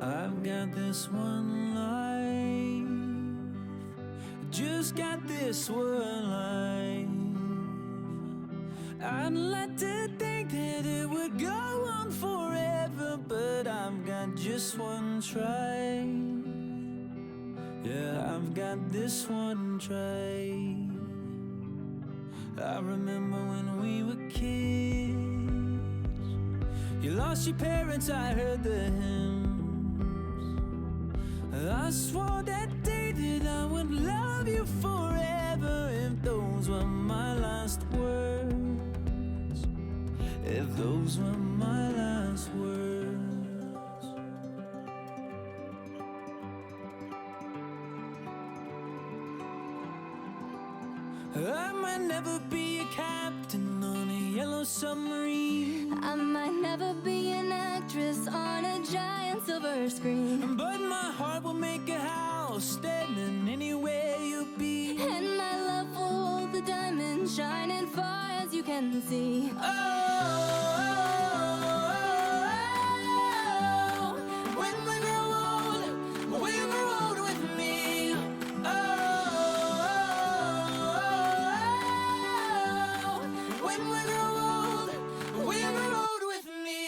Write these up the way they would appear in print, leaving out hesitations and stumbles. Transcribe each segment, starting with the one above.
I've got this one life, just got this one life. I'd like to think that it would go on forever, but I've got just one try. Yeah, I've got this one try. I remember when we were kids, you lost your parents, I heard the hymns. I swore that day that I would love you forever, if those were my last words, if those were my last words. I might never be a captain on a yellow submarine. I might never be an actress on a giant silver screen, but my heart will make a house standing anywhere you'll be. and my love will hold the diamond shining far as you can see. When we grow old, we'll grow old with me. When we grow old, we'll grow old with me.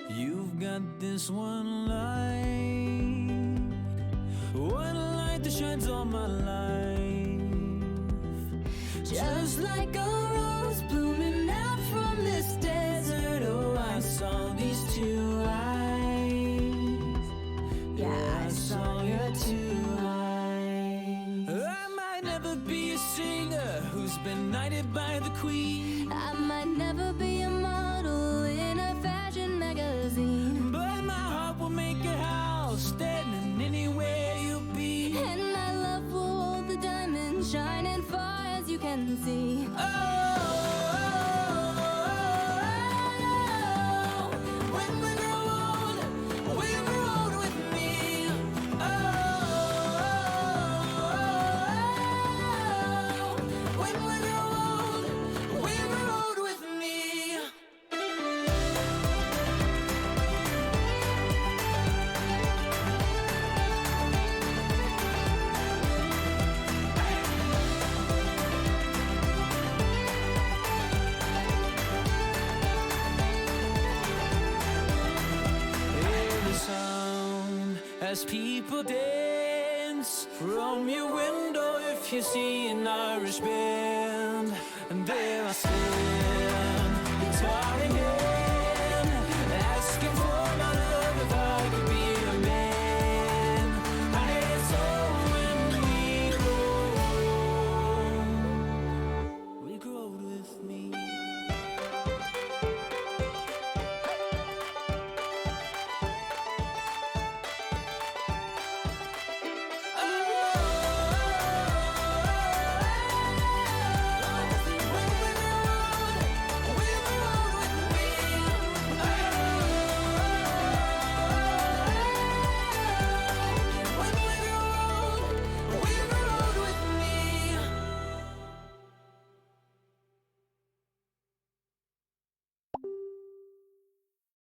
You've got this one light that shines all my life. Just like a rose blooming out from this desert. Oh, I saw these two eyes. Yeah, I saw your two eyes. I might never be a singer who's been knighted by the queen. I might never be a model in a fashion magazine, but my heart will make a house standing anywhere you'll be. and my love will hold the diamond shining far as you can see. When we grow old, we'll grow old with me. When we grow old, we'll grow old with me. Sound as people dance from your window, if you see an Irish band, and there I stand, guitar in hand, asking for my love if I could be a man. And it's all when we grow old with me.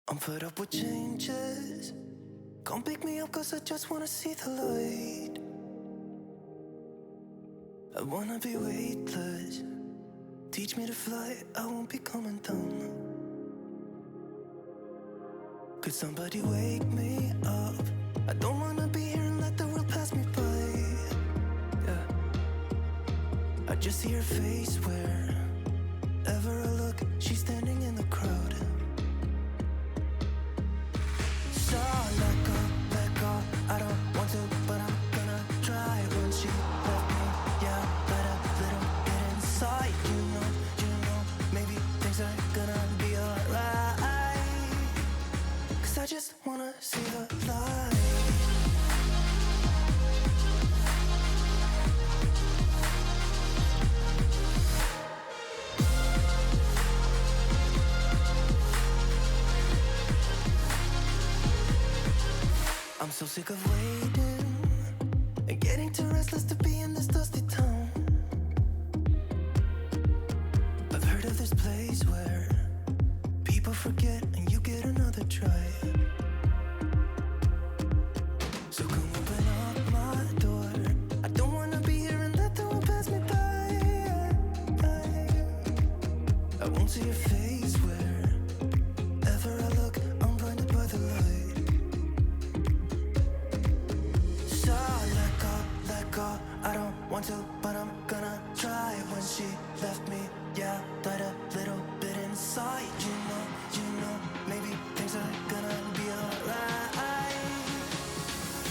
I'm fed up with changes. Come pick me up, cause I just wanna see the light. I wanna be weightless. Teach me to fly, I won't be coming down. Could somebody wake me up? I don't wanna be here and let the world pass me by. Yeah. I just see her face wherever I look. She's standing in the crowd. So let go, I don't want to, but I'm gonna try. When she left me, yeah, let a little get inside. You know, maybe things are gonna be alright. Cause I just wanna see the light. So sick of waiting and getting too restless to be in this dusty town. I've heard of this place where people forget and you get another try. So come open up my door. I don't wanna be here and let the world pass me by. I won't see your face wherever I look. I'm blinded by the light. So let go. I don't want to, but I'm gonna try. When she left me, yeah, died a little bit inside. You know, maybe things are gonna be alright.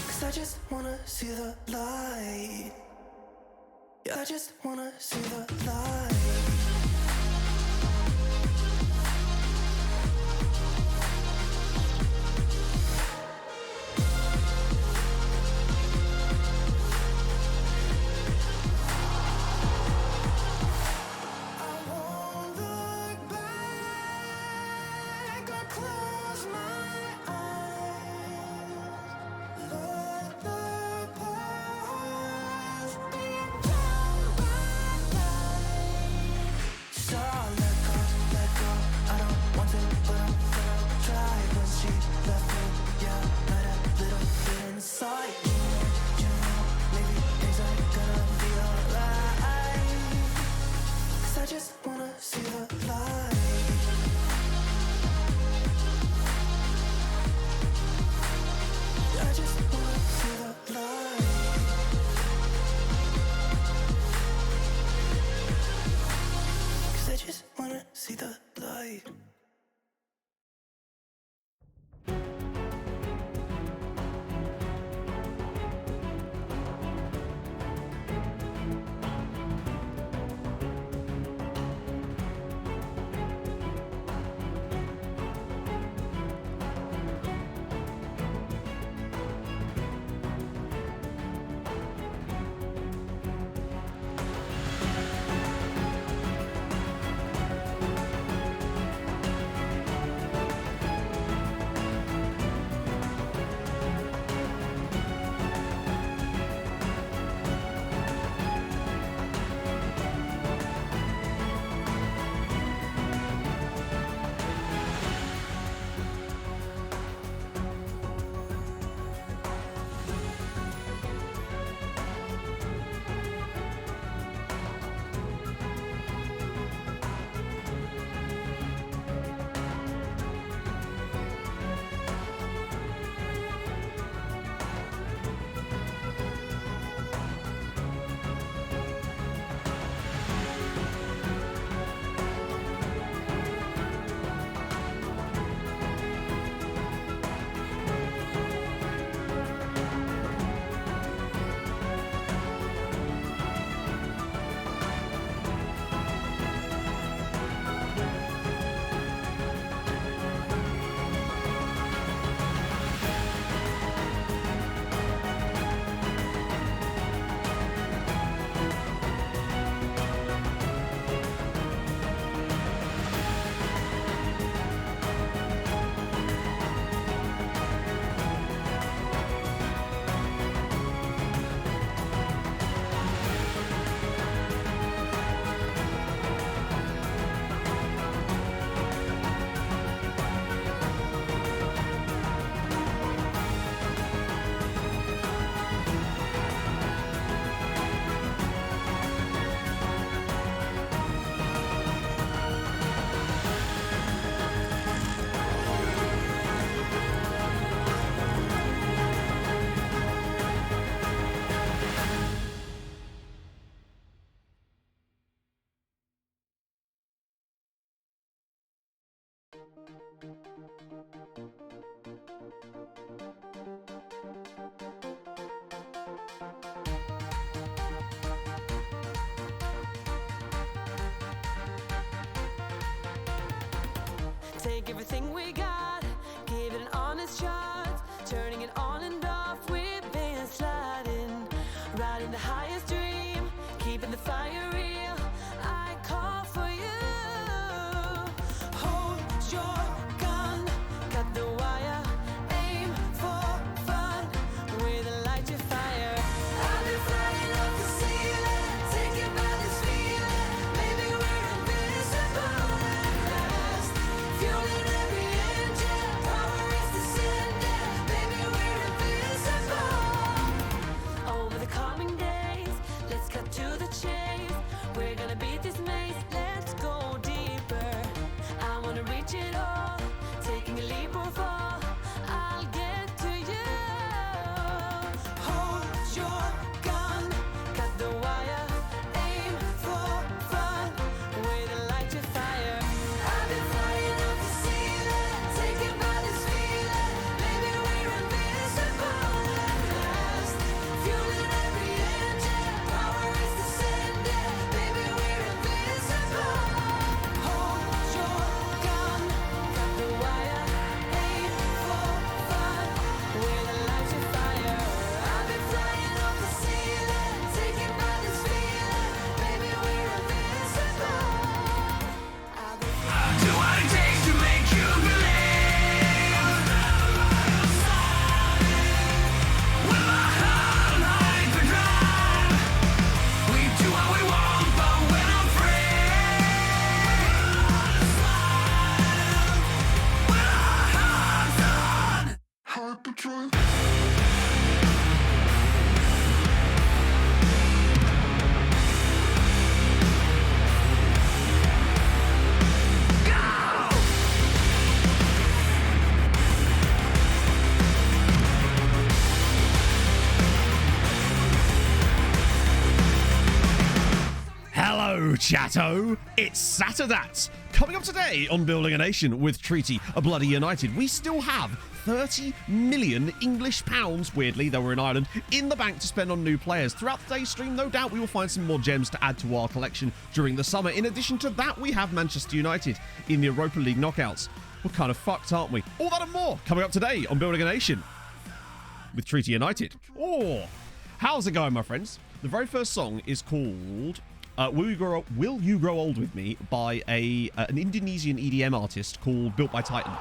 'Cause I just wanna see the light. Yeah, I just wanna see the light. See the light. Take everything we got, give it an honest shot, turning it on and off, we've been sliding, riding the highest dream, keeping the fire real, I call for you. Hold your gun, cut the wire, aim for fun, Chatto, it's Saturdat. Coming up today on Building a Nation with Treaty a Bloody United, we still have 30 million English pounds, weirdly, though we're in Ireland, in the bank to spend on new players. Throughout today's stream, no doubt we will find some more gems to add to our collection during the summer. In addition to that, we have Manchester United in the Europa League knockouts. We're kind of fucked, aren't we? All that and more coming up today on Building a Nation with Treaty United. Oh, how's it going, my friends? The very first song is called Will You Grow Old With Me by an Indonesian EDM artist called Built by Titan.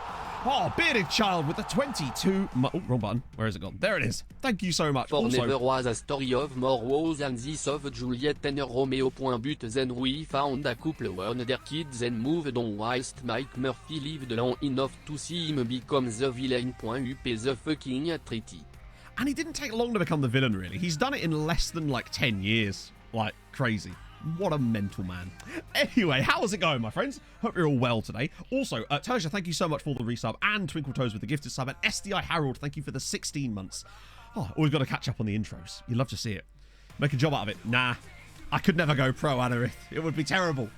Oh, Bearded Child with the 22... Oh, wrong button. Where has it gone? There it is. Thank you so much. For Also, never was a story of more woes and this of Juliet and Romeo. But then we found a couple won their kids and moved on whilst Mike Murphy lived long enough to see him become the villain. Up the fucking treaty. and he didn't take long to become the villain, really. He's done it in less than, like, 10 years. Like, crazy. What a mental man. Anyway, how is it going, my friends? Hope you're all well today. Also, Tertia, thank you so much for the resub, and Twinkle Toes with the gifted sub, and SDI Harold, thank you for the 16 months. Oh, always got to catch up on the intros. You love to see it. Make a job out of it. Nah, I could never go pro, Anarith. It would be terrible.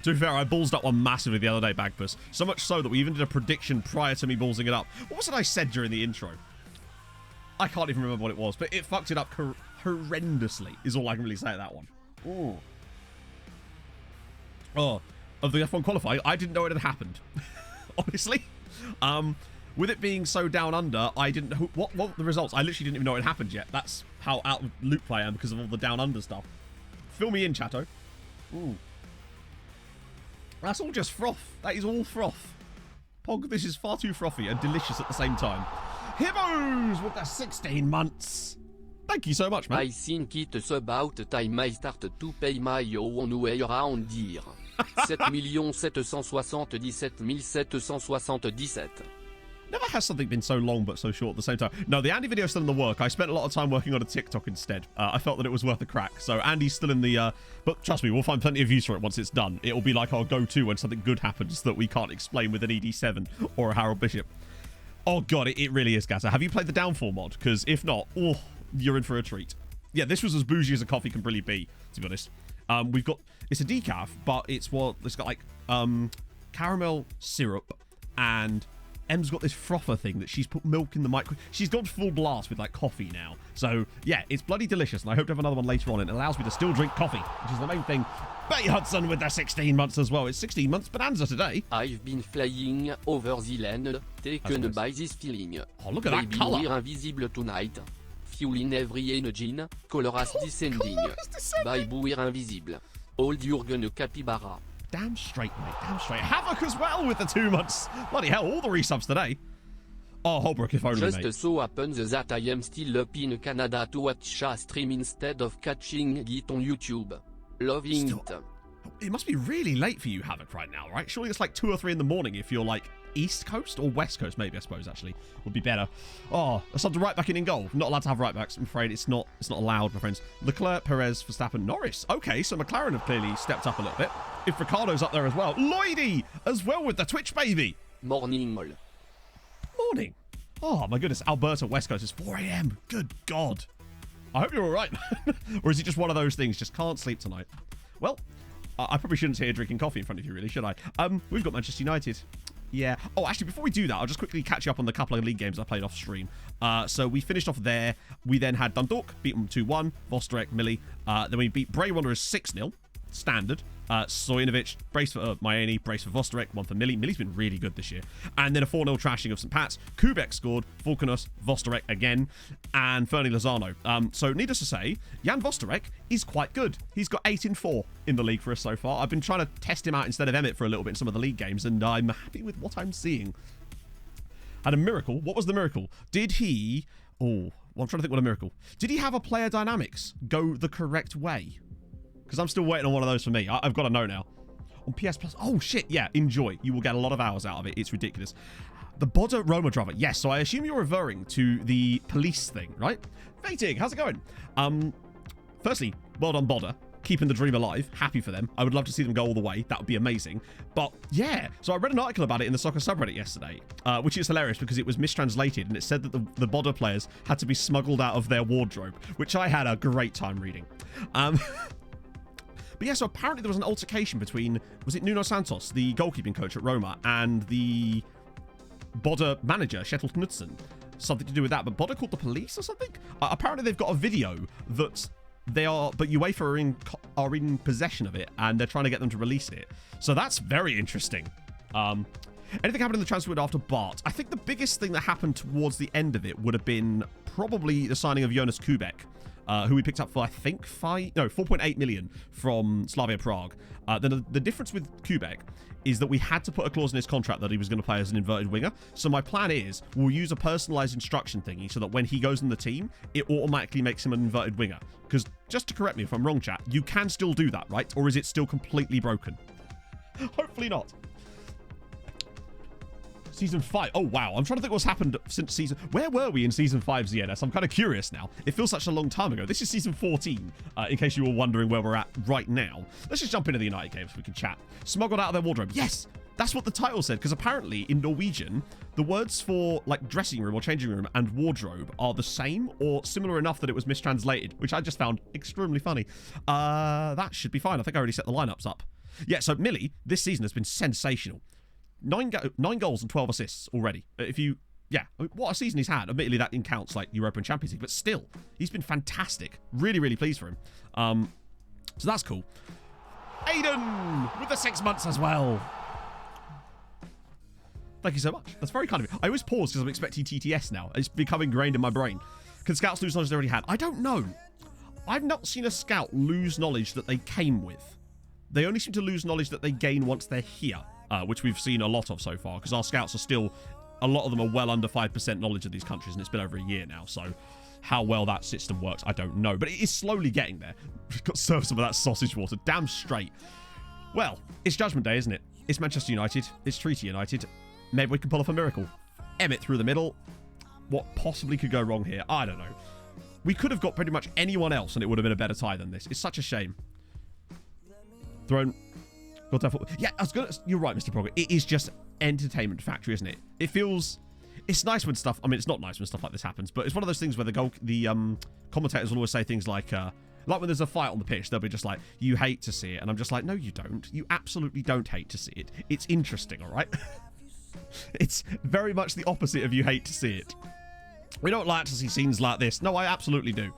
To be fair, I ballsed up one massively the other day, Bagpuss. So much so that we even did a prediction prior to me ballsing it up. What was it I said during the intro? I can't even remember what it was, but it fucked it up horrendously, is all I can really say at that one. Ooh. Oh, of the F1 qualifying, I didn't know it had happened. Honestly. With it being so down under, I didn't know what the results. I literally didn't even know it had happened yet. That's how out of loop I am because of all the down under stuff. Fill me in, chatto. Ooh. That's all just froth. That is all froth. Pog, this is far too frothy and delicious at the same time. Hibbos with the 16 months. Thank you so much, man. I think it's about time I start to pay my own way around here. 7,777,777. Never has something been so long but so short at the same time. No, the Andy video is still in the work. I spent a lot of time working on a TikTok instead. I felt that it was worth a crack. So Andy's still in the... but trust me, we'll find plenty of views for it once it's done. It'll be like our go-to when something good happens that we can't explain with an ED7 or a Harold Bishop. Oh, God, it really is, Gatter. Have you played the Downfall mod? Because if not, oh, you're in for a treat. Yeah, this was as bougie as a coffee can really be, to be honest. We've got... It's a decaf, but it's got like caramel syrup, and Em's got this frother thing that she's put milk in the micro. She's gone full blast with like coffee now. So yeah, it's bloody delicious, and I hope to have another one later on. It allows me to still drink coffee, which is the main thing. Betty Hudson with their 16 months as well. It's 16 months bonanza today. I've been flying over the land, taken by this feeling. Oh, look at that Baby, colour. we're invisible tonight. Fueling every engine, colorus descending. By we're invisible. Old Jürgen Capybara. Damn straight, mate. Damn straight. Havoc as well with the 2 months. Bloody hell, all the resubs today. Oh, Holbrook, if only, Just mate. so happens that I am still up in Canada to watch a stream instead of catching it on YouTube. Loving it. It must be really late for you, Havoc, right now, right? Surely it's like 2 or 3 in the morning if you're like East Coast or West Coast, maybe, I suppose, actually. Would be better. Oh, I started right back in goal. Not allowed to have right backs. I'm afraid it's not allowed, my friends. Leclerc, Perez, Verstappen, Norris. Okay, so McLaren have clearly stepped up a little bit. If Ricardo's up there as well. Lloydie as well with the Twitch baby. Morning. Morning. Oh, my goodness. Alberta, West Coast. It's 4 a.m. Good God. I hope you're all right, man. Or is it just one of those things? Just can't sleep tonight. Well, I probably shouldn't sit here drinking coffee in front of you, really, should I? We've got Manchester United. Yeah. Oh, actually, before we do that, I'll just quickly catch you up on the couple of league games I played off stream. So we finished off there. We then had Dundalk, beat them 2-1. Vosterek, Millie. Then we beat Bray Wanderers 6-0. Standard. Stojinovic, brace for Myani, brace for Vosterek, 1 for Millie. Millie's been really good this year. And then a 4-0 trashing of St. Pat's. Kubek scored, Falconos, Vosterek again, and Fernie Lozano. So needless to say, Jan Vosterek is quite good. He's got 8-4 in the league for us so far. I've been trying to test him out instead of Emmett for a little bit in some of the league games, and I'm happy with what I'm seeing. Had a miracle. What was the miracle? Did he... Oh, well, I'm trying to think what a miracle. Did he have a player dynamics go the correct way? Because I'm still waiting on one of those for me. I've got to know now. On PS Plus. Oh, shit. Yeah, enjoy. You will get a lot of hours out of it. It's ridiculous. The Boda Roma driver. Yes, so I assume you're referring to the police thing, right? Fatig, how's it going? Firstly, well done, Boda. keeping the dream alive. Happy for them. I would love to see them go all the way. That would be amazing. But yeah, so I read an article about it in the soccer subreddit yesterday, which is hilarious because it was mistranslated and it said that the Bodder players had to be smuggled out of their wardrobe, which I had a great time reading. But yeah, so apparently there was an altercation between, was it Nuno Santos, the goalkeeping coach at Roma, and the Bodder manager, Kjetil Knudsen. Something to do with that, but Bodder called the police or something? Apparently they've got a video that but UEFA are in possession of it, and they're trying to get them to release it. So that's very interesting. Anything happened in the transfer window after Bart? I think the biggest thing that happened towards the end of it would have been probably the signing of Jonas Kubek, who we picked up for, I think, 4.8 million from Slavia Prague. Then the difference with Kubek is that we had to put a clause in his contract that he was going to play as an inverted winger. So my plan is we'll use a personalized instruction thingy so that when he goes in the team, it automatically makes him an inverted winger. Because just to correct me if I'm wrong, chat, you can still do that, right? Or is it still completely broken? Hopefully not. Season 5. Oh, wow. I'm trying to think what's happened since season... Where were we in Season 5, ZNS? I'm kind of curious now. It feels such a long time ago. This is Season 14, in case you were wondering where we're at right now. Let's just jump into the United games so we can chat. Smuggled out of their wardrobe. Yes! That's what the title said, because apparently in Norwegian, the words for like dressing room or changing room and wardrobe are the same or similar enough that it was mistranslated, which I just found extremely funny. That should be fine. I think I already set the lineups up. Yeah, so Millie, this season has been sensational. 9 goals and 12 assists already. What a season he's had. Admittedly, that counts like Europa and Champions League, but still, he's been fantastic. Really, really pleased for him. So that's cool. Aiden with the 6 months as well. Thank you so much. That's very kind of you. I always pause because I'm expecting TTS now. It's become ingrained in my brain. Can scouts lose knowledge they already had? I don't know. I've not seen a scout lose knowledge that they came with. They only seem to lose knowledge that they gain once they're here. Which we've seen a lot of so far, because our scouts are still, a lot of them are well under 5% knowledge of these countries, and it's been over a year now, so how well that system works, I don't know, but it is slowly getting there. We've got to serve some of that sausage water, damn straight. Well, it's Judgment Day, isn't it? It's Manchester United, it's Treaty United. Maybe we can pull off a miracle. Emmett through the middle. What possibly could go wrong here? I don't know. We could have got pretty much anyone else, and it would have been a better tie than this. It's such a shame. Thrown... Yeah, you're right, Mr. Progger. It is just entertainment factory, isn't it? It feels... It's nice when stuff... I mean, it's not nice when stuff like this happens, but it's one of those things where the commentators will always say things like when there's a fight on the pitch, they'll be just like, you hate to see it. And I'm just like, no, you don't. You absolutely don't hate to see it. It's interesting, all right? It's very much the opposite of you hate to see it. We don't like to see scenes like this. No, I absolutely do.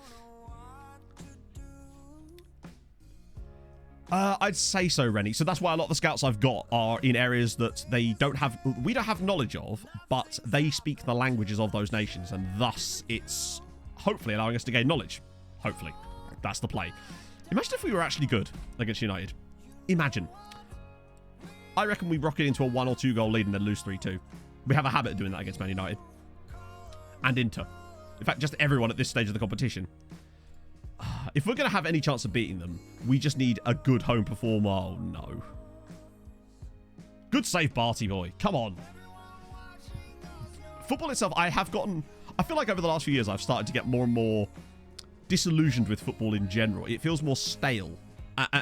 I'd say so, Rennie. So that's why a lot of the scouts I've got are in areas that we don't have knowledge of, but they speak the languages of those nations, and thus it's hopefully allowing us to gain knowledge. Hopefully. That's the play. Imagine if we were actually good against United. Imagine. I reckon we rocket into a 1 or 2 goal lead and then lose 3-2. We have a habit of doing that against Man United. And Inter. In fact, just everyone at this stage of the competition. If we're going to have any chance of beating them, we just need a good home performer. Oh, no. Good save, Barty boy. Come on. Football itself, I feel like over the last few years, I've started to get more and more disillusioned with football in general. It feels more stale.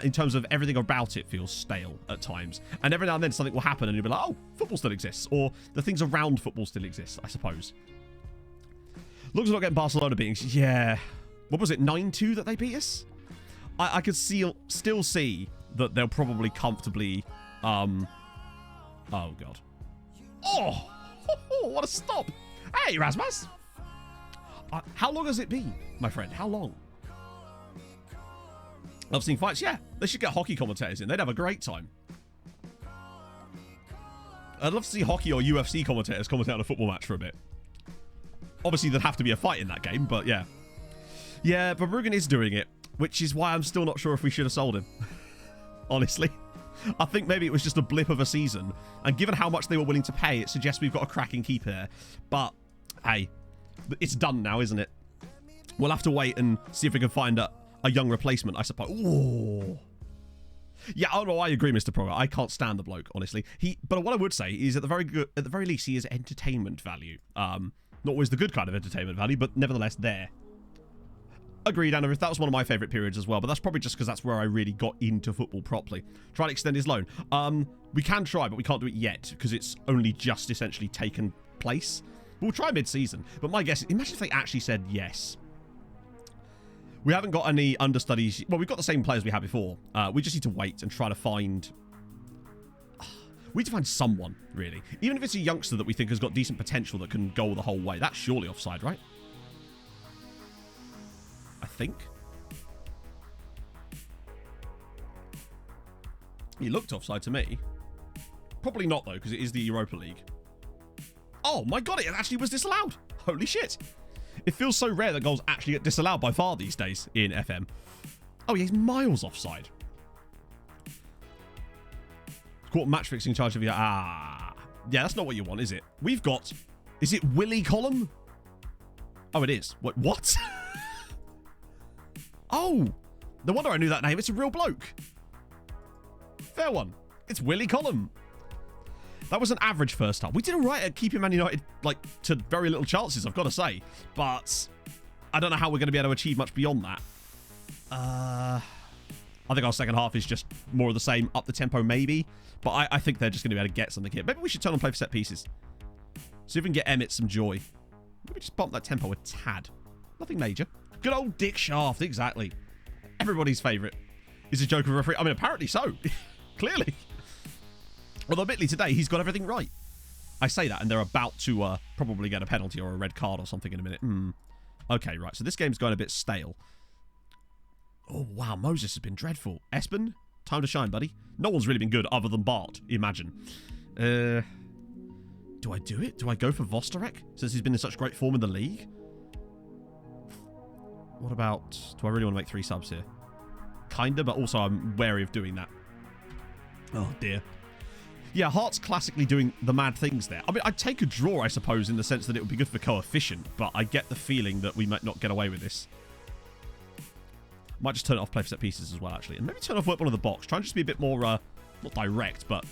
In terms of everything about it feels stale at times. And every now and then something will happen and you'll be like, oh, football still exists. Or the things around football still exist, I suppose. Looks like not getting Barcelona beatings. Yeah. What was it, 9-2 that they beat us? I could still see that they'll probably comfortably... Oh, God. Oh! What a stop! Hey, Rasmus! How long has it been, my friend? How long? Love seeing fights? Yeah. They should get hockey commentators in. They'd have a great time. I'd love to see hockey or UFC commentators commentate on a football match for a bit. Obviously, there'd have to be a fight in that game, but yeah. Yeah, but Rugen is doing it, which is why I'm still not sure if we should have sold him. Honestly. I think maybe it was just a blip of a season, and given how much they were willing to pay, it suggests we've got a cracking keeper there. But, hey, it's done now, isn't it? We'll have to wait and see if we can find a young replacement, I suppose. Ooh. Yeah, oh no, I agree, Mr. Progger. I can't stand the bloke, honestly. But what I would say is, at the very least, he is entertainment value. Not always the good kind of entertainment value, but nevertheless there. Agreed, Anna. That was one of my favourite periods as well, but that's probably just because that's where I really got into football properly. Try to extend his loan. We can try, but we can't do it yet because it's only just essentially taken place. We'll try mid-season, but my guess is, imagine if they actually said yes. We haven't got any understudies. Well, we've got the same players we had before. We just need to wait and try to find... We need to find someone, really. Even if it's a youngster that we think has got decent potential that can go the whole way. That's surely offside, right? I think. He looked offside to me. Probably not, though, because it is the Europa League. Oh, my God, it actually was disallowed. Holy shit. It feels so rare that goals actually get disallowed by VAR these days in FM. Oh, he's miles offside. Caught match fixing charge of your... Ah. Yeah, that's not what you want, is it? We've got... Is it Willie Collum? Oh, it is. What? Oh, no wonder I knew that name. It's a real bloke. Fair one. It's Willie Collum. That was an average first half. We did all right at keeping Man United, like, to very little chances, I've got to say. But I don't know how we're going to be able to achieve much beyond that. I think our second half is just more of the same, up the tempo maybe. But I think they're just going to be able to get something here. Maybe we should turn on play for set pieces. See if we can get Emmett some joy. Maybe just bump that tempo a tad. Nothing major. Good old Dick Shaft, exactly. Everybody's favourite is a joke of a referee. I mean, apparently so. Clearly. Although, admittedly, today, he's got everything right. I say that, and they're about to probably get a penalty or a red card or something in a minute. Okay, right. So this game's going a bit stale. Oh, wow. Moses has been dreadful. Espen, time to shine, buddy. No one's really been good other than Bart, imagine. Do I do it? Do I go for Vostarek, since he's been in such great form in the league? What about... Do I really want to make 3 subs here? Kinda, but also I'm wary of doing that. Oh, dear. Yeah, Hart's classically doing the mad things there. I mean, I'd take a draw, I suppose, in the sense that it would be good for coefficient, but I get the feeling that we might not get away with this. Might just turn it off play for set pieces as well, actually. And maybe turn off work one of the box. Try and just be a bit more, not direct, but...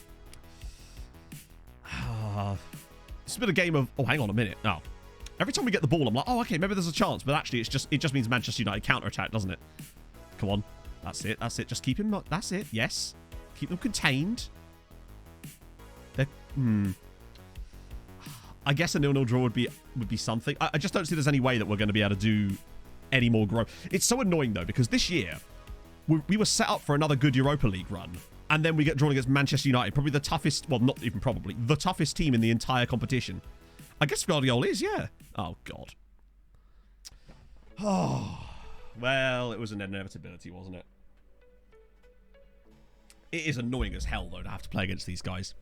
It's been a game of... Oh, hang on a minute. Oh. Every time we get the ball, I'm like, oh, okay, maybe there's a chance. But actually, it just means Manchester United counter-attack, doesn't it? Come on. That's it. That's it. Just keep him... That's it. Yes. Keep them contained. They're... I guess a 0-0 draw would be something. I just don't see there's any way that we're going to be able to do any more growth. It's so annoying, though, because this year, we were set up for another good Europa League run. And then we get drawn against Manchester United. Probably the toughest... Well, not even probably. The toughest team in the entire competition. I guess Guardiola is, yeah. Oh, God. Oh, well, it was an inevitability, wasn't it? It is annoying as hell, though, to have to play against these guys.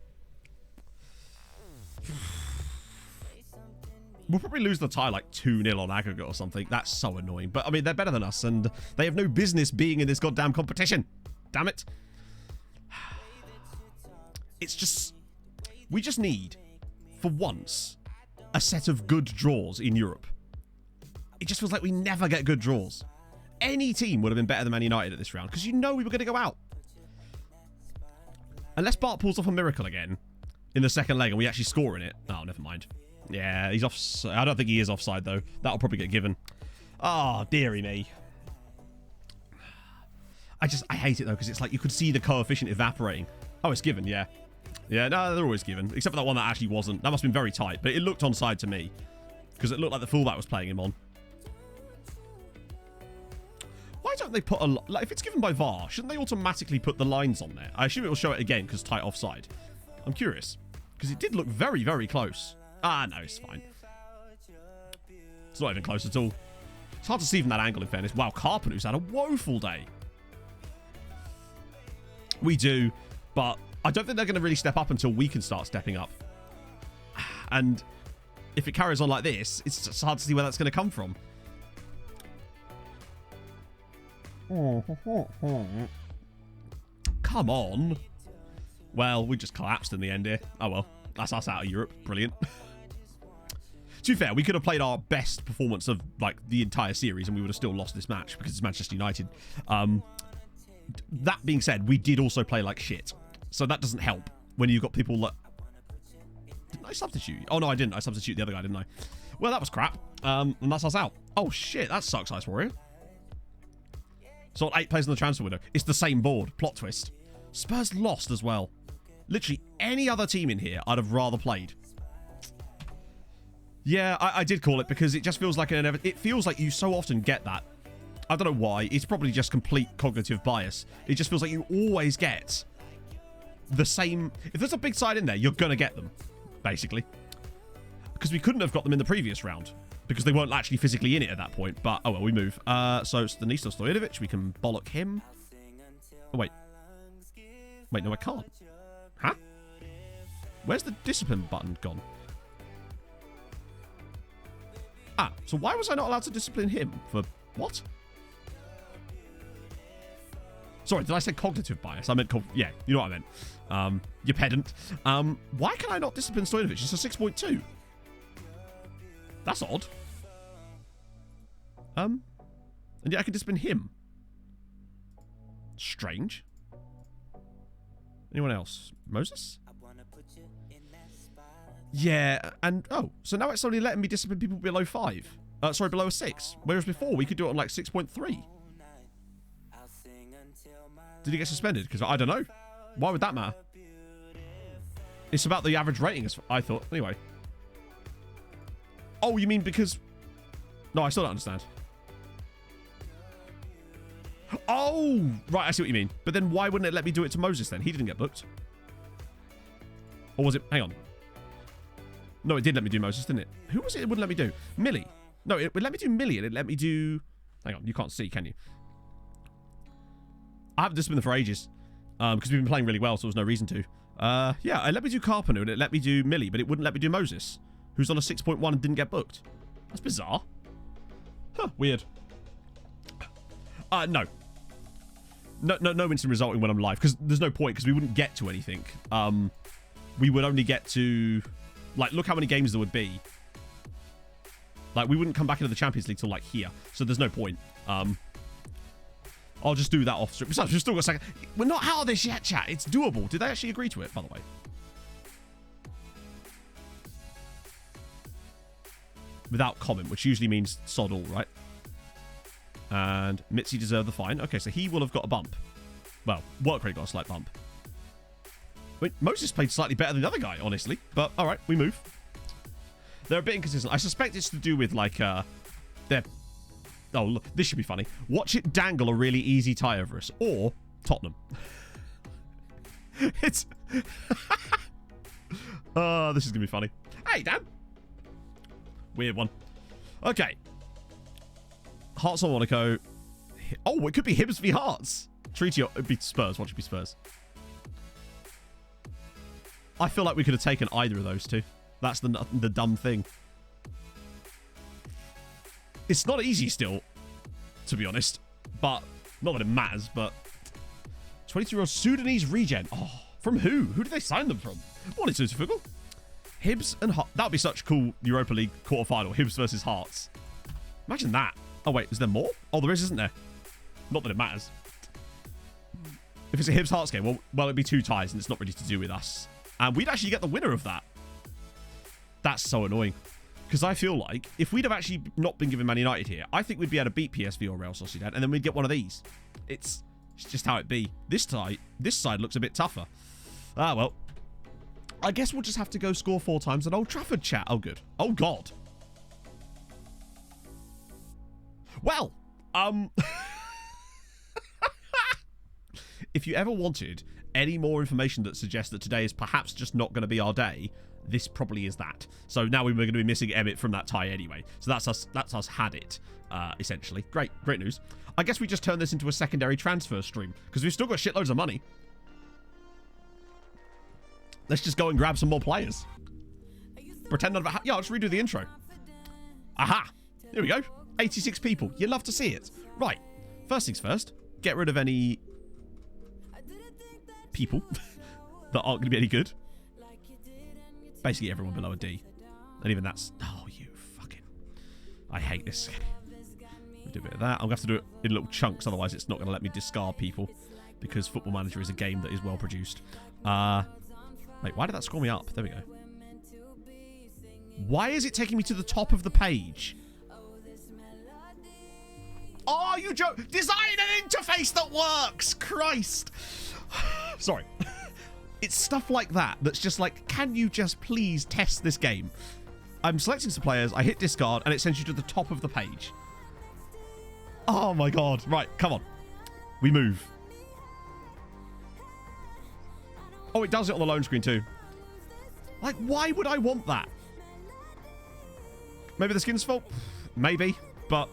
We'll probably lose the tie like 2-0 on aggregate or something. That's so annoying. But, I mean, they're better than us, and they have no business being in this goddamn competition. Damn it. It's just... We just need, for once... a set of good draws in Europe. It just feels like we never get good draws. Any team would have been better than Man United at this round, because you know we were going to go out. Unless Bart pulls off a miracle again in the second leg and we actually score in it. Oh, never mind. Yeah, he's off. I don't think he is offside, though. That'll probably get given. Oh, dearie me. I hate it, though, because it's like you could see the coefficient evaporating. Oh, it's given, yeah. Yeah, no, they're always given. Except for that one that actually wasn't. That must have been very tight. But it looked onside to me. Because it looked like the fullback was playing him on. Why don't they put a... Like, if it's given by VAR, shouldn't they automatically put the lines on there? I assume it will show it again because tight offside. I'm curious. Because it did look very, very close. Ah, no, it's fine. It's not even close at all. It's hard to see from that angle, in fairness. Wow, Carpenter's had a woeful day. We do, but... I don't think they're going to really step up until we can start stepping up. And if it carries on like this, it's just hard to see where that's going to come from. Come on. Well, we just collapsed in the end here. Oh, well. That's us out of Europe. Brilliant. To be fair, we could have played our best performance of like the entire series and we would have still lost this match because it's Manchester United. That being said, we did also play like shit. So that doesn't help when you've got people that... Didn't I substitute? Oh, no, I didn't. I substituted the other guy, didn't I? Well, that was crap. And that's us out. Oh, shit. That sucks, Ice Warrior. So 8 players in the transfer window. It's the same board. Plot twist. Spurs lost as well. Literally any other team in here I'd have rather played. Yeah, I did call it because it just feels like it feels like you so often get that. I don't know why. It's probably just complete cognitive bias. It just feels like you always get the same. If there's a big side in there, you're going to get them, basically. Because we couldn't have got them in the previous round because they weren't actually physically in it at that point. But, oh well, we move. So Stanislav Stojanovic, we can bollock him. Oh, wait. Wait, no, I can't. Huh? Where's the discipline button gone? Ah, so why was I not allowed to discipline him? For what? Sorry, did I say cognitive bias? I meant, yeah, you know what I meant. You pedant. Why can I not discipline Stojanovic? It's a 6.2. That's odd. And yet I can discipline him. Strange. Anyone else? Moses? Yeah, and oh, so now it's only letting me discipline people below 5. Sorry, below a 6. Whereas before we could do it on like 6.3. Did he get suspended? Because I don't know. Why would that matter? It's about the average rating, I thought. Anyway. Oh, you mean because... No, I still don't understand. Oh! Right, I see what you mean. But then why wouldn't it let me do it to Moses then? He didn't get booked. Or was it... Hang on. No, it did let me do Moses, didn't it? Who was it wouldn't let me do? Millie. No, it would let me do Millie and it let me do... Hang on, you can't see, can you? I haven't disciplined them for ages. Because we've been playing really well, so there's no reason to. Yeah, it let me do Carpenter and it let me do Millie, but it wouldn't let me do Moses, who's on a 6.1 and didn't get booked. That's bizarre. Huh, weird. No. No instant resulting when I'm live, because there's no point, because we wouldn't get to anything. We would only get to... Like, look how many games there would be. Like, we wouldn't come back into the Champions League till, like, here. So there's no point. I'll just do that off stream. Besides, we've still got a second. We're not out of this yet, chat. It's doable. Did they actually agree to it, by the way? Without comment, which usually means sod all, right? And Mitzi deserved the fine. Okay, so he will have got a bump. Well, work rate got a slight bump. Wait, Moses played slightly better than the other guy, honestly. But, all right, we move. They're a bit inconsistent. I suspect it's to do with, like, their... Oh, look, this should be funny. Watch it dangle a really easy tie over us. Or Tottenham. It's... Oh, this is going to be funny. Hey, Dan. Weird one. Okay. Hearts on Monaco. Oh, it could be Hibs v Hearts. Treaty... It'd be Spurs. Watch it be Spurs. I feel like we could have taken either of those two. That's the dumb thing. It's not easy still, to be honest. But, not that it matters, but... 22-year-old Sudanese regen. Oh, from who? Who did they sign them from? What is Fugal? Hibs and Hearts. That would be such a cool Europa League quarterfinal. Hibs versus Hearts. Imagine that. Oh, wait. Is there more? Oh, there is, isn't there? Not that it matters. If it's a Hibs Hearts game, well, it'd be 2 ties, and it's not really to do with us. And we'd actually get the winner of that. That's so annoying. Because I feel like if we'd have actually not been given Man United here, I think we'd be able to beat PSV or Real Sociedad, and then we'd get one of these. It's just how it be. This side looks a bit tougher. Ah, well. I guess we'll just have to go score 4 times at Old Trafford, chat. Oh, good. Oh, God. Well, if you ever wanted any more information that suggests that today is perhaps just not going to be our day, this probably is that. So now we're going to be missing Emmett from that tie anyway. So that's us had it, essentially. Great news. I guess we just turn this into a secondary transfer stream, because we've still got shitloads of money. Let's just go and grab some more players. Pretend none of it. Yeah, I'll just redo the intro. Aha! Here we go. 86 people. You'd love to see it. Right. First things first. Get rid of any people that aren't going to be any good. Basically everyone below a D. And even that's... Oh, you fucking... I hate this. We'll do a bit of that. I'm going to have to do it in little chunks, otherwise it's not going to let me discard people. Because Football Manager is a game that is well produced. Wait, why did that scroll me up? There we go. Why is it taking me to the top of the page? Oh, you joke. Design an interface that works. Christ. Sorry. It's stuff like that that's just like, can you just please test this game? I'm selecting some players, I hit discard, and it sends you to the top of the page. Oh my god. Right, come on. We move. Oh, it does it on the loan screen too. Like, why would I want that? Maybe the skin's fault? Maybe, but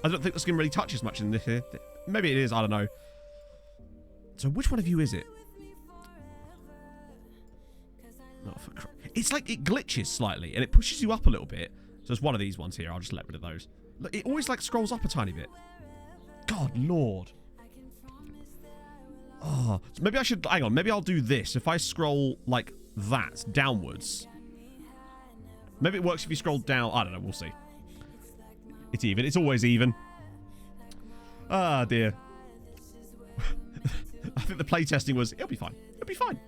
I don't think the skin really touches much in this here. Maybe it is, I don't know. So which one of you is it? It's like it glitches slightly and it pushes you up a little bit. So it's one of these ones here. I'll just let rid of those. Look, it always like scrolls up a tiny bit. God lord. Oh, so maybe I should, hang on, maybe I'll do this. If I scroll like that downwards. Maybe it works if you scroll down. I don't know, we'll see. It's even. It's always even. Ah, dear. I think the playtesting was, it'll be fine. It'll be fine.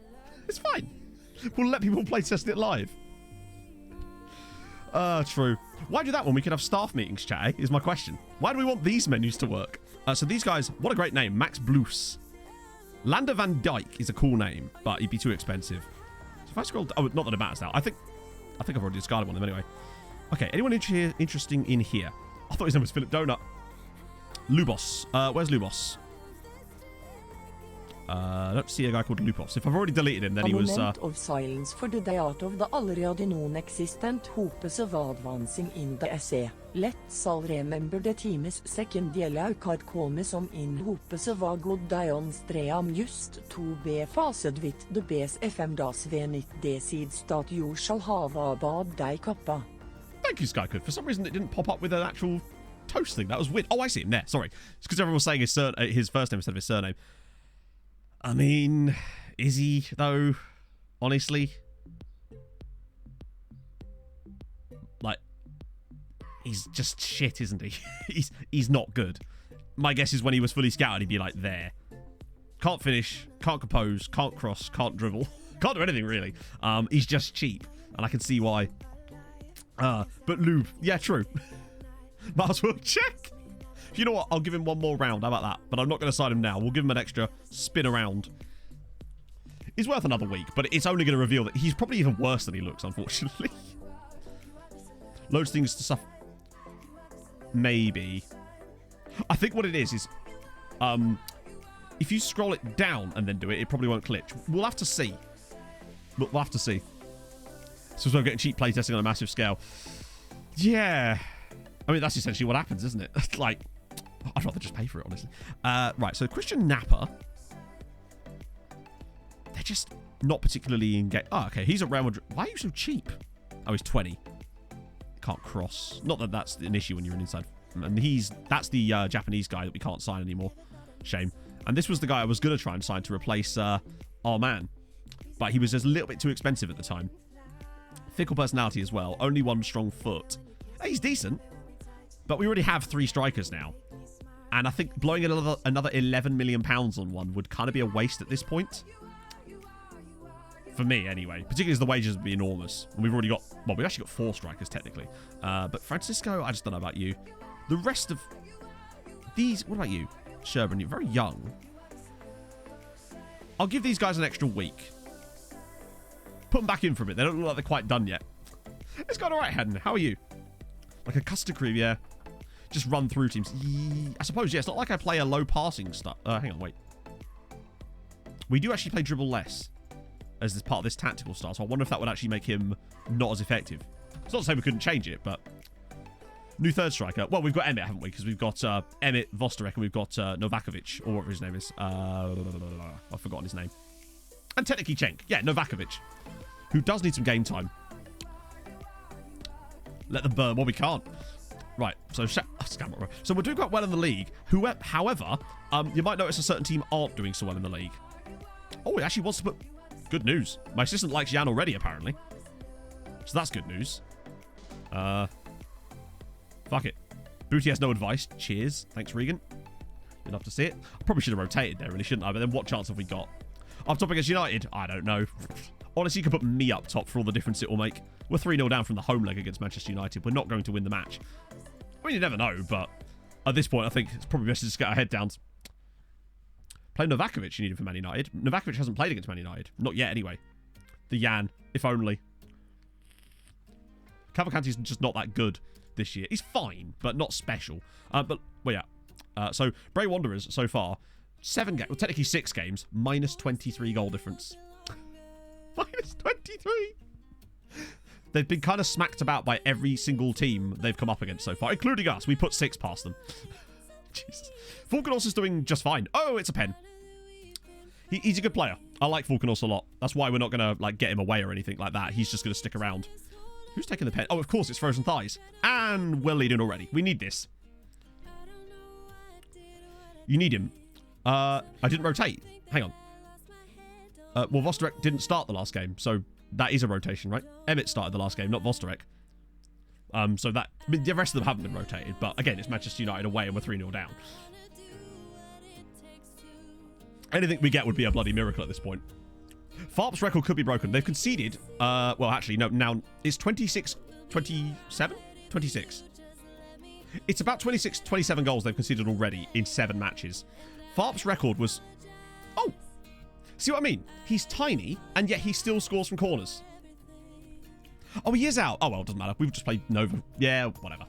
It's fine. We'll let people playtest it live. True. Why do that when we could have staff meetings, chat, eh? Is my question. Why do we want these menus to work? So these guys, what a great name. Max Bloos. Lander Van Dyke is a cool name, but he'd be too expensive. So if I scroll... Oh, not that it matters now. I think I've already discarded one of them anyway. Okay, anyone interesting in here? I thought his name was Philip Donut. Lubos. Where's Lubos? I don't see a guy called Lupos. If I've already deleted him, then he was... A moment of silence for the date of the already non-existent hopes of advancing in the SE. Let's all remember the team's SecondYellowCard come som in hopes of a god dions dream just to be faced with the bes FM das venit decides that you shall have a bad day kappa. Thank you, Skycood. For some reason, it didn't pop up with an actual toast thing. That was weird. Oh, I see him there. Sorry. It's because everyone was saying his first name instead of his surname. I mean, is he, though? Honestly? Like, he's just shit, isn't he? he's not good. My guess is when he was fully scouted, he'd be like, there. Can't finish, can't compose, can't cross, can't dribble. Can't do anything, really. He's just cheap, and I can see why. But Lube, yeah, true. Might as well check. You know what? I'll give him one more round. How about that? But I'm not going to sign him now. We'll give him an extra spin around. He's worth another week, but it's only going to reveal that he's probably even worse than he looks, unfortunately. Loads of things to suffer. Maybe. I think what it is if you scroll it down and then do it, it probably won't glitch. We'll have to see. We'll have to see. So we're getting cheap playtesting on a massive scale. Yeah. I mean, that's essentially what happens, isn't it? Like, I'd rather just pay for it, honestly. Right, so Christian Napper. They're just not particularly engaged. Oh, okay, he's at Real Madrid. Why are you so cheap? Oh, he's 20. Can't cross. Not that that's an issue when you're an inside. And that's the Japanese guy that we can't sign anymore. Shame. And this was the guy I was going to try and sign to replace our man. But he was just a little bit too expensive at the time. Fickle personality as well. Only one strong foot. Hey, he's decent. But we already have 3 strikers now. And I think blowing another £11 million on one would kind of be a waste at this point. For me, anyway. Particularly as the wages would be enormous. And we've already got... Well, we've actually got 4 strikers, technically. But Francisco, I just don't know about you. The rest of these... What about you? Sherburne, you're very young. I'll give these guys an extra week. Put them back in for a bit. They don't look like they're quite done yet. It's going all right, Hedden. How are you? Like a custard cream, yeah. Just run through teams. I suppose, yeah. It's not like I play a low passing stuff. Hang on, wait. We do actually play dribble less as this part of this tactical style, so I wonder if that would actually make him not as effective. It's not to say we couldn't change it, but... New third striker. Well, we've got Emmett, haven't we? Because we've got Emmett, Vosterek, and we've got Novakovic, or whatever his name is. I've forgotten his name. And technically Cenk. Yeah, Novakovic. Who does need some game time. Let them burn. Well, we can't. Right, so we're doing quite well in the league. However, you might notice a certain team aren't doing so well in the league. Oh, it actually wants to put... Good news. My assistant likes Jan already, apparently. So that's good news. Fuck it. Booty has no advice. Cheers. Thanks, Regan. You'd love to see it. I probably should have rotated there, really, shouldn't I? But then what chance have we got? Up top against United? I don't know. Honestly, you could put me up top for all the difference it will make. We're 3-0 down from the home leg against Manchester United. We're not going to win the match. I mean, you never know, but At this point, I think it's probably best to just get our head down. Play Novakovic, you need him for Man United. Novakovic hasn't played against Man United. Not yet, anyway. The Jan, if only. Cavalcanti's just not that good this year. He's fine, but not special. Well, yeah. So, Bray Wanderers, so far, 7 games, well, technically 6 games, minus 23 goal difference. Minus 23! They've been kind of smacked about by every single team they've come up against so far, including us. We put 6 past them. Jesus. Fulcanos is doing just fine. Oh, it's a pen. He's a good player. I like Fulcanos a lot. That's why we're not going to like get him away or anything like that. He's just going to stick around. Who's taking the pen? Oh, of course, it's Frozen Thighs. And we're leading already. We need this. You need him. I didn't rotate. Hang on. Well, Vostarek didn't start the last game, so that is a rotation, right? Emmett started the last game, not Vostarek. So that... I mean, the rest of them haven't been rotated, but again, it's Manchester United away and we're 3-0 down. Anything we get would be a bloody miracle at this point. Farp's record could be broken. They've conceded... well, actually, no, now it's 26... 27? 26. It's about 26, 27 goals they've conceded already in 7 matches. Farp's record was... Oh! See what I mean? He's tiny, and yet he still scores from corners. Oh, he is out. Oh, well, it doesn't matter. We've just played Nova. Yeah, whatever.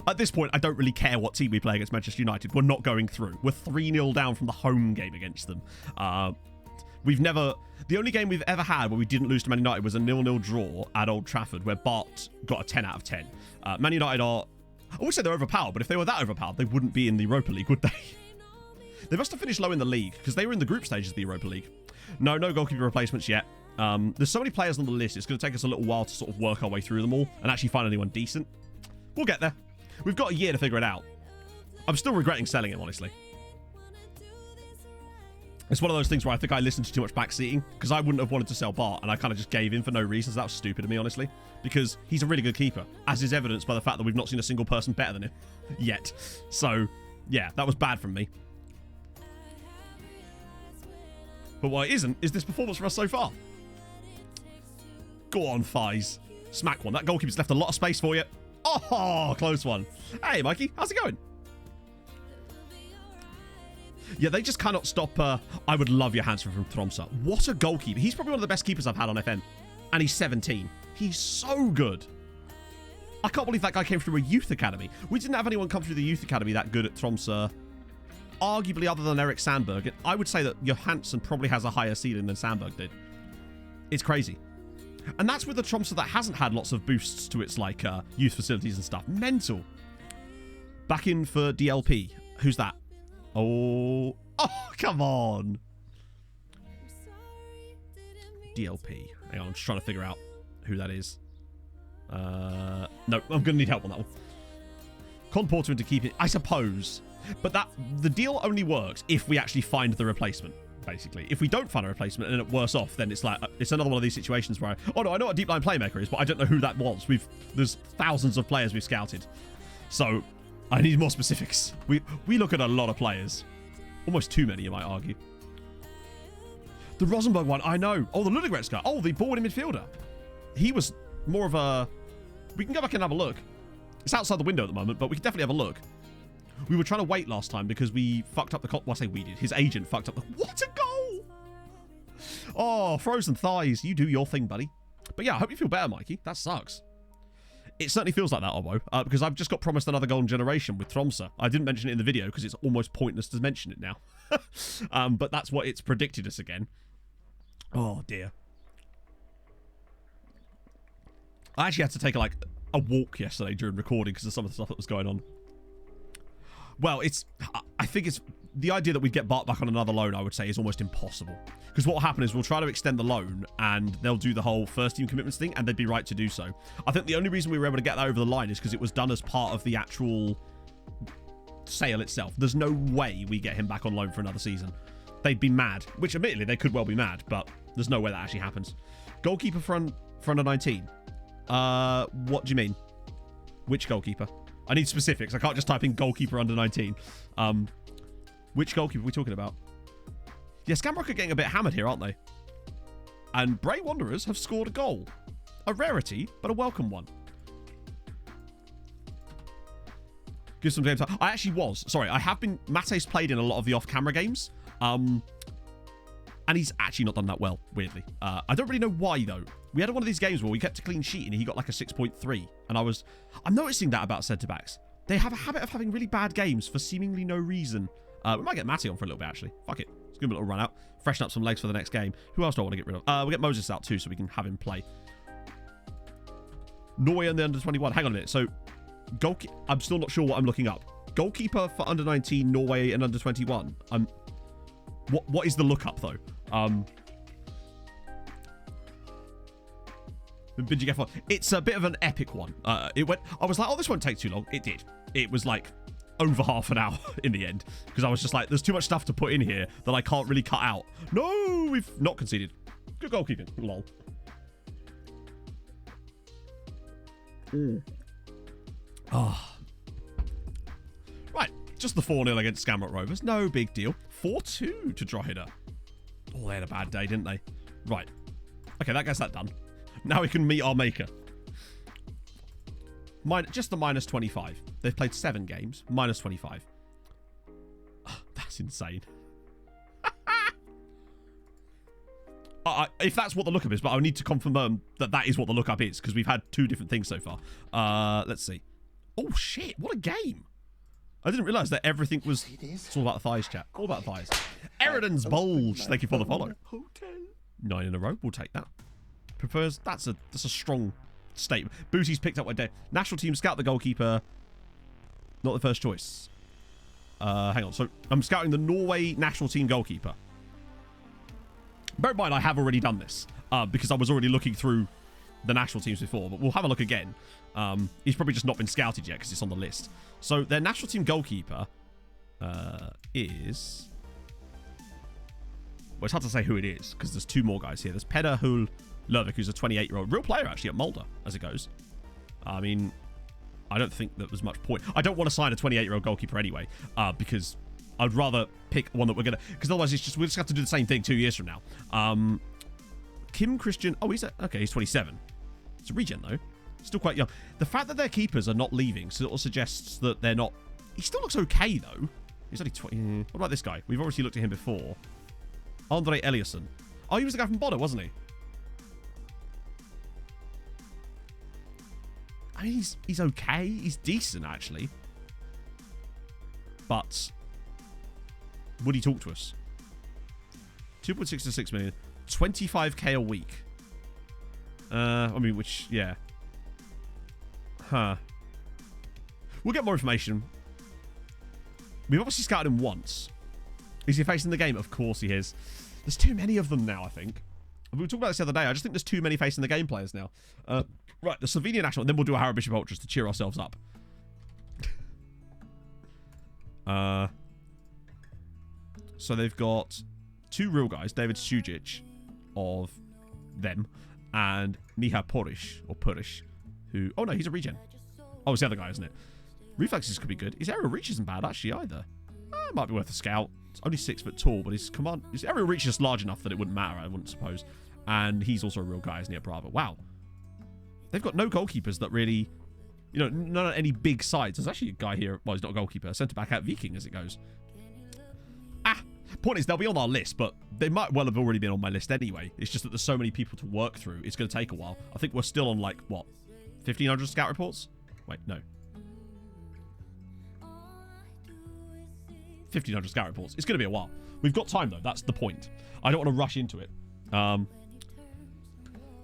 At this point, I don't really care what team we play against Manchester United. We're not going through. We're 3-0 down from the home game against them. We've never... The only game we've ever had where we didn't lose to Man United was a 0-0 draw at Old Trafford, where Bart got a 10 out of 10. Man United are... I always say they're overpowered, but if they were that overpowered, they wouldn't be in the Europa League, would they? They must have finished low in the league, because they were in the group stages of the Europa League. No goalkeeper replacements yet. There's so many players on the list, it's going to take us a little while to sort of work our way through them all and actually find anyone decent. We'll get there. We've got a year to figure it out. I'm still regretting selling him, honestly. It's one of those things where I think I listened to too much backseating, because I wouldn't have wanted to sell Bart, and I kind of just gave in for no reason. So that was stupid of me, honestly, because he's a really good keeper, as is evidenced by the fact that we've not seen a single person better than him yet. So, yeah, that was bad from me. But what it isn't is this performance for us so far. Go on, Thighs. Smack one. That goalkeeper's left a lot of space for you. Oh, close one. Hey, Mikey. How's it going? Yeah, they just cannot stop... I would love Johansson from Tromsø. What a goalkeeper. He's probably one of the best keepers I've had on FM. And he's 17. He's so good. I can't believe that guy came through a youth academy. We didn't have anyone come through the youth academy that good at Tromsø. Arguably, other than Eric Sandberg, I would say that Johansson probably has a higher ceiling than Sandberg did. It's crazy. And that's with the Tromsø that hasn't had lots of boosts to its like youth facilities and stuff. Mental. Back in for DLP. Who's that? Oh, come on. DLP. Hang on, I'm just trying to figure out who that is. No, I'm going to need help on that one. Con Porter into keep it, I suppose. But the deal only works if we actually find the replacement, basically. If we don't find a replacement and it's worse off, then it's like, it's another one of these situations where, oh no, I know what a deep line playmaker is, but I don't know who that was. There's thousands of players we've scouted. So, I need more specifics. We look at a lot of players. Almost too many, you might argue. The Rosenberg one, I know. Oh, the Ludogorets guy. Oh, the ball-winning midfielder. He was more of a... We can go back and have a look. It's outside the window at the moment, but we can definitely have a look. We were trying to wait last time because we fucked up the... Well, I say we did. His agent fucked up the... What a goal! Oh, Frozen Thighs. You do your thing, buddy. But yeah, I hope you feel better, Mikey. That sucks. It certainly feels like that, Obo, because I've just got promised another golden generation with Tromsø. I didn't mention it in the video because it's almost pointless to mention it now. But that's what it's predicted us again. Oh, dear. I actually had to take a walk yesterday during recording because of some of the stuff that was going on. Well, I think it's... The idea that we'd get Bart back on another loan, I would say, is almost impossible. Because what will happen is we'll try to extend the loan and they'll do the whole first team commitments thing and they'd be right to do so. I think the only reason we were able to get that over the line is because it was done as part of the actual sale itself. There's no way we get him back on loan for another season. They'd be mad, which admittedly they could well be mad, but there's no way that actually happens. Goalkeeper for under 19. What do you mean? Which goalkeeper? I need specifics. I can't just type in goalkeeper under 19. Which goalkeeper are we talking about? Yeah, Scamrock are getting a bit hammered here, aren't they? And Bray Wanderers have scored a goal. A rarity, but a welcome one. Give some game time. I actually was. Sorry, I have been... Mate's played in a lot of the off-camera games. And he's actually not done that well, weirdly. I don't really know why, though. We had one of these games where we kept a clean sheet and he got like a 6.3. And I'm noticing that about centre-backs. They have a habit of having really bad games for seemingly no reason. We might get Mate on for a little bit, actually. Fuck it. Let's give him a little run out. Freshen up some legs for the next game. Who else do I want to get rid of? We'll get Moses out, too, so we can have him play. Norway and the under-21. Hang on a minute. So... I'm still not sure what I'm looking up. Goalkeeper for under-19, Norway, and under-21. What is the lookup though? It's a bit of an epic one. I was like, oh, this won't take too long. It did. It was like over half an hour in the end because I was just like, there's too much stuff to put in here that I can't really cut out. No, we've not conceded. Good goalkeeping. Lol. Oh. Right, just the 4-0 against Skamrock Rovers. No big deal. 4-2 to Drogheda. Oh, they had a bad day, didn't they? Right. Okay, that gets that done. Now we can meet our maker. Just the minus 25. They've played 7 games. Minus 25. Oh, that's insane. If that's what the lookup is, but I need to confirm that is what the lookup is, because we've had 2 different things so far. Let's see. Oh, shit. What a game. I didn't realise that everything was... It's all about the thighs, chat. All about the thighs. Eridan's Bulge. Thank you for the follow. 9 in a row. We'll take that. Prefers... That's a strong statement. Booty's picked up one day. National team scout the goalkeeper. Not the first choice. Hang on. So, I'm scouting the Norway national team goalkeeper. Bear in mind, I have already done this. Because I was already looking through the national teams before. But we'll have a look again. He's probably just not been scouted yet because it's on the list. So their national team goalkeeper is... Well, it's hard to say who it is because there's 2 more guys here. There's Peder Hul Lurvik, who's a 28-year-old. Real player, actually, at Mulder, as it goes. I mean, I don't think that was much point. I don't want to sign a 28-year-old goalkeeper anyway because I'd rather pick one that we're going to... Because otherwise, we'll just have to do the same thing 2 years from now. Kim Christian... Oh, okay, he's 27. It's a regen, though. Still quite young. The fact that their keepers are not leaving sort of suggests that they're not... He still looks okay, though. He's only 20... What about this guy? We've obviously looked at him before. Andre Eliasson. Oh, he was the guy from Bono, wasn't he? I mean, he's okay. He's decent, actually. But... would he talk to us? 2.6 to 6 million. 25k a week. I mean, which... Yeah. Huh. We'll get more information. We've obviously scouted him once. Is he facing the game? Of course he is. There's too many of them now, I think. We were talking about this the other day. I just think there's too many facing the game players now. Right, the Slovenia national, and then we'll do a Harrow Bishop Ultras to cheer ourselves up. So they've got 2 real guys, David Stujic of them, and Miha Porish, who... Oh, no, he's a regen. Oh, it's the other guy, isn't it? Reflexes could be good. His aerial reach isn't bad, actually, either. It might be worth a scout. It's only 6 foot tall, but his aerial reach is just large enough that it wouldn't matter, I wouldn't suppose. And he's also a real guy, isn't he, at Bravo? Wow. They've got no goalkeepers that really... You know, not any big sides. There's actually a guy here... Well, he's not a goalkeeper. A centre-back at Viking, as it goes. Point is, they'll be on our list, but they might well have already been on my list anyway. It's just that there's so many people to work through. It's going to take a while. I think we're still on, like, what? 1,500 scout reports? Wait, no. 1,500 scout reports. It's going to be a while. We've got time, though. That's the point. I don't want to rush into it.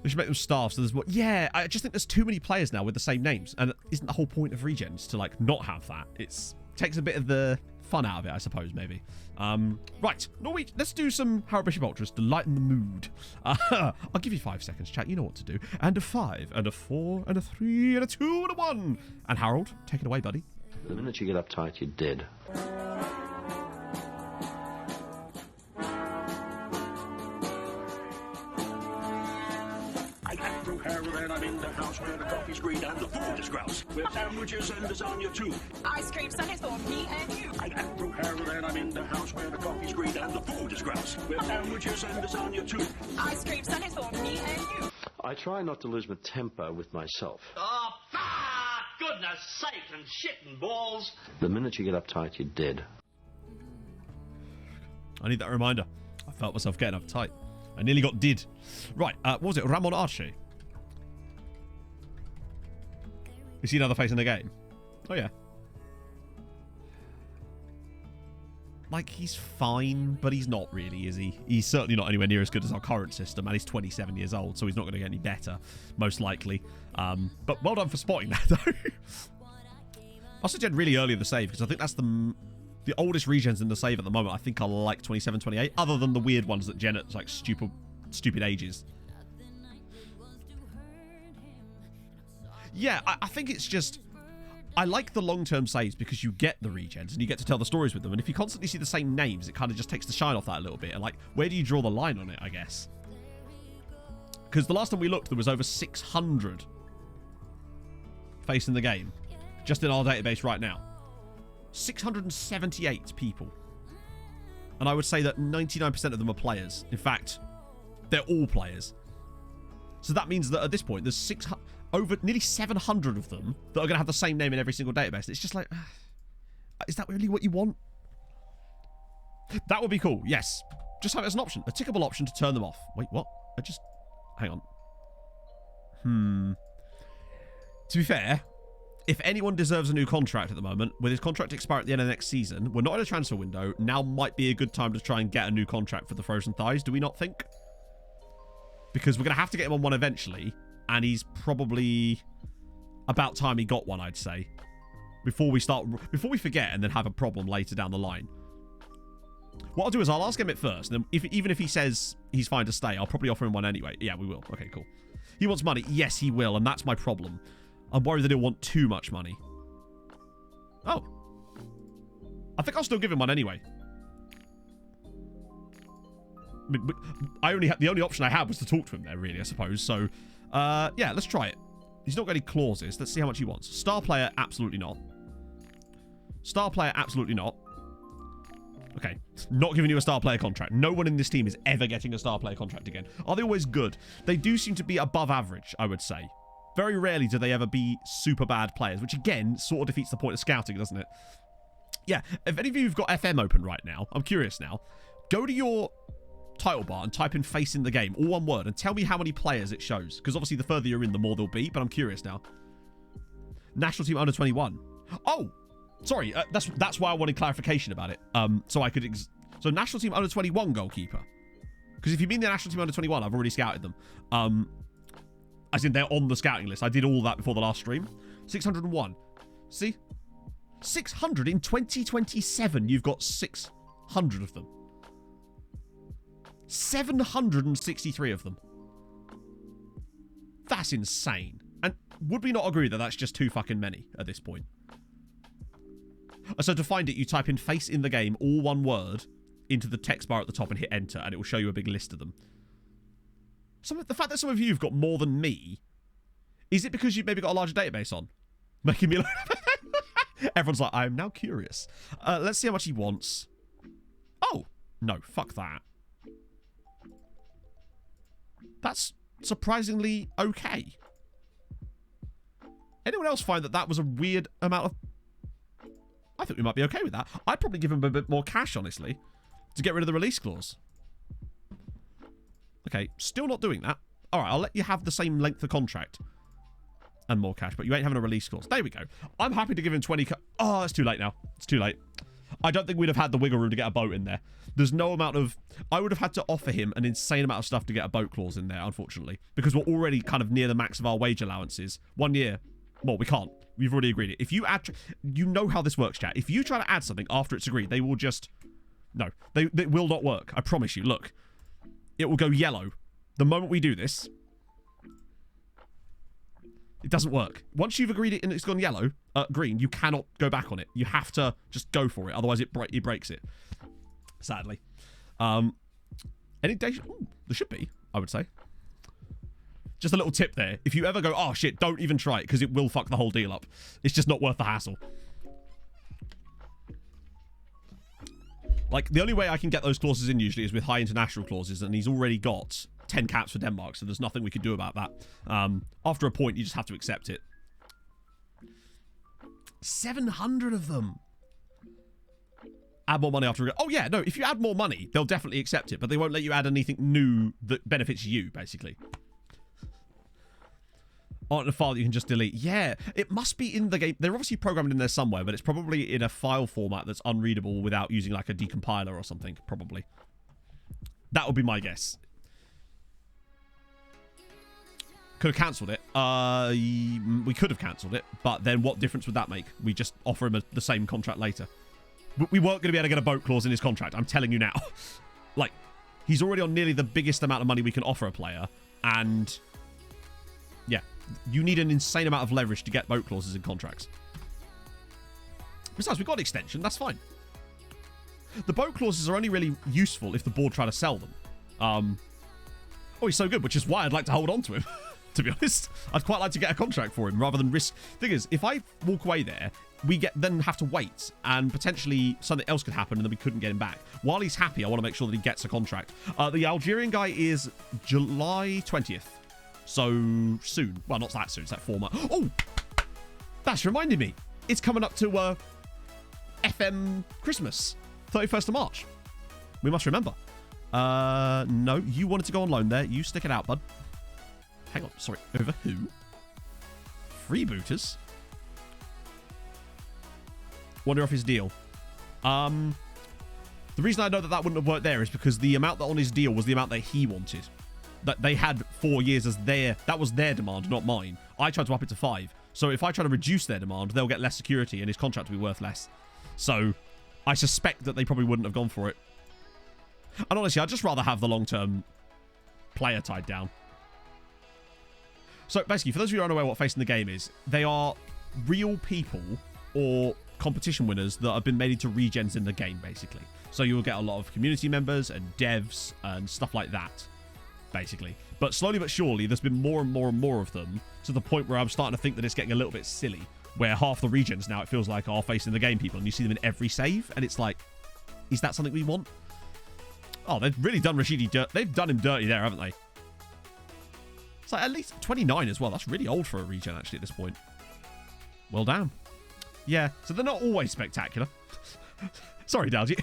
We should make them staff, so there's more... Yeah, I just think there's too many players now with the same names. And isn't the whole point of regens to, like, not have that? It takes a bit of the fun out of it, I suppose, maybe. Right. Norway, let's do some Harrow Bishop Ultras to lighten the mood. I'll give you 5 seconds, chat. You know what to do. And a 5, and a 4, and a 3, and a 2, and a 1. And Harold, take it away, buddy. The minute you get uptight, you're dead. And I'm in the house where the coffee's green and the food is grouse. With sandwiches and lasagna too. Ice cream sundaes for me and you. I am Drew Harold and I'm in the house where the coffee's green and the food is grouse. With sandwiches and lasagna too. Ice cream sundaes for me and you. I try not to lose my temper with myself. Ah, good goodness sake and shit and balls. The minute you get uptight, you're dead. I need that reminder. I felt myself getting uptight. I nearly got did. Right, what was it? Ramon Arce. Is he another face in the game? Oh, yeah. Like, he's fine, but he's not really, is he? He's certainly not anywhere near as good as our current system, and he's 27 years old, so he's not going to get any better, most likely. But well done for spotting that, though. I suggest really early in the save, because I think that's the oldest regens in the save at the moment. I think are like 27, 28, other than the weird ones that gen at like stupid ages. Yeah, I think it's just... I like the long-term saves because you get the regens and you get to tell the stories with them. And if you constantly see the same names, it kind of just takes the shine off that a little bit. And like, where do you draw the line on it, I guess? Because the last time we looked, there was over 600 face in the game. Just in our database right now. 678 people. And I would say that 99% of them are players. In fact, they're all players. So that means that at this point, there's over nearly 700 of them that are going to have the same name in every single database. It's just like, is that really what you want? That would be cool, yes. Just have it as an option, a tickable option to turn them off. Wait, what? Hang on. To be fair, if anyone deserves a new contract at the moment, with his contract expiring at the end of next season, we're not in a transfer window. Now might be a good time to try and get a new contract for the Frozen Thighs, do we not think? Because we're going to have to get him on one eventually. And he's probably about time he got one, I'd say. Before we forget and then have a problem later down the line. What I'll do is I'll ask him it first. And then even if he says he's fine to stay, I'll probably offer him one anyway. Yeah, we will. Okay, cool. He wants money. Yes, he will. And that's my problem. I'm worried that he'll want too much money. Oh. I think I'll still give him one anyway. The only option I had was to talk to him there, really, I suppose. So... yeah, let's try it. He's not got any clauses. Let's see how much he wants. Star player, absolutely not. Star player, absolutely not. Okay, not giving you a star player contract. No one in this team is ever getting a star player contract again. Are they always good? They do seem to be above average, I would say. Very rarely do they ever be super bad players, which again, sort of defeats the point of scouting, doesn't it? Yeah, if any of you have got FM open right now, I'm curious now. Go to your title bar and type in face in the game, all one word, and tell me how many players it shows, because obviously the further you're in, the more there'll be, but I'm curious now. National team under 21. Oh, sorry, that's why I wanted clarification about it. So I could so national team under 21 goalkeeper, because if you mean the national team under 21, I've already scouted them. As in they're on the scouting list. I did all that before the last stream. 601. See, 600 in 2027. You've got 600 of them. 763 of them. That's insane. And would we not agree that that's just too fucking many at this point? So to find it, you type in face in the game, all one word, into the text bar at the top and hit enter, and it will show you a big list of them. The fact that some of you have got more than me, is it because you've maybe got a larger database on? Making me look... Everyone's like, I'm now curious. Let's see how much he wants. Oh, no, fuck that. That's surprisingly okay. Anyone else find that that was a weird amount of... I think we might be okay with that. I'd probably give him a bit more cash, honestly, to get rid of the release clause. Okay, still not doing that. All right, I'll let you have the same length of contract and more cash, but you ain't having a release clause. There we go. I'm happy to give him 20... Oh, it's too late now. It's too late. I don't think we'd have had the wiggle room to get a boat in there. There's no amount of... I would have had to offer him an insane amount of stuff to get a boat clause in there, unfortunately, because we're already kind of near the max of our wage allowances. 1 year. Well, we can't. We've already agreed it. If you add... You know how this works, chat. If you try to add something after it's agreed, they will just... No. They will not work. I promise you. Look. It will go yellow. The moment we do this... It doesn't work. Once you've agreed it and it's gone yellow, green, you cannot go back on it. You have to just go for it. Otherwise, it breaks it. Sadly. Any data? Ooh, there should be, I would say. Just a little tip there. If you ever go, oh shit, don't even try it because it will fuck the whole deal up. It's just not worth the hassle. Like, the only way I can get those clauses in usually is with high international clauses, and he's already got 10 caps for Denmark, so there's nothing we could do about that. After a point, you just have to accept it. 700 of them. Add more money after... Oh, yeah, no, if you add more money, they'll definitely accept it, but they won't let you add anything new that benefits you, basically. On a file that you can just delete. Yeah, it must be in the game. They're obviously programmed in there somewhere, but it's probably in a file format that's unreadable without using like a decompiler or something, probably. That would be my guess. Could have cancelled it. We could have cancelled it, but then what difference would that make? We just offer him the same contract later. We weren't going to be able to get a boat clause in his contract. I'm telling you now. Like, he's already on nearly the biggest amount of money we can offer a player, and yeah. You need an insane amount of leverage to get boat clauses in contracts. Besides, we've got an extension. That's fine. The boat clauses are only really useful if the board try to sell them. Oh, he's so good, which is why I'd like to hold on to him. To be honest, I'd quite like to get a contract for him rather than risk. Thing is, if I walk away there, we then have to wait, and potentially something else could happen, and then we couldn't get him back. While he's happy, I want to make sure that he gets a contract. The Algerian guy is July 20th. So soon. Well, not that soon. It's that 4 months. Oh! That's reminding me. It's coming up to FM Christmas. 31st of March. We must remember. No, you wanted to go on loan there. You stick it out, bud. Hang on. Sorry. Over who? Freebooters? Wonder if his deal. The reason I know that wouldn't have worked there is because the amount that on his deal was the amount that he wanted. That they had 4 years as that was their demand, not mine. I tried to up it to 5. So if I try to reduce their demand, they'll get less security and his contract will be worth less. So I suspect that they probably wouldn't have gone for it. And honestly, I'd just rather have the long-term player tied down. So basically, for those of you who are unaware what facing the game is, they are real people or competition winners that have been made into regens in the game, basically. So you'll get a lot of community members and devs and stuff like that. Basically. But slowly but surely, there's been more and more and more of them to the point where I'm starting to think that it's getting a little bit silly, where half the regens now, it feels like, are facing the game people, and you see them in every save, and it's like, is that something we want? Oh, they've really done Rashidi dirt. They've done him dirty there, haven't they? It's like at least 29 as well. That's really old for a regen, actually, at this point. Well, damn. Yeah, so they're not always spectacular. Sorry, Dalgy.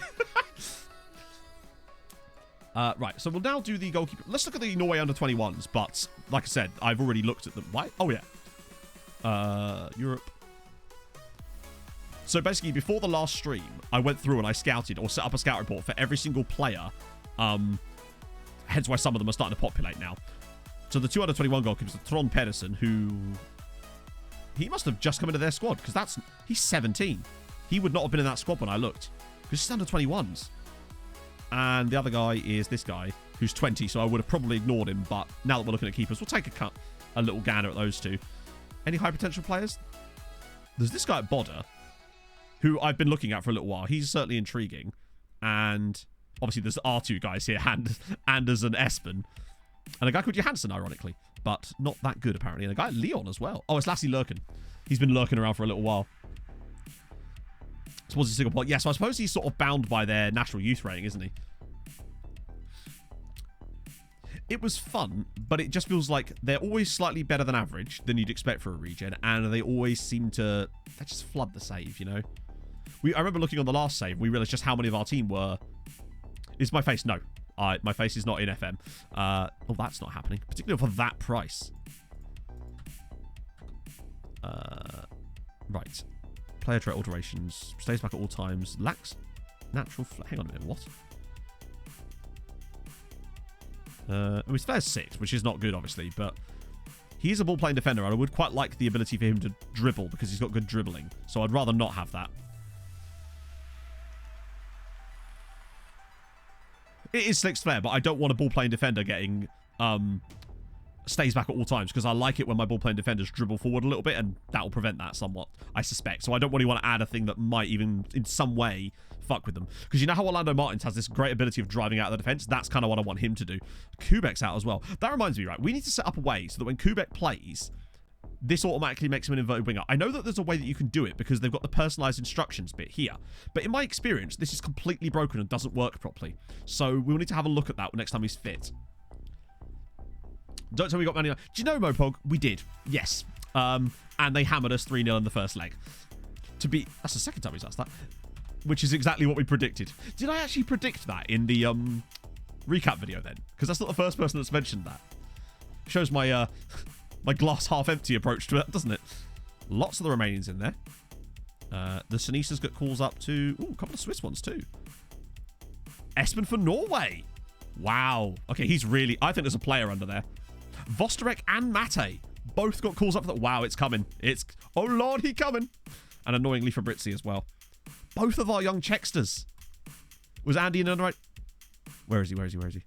Right, so we'll now do the goalkeeper. Let's look at the Norway under-21s, but like I said, I've already looked at them. Why? Oh, yeah. Europe. So basically, before the last stream, I went through and I scouted or set up a scout report for every single player. Hence why some of them are starting to populate now. So the 2 under-21 goalkeepers are Trond Pedersen, who... He must have just come into their squad, because he's 17. He would not have been in that squad when I looked, because he's under-21s. And the other guy is this guy, who's 20, so I would have probably ignored him, but now that we're looking at keepers, we'll take a little gander at those two. Any high potential players? There's this guy at Bodder, who I've been looking at for a little while. He's certainly intriguing. And obviously there's our two guys here, Anders and Espen. And a guy called Johansson, ironically, but not that good, apparently. And a guy at Leon as well. Oh, it's Lassie Lurkin. He's been lurking around for a little while. Towards the single point. Yeah, so I suppose he's sort of bound by their national youth rating, isn't he? It was fun, but it just feels like they're always slightly better than average than you'd expect for a regen, and they always seem to... They just flood the save, you know? I remember looking on the last save, we realised just how many of our team were... Is my face? No. My face is not in FM. Oh, that's not happening. Particularly for that price. Right. Player trait alterations. Stays back at all times. Lacks natural... Hang on a minute. What? His flair's 6, which is not good, obviously, but he is a ball-playing defender, and I would quite like the ability for him to dribble, because he's got good dribbling, so I'd rather not have that. It is Slick's flair, but I don't want a ball-playing defender getting stays back at all times, because I like it when my ball-playing defenders dribble forward a little bit, and that will prevent that somewhat, I suspect. So I don't really want to add a thing that might even, in some way, fuck with them. Because you know how Orlando Martins has this great ability of driving out of the defense? That's kind of what I want him to do. Kubek's out as well. That reminds me, right? We need to set up a way so that when Kubek plays, this automatically makes him an inverted winger. I know that there's a way that you can do it because they've got the personalized instructions bit here. But in my experience, this is completely broken and doesn't work properly. So we'll need to have a look at that next time he's fit. Don't tell me we got money. Do you know, Mopog? We did. Yes. And they hammered us 3-0 in the first leg. That's the second time he's asked that. Which is exactly what we predicted. Did I actually predict that in the recap video then? Because that's not the first person that's mentioned that. Shows my my glass half empty approach to it, doesn't it? Lots of the remainings in there. The Sinisas got calls up to... Ooh, a couple of Swiss ones too. Espen for Norway. Wow. Okay, he's really... I think there's a player under there. Vosterek and Mate both got calls up for that. Wow, it's coming. It's... Oh, Lord, he coming. And annoyingly Fabrizzi as well. Both of our young Checksters. Was Andy in the right... Where is he? Where is he? Where is he?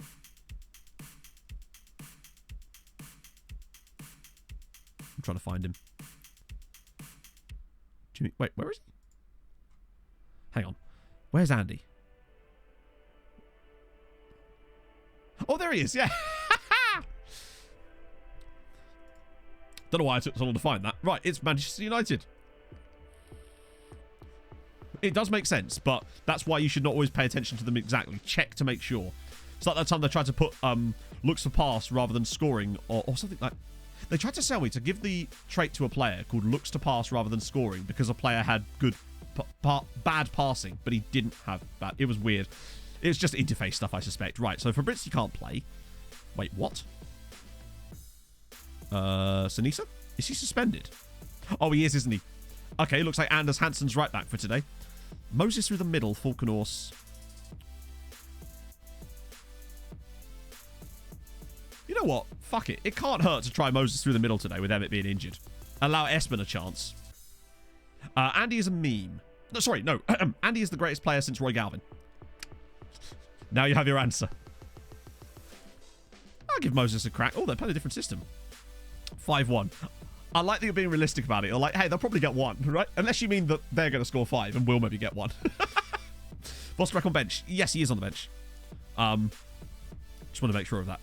I'm trying to find him. Jimmy... Wait, where is he? Hang on. Where's Andy? Oh, there he is. Yeah. Don't know why it took so long to find that. Right, it's Manchester United. It does make sense, but that's why you should not always pay attention to them exactly. Check to make sure. It's like that time they tried to put looks to pass rather than scoring or something like... They tried to sell me to give the trait to a player called looks to pass rather than scoring because a player had good bad passing, but he didn't have bad. It was weird. It's just interface stuff, I suspect. Right, so Fabrizzi can't play. Wait, what? Sinisa? Is he suspended? Oh, he is, isn't he? Okay, looks like Anders Hansen's right back for today. Moses through the middle, Falkenhorse. You know what? Fuck it. It can't hurt to try Moses through the middle today with Emmett being injured. Allow Espen a chance. Andy is a meme. No, sorry, no. Andy is the greatest player since Roy Galvin. Now you have your answer. I'll give Moses a crack. Oh, they're playing a different system. 5-1. I like that you're being realistic about it. You're like, hey, they'll probably get one, right? Unless you mean that they're going to score 5 and we'll maybe get one. Vosterek on bench. Yes, he is on the bench. Just want to make sure of that.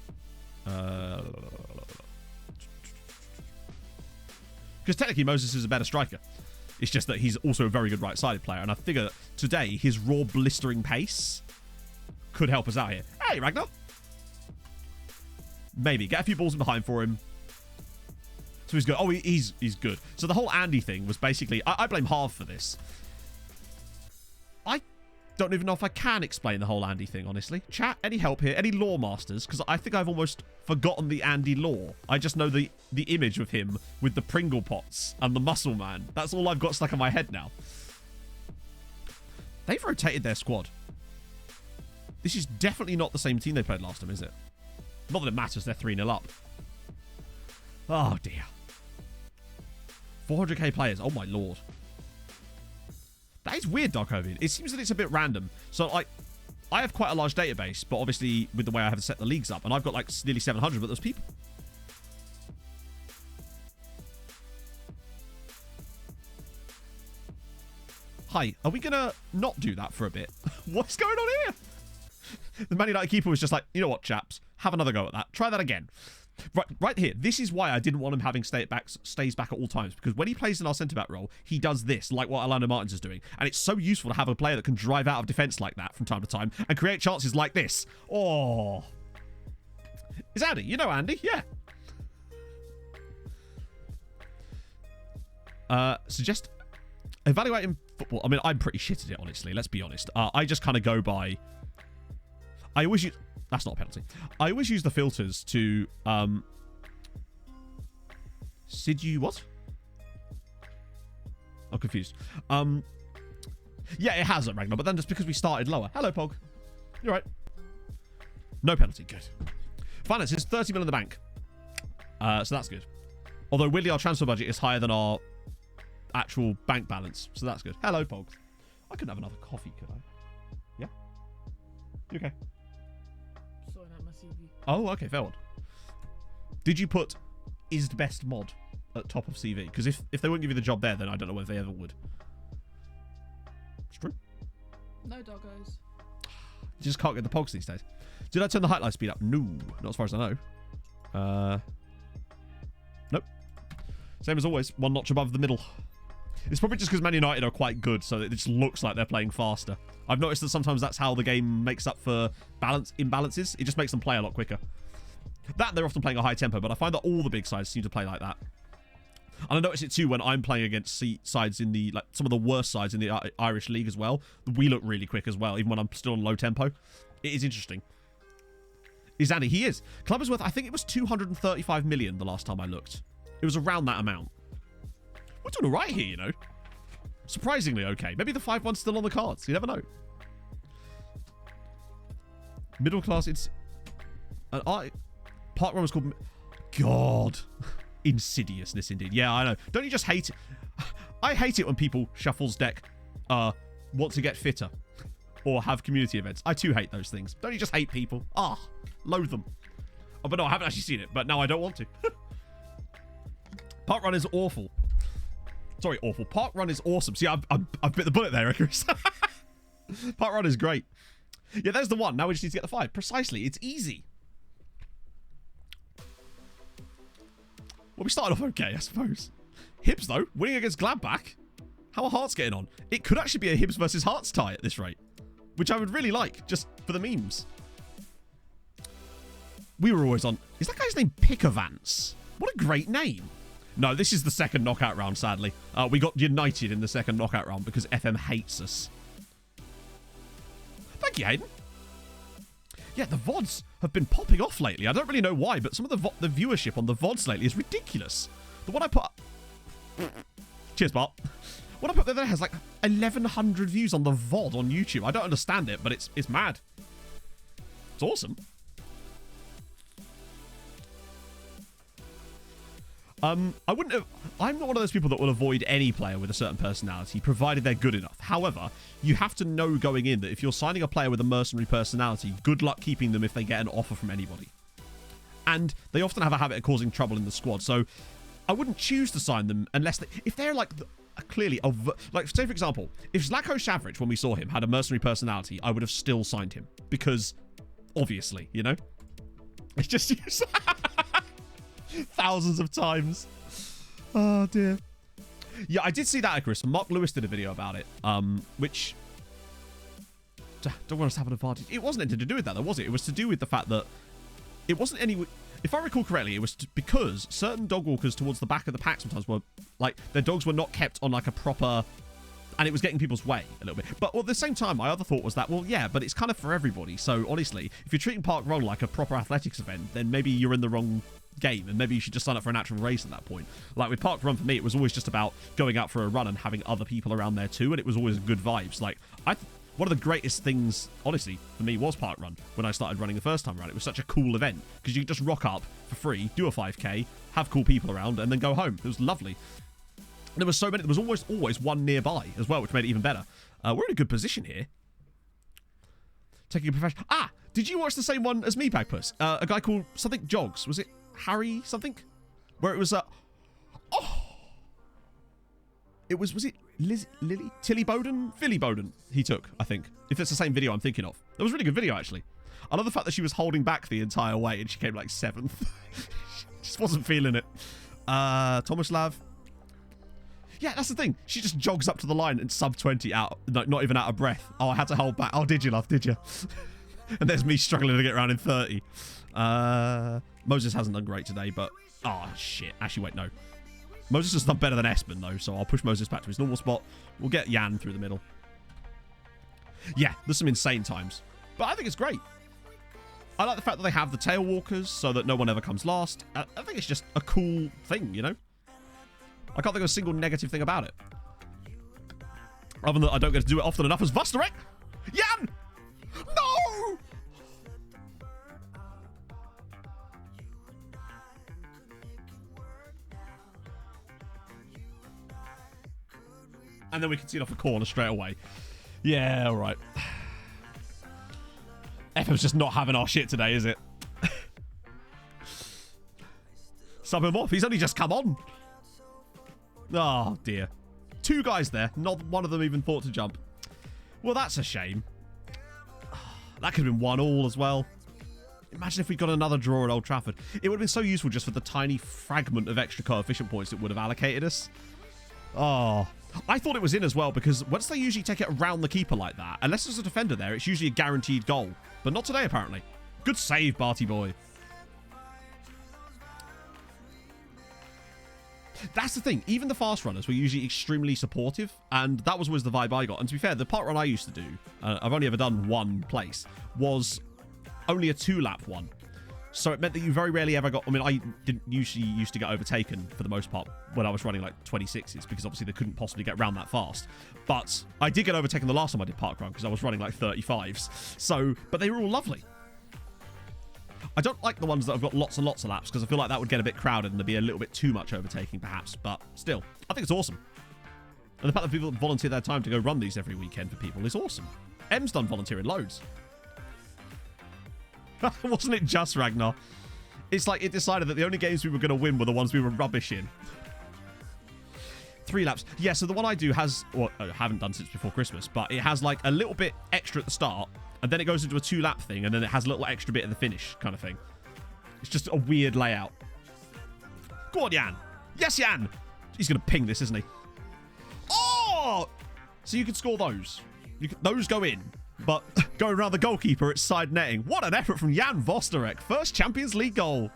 Because technically Moses is a better striker. It's just that he's also a very good right-sided player. And I figure that today, his raw blistering pace could help us out here. Hey, Ragnar. Maybe. Get a few balls in behind for him. So he's good. Oh, he's good. So the whole Andy thing was basically... I blame Harv for this. I don't even know if I can explain the whole Andy thing, honestly. Chat, any help here? Any lore masters? Because I think I've almost forgotten the Andy lore. I just know the image of him with the Pringle pots and the muscle man. That's all I've got stuck in my head now. They've rotated their squad. This is definitely not the same team they played last time, is it? Not that it matters, they're 3-0 up. Oh, dear. 400k players. Oh, my lord. That is weird, Darkovian. It seems that it's a bit random. So, like, I have quite a large database, but obviously with the way I have set the leagues up, and I've got, like, nearly 700, but there's people. Hi, are we going to not do that for a bit? What's going on here? The Man United keeper was just like, you know what, chaps? Have another go at that. Try that again. Right here. This is why I didn't want him having stays back at all times. Because when he plays in our centre-back role, he does this, like what Orlando Martins is doing. And it's so useful to have a player that can drive out of defence like that from time to time and create chances like this. Oh. Is Andy? You know Andy? Yeah. Suggest evaluating football. I mean, I'm pretty shit at it, honestly. Let's be honest. I just kind of go by... I always use... That's not a penalty. I always use the filters to... Sidu... What? I'm confused. Yeah, it has at Ragnar, but then just because we started lower. Hello, Pog. You're right. No penalty. Good. Finances, 30 mil in the bank. So that's good. Although, weirdly, our transfer budget is higher than our actual bank balance. So that's good. Hello, Pog. I could have another coffee, could I? Yeah? You okay? Sorting out my CV. Oh, okay, fair one. Did you put is the best mod at top of CV? Because if they wouldn't give you the job there, then I don't know whether they ever would. It's true. No doggos. You just can't get the pogs these days. Did I turn the highlight speed up? No, not as far as I know. Nope. Same as always, one notch above the middle. It's probably just because Man United are quite good, so it just looks like they're playing faster. I've noticed that sometimes that's how the game makes up for imbalances. It just makes them play a lot quicker. That they're often playing a high tempo, but I find that all the big sides seem to play like that. And I notice it too when I'm playing against sides in the, like, some of the worst sides in the Irish League as well. We look really quick as well, even when I'm still on low tempo. It is interesting. Is Andy? He is. Club is worth, I think it was 235 million the last time I looked. It was around that amount. We're doing all right here, you know. Surprisingly okay. Maybe the 5-1's still on the cards. You never know. Middle class, it's... Park Run was called... God. Insidiousness, indeed. Yeah, I know. Don't you just hate it? I hate it when people, Shuffle's deck, want to get fitter. Or have community events. I too hate those things. Don't you just hate people? Loathe them. Oh, but no, I haven't actually seen it. But now I don't want to. Park Run is awful. Sorry, awful. Park Run is awesome. See, I've bit the bullet there, Icarus. Park Run is great. Yeah, there's the 1. Now we just need to get the 5. Precisely. It's easy. Well, we started off okay, I suppose. Hibs, though, winning against Gladbach. How are Hearts getting on? It could actually be a Hibs versus Hearts tie at this rate. Which I would really like, just for the memes. We were always on... Is that guy's name Pickavance? What a great name. No, this is the second knockout round, sadly. We got united in the second knockout round because FM hates us. Thank you, Hayden. Yeah, the VODs have been popping off lately. I don't really know why, but some of the viewership on the VODs lately is ridiculous. The one I put... Cheers, Bart. What I put there has like 1,100 views on the VOD on YouTube. I don't understand it, but it's mad. It's awesome. I'm not one of those people that will avoid any player with a certain personality, provided they're good enough. However, you have to know going in that if you're signing a player with a mercenary personality, good luck keeping them if they get an offer from anybody. And they often have a habit of causing trouble in the squad, so I wouldn't choose to sign them unless if they're like clearly like, say for example, if Zlatko Savric, when we saw him, had a mercenary personality, I would have still signed him because obviously, you know, it's just thousands of times. Oh dear. Yeah, I did see that, Icarus. Mark Lewis did a video about it, which don't want us to have an advantage. It wasn't anything to do with that, though, was it? It was to do with the fact that it wasn't any. If I recall correctly, it was because certain dog walkers towards the back of the pack sometimes were like their dogs were not kept on like a proper, and it was getting people's way a little bit. But at the same time, my other thought was that, well, yeah, but it's kind of for everybody. So honestly, if you're treating Park Run like a proper athletics event, then maybe you're in the wrong game, and maybe you should just sign up for a natural race at that point. Like with Park Run, for me, it was always just about going out for a run and having other people around there too, and it was always good vibes. Like one of the greatest things, honestly, for me was Park Run when I started running the first time around. It was such a cool event because you could just rock up for free, do a 5k, have cool people around, and then go home. It was lovely. And there was so many. There was always one nearby as well, which made it even better. We're in a good position here. Taking a professional. Did you watch the same one as me, Bagpuss? A guy called something Jogs. Was it Harry something? Where it was was it Lily? Tilly Bowden? Philly Bowden he took, I think. If it's the same video I'm thinking of. That was a really good video, actually. I love the fact that she was holding back the entire way and she came like 7th. Just wasn't feeling it. Tomislav. Yeah, that's the thing. She just jogs up to the line and sub 20 out, not even out of breath. Oh, I had to hold back. Oh, did you, love? Did you? And there's me struggling to get around in 30. Moses hasn't done great today, but... Oh, shit. Actually, wait, no. Moses has done better than Espen, though, so I'll push Moses back to his normal spot. We'll get Jan through the middle. Yeah, there's some insane times. But I think it's great. I like the fact that they have the tail walkers so that no one ever comes last. I think it's just a cool thing, you know? I can't think of a single negative thing about it. Other than that, I don't get to do it often enough as Vusterek. Jan! No! And then we can see it off a corner straight away. Yeah, all right. FM's just not having our shit today, is it? Sub him off. He's only just come on. Oh, dear. 2 guys there. Not one of them even thought to jump. Well, that's a shame. That could have been 1-1 as well. Imagine if we got another draw at Old Trafford. It would have been so useful just for the tiny fragment of extra coefficient points it would have allocated us. Oh, I thought it was in as well because once they usually take it around the keeper like that, unless there's a defender there, it's usually a guaranteed goal. But not today, apparently. Good save, Barty boy. That's the thing. Even the fast runners were usually extremely supportive, and that was always the vibe I got. And to be fair, the park run I used to do, I've only ever done one place, was only a 2-lap one. So it meant that you very rarely ever got... I mean, I didn't usually used to get overtaken for the most part when I was running like 26s, because obviously they couldn't possibly get round that fast. But I did get overtaken the last time I did park run because I was running like 35s. So, but they were all lovely. I don't like the ones that have got lots and lots of laps because I feel like that would get a bit crowded and there'd be a little bit too much overtaking perhaps. But still, I think it's awesome. And the fact that people volunteer their time to go run these every weekend for people is awesome. M's done volunteering loads. Wasn't it just Ragnar? It's like it decided that the only games we were going to win were the ones we were rubbish in. 3 laps. Yeah, so the one I do has... Well, I haven't done since before Christmas, but it has like a little bit extra at the start, and then it goes into a 2-lap thing, and then it has a little extra bit at the finish kind of thing. It's just a weird layout. Go on, Jan. Yes, Jan. He's going to ping this, isn't he? Oh! So you can score those. Those go in. But going around the goalkeeper, it's side netting. What an effort from Jan Vosterek. First Champions League goal.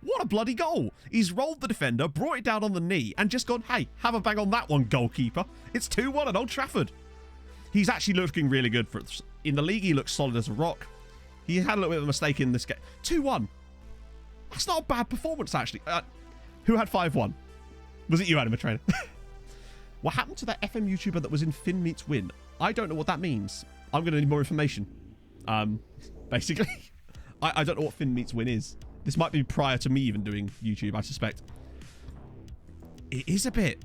What a bloody goal. He's rolled the defender, brought it down on the knee, and just gone, hey, have a bang on that one, goalkeeper. It's 2-1 at Old Trafford. He's actually looking really good. In the league, he looks solid as a rock. He had a little bit of a mistake in this game. 2-1. That's not a bad performance, actually. Who had 5-1? Was it you, Adam Trainer? What happened to that FM YouTuber that was in Finn Meets Win? I don't know what that means. I'm going to need more information. Basically. I don't know what Finn Meets Win is. This might be prior to me even doing YouTube, I suspect. It is a bit.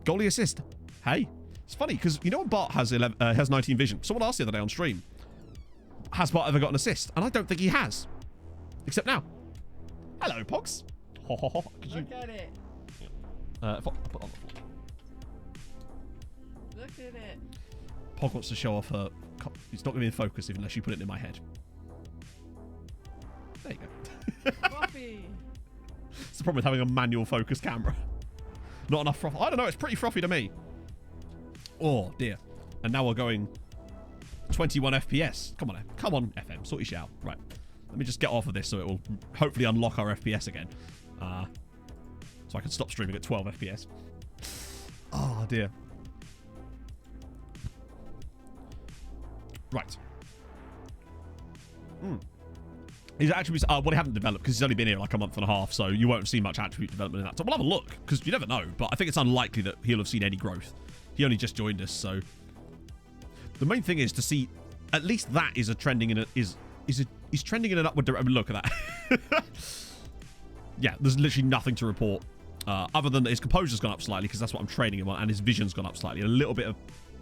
Goalie assist. Hey. It's funny, because you know when Bart has 19 vision? Someone asked the other day on stream, has Bart ever got an assist? And I don't think he has. Except now. Hello, Pogs. Look at it. Put on the floor. Look at it. Pog wants to show off her... It's not going to be in focus unless you put it in my head. There you go. Frothy. It's the problem with having a manual focus camera. Not enough froth. I don't know. It's pretty frothy to me. Oh, dear. And now we're going 21 FPS. Come on, come on, FM. Sort your shit out. Right. Let me just get off of this so it will hopefully unlock our FPS again. So I can stop streaming at 12 FPS. Oh, dear. Right. His attributes are, well, they haven't developed because he's only been here like a month and a half, so you won't see much attribute development in that. So we'll have a look, because you never know, but I think it's unlikely that he'll have seen any growth. He only just joined us, so... The main thing is to see, at least that is a trending in a... Is trending in an upward direction. I mean, look at that. Yeah, there's literally nothing to report. Other than that his composure's gone up slightly, because that's what I'm training him on, and his vision's gone up slightly. A little bit of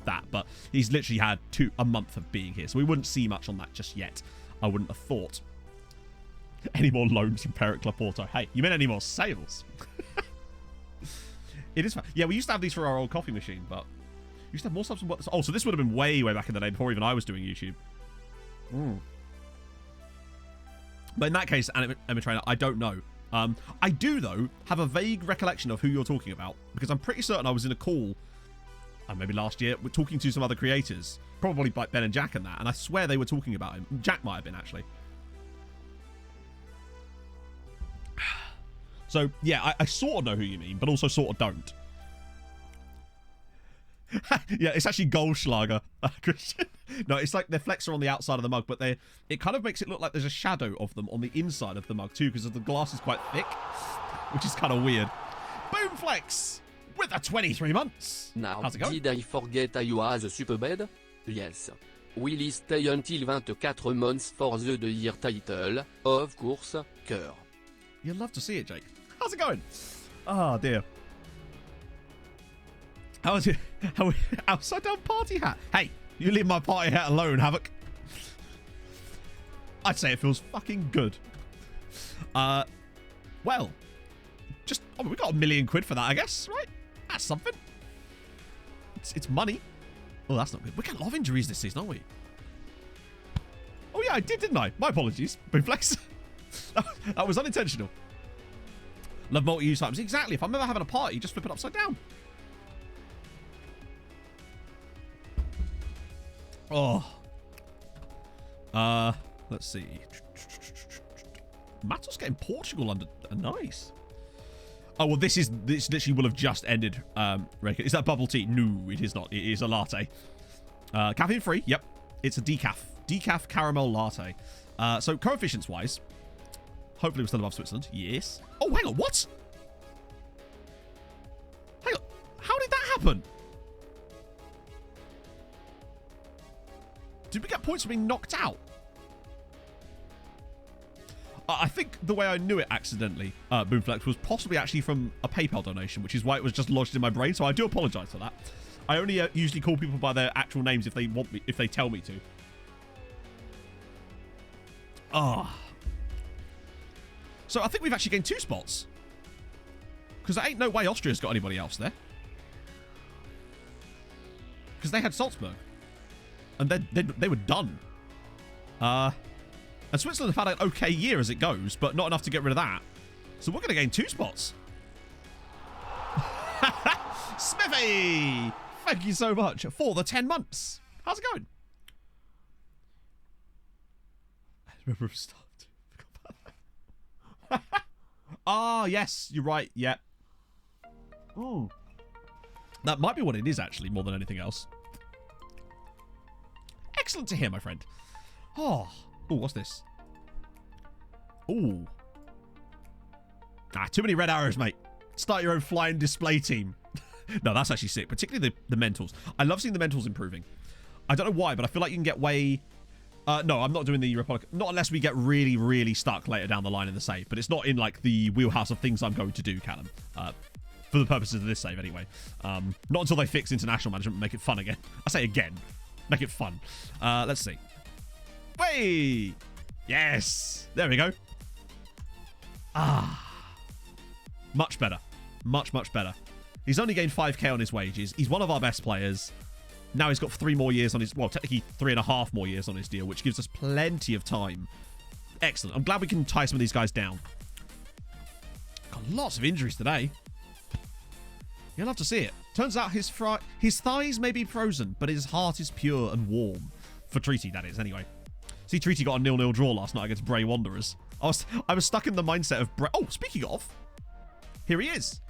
that, but he's literally had a month of being here, so we wouldn't see much on that just yet. I wouldn't have thought. Any more loans from Pericles Porto? Hey, you meant any more sales? It is fun. Yeah, we used to have these for our old coffee machine, but we used to have more stuff. Oh, so this would have been way back in the day before even I was doing YouTube. But in that case, Emma Trainer, I don't know. I do, though, have a vague recollection of who you're talking about, because I'm pretty certain I was in a call, maybe last year, we're talking to some other creators, probably like Ben and Jack and that, and I swear they were talking about him. Jack might have been, actually. So, yeah, I sort of know who you mean, but also sort of don't. Yeah, it's actually Goldschlager, Christian. No, it's like their flecks are on the outside of the mug, but it kind of makes it look like there's a shadow of them on the inside of the mug too, because the glass is quite thick, which is kind of weird. Boom Flex with a 23 months. Now, how's it going? Did I forget Iowa as a super bed? Yes. Will he stay until 24 months for the year title? Of course, cœur. You'd love to see it, Jake. How's it going? Oh, dear. How is it? Upside down party hat. Hey, you leave my party hat alone, Havoc. I'd say it feels fucking good. Well, just we got £1 million for that, I guess, right? That's something. It's money. Oh, that's not good. We got a lot of injuries this season, aren't we? Oh yeah, I did, didn't I? My apologies. Boomflex. That was unintentional. Love multi-use items. Exactly. If I'm ever having a party, just flip it upside down. Oh. Let's see. Matos getting Portugal under... nice. Oh, well, this literally will have just ended. Reckon. Is that bubble tea? No, it is not. It is a latte. Caffeine free. Yep. It's a decaf. Decaf caramel latte. So coefficients-wise, hopefully we're still above Switzerland. Yes. Oh, hang on. What? Hang on. How did that happen? Did we get points for being knocked out? I think the way I knew it accidentally, Boomflex, was possibly actually from a PayPal donation, which is why it was just lodged in my brain. So I do apologise for that. I only usually call people by their actual names if they want me, if they tell me to. Ah. So I think we've actually gained 2 spots. Because there ain't no way Austria's got anybody else there. Because they had Salzburg. And they were done. And Switzerland have had an okay year as it goes, but not enough to get rid of that. So we're going to gain 2 spots. Smithy! Thank you so much for the 10 months. How's it going? I remember it started. Ah, yes, you're right. Yeah. Oh. That might be what it is, actually, more than anything else. Excellent to hear, my friend. Oh, what's this? Oh. Ah, too many red arrows, mate. Start your own flying display team. No, that's actually sick. Particularly the mentals. I love seeing the mentals improving. I don't know why, but I feel like you can get way... no, I'm not doing the EUROPA. Not unless we get really, really stuck later down the line in the save. But it's not in, like, the wheelhouse of things I'm going to do, Callum. For the purposes of this save, anyway. Not until they fix international management and make it fun again. I say again. Make it fun. Let's see. Way! Yes! There we go. Ah. Much better. Much, much better. He's only gained 5k on his wages. He's one of our best players. Now he's got 3 more years on his... Well, technically 3.5 more years on his deal, which gives us plenty of time. Excellent. I'm glad we can tie some of these guys down. Got lots of injuries today. You'll have to see it. Turns out his thighs may be frozen, but his heart is pure and warm. For Treaty, that is, anyway. See, Treaty got a 0-0 draw last night against Bray Wanderers. I was stuck in the mindset of Bray... Oh, speaking of... Here he is.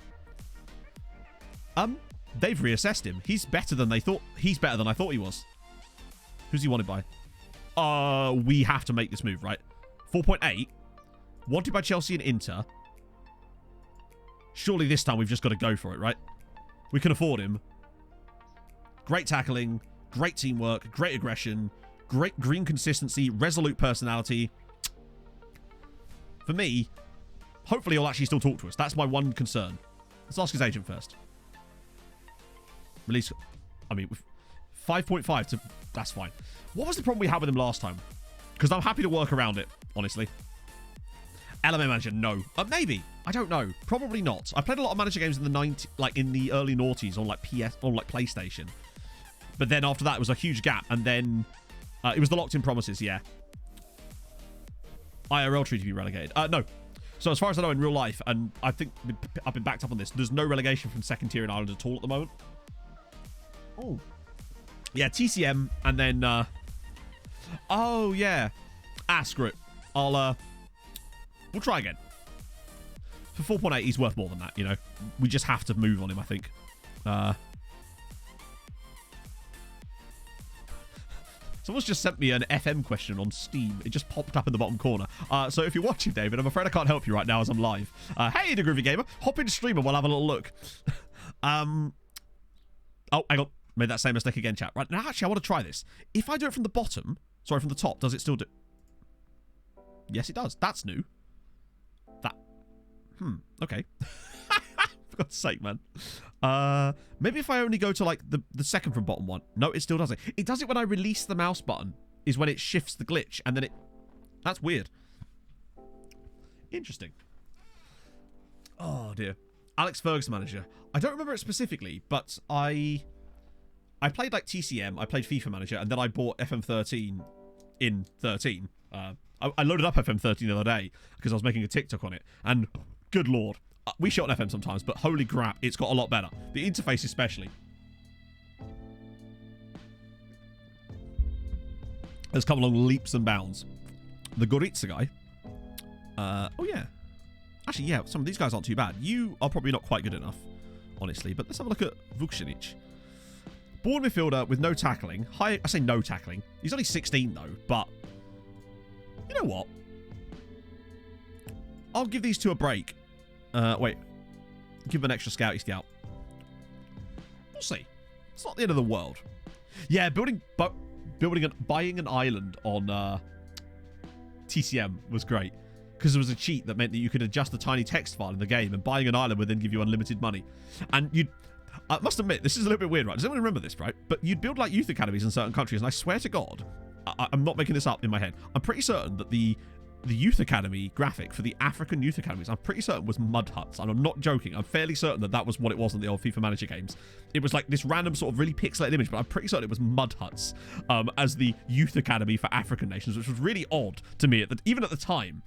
They've reassessed him. He's better than they thought. He's better than I thought he was. Who's he wanted by? We have to make this move, right? 4.8. Wanted by Chelsea and Inter. Surely this time we've just got to go for it, right? We can afford him. Great tackling, great teamwork, great aggression, great green consistency, resolute personality. For me, hopefully he'll actually still talk to us. That's my one concern. Let's ask his agent first. Release. I mean, 5.5 to... That's fine. What was the problem we had with him last time? Because I'm happy to work around it, honestly. LMA manager, no. Maybe. I don't know. Probably not. I played a lot of manager games in the early noughties on like PS or like PlayStation. But then after that, it was a huge gap, and then it was the locked-in promises. Yeah. IRL treaty to be relegated. No. So as far as I know, in real life, and I think I've been backed up on this, there's no relegation from second tier in Ireland at all at the moment. Oh. Yeah, TCM, and then... oh, yeah. Screw it. We'll try again. For 4.8, he's worth more than that, you know. We just have to move on him, I think. Someone's just sent me an FM question on Steam. It just popped up in the bottom corner. So if you're watching, David, I'm afraid I can't help you right now as I'm live. Hey, the Groovy Gamer. Hop into stream and we'll have a little look. Oh, hang on. Made that same mistake again, chat. Right, now actually, I want to try this. If I do it from the bottom, sorry, from the top, does it still do... Yes, it does. That's new. That... Okay. For God's sake, man. Maybe if I only go to, like, the second from bottom one. No, it still does it. It does it when I release the mouse button, is when it shifts the glitch, and then it... That's weird. Interesting. Oh, dear. Alex Ferguson manager. I don't remember it specifically, but I played, like, TCM, I played FIFA manager, and then I bought FM13 in 13. I loaded up FM13 the other day because I was making a TikTok on it, and good lord, we shot on FM sometimes, but holy crap, it's got a lot better. The interface especially has come along leaps and bounds. The Goritza guy, Oh, yeah. Actually, yeah, some of these guys aren't too bad. You are probably not quite good enough, honestly. But let's have a look at Vucinic. Born midfielder with no tackling. I say no tackling. He's only 16, though. But you know what? I'll give these two a break. Wait. Give them an extra scouty scout. We'll see. It's not the end of the world. Yeah, buying an island on TCM was great. Because there was a cheat that meant that you could adjust the tiny text file in the game, and buying an island would then give you unlimited money. And I must admit, this is a little bit weird, right? Does anyone remember this, right? But you'd build like youth academies in certain countries, and I swear to God, I'm not making this up in my head. I'm pretty certain that the youth academy graphic for the African youth academies, I'm pretty certain was mud huts. And I'm not joking. I'm fairly certain that that was what it was in the old FIFA Manager games. It was like this random sort of really pixelated image, but I'm pretty certain it was mud huts as the youth academy for African nations, which was really odd to me even at the time.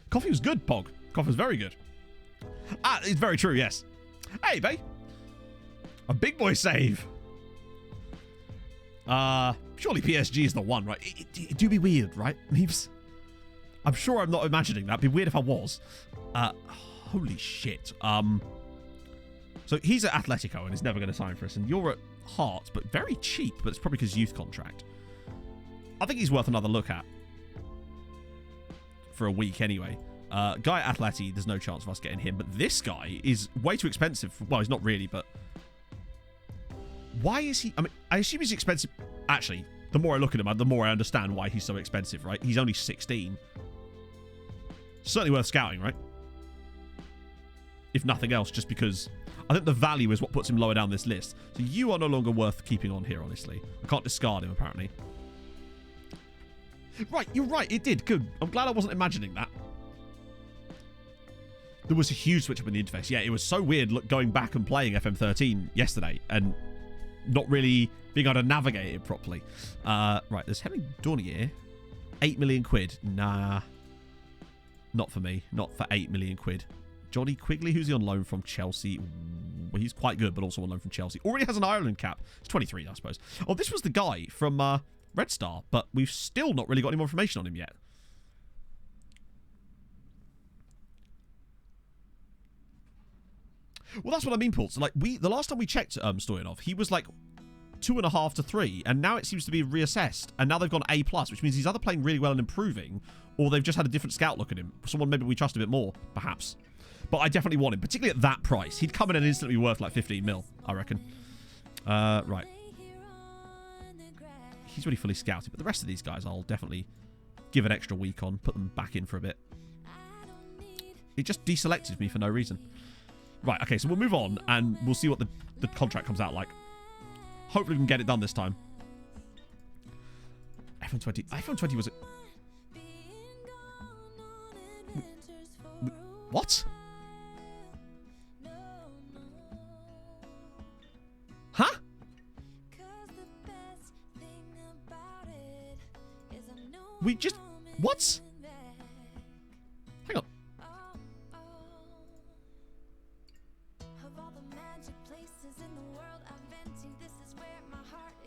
Coffee was good, Pog. Coffee was very good. It's very true, yes. Hey, babe. A big boy save. Surely PSG is the one, right? It do be weird, right, Meeps? I'm sure I'm not imagining that. It'd be weird if I was. Holy shit. So he's at Atletico and is never going to sign for us. And you're at Hearts, but very cheap. But it's probably because youth contract. I think he's worth another look at. For a week anyway. Guy at Atleti, there's no chance of us getting him. But this guy is way too expensive. Well, he's not really, but... Why is he... I mean, I assume he's expensive... Actually, the more I look at him, the more I understand why he's so expensive, right? He's only 16. Certainly worth scouting, right? If nothing else, just because... I think the value is what puts him lower down this list. So you are no longer worth keeping on here, honestly. I can't discard him, apparently. Right, you're right. It did. Good. I'm glad I wasn't imagining that. There was a huge switch up in the interface. Yeah, it was so weird going back and playing FM13 yesterday and not really being able to navigate it properly. Right, there's Henry Dornier. 8 million quid. Nah. Not for me. Not for 8 million quid. Johnny Quigley, who's he on loan from Chelsea? Well, he's quite good, but also on loan from Chelsea. Already has an Ireland cap. He's 23, I suppose. Oh, this was the guy from Red Star, but we've still not really got any more information on him yet. Well, that's what I mean, Paul. So, like, the last time we checked Stoyanov, he was like 2.5 to 3, and now it seems to be reassessed, and now they've gone A+, which means he's either playing really well and improving, or they've just had a different scout look at him. Someone maybe we trust a bit more, perhaps. But I definitely want him, particularly at that price. He'd come in and instantly be worth like 15 mil, I reckon. Right. He's already fully scouted, but the rest of these guys I'll definitely give an extra week on, put them back in for a bit. It just deselected me for no reason. Right, okay, so we'll move on, and we'll see what the contract comes out like. Hopefully we can get it done this time. iPhone 20. iPhone 20 was... What? Huh? We just... What? Hang on.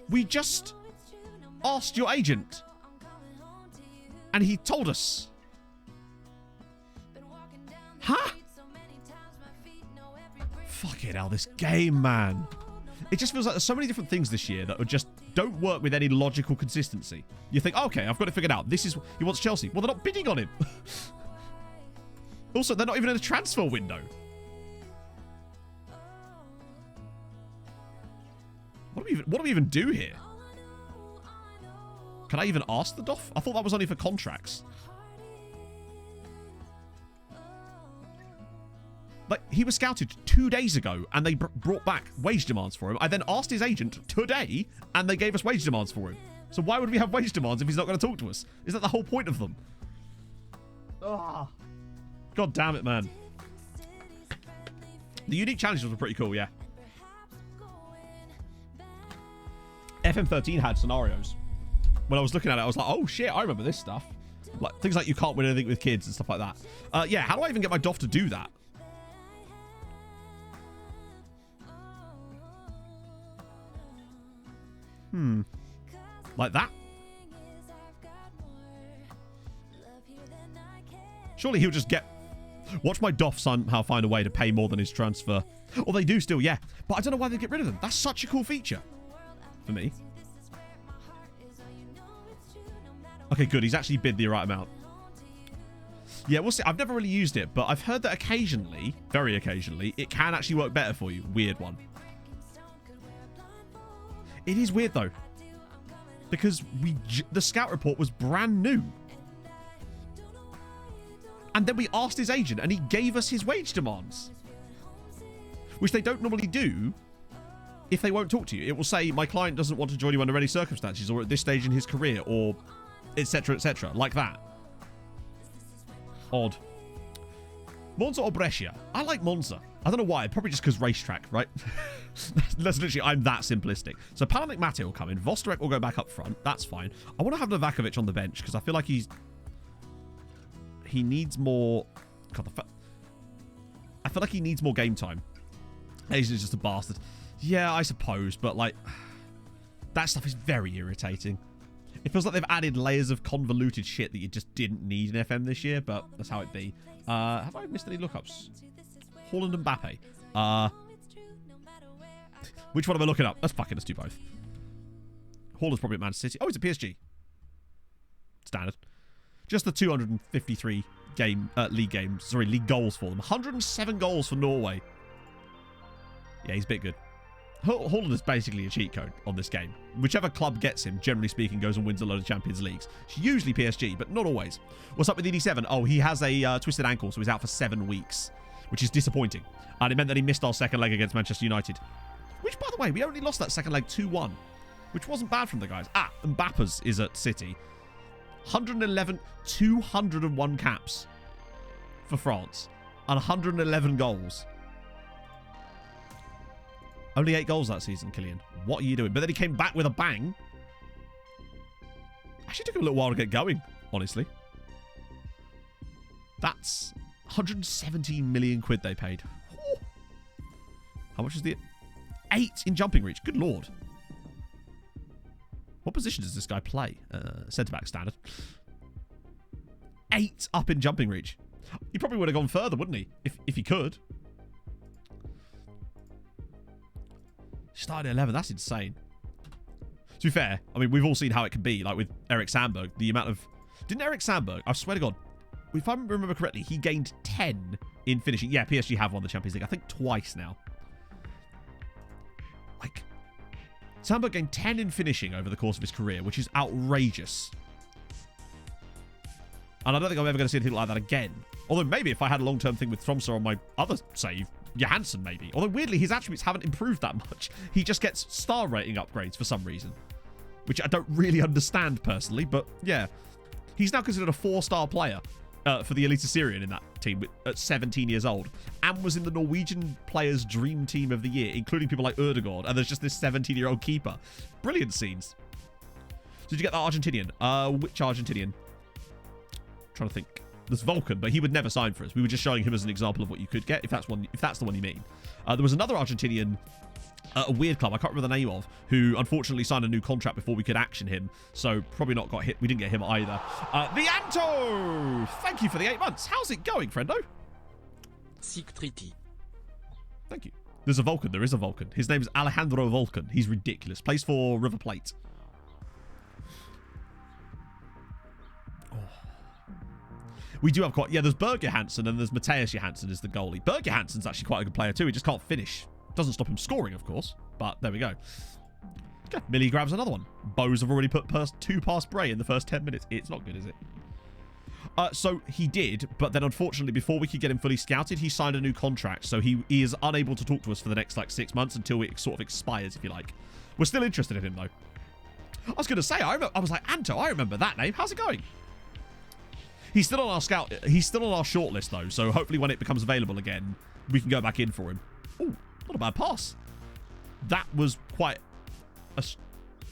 We just asked your agent. And he told us. Huh? Fucking hell, this game, man. It just feels like there's so many different things this year that just don't work with any logical consistency. You think, oh, okay, I've got it figured out. This is... He wants Chelsea. Well, they're not bidding on him. Also, they're not even in a transfer window. What do we even do here? Can I even ask the DOF? I thought that was only for contracts. Like, he was scouted 2 days ago, and they brought back wage demands for him. I then asked his agent today, and they gave us wage demands for him. So why would we have wage demands if he's not going to talk to us? Is that the whole point of them? Oh. God damn it, man. The unique challenges were pretty cool, yeah. FM13 had scenarios. When I was looking at it, I was like, oh shit, I remember this stuff. Like, things like you can't win anything with kids and stuff like that. Yeah, how do I even get my DOF to do that? Like that? Surely he'll just get... Watch my Doff somehow find a way to pay more than his transfer. Or they do still, yeah. But I don't know why they get rid of them. That's such a cool feature. For me. Okay, good. He's actually bid the right amount. Yeah, we'll see. I've never really used it, but I've heard that occasionally, very occasionally, it can actually work better for you. Weird one. It is weird, though. Because the scout report was brand new. And then we asked his agent, and he gave us his wage demands. Which they don't normally do if they won't talk to you. It will say, my client doesn't want to join you under any circumstances, or at this stage in his career, or etc., like that. Odd. Monza or Brescia? I like Monza. I don't know why. Probably just because racetrack, right? That's literally, I'm that simplistic. So Palanic Mate will come in. Vostarek will go back up front. That's fine. I want to have Novakovic on the bench because I feel like he needs more... God, I feel like he needs more game time. He's just a bastard. Yeah, I suppose, but like... That stuff is very irritating. It feels like they've added layers of convoluted shit that you just didn't need in FM this year, but that's how it be. Have I missed any lookups? Haaland and Mbappe. Which one am I looking up? Let's let's do both. Haaland's probably at Man City. Oh, it's a PSG. Standard. Just the 253 league goals for them. 107 goals for Norway. Yeah, he's a bit good. Haaland is basically a cheat code on this game. Whichever club gets him, generally speaking, goes and wins a load of Champions Leagues. It's usually PSG, but not always. What's up with ED7? Oh, he has a twisted ankle, so he's out for 7 weeks, which is disappointing. And it meant that he missed our second leg against Manchester United. Which, by the way, we only lost that second leg 2-1, which wasn't bad from the guys. Mbappe's is at City. 111, 201 caps for France, and 111 goals. Only 8 goals that season, Kylian. What are you doing? But then he came back with a bang. Actually took him a little while to get going, honestly. That's 117 million quid they paid. Ooh. How much is the... 8 in jumping reach. Good lord. What position does this guy play? Centre-back standard. 8 up in jumping reach. He probably would have gone further, wouldn't he? If he could. Started at 11. That's insane. To be fair, I mean, we've all seen how it can be. Like with Eric Sandberg, the amount of... Didn't Eric Sandberg, I swear to God, if I remember correctly, he gained 10 in finishing. Yeah, PSG have won the Champions League. I think twice now. Like, Sandberg gained 10 in finishing over the course of his career, which is outrageous. And I don't think I'm ever going to see anything like that again. Although maybe if I had a long-term thing with Tromsø on my other save, Johansson maybe. Although weirdly, his attributes haven't improved that much. He just gets star rating upgrades for some reason. Which I don't really understand personally, but yeah. He's now considered a 4-star player for the Elite Syrian in that team at 17 years old. And was in the Norwegian players' dream team of the year, including people like Ødegaard. And there's just this 17-year-old keeper. Brilliant scenes. Did you get that Argentinian? Which Argentinian? Trying to think. There's Vulcan, but he would never sign for us. We were just showing him as an example of what you could get, if that's the one you mean. There was another Argentinian, a weird club I can't remember the name of, who unfortunately signed a new contract before we could action him. So probably not got hit. We didn't get him either. The Anto! Thank you for the 8 months. How's it going, friendo? Sick-Triti. Thank you. There's a Vulcan. There is a Vulcan. His name is Alejandro Vulcan. He's ridiculous. Plays for River Plate. We do have quite... Yeah, there's Berg Johansson and there's Matthias Johansson is the goalie. Berg Johansson's actually quite a good player too. He just can't finish. Doesn't stop him scoring, of course. But there we go. Okay, Millie grabs another one. Bows have already put 2 past Bray in the first 10 minutes. It's not good, is it? So he did, but then unfortunately, before we could get him fully scouted, he signed a new contract. So he is unable to talk to us for the next, 6 months until it sort of expires, if you like. We're still interested in him, though. I was going to say, I was like, Anto, I remember that name. How's it going? He's still on our scout. He's still on our shortlist, though. So hopefully when it becomes available again, we can go back in for him. Oh, not a bad pass. That was quite...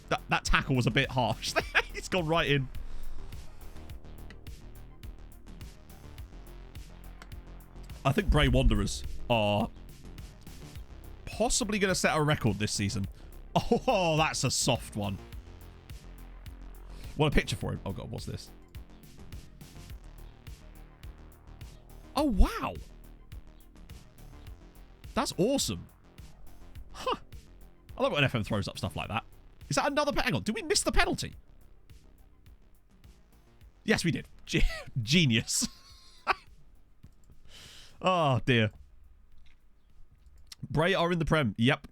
That tackle was a bit harsh. It's gone right in. I think Bray Wanderers are possibly going to set a record this season. Oh, that's a soft one. Want a picture for him? Oh, God, what's this? Oh, wow. That's awesome. Huh. I love it when FM throws up stuff like that. Is that another... Hang on. Did we miss the penalty? Yes, we did. Genius. Oh, dear. Bray are in the Prem. Yep.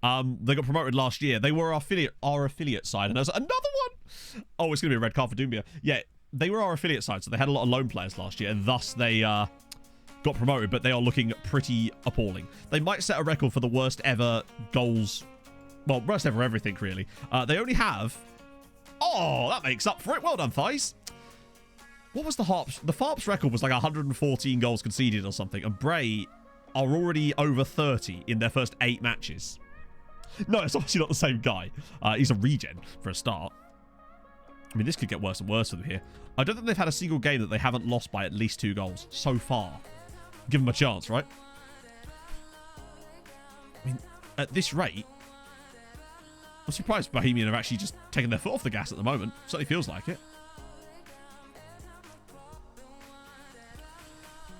They got promoted last year. They were our affiliate side. And there's another one. Oh, it's going to be a red card for Doombia. Yeah, they were our affiliate side, so they had a lot of loan players last year, and thus they got promoted, but they are looking pretty appalling. They might set a record for the worst ever goals. Well, worst ever everything, really. They only have... Oh, that makes up for it. Well done, Thighs. What was the Harps? The Farps record was like 114 goals conceded or something, and Bray are already over 30 in their first 8 matches. No, it's obviously not the same guy. He's a regen for a start. I mean, this could get worse and worse for them here. I don't think they've had a single game that they haven't lost by at least 2 goals so far. Give them a chance, right? I mean, at this rate, I'm surprised Bohemian have actually just taken their foot off the gas at the moment. Certainly feels like it.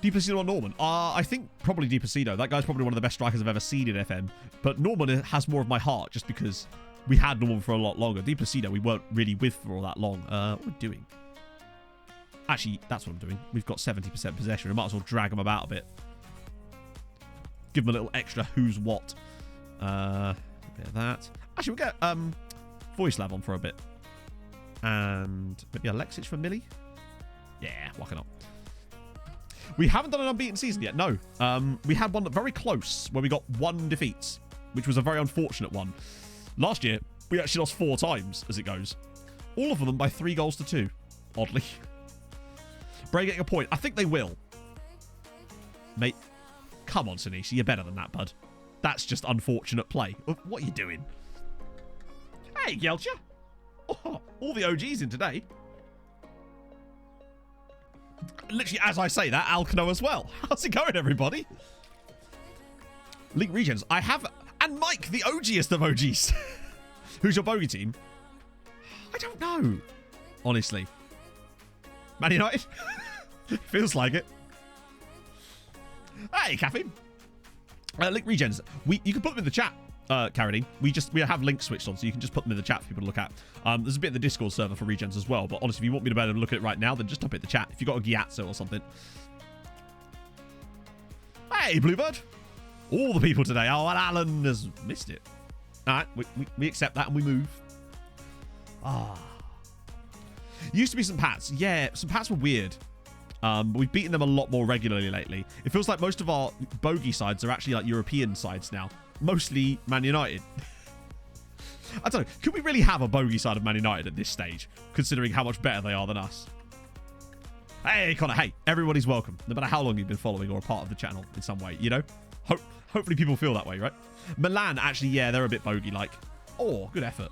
Di Placido or Norman? I think probably Di Placido. That guy's probably one of the best strikers I've ever seen in FM. But Norman has more of my heart just because we had Norman for a lot longer. Di Placido we weren't really with for all that long. What are we doing? Actually, that's what I'm doing. We've got 70% possession. We might as well drag them about a bit. Give them a little extra who's what. A bit of that. Actually, we'll get Voice Lab on for a bit. And maybe Alexic for Millie? Yeah, why not? We haven't done an unbeaten season yet, no. We had one very close where we got 1 defeat, which was a very unfortunate one. Last year, we actually lost 4 times, as it goes. All of them by 3 goals to 2, oddly. Bray getting a point. I think they will. Mate, come on, Sinisi. You're better than that, bud. That's just unfortunate play. What are you doing? Hey, Gelcha. Oh, all the OGs in today. Literally, as I say that, Alcano as well. How's it going, everybody? League Regions. I have... And Mike, the OGest of OGs. Who's your bogey team? I don't know. Honestly. Man United? Feels like it. Hey, Caffeine. Link Regens. You can put them in the chat, Carradine. We have links switched on, so you can just put them in the chat for people to look at. There's a bit of the Discord server for Regens as well, but honestly, if you want me to be able to look at it right now, then just type it in the chat. If you've got a Gyatso or something. Hey, Bluebird. All the people today. Oh, and Alan has missed it. All right, we accept that and we move. Used to be St. Pat's. Yeah, St. Pat's were weird. But we've beaten them a lot more regularly lately. It feels like most of our bogey sides are actually like European sides now. Mostly Man United. I don't know. Could we really have a bogey side of Man United at this stage, considering how much better they are than us? Hey, Connor. Hey, everybody's welcome. No matter how long you've been following or a part of the channel in some way, you know? Hopefully people feel that way, right? Milan, actually, yeah, they're a bit bogey-like. Oh, good effort.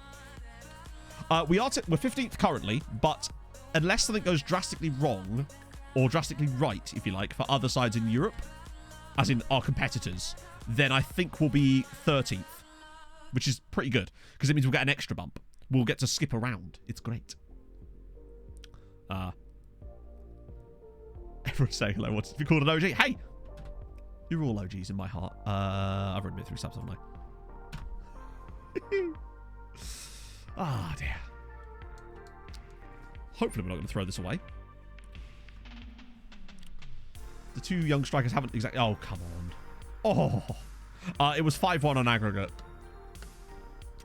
We're 15th currently, but unless something goes drastically wrong, or drastically right, if you like, for other sides in Europe, as in our competitors, then I think we'll be 13th, which is pretty good, because it means we'll get an extra bump. We'll get to skip around. It's great. Everyone's saying hello. What's if you called an OG? Hey! You're all OGs in my heart. I've already been through subs, haven't I? Dear. Hopefully we're not going to throw this away. The 2 young strikers haven't exactly... Oh, come on. Oh. It was 5-1 on aggregate.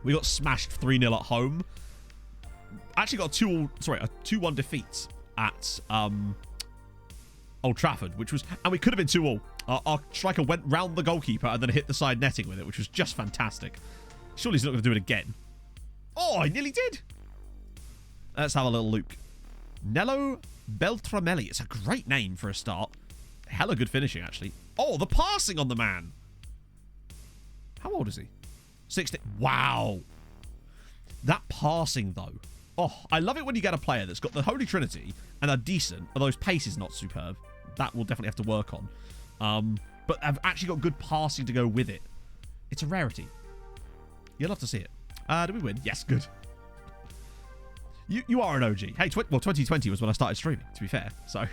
We got smashed 3-0 at home. Actually got a 2-1 defeat at Old Trafford, which was... And we could have been 2-2. Our striker went round the goalkeeper and then hit the side netting with it, which was just fantastic. Surely he's not going to do it again. Oh, he nearly did. Let's have a little look. Nello Beltramelli. It's a great name for a start. Hella good finishing, actually. Oh, the passing on the man. How old is he? 16. Wow. That passing, though. Oh, I love it when you get a player that's got the Holy Trinity and are decent, although his pace is not superb. That we'll definitely have to work on. But I've actually got good passing to go with it. It's a rarity. You'll love to see it. Did we win? Yes, good. You are an OG. Hey, 2020 was when I started streaming, to be fair. So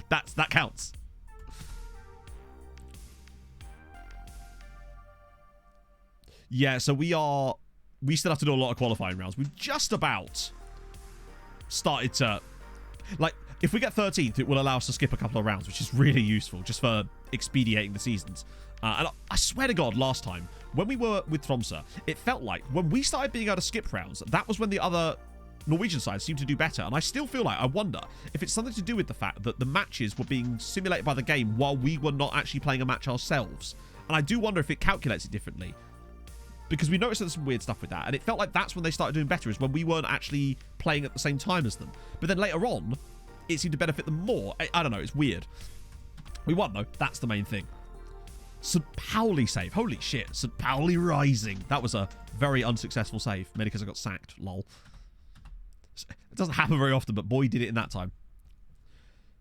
that counts. Yeah, so we still have to do a lot of qualifying rounds. We've just about started to, like, if we get 13th, it will allow us to skip a couple of rounds, which is really useful just for expediting the seasons. And I swear to God, last time, when we were with Tromsø, it felt like when we started being able to skip rounds, that was when the other Norwegian sides seemed to do better. And I still feel like, I wonder if it's something to do with the fact that the matches were being simulated by the game while we were not actually playing a match ourselves. And I do wonder if it calculates it differently. Because we noticed there's some weird stuff with that. And it felt like that's when they started doing better, is when we weren't actually playing at the same time as them. But then later on, it seemed to benefit them more. I don't know, it's weird. We won, though. That's the main thing. St. Pauli save. Holy shit. St. Pauli rising. That was a very unsuccessful save. Maybe because I got sacked. Lol. It doesn't happen very often, but boy, did it in that time.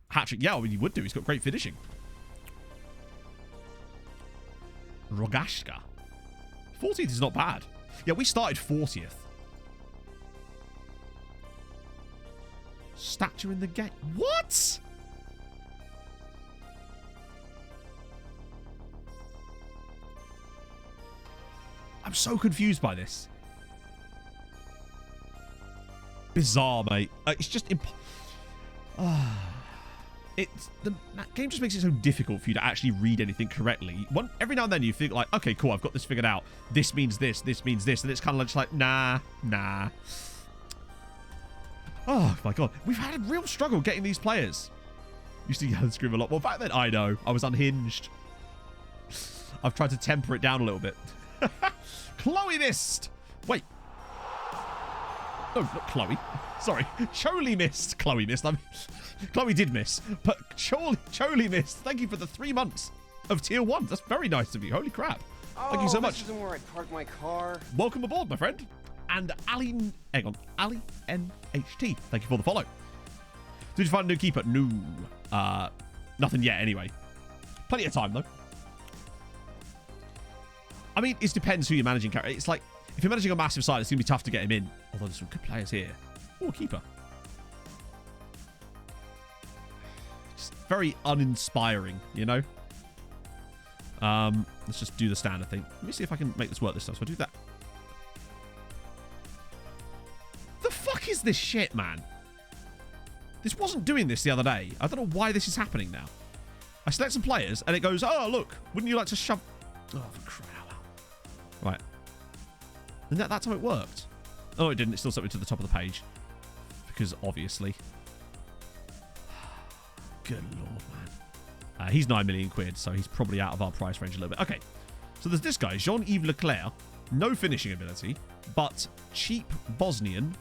Hat-trick. Yeah, I mean, you would do. He's got great finishing. Rogashka. 40th is not bad. Yeah, we started 40th. Stature in the game. What? I'm so confused by this. Bizarre, mate. It's just the game just makes it so difficult for you to actually read anything correctly. Every now and then you think like, okay, cool, I've got this figured out. This means this. This means this, and it's kind of just like, nah. Oh my God, we've had a real struggle getting these players. Used to yell and scream a lot more back then. I know, I was unhinged. I've tried to temper it down a little bit. Chloe missed. Wait. Oh, not Chloe. Sorry. Choli missed. Chloe missed. Chloe did miss. But Choli missed. Thank you for the 3 months of tier 1. That's very nice of you. Holy crap. Thank you so much. This isn't where I park my car. Welcome aboard, my friend. And Ali NHT. Thank you for the follow. Did you find a new keeper? No. Nothing yet, anyway. Plenty of time, though. I mean, it depends who you're managing. It's like, if you're managing a massive side, it's going to be tough to get him in. Although there's some good players here. Oh, keeper. Just very uninspiring, you know? Let's just do the standard thing. Let me see if I can make this work this time. So I'll do that. The fuck is this shit, man? This wasn't doing this the other day. I don't know why this is happening now. I select some players, and it goes, oh, look, wouldn't you like to shove... Oh, for crying out loud. Right. And that's how it worked. Oh, it didn't. It still sent me to the top of the page. Because, obviously. Good lord, man. He's 9 million quid, so he's probably out of our price range a little bit. Okay. So there's this guy, Jean-Yves Leclerc. No finishing ability, but cheap Bosnian.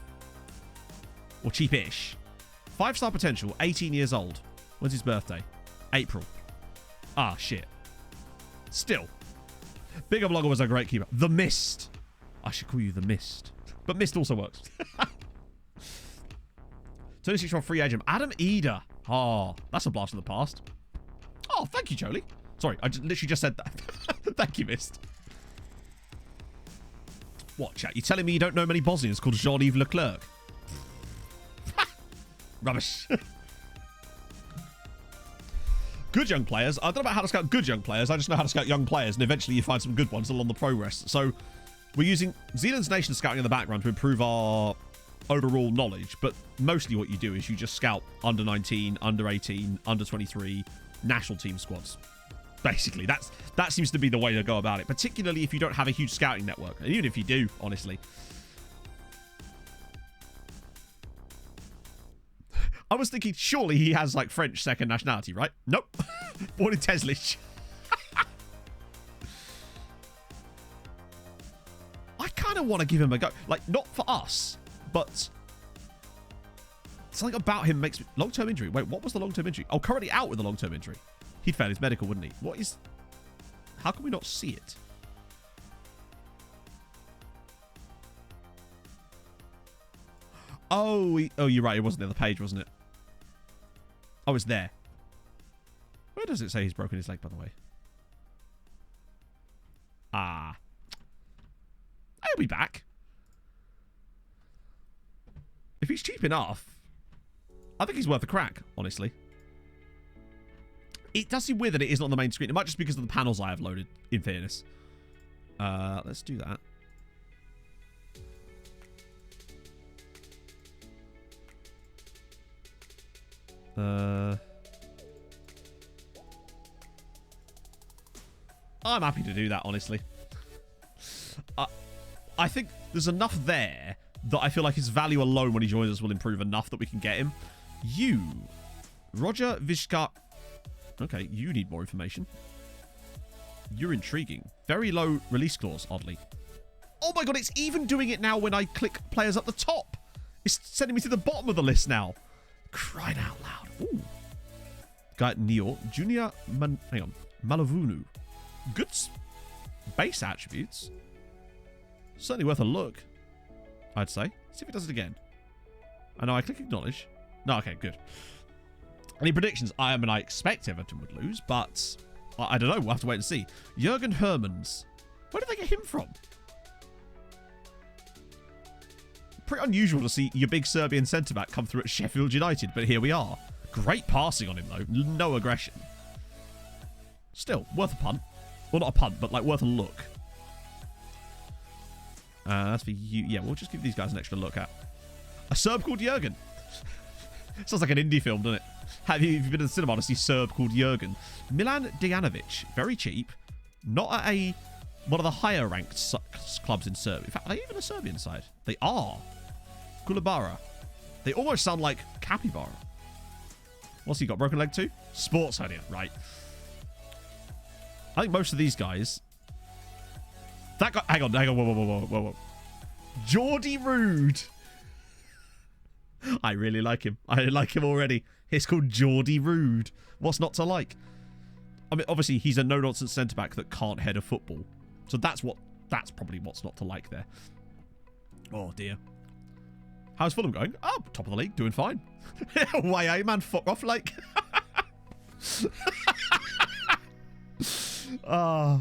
Or cheap-ish. 5-star potential, 18 years old. When's his birthday? April. Ah, shit. Still. Bigger Blogger was a great keeper. The Mist. I should call you The Mist. But Mist also works. 26 from free agent. Adam Eder. Oh, that's a blast from the past. Oh, thank you, Jolie. Sorry, I literally just said that. Thank you, Mist. What, chat? You telling me you don't know many Bosnians called Jean-Yves Leclerc? Rubbish. Good young players. I don't know about how to scout good young players. I just know how to scout young players, and eventually you find some good ones along the progress. So we're using Zealand's Nation scouting in the background to improve our overall knowledge, but mostly what you do is you just scout under 19, under 18, under 23 national team squads. Basically, that seems to be the way to go about it, particularly if you don't have a huge scouting network. And even if you do, honestly. I was thinking, surely he has, like, French second nationality, right? Nope. Born in Teslich. I kind of want to give him a go. Like, not for us, but something about him makes me... Long-term injury. Wait, what was the long-term injury? Oh, currently out with a long-term injury. He'd fail his medical, wouldn't he? What is... How can we not see it? Oh, you're right. It wasn't the other page, wasn't it? Oh, it's there. Where does it say he's broken his leg, by the way? Ah. He'll be back. If he's cheap enough, I think he's worth a crack, honestly. It does seem weird that it isn't on the main screen. It might just be because of the panels I have loaded, in fairness. Let's do that. I'm happy to do that, honestly. I think there's enough there that I feel like his value alone when he joins us will improve enough that we can get him. You, Roger Vizca. Okay, you need more information. You're intriguing. Very low release clause, oddly. Oh my god, it's even doing it now when I click players up the top. It's sending me to the bottom of the list now. Crying out loud. Ooh. Guy Neo. Junior Malavunu. Good base attributes. Certainly worth a look, I'd say. See if it does it again. I know I click acknowledge. No, okay, good. Any predictions? I expect Everton would lose, but I don't know. We'll have to wait and see. Jurgen Hermans. Where did they get him from? Pretty unusual to see your big Serbian centre-back come through at Sheffield United, but here we are. Great passing on him, though. No aggression. Still, worth a punt. Well, not a punt, but, like, worth a look. That's for you. Yeah, we'll just give these guys an extra look at. A Serb called Jurgen. Sounds like an indie film, doesn't it? Have you been in the cinema to see Serb called Jurgen? Milan Dejanovic. Very cheap. Not at one of the higher ranked clubs in Serbia. In fact, are they even a Serbian side? They are. Kulabara. They almost sound like Capybara. What's he got? Broken leg too? Sports hernia. Right. I think most of these guys... That guy... Hang on. Whoa. Geordie Rude. I really like him. I like him already. It's called Geordie Rude. What's not to like? I mean, obviously, he's a no-nonsense centre-back that can't head a football. So that's probably what's not to like there. Oh, dear. How's Fulham going? Oh, top of the league. Doing fine. Why, man? Fuck off, like. Oh.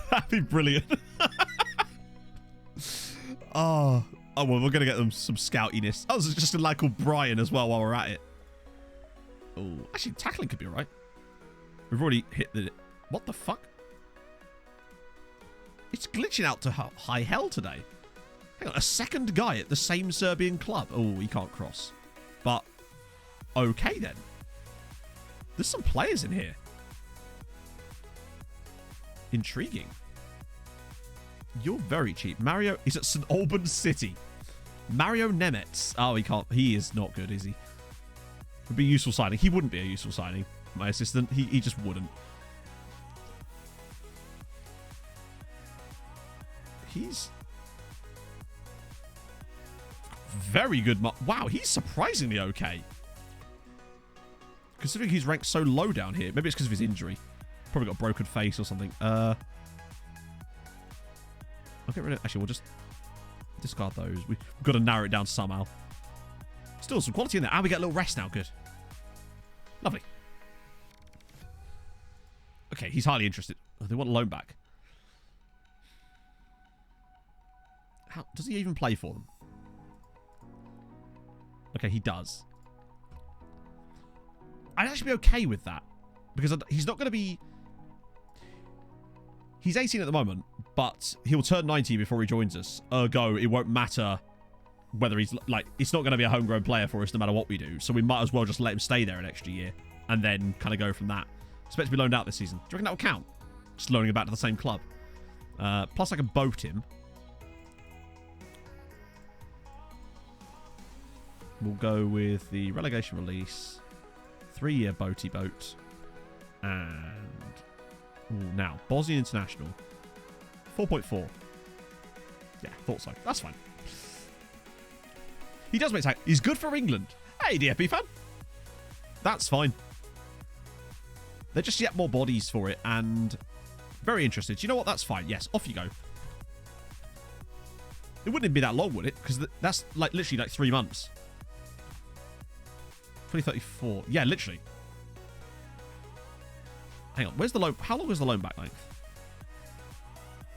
That'd be brilliant. Oh, well, we're going to get them some scoutiness. Oh, there's just a lad called Brian as well while we're at it. Oh, actually, tackling could be all right. We've already hit the... What the fuck? It's glitching out to high hell today. Hang on, a second guy at the same Serbian club. Oh, he can't cross. But, okay then. There's some players in here. Intriguing. You're very cheap. Mario is at St. Albans City. Mario Nemets. Oh, he can't. He is not good, is he? Would be a useful signing. He wouldn't be a useful signing. My assistant. He just wouldn't. He's very good. Wow, he's surprisingly okay. Considering he's ranked so low down here. Maybe it's because of his injury. Probably got a broken face or something. I'll get rid of... Actually, we'll just discard those. We've got to narrow it down somehow. Still some quality in there. And we get a little rest now. Good. Lovely. Okay, he's highly interested. Oh, they want a loan back. How does he even play for them? Okay, he does. I'd actually be okay with that. Because he's not going to be... He's 18 at the moment, but he'll turn 90 before he joins us. Ergo, it won't matter whether he's... Like, it's not going to be a homegrown player for us no matter what we do. So we might as well just let him stay there an extra year. And then kind of go from that. Expect to be loaned out this season. Do you reckon that will count? Just loaning him back to the same club. Plus, I can boat him. We'll go with the relegation release. 3-year boaty boat. And... Ooh, now, Bosnian International. 4.4. Yeah, thought so. That's fine. He does make time. He's good for England. Hey, DFB fan. That's fine. They're just yet more bodies for it, and very interested. You know what? That's fine. Yes, off you go. It wouldn't even be that long, would it? Because that's like literally like 3 months. 2034. Yeah, literally. Hang on. Where's the loan? How long is the loan back length?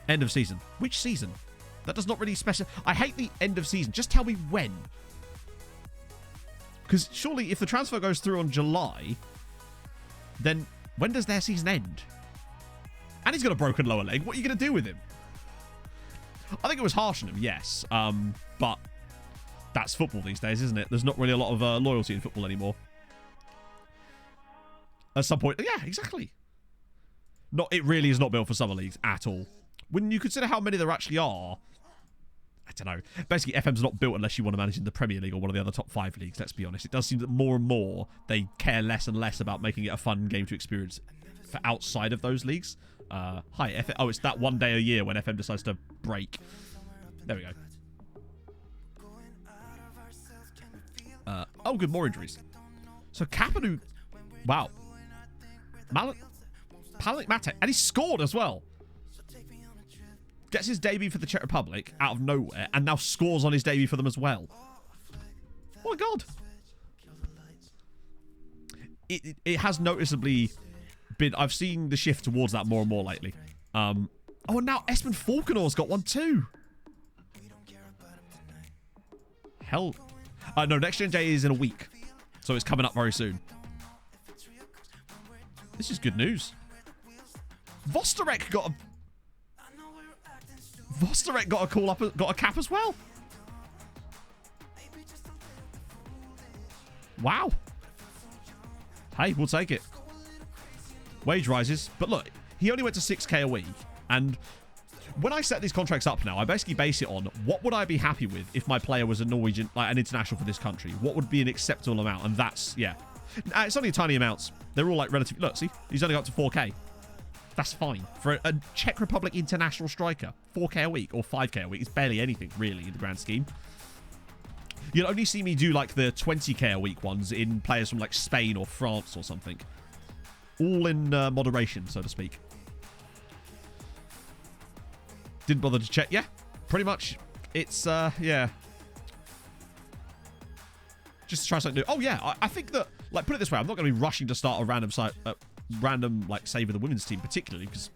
End of season. Which season? That does not really specify. I hate the end of season. Just tell me when. Because surely if the transfer goes through on July, then when does their season end? And he's got a broken lower leg. What are you going to do with him? I think it was harsh on him, yes. But that's football these days, isn't it? There's not really a lot of loyalty in football anymore. At some point, yeah, exactly. It really is not built for summer leagues at all. When you consider how many there actually are, I don't know. Basically, FM's not built unless you want to manage in the Premier League or one of the other top 5 leagues, let's be honest. It does seem that more and more they care less and less about making it a fun game to experience for outside of those leagues. Hi, FM. Oh, it's that one day a year when FM decides to break. There we go. Oh, good, more injuries. So Kapanu, wow. Palik Mate, and he scored as well. Gets his debut for the Czech Republic out of nowhere, and now scores on his debut for them as well. Oh my god. It has noticeably been... I've seen the shift towards that more and more lately. Oh, and now Espen Falconer's got one too. Hell... no, Next Gen Day is in a week. So it's coming up very soon. This is good news. Vosterek got a call up, got a cap as well. Wow. Hey, we'll take it. Wage rises, but look, he only went to 6k a week, and when I set these contracts up now, I basically base it on what would I be happy with if my player was a Norwegian, like an international for this country. What would be an acceptable amount? And that's, yeah. It's only tiny amounts. They're all like relative. Look, see, he's only got up to 4k. That's fine. For a Czech Republic international striker, 4k a week or 5k a week is barely anything, really, in the grand scheme. You'll only see me do, like, the 20k a week ones in players from, like, Spain or France or something. All in moderation, so to speak. Didn't bother to check. Yeah, pretty much. It's, yeah. Just to try something new. Oh, yeah, I think that, like, put it this way, I'm not going to be rushing to start a random site... like save of the women's team particularly because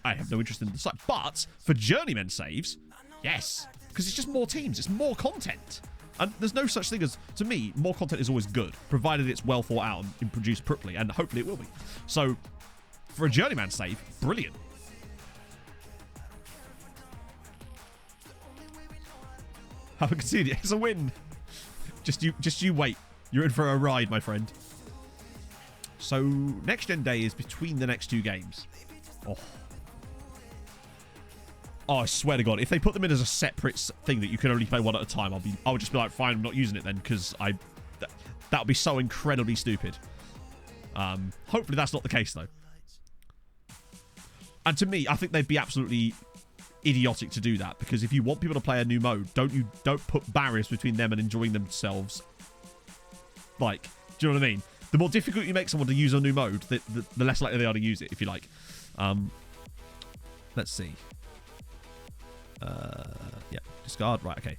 I have no interest in the site, but for journeyman saves, yes, because it's just more teams, it's more content, and there's no such thing as, to me, more content is always good provided it's well thought out and produced properly, and hopefully it will be. So for a journeyman save, brilliant. Haven't conceded it. It's a win. Just you wait, you're in for a ride, my friend. So, Next Gen Day is between the next 2 games. Oh. Oh, I swear to God. If they put them in as a separate thing that you can only play one at a time, I would just be like, fine, I'm not using it then, because that would be so incredibly stupid. Hopefully that's not the case, though. And to me, I think they'd be absolutely idiotic to do that, because if you want people to play a new mode, don't put barriers between them and enjoying themselves. Like, do you know what I mean? The more difficult you make someone to use a new mode, the less likely they are to use it, if you like. Let's see. Yeah, discard. Right, okay.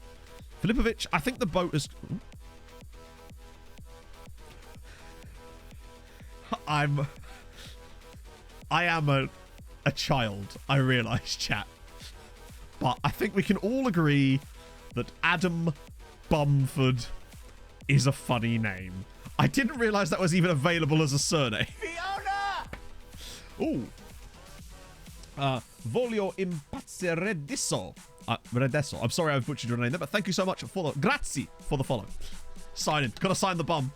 Filipovic, I think the boat is... I am a child, I realise, chat. But I think we can all agree that Adam Bumford is a funny name. I didn't realise that was even available as a surname. Fiona! Ooh. Voglio impazziredisso. Redesso. I'm sorry I've butchered your name there, but thank you so much for the... Grazie for the follow. Signing. Gotta sign the bum.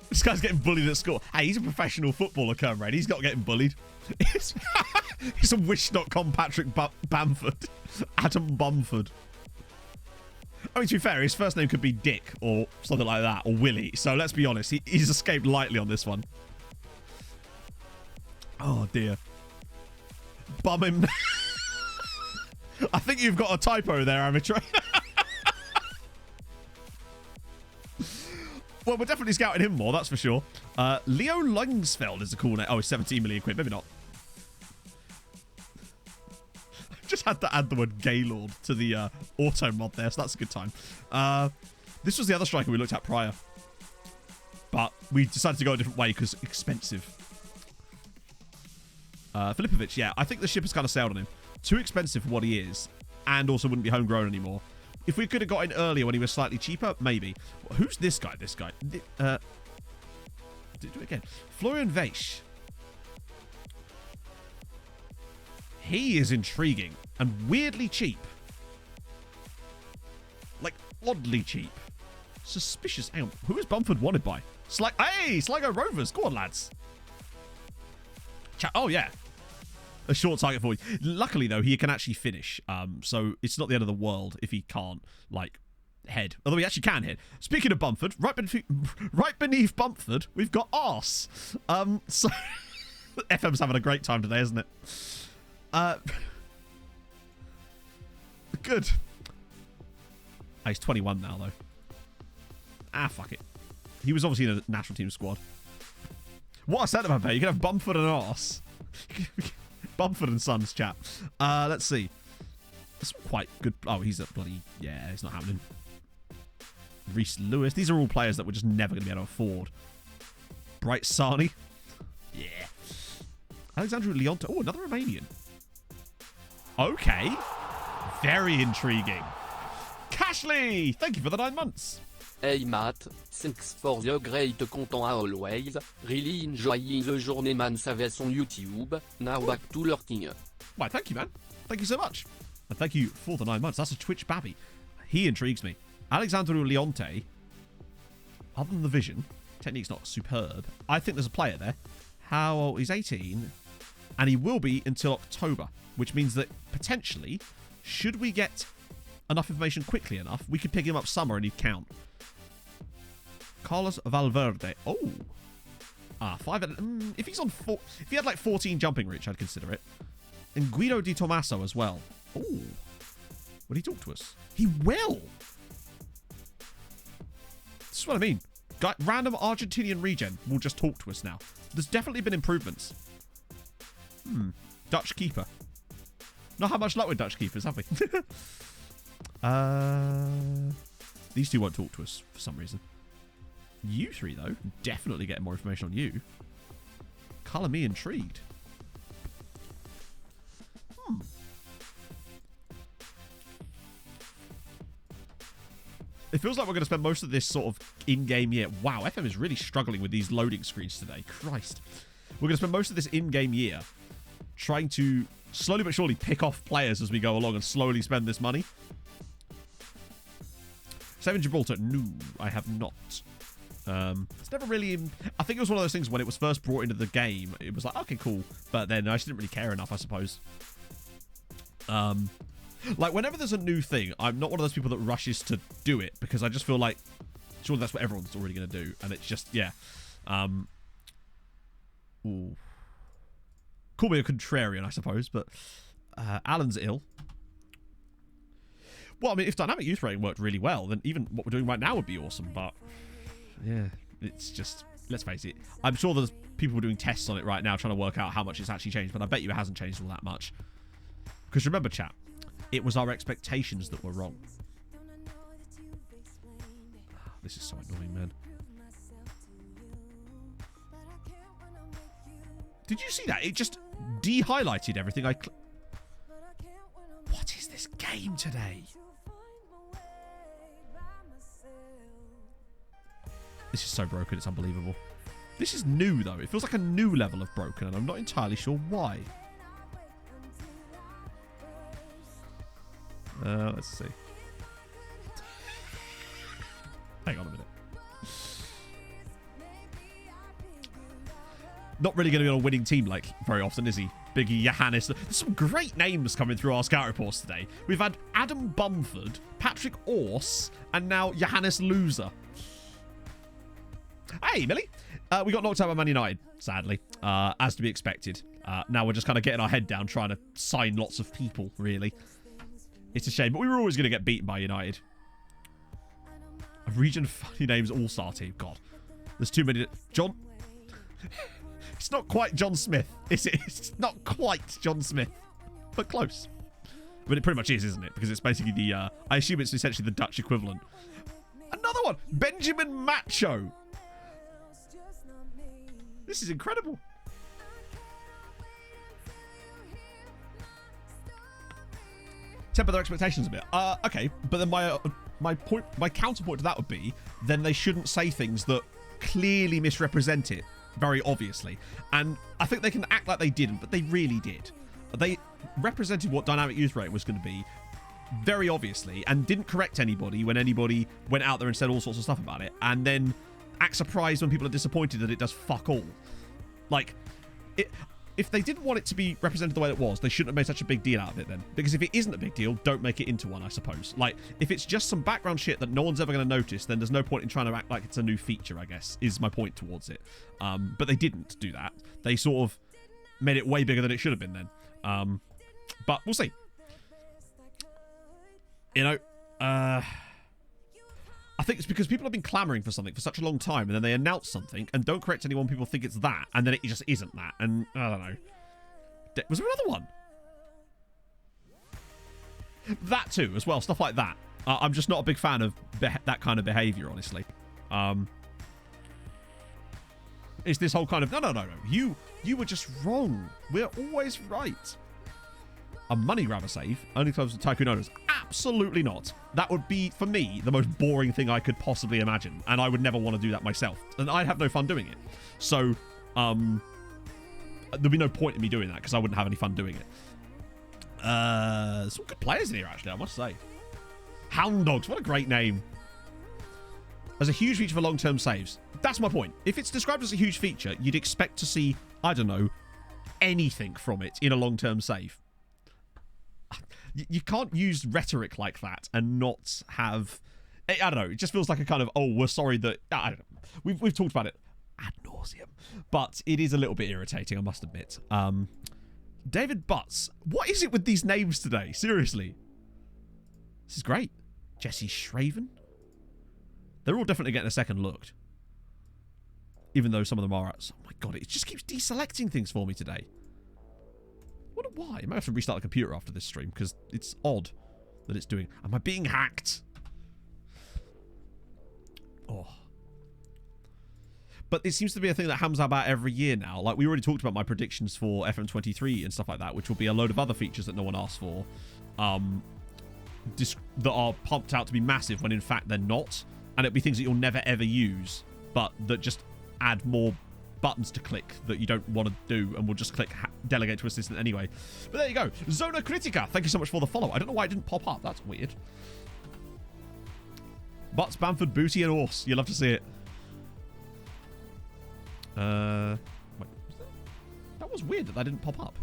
This guy's getting bullied at school. Hey, he's a professional footballer, Kermrade. He's not getting bullied. He's a Wish.com Patrick Bamford. Adam Bumford. I mean, to be fair, his first name could be Dick or something like that, or Willie. So let's be honest, he's escaped lightly on this one. Oh, dear. Bum him. I think you've got a typo there, amateur. Well, we're definitely scouting him more, that's for sure. Leo Lungsfeld is a cool name. Oh, 17 million quid. Maybe not. Just had to add the word Gaylord to the auto mod there, so that's a good time. This was the other striker we looked at prior. But we decided to go a different way because expensive. Filipovic, yeah. I think the ship has kind of sailed on him. Too expensive for what he is. And also wouldn't be homegrown anymore. If we could have got in earlier when he was slightly cheaper, maybe. Who's this guy? This guy. Do it again. Florian Weiss. He is intriguing and weirdly cheap. oddly cheap. Suspicious. Hang on. Who is Bumford wanted by? Hey, Sligo Rovers. Go on, lads. Oh, yeah. A short target for you. Luckily, though, he can actually finish. So it's not the end of the world if he can't, like, head. Although he actually can head. Speaking of Bumford, right beneath Bumford, we've got Arse. So FM's having a great time today, isn't it? Good. Oh, he's 21 now, though. Fuck it. He was obviously in a national team squad. What a setup, I bet. You can have Bumford and Arse. Bumford and Sons, chat. Let's see. That's quite good. Oh, he's a bloody... Yeah, it's not happening. Reece Lewis. These are all players that we're just never going to be able to afford. Bright Sarni. Yeah. Alexandru Leonto. Oh, another Romanian. Okay. Very intriguing. Cashley, thank you for the 9 months. Hey Matt, thanks for the great content always. Really enjoying the journey man service on YouTube. Now back to lurking. Why, thank you, man. Thank you so much. And thank you for the 9 months. That's a Twitch babby. He intrigues me. Alexandru Leonte, other than the vision, technique's not superb. I think there's a player there. How old? He's 18. And he will be until October, which means that potentially, should we get enough information quickly enough, we could pick him up summer and he'd count. Carlos Valverde. Oh. 5. If he's on 4, if he had like 14 jumping reach, I'd consider it. And Guido Di Tommaso as well. Oh. Will he talk to us? He will. This is what I mean. Random Argentinian regen will just talk to us now. There's definitely been improvements. Dutch keeper. Not had much luck with Dutch keepers, have we? These two won't talk to us for some reason. You three, though, definitely getting more information on you. Colour me intrigued. It feels like we're going to spend most of this sort of in-game year. Wow, FM is really struggling with these loading screens today. Christ. We're going to spend most of this in-game year trying to slowly but surely pick off players as we go along and slowly spend this money. Saving Gibraltar. No, I have not. It's never really... I think it was one of those things when it was first brought into the game. It was like, okay, cool. But then I just didn't really care enough, I suppose. Like, whenever there's a new thing, I'm not one of those people that rushes to do it because I just feel like, sure, that's what everyone's already going to do. And it's just, yeah. Ooh. Call me a contrarian, I suppose, but Alan's ill. Well, I mean, if dynamic youth rating worked really well, then even what we're doing right now would be awesome, but yeah, it's just, let's face it. I'm sure there's people doing tests on it right now trying to work out how much it's actually changed, but I bet you it hasn't changed all that much. Because remember, chat, it was our expectations that were wrong. This is so annoying, man. Did you see that? It just de-highlighted everything I... What is this game today? This is so broken, it's unbelievable. This is new, though. It feels like a new level of broken, and I'm not entirely sure why. Let's see. Hang on a minute. Not really going to be on a winning team like very often, is he? Biggie, Johannes. There's some great names coming through our scout reports today. We've had Adam Bumford, Patrick Orse, and now Johannes Loser. Hey, Millie. We got knocked out by Man United, sadly, as to be expected. Now we're just kind of getting our head down, trying to sign lots of people, really. It's a shame, but we were always going to get beaten by United. A region funny names all-star team. God, there's too many. John... It's not quite John Smith, is it? It's not quite John Smith, but close. But it pretty much is, isn't it? Because it's basically the, I assume it's essentially the Dutch equivalent. Another one, Benjamin Macho. This is incredible. Temper their expectations a bit. Okay, but then my counterpoint to that would be, then they shouldn't say things that clearly misrepresent it. Very obviously. And I think they can act like they didn't, but they really did. They represented what dynamic youth rate was going to be very obviously, and didn't correct anybody when anybody went out there and said all sorts of stuff about it, and then act surprised when people are disappointed that it does fuck all. Like, if they didn't want it to be represented the way it was, they shouldn't have made such a big deal out of it then. Because if it isn't a big deal, don't make it into one, I suppose. Like, if it's just some background shit that no one's ever going to notice, then there's no point in trying to act like it's a new feature, I guess, is my point towards it. But they didn't do that. They sort of made it way bigger than it should have been then. But we'll see. You know, I think it's because people have been clamoring for something for such a long time, and then they announce something and don't correct anyone. People think it's that, and then it just isn't that. And I don't know. Was there another one? That too, as well. Stuff like that. I'm just not a big fan of that kind of behavior, honestly. It's this whole kind of no. You were just wrong. We're always right. A money grabber save only closes to tycoon owners. Absolutely not. That would be, for me, the most boring thing I could possibly imagine. And I would never want to do that myself. And I'd have no fun doing it. So, there'd be no point in me doing that because I wouldn't have any fun doing it. Some good players in here, actually, I must say. Hound Dogs, what a great name. As a huge feature for long-term saves. That's my point. If it's described as a huge feature, you'd expect to see, I don't know, anything from it in a long-term save. You can't use rhetoric like that and not have... I don't know. It just feels like a kind of, oh, we're sorry that... I don't know. We've talked about it ad nauseum. But it is a little bit irritating, I must admit. David Butts. What is it with these names today? Seriously. This is great. Jesse Shraven. They're all definitely getting a second look. Even though some of them are... Oh my god, it just keeps deselecting things for me today. I wonder why. I might have to restart the computer after this stream because it's odd that it's doing... Am I being hacked? Oh. But it seems to be a thing that happens about every year now. Like, we already talked about my predictions for FM23 and stuff like that, which will be a load of other features that no one asked for. That are pumped out to be massive when in fact they're not. And it'll be things that you'll never ever use, but that just add more buttons to click that you don't want to do, and we'll just click delegate to assistant anyway. But there you go. Zona Critica, thank you so much for the follow. I don't know why it didn't pop up. That's weird. Butts, Bamford, Booty, and Horse. You love to see it. Wait, that was weird that didn't pop up.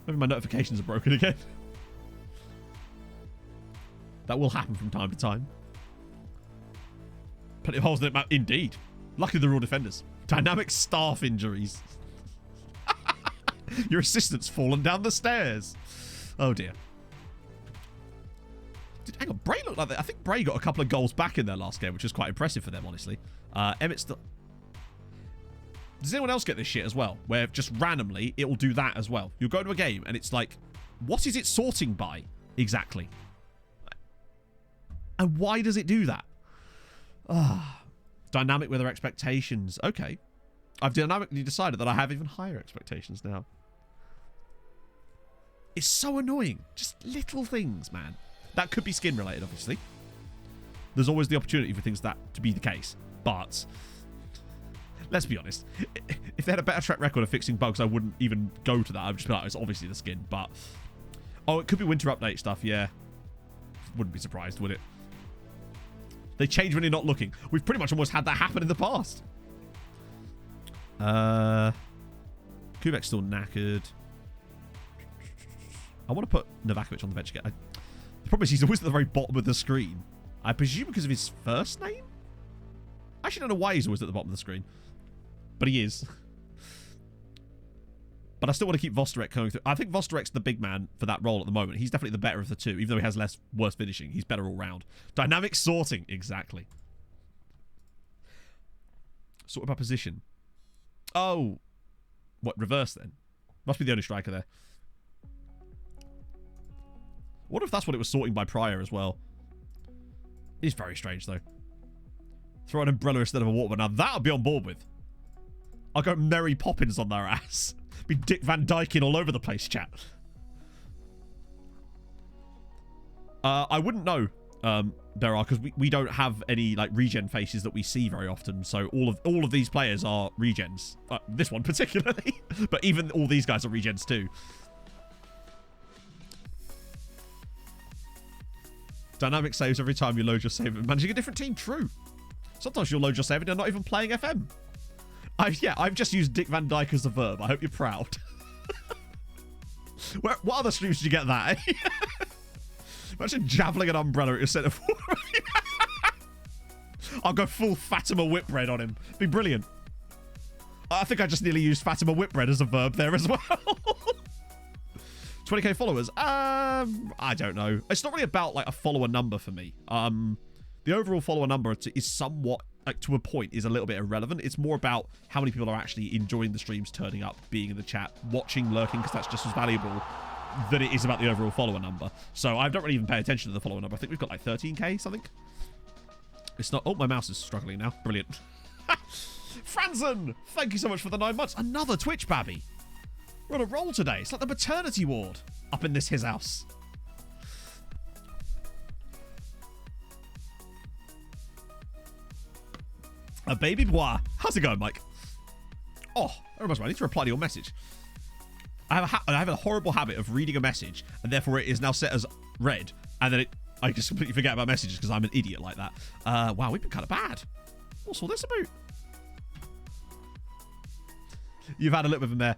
Maybe my notifications are broken again. That will happen from time to time. Plenty of holes in it, map. Indeed. Luckily, they're all defenders. Dynamic staff injuries. Your assistant's fallen down the stairs. Oh, dear. Hang on, Bray looked like that. I think Bray got a couple of goals back in their last game, which was quite impressive for them, honestly. Emmett still... Does anyone else get this shit as well? Where just randomly, it will do that as well. You'll go to a game, and it's like, what is it sorting by exactly? And why does it do that? Dynamic with our expectations. Okay. I've dynamically decided that I have even higher expectations now. It's so annoying. Just little things, man. That could be skin related, obviously. There's always the opportunity for things that to be the case. But let's be honest. If they had a better track record of fixing bugs, I wouldn't even go to that. I would just be like, it's obviously the skin. But oh, it could be winter update stuff. Yeah. Wouldn't be surprised, would it? They change when you're not looking. We've pretty much almost had that happen in the past. Kubek's still knackered. I want to put Novakovic on the bench again. The problem is he's always at the very bottom of the screen. I presume because of his first name? I actually don't know why he's always at the bottom of the screen. But he is. But I still want to keep Vosterek going through. I think Vosterek's the big man for that role at the moment. He's definitely the better of the two. Even though he has worse finishing, he's better all round. Dynamic sorting. Exactly. Sorted by position. Oh. What, reverse then? Must be the only striker there. What if that's what it was sorting by prior as well? It's very strange, though. Throw an umbrella instead of a water. Now, that I'll be on board with. I'll go Mary Poppins on their ass. Be Dick Van Dyken all over the place, chat. I wouldn't know, there are, because we don't have any like regen faces that we see very often. So all of these players are regens. This one particularly, but even all these guys are regens too. Dynamic saves every time you load your save. Managing a different team, true. Sometimes you'll load your save and you're not even playing FM. I've just used Dick Van Dyke as a verb. I hope you're proud. What other streams did you get that, eh? Imagine javeling an umbrella at your centre forward. I'll go full Fatima Whitbread on him. Be brilliant. I think I just nearly used Fatima Whitbread as a verb there as well. 20k followers. I don't know. It's not really about like a follower number for me. The overall follower number is somewhat, like, to a point, is a little bit irrelevant. It's more about how many people are actually enjoying the streams, turning up, being in the chat, watching, lurking, because that's just as valuable than it is about the overall follower number. So I don't really even pay attention to the follower number. I think we've got like 13k something. It's not. Oh, my mouse is struggling now. Brilliant. Franzen, thank you so much for the 9 months. Another Twitch babby. We're on a roll today. It's like the maternity ward up in his house. A baby boy. How's it going, Mike? Oh, that reminds me. I need to reply to your message. I have a horrible habit of reading a message, and therefore it is now set as read, and then I just completely forget about messages because I'm an idiot like that. Wow, we've been kind of bad. What's all this about? You've had a little bit of a mare.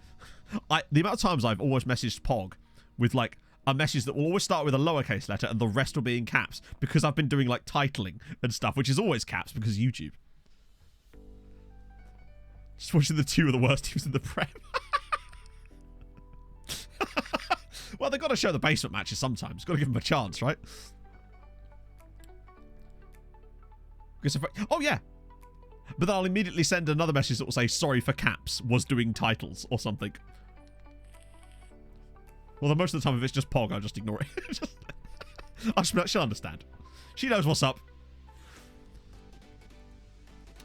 The amount of times I've always messaged Pog with like a message that will always start with a lowercase letter and the rest will be in caps because I've been doing like titling and stuff, which is always caps because of YouTube. Just watching the two of the worst teams in the Prem. Well, they've got to show the basement matches sometimes. Got to give them a chance, right? Oh, yeah. But then I'll immediately send another message that will say, sorry for caps, was doing titles or something. Well, most of the time, if it's just Pog, I'll just ignore it. She'll understand. She knows what's up.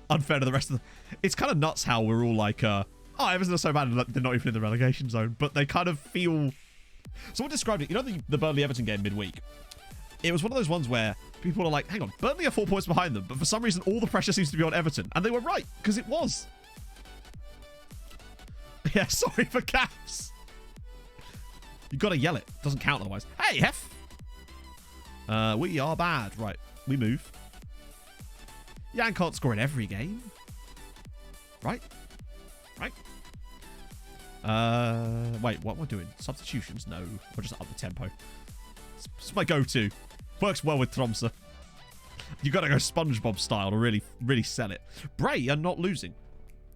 Unfair to the rest of the... It's kind of nuts how we're all like, oh, Everton's so bad they're not even in the relegation zone. But they kind of feel... Someone described it. You know the Burnley-Everton game midweek? It was one of those ones where people are like, hang on, Burnley are 4 points behind them, but for some reason all the pressure seems to be on Everton. And they were right, because it was. Yeah, sorry for caps. You got to yell it. Doesn't count otherwise. Hey, Hef. We are bad. Right, we move. Jan can't score in every game. Right? Right? Wait, what am I doing? Substitutions? No. I'll just up the tempo. It's my go-to. Works well with Tromsø. You got to go SpongeBob style to really, really sell it. Bray are not losing.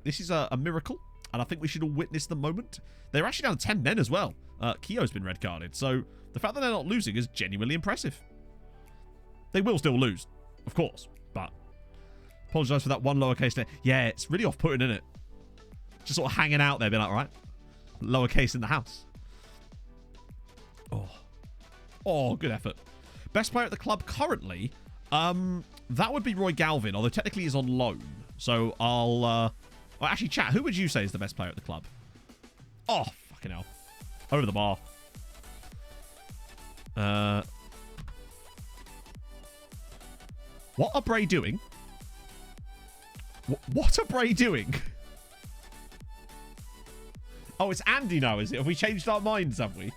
This is a miracle, and I think we should all witness the moment. They're actually down to 10 men as well. Keogh's been red carded, so the fact that they're not losing is genuinely impressive. They will still lose, of course, but apologise for that one lowercase there. Yeah, it's really off-putting, isn't it? Just sort of hanging out there, being like, all right, lowercase in the house. Oh, good effort. Best player at the club currently, that would be Roy Galvin, although technically he's on loan. So I'll, well, actually, chat, who would you say is the best player at the club? Oh, fucking hell. Over the bar. What are Bray doing? What are Bray doing? Oh, it's Andy now, is it? Have we changed our minds, have we?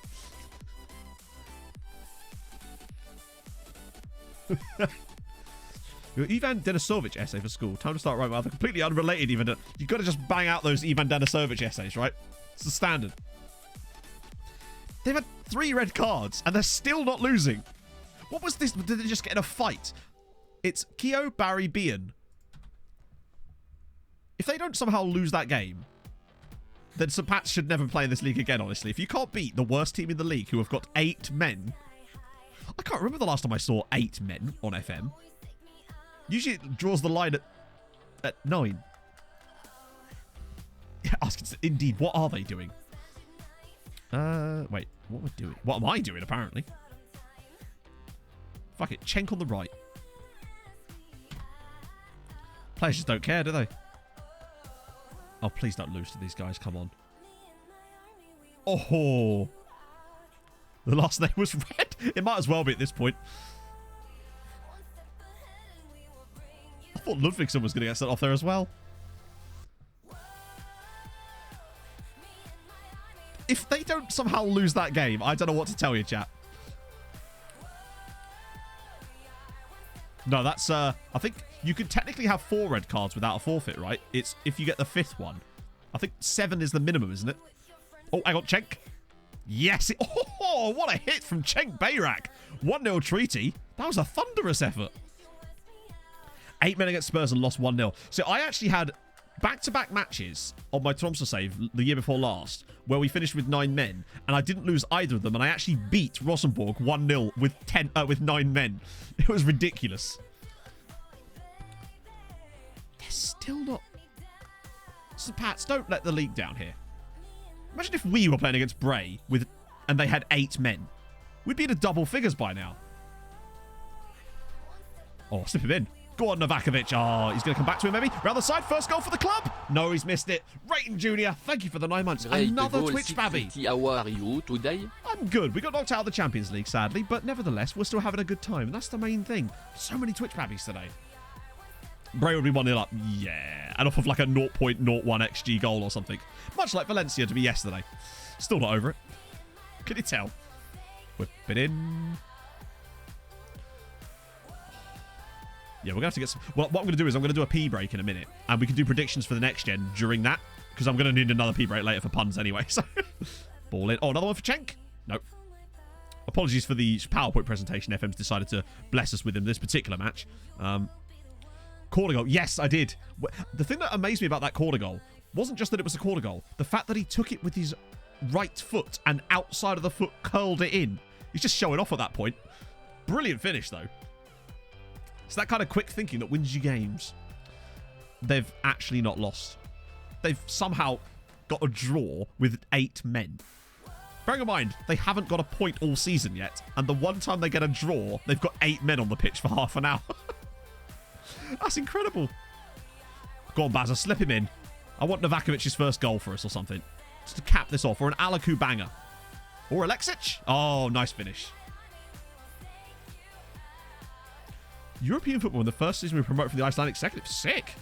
Your Ivan Denisovic essay for school. Time to start writing. Well, they're completely unrelated even. You've got to just bang out those Ivan Denisovic essays, right? It's the standard. They've had 3 red cards and they're still not losing. What was this? Did they just get in a fight? It's Keogh, Barry, Bean. If they don't somehow lose that game, then St. Pat's should never play in this league again, honestly. If you can't beat the worst team in the league who have got 8 men... I can't remember the last time I saw 8 men on FM. Usually it draws the line at 9. Yeah, indeed, what are they doing? Wait, what am I doing? What am I doing, apparently? Fuck it, Cenk on the right. Players just don't care, do they? Oh, please don't lose to these guys, come on. Oh, the last name was Red. It might as well be at this point. I thought Ludvigsen was going to get sent off there as well. If they don't somehow lose that game, I don't know what to tell you, chat. No, that's, I think you could technically have 4 red cards without a forfeit, right? It's if you get the 5th one. I think 7 is the minimum, isn't it? Oh, I got Cenk. Yes. Oh, what a hit from Cenk Bayrak. 1-0 treaty. That was a thunderous effort. 8 men against Spurs and lost 1-0. So I actually had back-to-back matches on my Tromsø save the year before last where we finished with 9 men, and I didn't lose either of them, and I actually beat Rosenborg 1-0 with 9 men. It was ridiculous. They're still not... So, Pats, don't let the league down here. Imagine if we were playing against Bray and they had 8 men. We'd be in the double figures by now. Oh, slip him in. Go on, Novakovic. Oh, he's going to come back to him, maybe. Round the side. First goal for the club. No, he's missed it. Rayton Jr., thank you for the 9 months. Another Twitch babby. How are you today? I'm good. We got knocked out of the Champions League, sadly, but nevertheless, we're still having a good time. And that's the main thing. So many Twitch babbies today. Bray would be 1-0 up. Yeah. And off of like a 0.01 XG goal or something. Much like Valencia to be yesterday. Still not over it. Can you tell? Whip it in. Yeah, we're going to have to get some... Well, what I'm going to do is I'm going to do a pee break in a minute. And we can do predictions for the next gen during that. Because I'm going to need another pee break later for puns anyway. So, ball in. Oh, another one for Cenk? Nope. Apologies for the PowerPoint presentation. FM's decided to bless us with in this particular match. Corner goal. Yes, I did. The thing that amazed me about that corner goal wasn't just that it was a corner goal. The fact that he took it with his right foot and outside of the foot curled it in. He's just showing off at that point. Brilliant finish, though. It's that kind of quick thinking that wins you games. They've actually not lost. They've somehow got a draw with 8 men. Bearing in mind, they haven't got a point all season yet. And the one time they get a draw, they've got 8 men on the pitch for half an hour. That's incredible. Go on, Bazza, slip him in. I want Novakovic's first goal for us or something. Just to cap this off. Or an Alaku banger. Or Alexic. Oh, nice finish. European football in the first season we promote from the Icelandic second. It's sick.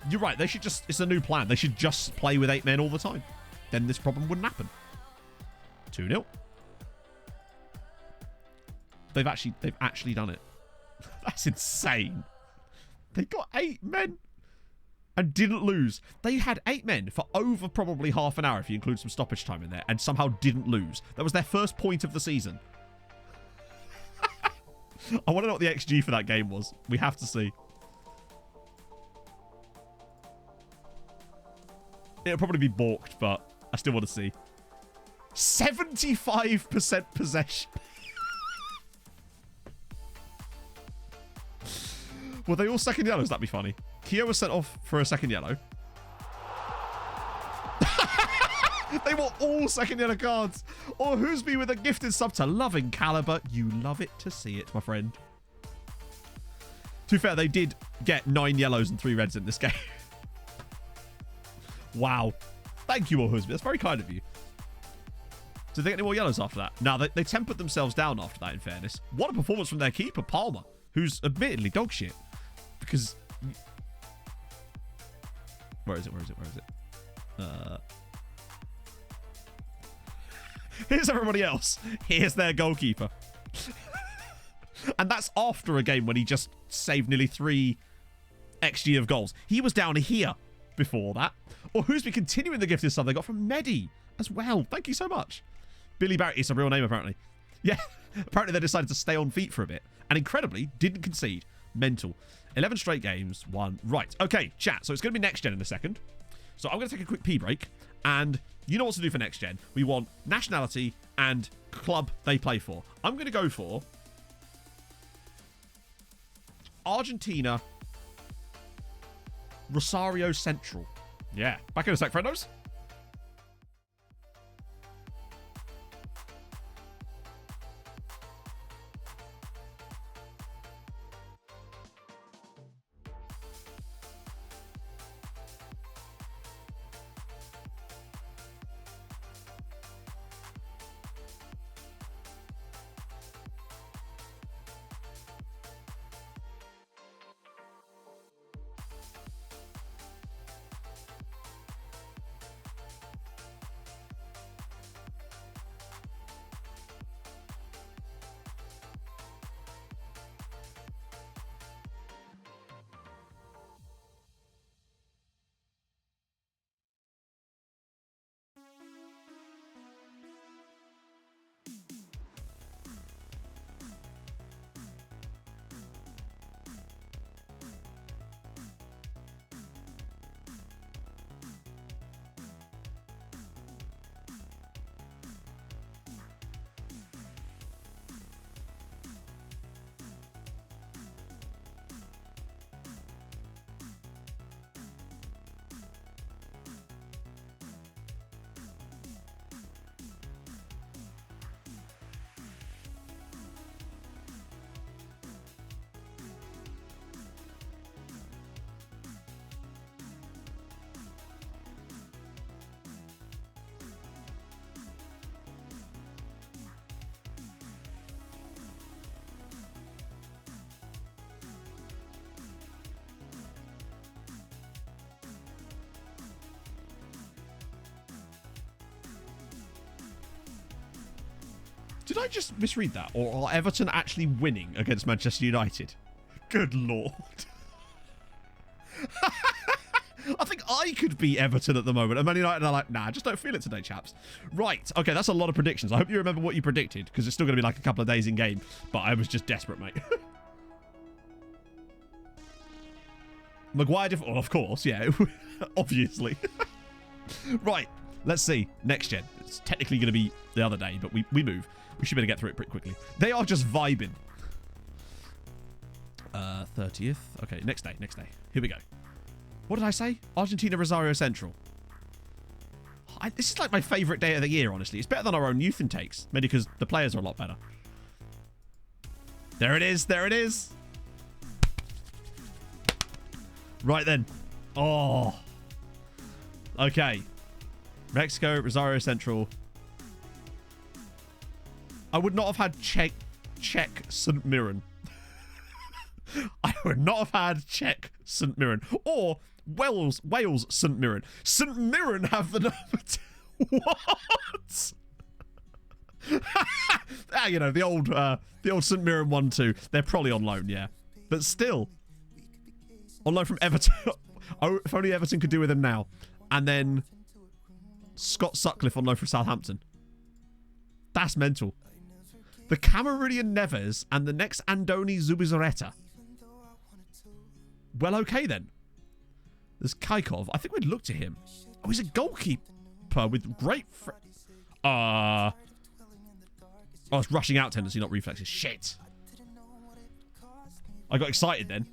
You're right. They should just... It's a new plan. They should just play with 8 men all the time. Then this problem wouldn't happen. 2-0. They've actually done it. That's insane. They got 8 men and didn't lose. They had 8 men for over probably half an hour if you include some stoppage time in there and somehow didn't lose. That was their first point of the season. I want to know what the XG for that game was. We have to see. It'll probably be balked, but I still want to see. 75% possession. Were they all second yellows? That'd be funny. Kyo was sent off for a second yellow. They were all second yellow cards. Or who's me with a gifted sub to Loving Caliber? You love it to see it, my friend. To be fair, they did get 9 yellows and 3 reds in this game. Wow. Thank you, Ohuzmi. That's very kind of you. Did they get any more yellows after that? No, they tempered themselves down after that, in fairness. What a performance from their keeper, Palmer, who's admittedly dog shit. Because... Where is it? Here's everybody else. Here's their goalkeeper. And that's after a game when he just saved nearly 3 XG of goals. He was down here before that. Or who's been continuing the gifted stuff they got from Medi as well. Thank you so much. Billy Barrett is a real name, apparently. Yeah, apparently they decided to stay on feet for a bit. And incredibly, didn't concede. Mental. 11 straight games, 1. Right, okay, chat. So it's going to be next gen in a second. So I'm going to take a quick pee break. And you know what to do for next gen. We want nationality and club they play for. I'm going to go for Argentina, Rosario Central. Yeah, back in a sec, friendos. Did I just misread that? Or are Everton actually winning against Manchester United? Good lord. I think I could beat Everton at the moment. And Man United are like, nah, I just don't feel it today, chaps. Right. Okay, that's a lot of predictions. I hope you remember what you predicted, because it's still going to be like a couple of days in game. But I was just desperate, mate. Maguire, well, of course, yeah. Obviously. Right. Let's see. Next gen. It's technically going to be the other day, but we move. We should be able to get through it pretty quickly. They are just vibing. 30th. Okay, next day. Here we go. What did I say? Argentina, Rosario Central. This is like my favourite day of the year, honestly. It's better than our own youth intakes. Maybe because the players are a lot better. There it is. There it is. Right then. Oh. Okay. Mexico, Rosario Central. I would not have had Czech St. Mirren. I would not have had Czech St. Mirren. Or Wales St. Mirren. St. Mirren have the number 2. What? You know, the old St. Mirren 1-2. They're probably on loan, yeah. But still. On loan from Everton. Oh, if only Everton could do with him now. And then Scott Sutcliffe on loan from Southampton. That's mental. The Cameroonian Neves and the next Andoni Zubizarreta. Well, okay then. There's Kaikov. I think we'd look to him. Oh, he's a goalkeeper with great... Oh, it's rushing out tendency, not reflexes. Shit. I got excited then.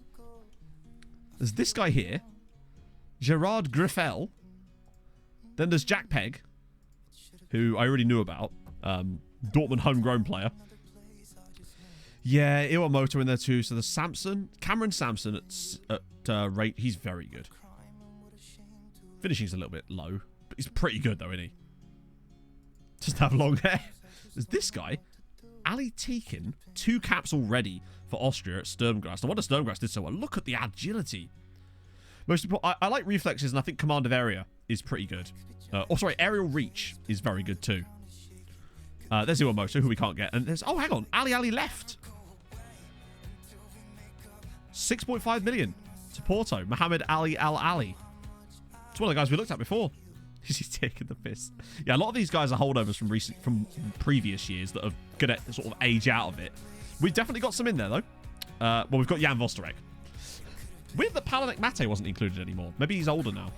There's this guy here. Gerard Griffel. Then there's Jack Pegg, who I already knew about. Dortmund homegrown player. Yeah, Iwamoto in there too. So there's Samson. Cameron Samson at rate. He's very good. Finishing's a little bit low. But he's pretty good though, isn't he? Doesn't have long hair. There's this guy. Ali Tekin. 2 caps already for Austria at Sturmgrast. No wonder Sturmgrast did so well. Look at the agility. Most important, I like reflexes, and I think command of area is pretty good. Aerial reach is very good too. There's Iwamoto, who we can't get. And there's... Oh, hang on. Ali left. 6.5 million to Porto. Mohamed Ali Al-Ali. It's one of the guys we looked at before. He's taking the piss. Yeah, a lot of these guys are holdovers from previous years that are going to sort of age out of it. We've definitely got some in there, though. Well, we've got Jan Vosterek. Weird that Palanek Mate wasn't included anymore. Maybe he's older now.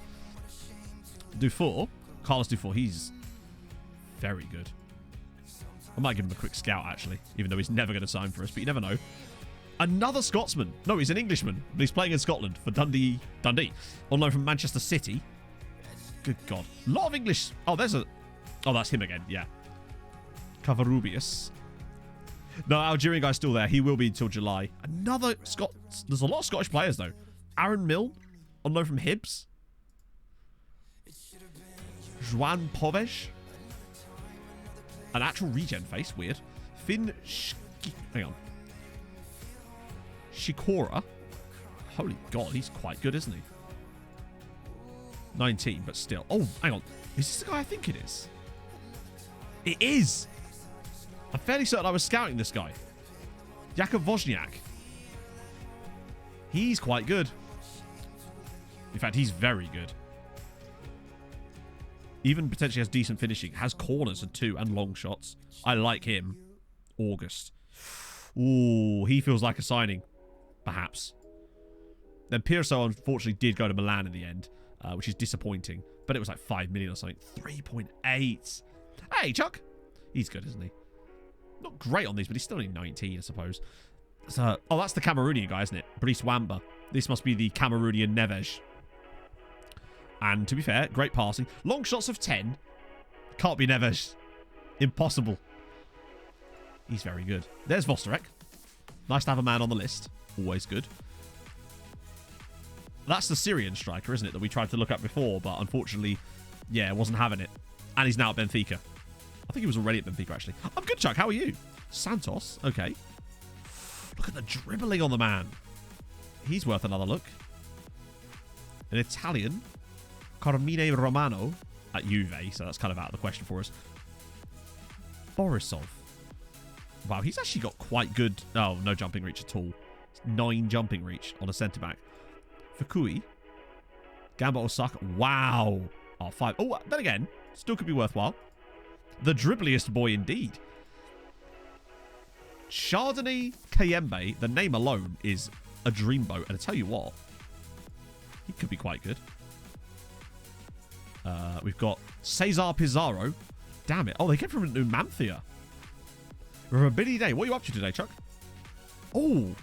Dufour. Carlos Dufour. He's very good. I might give him a quick scout, actually, even though he's never going to sign for us, but you never know. Another Scotsman. No, he's an Englishman, but he's playing in Scotland for Dundee. On loan from Manchester City. Good God. A lot of English. Oh, there's a... Oh, that's him again. Yeah. Cavarubius. No, Algerian guy's still there. He will be until July. Another Scot... There's a lot of Scottish players, though. Aaron Mill, on loan from Hibs. Juan Poves. An actual regen face. Weird. Finn... Hang on. Shikora. Holy God, he's quite good, isn't he? 19, but still. Oh, hang on. Is this the guy I think it is? It is! I'm fairly certain I was scouting this guy. Jakub Wozniak. He's quite good. In fact, he's very good. Even potentially has decent finishing. Has corners and 2 and long shots. I like him. August. Ooh, he feels like a signing. Perhaps. Then Pirso, unfortunately, did go to Milan in the end, which is disappointing. But it was like 5 million or something. 3.8. Hey, Chuck. He's good, isn't he? Not great on these, but he's still only 19, I suppose. So, oh, that's the Cameroonian guy, isn't it? Brice Wamba. This must be the Cameroonian Neves. And to be fair, great passing. Long shots of 10. Can't be Neves. Impossible. He's very good. There's Vosterek. Nice to have a man on the list. Always good. That's the Syrian striker, isn't it, that we tried to look at before, but unfortunately, yeah, wasn't having it. And he's now at Benfica. I think he was already at Benfica, actually. I'm good, Chuck. How are you? Santos. Okay. Look at the dribbling on the man. He's worth another look. An Italian. Carmine Romano at Juve, so that's kind of out of the question for us. Borisov. Wow, he's actually got quite good... Oh, no jumping reach at all. 9 jumping reach on a centre-back. Fukui. Gamba Osaka. Wow. Oh, 5. Oh, then again, still could be worthwhile. The dribbliest boy indeed. Chardonnay Kayembe, the name alone is a dreamboat. And I tell you what, he could be quite good. We've got Cesar Pizarro. Damn it. Oh, they came from Numancia. Rabidi Day. What are you up to today, Chuck? Oh,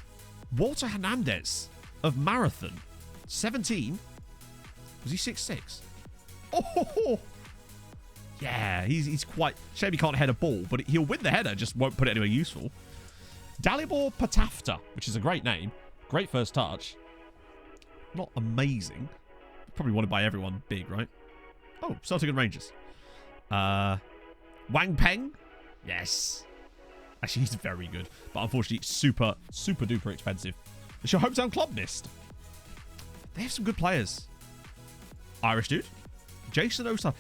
Walter Hernandez of Marathon. 17. Was he 6'6"? Oh, yeah, he's quite... Shame he can't head a ball, but he'll win the header, just won't put it anywhere useful. Dalibor Patafta, which is a great name. Great first touch. Not amazing. Probably wanted by everyone big, right? Oh, Celtic and Rangers. Wang Peng? Yes. Actually, he's very good. But unfortunately, super, super duper expensive. It's your hometown club list. They have some good players. Irish dude. Jason Osa.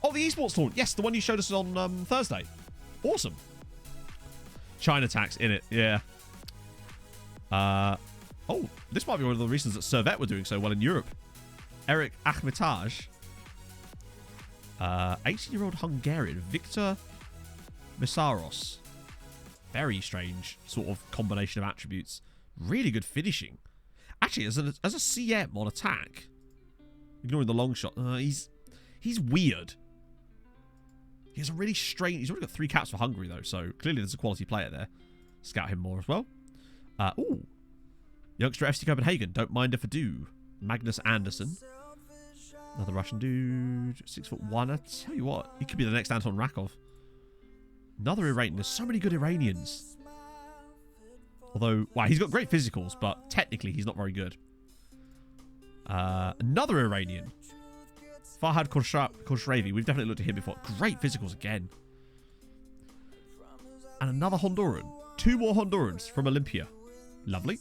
Oh, the esports tournament. Yes, the one you showed us on Thursday. Awesome. China tax in it. Yeah. Oh, this might be one of the reasons that Servette were doing so well in Europe. Eric Achmetaj. 18-year-old Hungarian. Victor Misaros. Very strange sort of combination of attributes. Really good finishing. Actually, as a CM on attack, ignoring the long shot, he's weird. He has a really strange... He's already got 3 caps for Hungary, though, so clearly there's a quality player there. Scout him more as well. Ooh. Youngster FC Copenhagen. Don't mind if I do. Magnus Anderson. Another Russian dude. 6'1". I tell you what, he could be the next Anton Rakov. Another Iranian. There's so many good Iranians. Although, wow, he's got great physicals, but technically he's not very good. Another Iranian. Farhad Khoshravi. We've definitely looked at him before. Great physicals again. And another Honduran. 2 more Hondurans from Olympia. Lovely.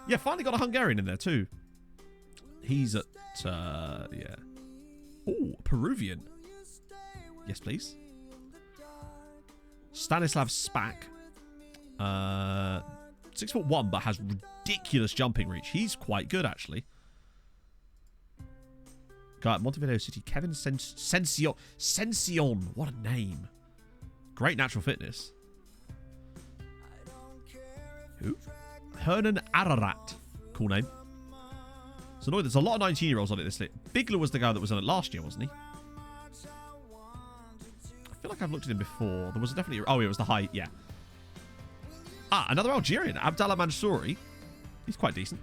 Yeah, finally got a Hungarian in there too. He's at, yeah. Oh, Peruvian. Yes, please. Stanislav Spak. 6'1", but has ridiculous jumping reach. He's quite good, actually. Guy at Montevideo City, Kevin Sension. Sension. What a name. Great natural fitness. Who? Hernan Ararat. Cool name. It's annoying. There's a lot of 19-year-olds on it this list. Bigler was the guy that was on it last year, wasn't he? I feel like I've looked at him before. There was definitely... Oh, it was the height. Yeah. Ah, another Algerian. Abdallah Mansouri. He's quite decent.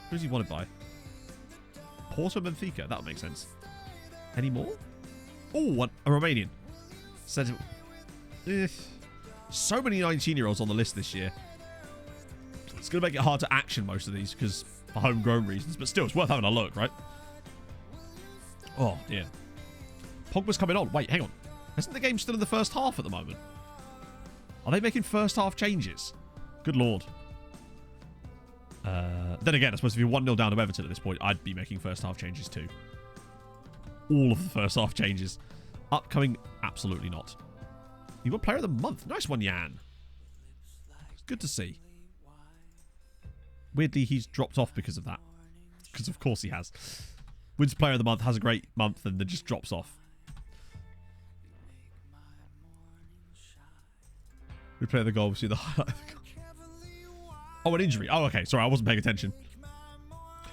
Who's he wanted by? Porto Benfica. That would make sense. Any more? Oh, a Romanian. So many 19-year-olds on the list this year. It's going to make it hard to action most of these because for homegrown reasons. But still, it's worth having a look, right? Oh, dear. Pogba's coming on. Wait, hang on. Isn't the game still in the first half at the moment? Are they making first half changes? Good lord. Then again, I suppose if you're 1-0 down to Everton at this point, I'd be making first half changes too. All of the first half changes. Upcoming, absolutely not. You got player of the month. Nice one, Jan. It's good to see. Weirdly, he's dropped off because of that. Because of course he has. Wins player of the month, has a great month, and then just drops off. We play the goal, we see the highlight. Oh, an injury. Oh, okay. Sorry, I wasn't paying attention.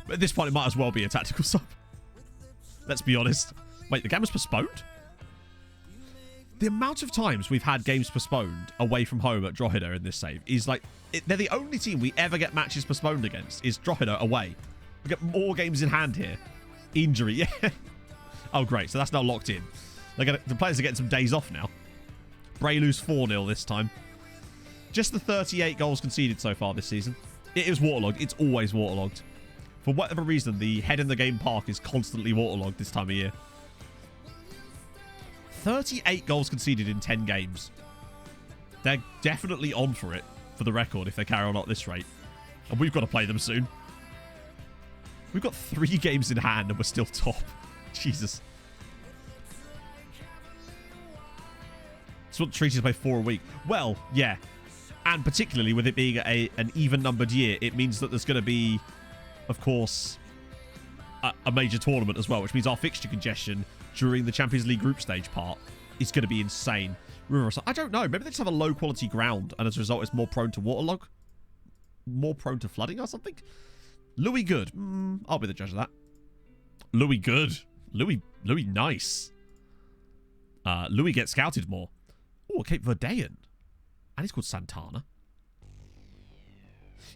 But at this point, it might as well be a tactical sub. Let's be honest. Wait, the game was postponed? The amount of times we've had games postponed away from home at Drogheda in this save is like... they're the only team we ever get matches postponed against is Drogheda away. We get more games in hand here. Injury, yeah. Oh, great. So that's now locked in. The players are getting some days off now. Bray lose 4-0 this time. Just the 38 goals conceded so far this season. It is waterlogged. It's always waterlogged. For whatever reason, the head in the game park is constantly waterlogged this time of year. 38 goals conceded in 10 games. They're definitely on for it, for the record, if they carry on at this rate. And we've got to play them soon. We've got 3 games in hand and we're still top. Jesus. So what treaties play 4 a week. Well, yeah. And particularly with it being an even-numbered year, it means that there's going to be, of course, a major tournament as well, which means our fixture congestion during the Champions League group stage part is going to be insane. I don't know. Maybe they just have a low-quality ground, and as a result, it's more prone to waterlog? More prone to flooding or something? Louis Good. I'll be the judge of that. Louis Good. Louis nice. Louis gets scouted more. Oh, Cape Verdean. And he's called Santana.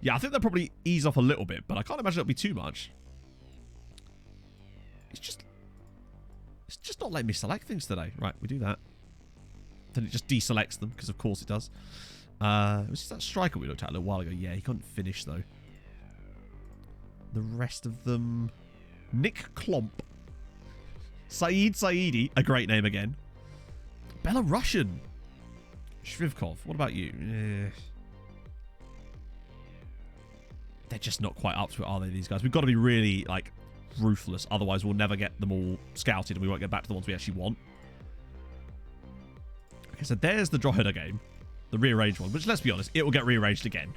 Yeah, I think they'll probably ease off a little bit, but I can't imagine it'll be too much. It's just not letting me select things today. Right, we do that. Then it just deselects them, because of course it does. Was that striker we looked at a little while ago? Yeah, he couldn't finish, though. The rest of them... Nick Klomp. Saeed Saidi. A great name again. Belarusian. Shrivkov. What about you? They're just not quite up to it, are they, these guys? We've got to be really, like, ruthless. Otherwise, we'll never get them all scouted and we won't get back to the ones we actually want. Okay, so there's the Drogheda game. The rearranged one. Which, let's be honest, it will get rearranged again.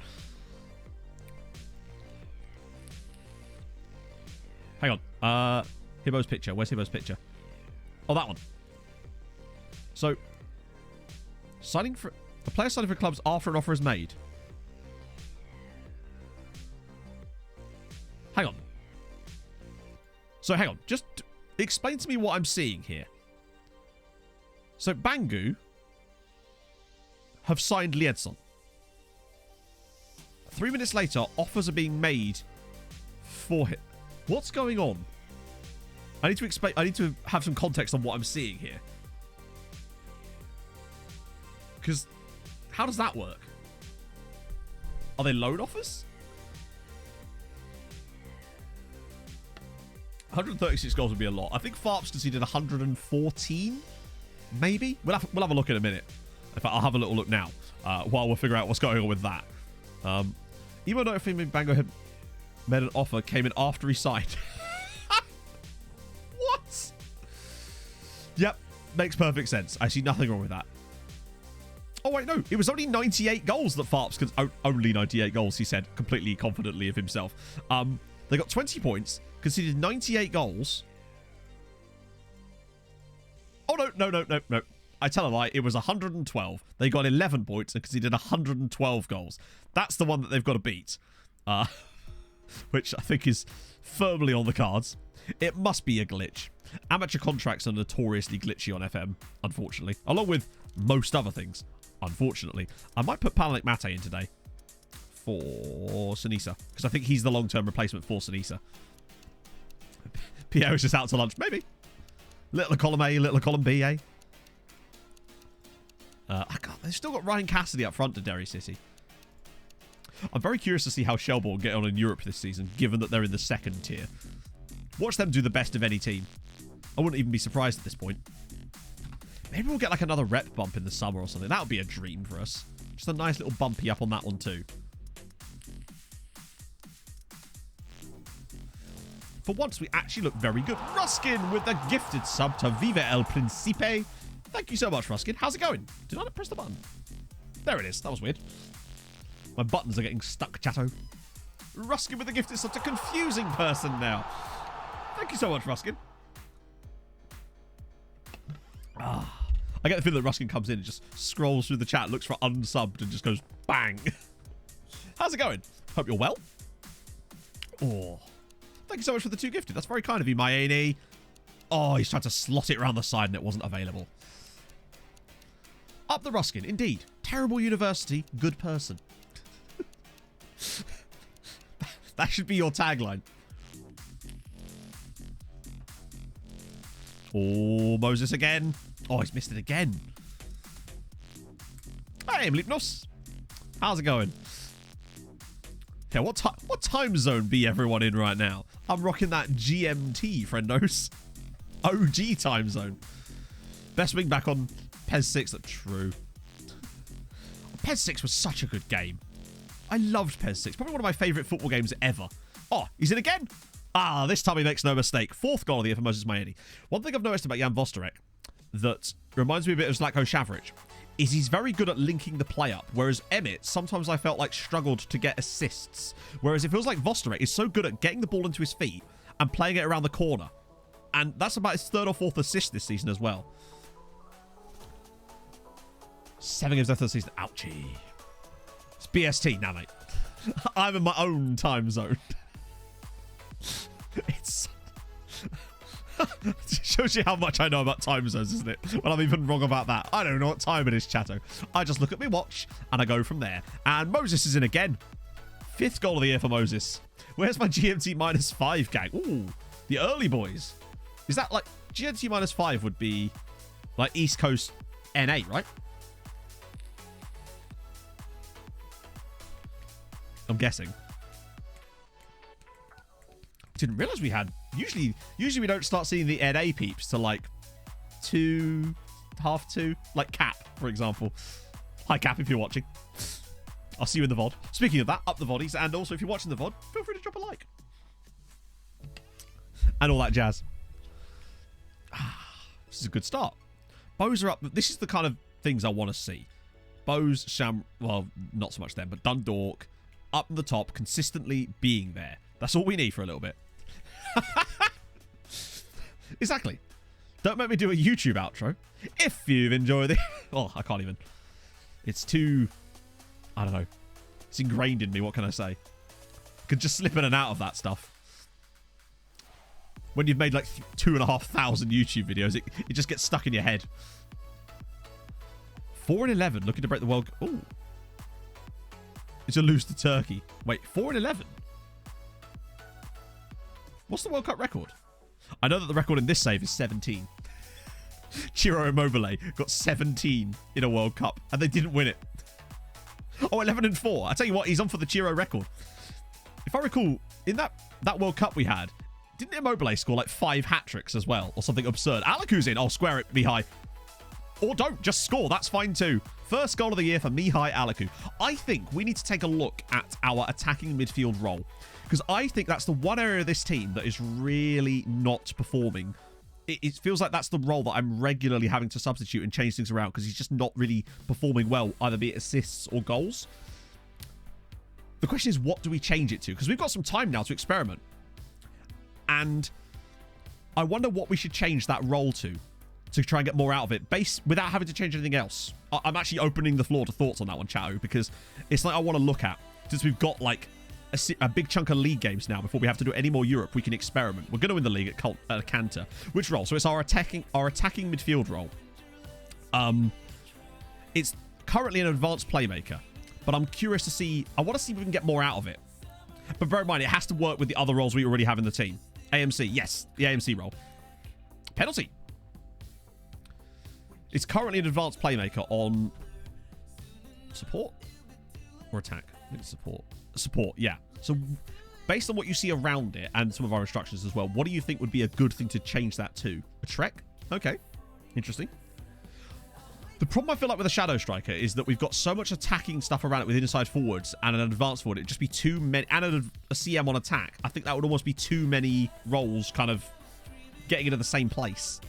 Hang on. Hibbo's picture. Where's Hibbo's picture? Oh, that one. So, a player signing for clubs after an offer is made. Hang on. So, hang on. Just explain to me what I'm seeing here. So, Bangu have signed Liedson. 3 minutes later, offers are being made for him. What's going on? I need to explain. I need to have some context on what I'm seeing here. Because how does that work? Are they loan offers? 136 goals would be a lot. I think Farps conceded 114, maybe. We'll have a look in a minute. In fact, I'll have a little look now while we'll figure out what's going on with that. Even though Bango had made an offer, came in after he signed. What? Yep, makes perfect sense. I see nothing wrong with that. Oh, wait, no. It was only 98 goals that Farps could... only 98 goals, he said, completely confidently of himself. They got 20 points, conceded 98 goals. Oh, no. I tell a lie. It was 112. They got 11 points and conceded 112 goals. That's the one that they've got to beat. Which I think is firmly on the cards. It must be a glitch. Amateur contracts are notoriously glitchy on FM, unfortunately. Along with most other things, unfortunately. I might put Palanik Mate in today for Sinisa, because I think he's the long-term replacement for Sinisa. Pierre is just out to lunch. Maybe. Little column A, little column B, eh? They've still got Ryan Cassidy up front to Derry City. I'm very curious to see how Shelbourne get on in Europe this season, given that they're in the second tier. Watch them do the best of any team. I wouldn't even be surprised at this point. Maybe we'll get like another rep bump in the summer or something. That would be a dream for us. Just a nice little bumpy up on that one too. For once, we actually look very good. Ruskin with a gifted sub to Viva El Principe. Thank you so much, Ruskin. How's it going? Did I not press the button? There it is. That was weird. My buttons are getting stuck, chatto. Ruskin with a gifted sub to confusing person now. Thank you so much, Ruskin. I get the feeling that Ruskin comes in and just scrolls through the chat, looks for unsubbed, and just goes bang. How's it going? Hope you're well. Oh, thank you so much for the 2 gifted. That's very kind of you, my A&E. Oh, he's tried to slot it around the side and it wasn't available. Up the Ruskin, indeed. Terrible university, good person. That should be your tagline. Oh, Moses again. Oh, he's missed it again. Hey, Mlipnos. How's it going? Okay, what time zone be everyone in right now? I'm rocking that GMT, friendos. OG time zone. Best wing back on PES 6. That's true. PES 6 was such a good game. I loved PES 6. Probably one of my favourite football games ever. Oh, he's in again. This time he makes no mistake. 4th goal of the year for Moses Mayeni. One thing I've noticed about Jan Vosterek that reminds me a bit of Zlatko Šavrić is he's very good at linking the play up, whereas Emmett, sometimes I felt like struggled to get assists. Whereas it feels like Vosterek is so good at getting the ball into his feet and playing it around the corner. And that's about his 3rd or 4th assist this season as well. 7 games left of the season. Ouchie. It's BST now, mate. I'm in my own time zone. It's... It shows you how much I know about time zones, isn't it? When I'm even wrong about that. I don't know what time it is, chatto. I just look at my watch and I go from there. And Moses is in again. 5th goal of the year for Moses. Where's my GMT -5 gang? Ooh, the early boys. Is that like GMT -5 would be like East Coast NA, right? I'm guessing. Didn't realize we had. Usually we don't start seeing the NA peeps till like 2, half 2. Like Cap, for example. Hi Cap, if you're watching. I'll see you in the VOD. Speaking of that, up the VODies, and also if you're watching the VOD, feel free to drop a like. And all that jazz. This is a good start. Bows are up. This is the kind of things I want to see. Bows, well, not so much then, but Dundalk up in the top, consistently being there. That's all we need for a little bit. Exactly. Don't make me do a YouTube outro. If you've enjoyed it. Oh, I can't even. It's too... I don't know. It's ingrained in me. What can I say? Could just slip in and out of that stuff. When you've made like 2,500 YouTube videos, it just gets stuck in your head. 4-11, looking to break the world. Ooh. It's a lose to Turkey. Wait, 4-11? What's the World Cup record? I know that the record in this save is 17. Ciro Immobile got 17 in a World Cup, and they didn't win it. Oh, 11-4. I tell you what, he's on for the Ciro record. If I recall, in that World Cup we had, didn't Immobile score like 5 hat-tricks as well? Or something absurd. Alaku's in. Oh, square it, Mihai. Or don't. Just score. That's fine too. First goal of the year for Mihai Alaku. I think we need to take a look at our attacking midfield role. Because I think that's the one area of this team that is really not performing. It feels like that's the role that I'm regularly having to substitute and change things around because he's just not really performing well, either be it assists or goals. The question is, what do we change it to? Because we've got some time now to experiment. And I wonder what we should change that role to try and get more out of it, without having to change anything else. I'm actually opening the floor to thoughts on that one, Chato, because it's like I want to look at, since we've got like a big chunk of league games now before we have to do any more Europe, we can experiment. We're going to win the league at Cantor. Which role? So it's our attacking midfield role. It's currently an advanced playmaker, but I'm curious to see. I want to see if we can get more out of it. But bear in mind, it has to work with the other roles we already have in the team. AMC, yes, the AMC role. Penalty. It's currently an advanced playmaker on support or attack. I think it's support. Support, yeah. So based on what you see around it and some of our instructions as well, what do you think would be a good thing to change that to? A Trek? Okay. Interesting. The problem I feel like with a Shadow Striker is that we've got so much attacking stuff around it with inside forwards and an advanced forward. It'd just be too many. And a CM on attack. I think that would almost be too many roles kind of getting into the same place.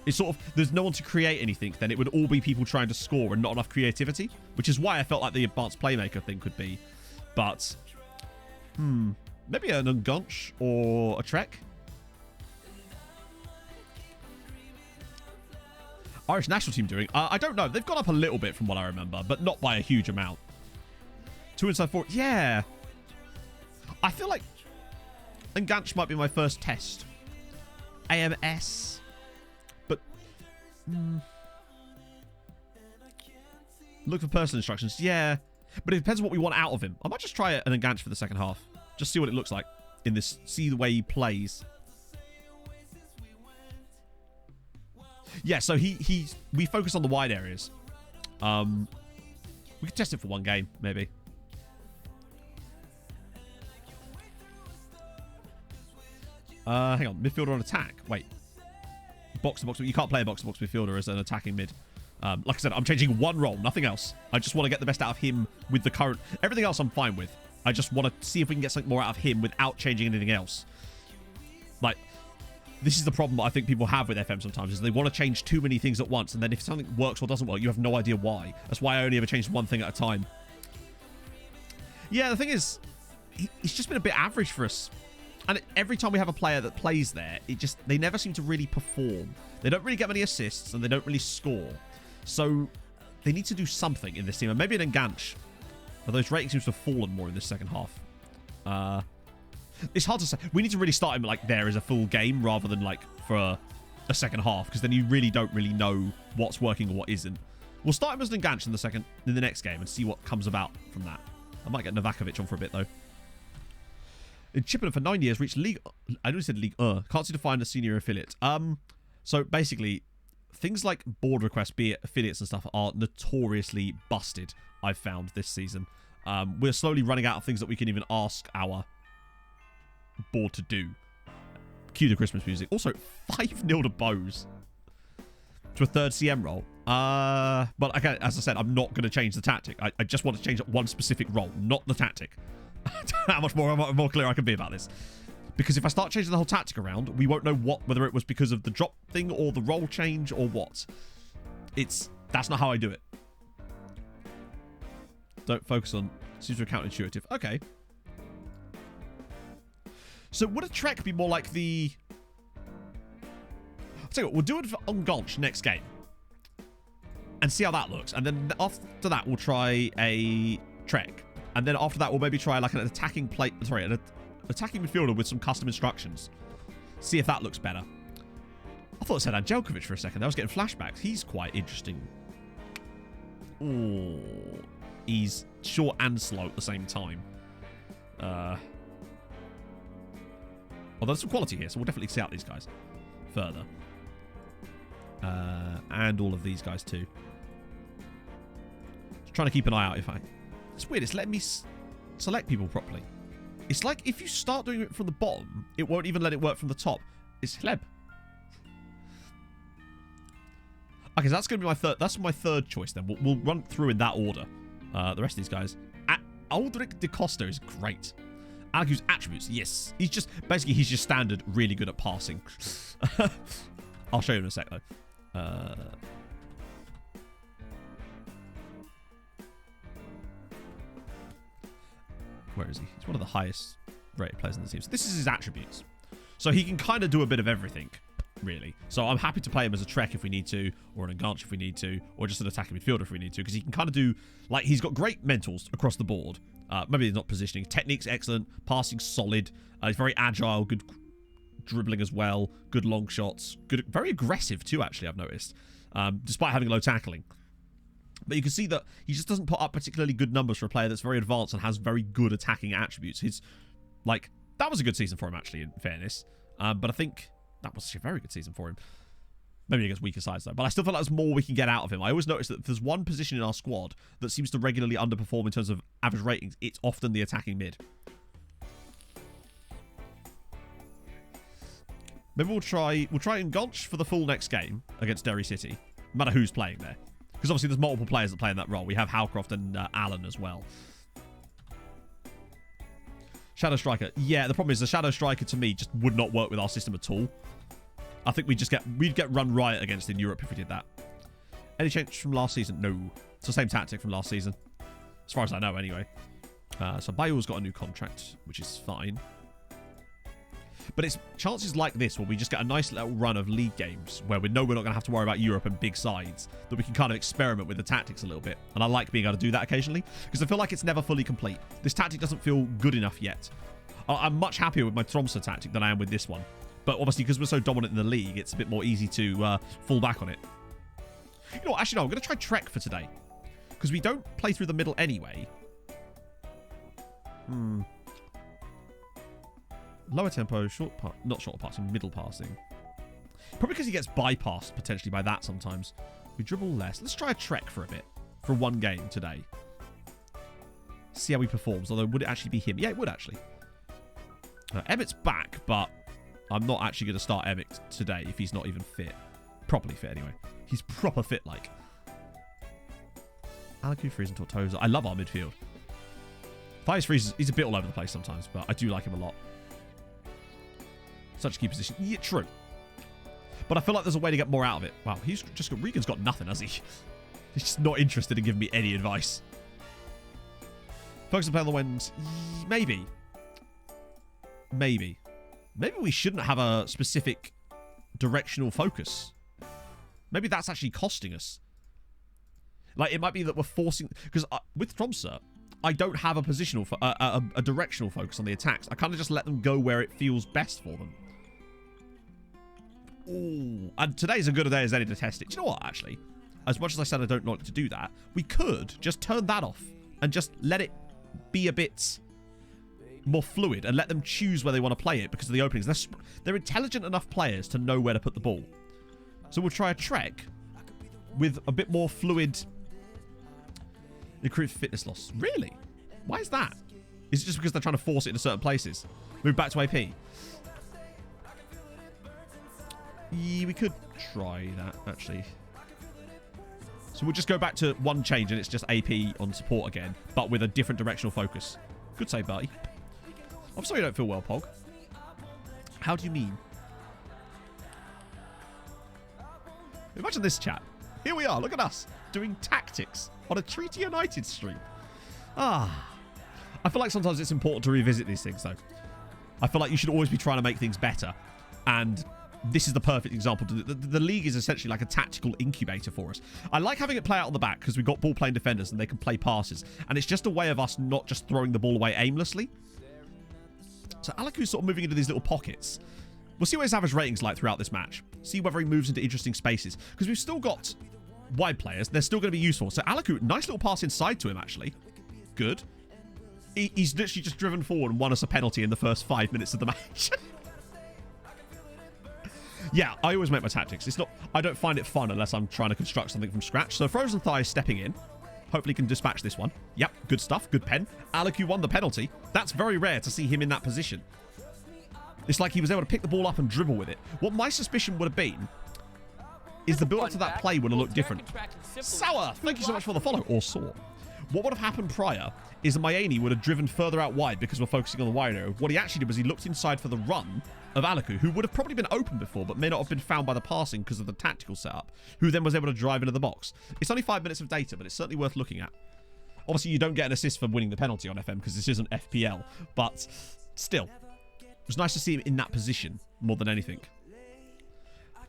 It's sort of, there's no one to create anything, then it would all be people trying to score and not enough creativity, which is why I felt like the advanced playmaker thing could be. But, maybe an Ungunch or a Trek. Irish national team doing? I don't know. They've gone up a little bit from what I remember, but not by a huge amount. 2 inside 4. Yeah. I feel like Ungunch might be my first test. AMS. But, look for personal instructions. Yeah. But it depends on what we want out of him. I might just try an Enganch for the second half. Just see what it looks like in this. See the way he plays. Yeah, so we focus on the wide areas. We could test it for one game, maybe. Hang on. Midfielder on attack. Wait. Box to box. You can't play a box to box midfielder as an attacking mid. Like I said, I'm changing one role, nothing else. I just want to get the best out of him with the current... Everything else I'm fine with. I just want to see if we can get something more out of him without changing anything else. Like, this is the problem that I think people have with FM sometimes, is they want to change too many things at once, and then if something works or doesn't work, you have no idea why. That's why I only ever changed one thing at a time. Yeah, the thing is, it's just been a bit average for us. And every time we have a player that plays there, they never seem to really perform. They don't really get many assists, and they don't really score. So they need to do something in this team, and maybe an Enganche. But those ratings seem to have fallen more in this second half. It's hard to say. We need to really start him like there as a full game rather than like for a second half, because then you really don't really know what's working or what isn't. We'll start him as an Enganche in the next game and see what comes about from that. I might get Novakovic on for a bit though. In Chippenham for 9 years, reached League. I know he said League. Can't seem to find a senior affiliate. So basically, things like board requests, be it affiliates and stuff, are notoriously busted. I've found this season. We're slowly running out of things that we can even ask our board to do. Cue the Christmas music. Also, 5-0 to Bose to a third CM role. But okay, as I said, I'm not going to change the tactic. I just want to change one specific role, not the tactic. How much more clear I can be about this? Because if I start changing the whole tactic around, we won't know whether it was because of the drop thing or the role change or what. That's not how I do it. Don't focus on. Seems to be counterintuitive. Okay. So would a Trek be more like the... I'll tell you what, we'll do it for Enganche next game. And see how that looks. And then after that, we'll try a Trek. And then after that, we'll maybe try like an attacking an attacking midfielder with some custom instructions. See if that looks better. I thought it said Angelkovic for a second. I was getting flashbacks. He's quite interesting. Ooh. He's short and slow at the same time. Although there's some quality here, so we'll definitely see out these guys further. And all of these guys too. Just trying to keep an eye out if I... It's weird, it's letting me select people properly. It's like if you start doing it from the bottom, it won't even let it work from the top. It's Hleb. Okay, so that's going to be my third... That's my third choice then. We'll run through in that order. The rest of these guys. Aldrich De Costa is great. Argues attributes, yes. He's just standard, really good at passing. I'll show you in a sec, though. Where is he? He's one of the highest rated players in the team. So this is his attributes. So he can kind of do a bit of everything, really. So I'm happy to play him as a Trek if we need to, or an Enganche if we need to, or just an attacking midfielder if we need to, because he can kind of do, like, he's got great mentals across the board. Maybe he's not positioning. Technique's excellent. Passing solid. He's very agile. Good dribbling as well. Good long shots. Good, very aggressive too, actually, I've noticed. Despite having low tackling. But you can see that he just doesn't put up particularly good numbers for a player that's very advanced and has very good attacking attributes. That was a good season for him, actually, in fairness. But I think that was a very good season for him. Maybe against weaker sides, though. But I still feel like there's more we can get out of him. I always notice that if there's one position in our squad that seems to regularly underperform in terms of average ratings, it's often the attacking mid. Maybe we'll try Enganche for the full next game against Derry City. No matter who's playing there. Because obviously there's multiple players that play in that role. We have Howcroft and Allen as well. Shadow Striker. Yeah, the problem is the Shadow Striker to me just would not work with our system at all. I think we'd get run riot against in Europe if we did that. Any change from last season? No. It's the same tactic from last season. As far as I know, anyway. So Bayou's got a new contract, which is fine. But it's chances like this where we just get a nice little run of league games where we know we're not going to have to worry about Europe and big sides, that we can kind of experiment with the tactics a little bit. And I like being able to do that occasionally because I feel like it's never fully complete. This tactic doesn't feel good enough yet. I'm much happier with my Tromsø tactic than I am with this one. But obviously, because we're so dominant in the league, it's a bit more easy to fall back on it. You know what? Actually, no. I'm going to try Trek for today. Because we don't play through the middle anyway. Lower tempo, not short passing, middle passing. Probably because he gets bypassed, potentially, by that sometimes. We dribble less. Let's try a Trek for a bit. For one game today. See how he performs. Although, would it actually be him? Yeah, it would, actually. Emmett's back, but... I'm not actually going to start Emmett today if he's not even fit. Properly fit, anyway. He's proper fit, like. Alaku, Freeze, and Tortosa. I love our midfield. Thais Freeze, he's a bit all over the place sometimes, but I do like him a lot. Such a key position. Yeah, true. But I feel like there's a way to get more out of it. Wow, Regan's got nothing, has he? He's just not interested in giving me any advice. Focus on play on the winds. Maybe. Maybe we shouldn't have a specific directional focus. Maybe that's actually costing us. Like, it might be that we're forcing... Because with Tromsø, I don't have a positional... a directional focus on the attacks. I kind of just let them go where it feels best for them. Ooh. And today's a good a day as any to test it. Do you know what, actually? As much as I said I don't like to do that, we could just turn that off and just let it be a bit more fluid and let them choose where they want to play it because of the openings. They're intelligent enough players to know where to put the ball. So we'll try a trek with a bit more fluid... Increased fitness loss. Really? Why is that? Is it just because they're trying to force it into certain places? Move back to AP. Yeah, we could try that, actually. So we'll just go back to one change and it's just AP on support again, but with a different directional focus. Good save, buddy. I'm sorry you don't feel well, Pog. How do you mean? Imagine this, chat. Here we are. Look at us doing tactics on a Treaty United stream. I feel like sometimes it's important to revisit these things, though. I feel like you should always be trying to make things better. And this is the perfect example. The league is essentially like a tactical incubator for us. I like having it play out on the back because we've got ball-playing defenders and they can play passes. And it's just a way of us not just throwing the ball away aimlessly. So Alaku's sort of moving into these little pockets. We'll see what his average rating's like throughout this match. See whether he moves into interesting spaces. Because we've still got wide players. They're still going to be useful. So Alaku, nice little pass inside to him, actually. Good. He's literally just driven forward and won us a penalty in the first 5 minutes of the match. Yeah, I always make my tactics. It's not... I don't find it fun unless I'm trying to construct something from scratch. So Frozen Thigh is stepping in. Hopefully can dispatch this one. Yep, good stuff. Good pen. Alaku won the penalty. That's very rare to see him in that position. It's like he was able to pick the ball up and dribble with it. What my suspicion would have been is the build-up to that play would have looked different. Sour, thank you so much for the follow. Or Saw. What would have happened prior is that Mayeni would have driven further out wide because we're focusing on the wide area. What he actually did was he looked inside for the run of Alaku, who would have probably been open before, but may not have been found by the passing because of the tactical setup, who then was able to drive into the box. It's only 5 minutes of data, but it's certainly worth looking at. Obviously, you don't get an assist for winning the penalty on FM because this isn't FPL, but still, it was nice to see him in that position more than anything.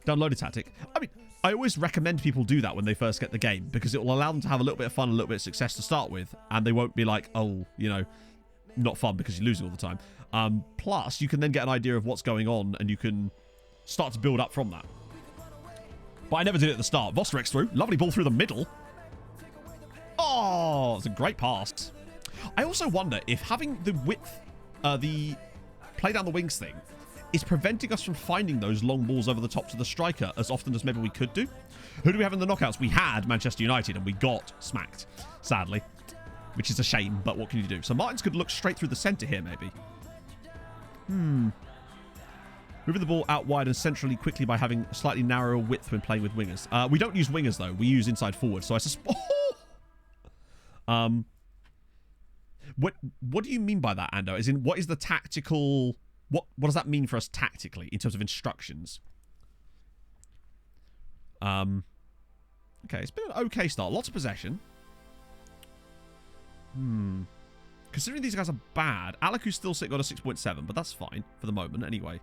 Download a tactic. I mean, I always recommend people do that when they first get the game because it will allow them to have a little bit of fun, a little bit of success to start with, and they won't be like, oh, you know, not fun because you're losing all the time. Plus, you can then get an idea of what's going on and you can start to build up from that. But I never did it at the start. Vosterix through. Lovely ball through the middle. Oh, it's a great pass. I also wonder if having the width, the play down the wings thing, is preventing us from finding those long balls over the top to the striker as often as maybe we could do. Who do we have in the knockouts? We had Manchester United and we got smacked, sadly, which is a shame, but what can you do? So Martins could look straight through the centre here, maybe. Moving the ball out wide and centrally quickly by having a slightly narrower width when playing with wingers. We don't use wingers, though. We use inside forward, so I suspect... What do you mean by that, Ando? As in, what is the tactical... What does that mean for us tactically in terms of instructions? Okay, it's been an okay start. Lots of possession. Considering these guys are bad, Alaku's still sitting on a 6.7, but that's fine for the moment anyway.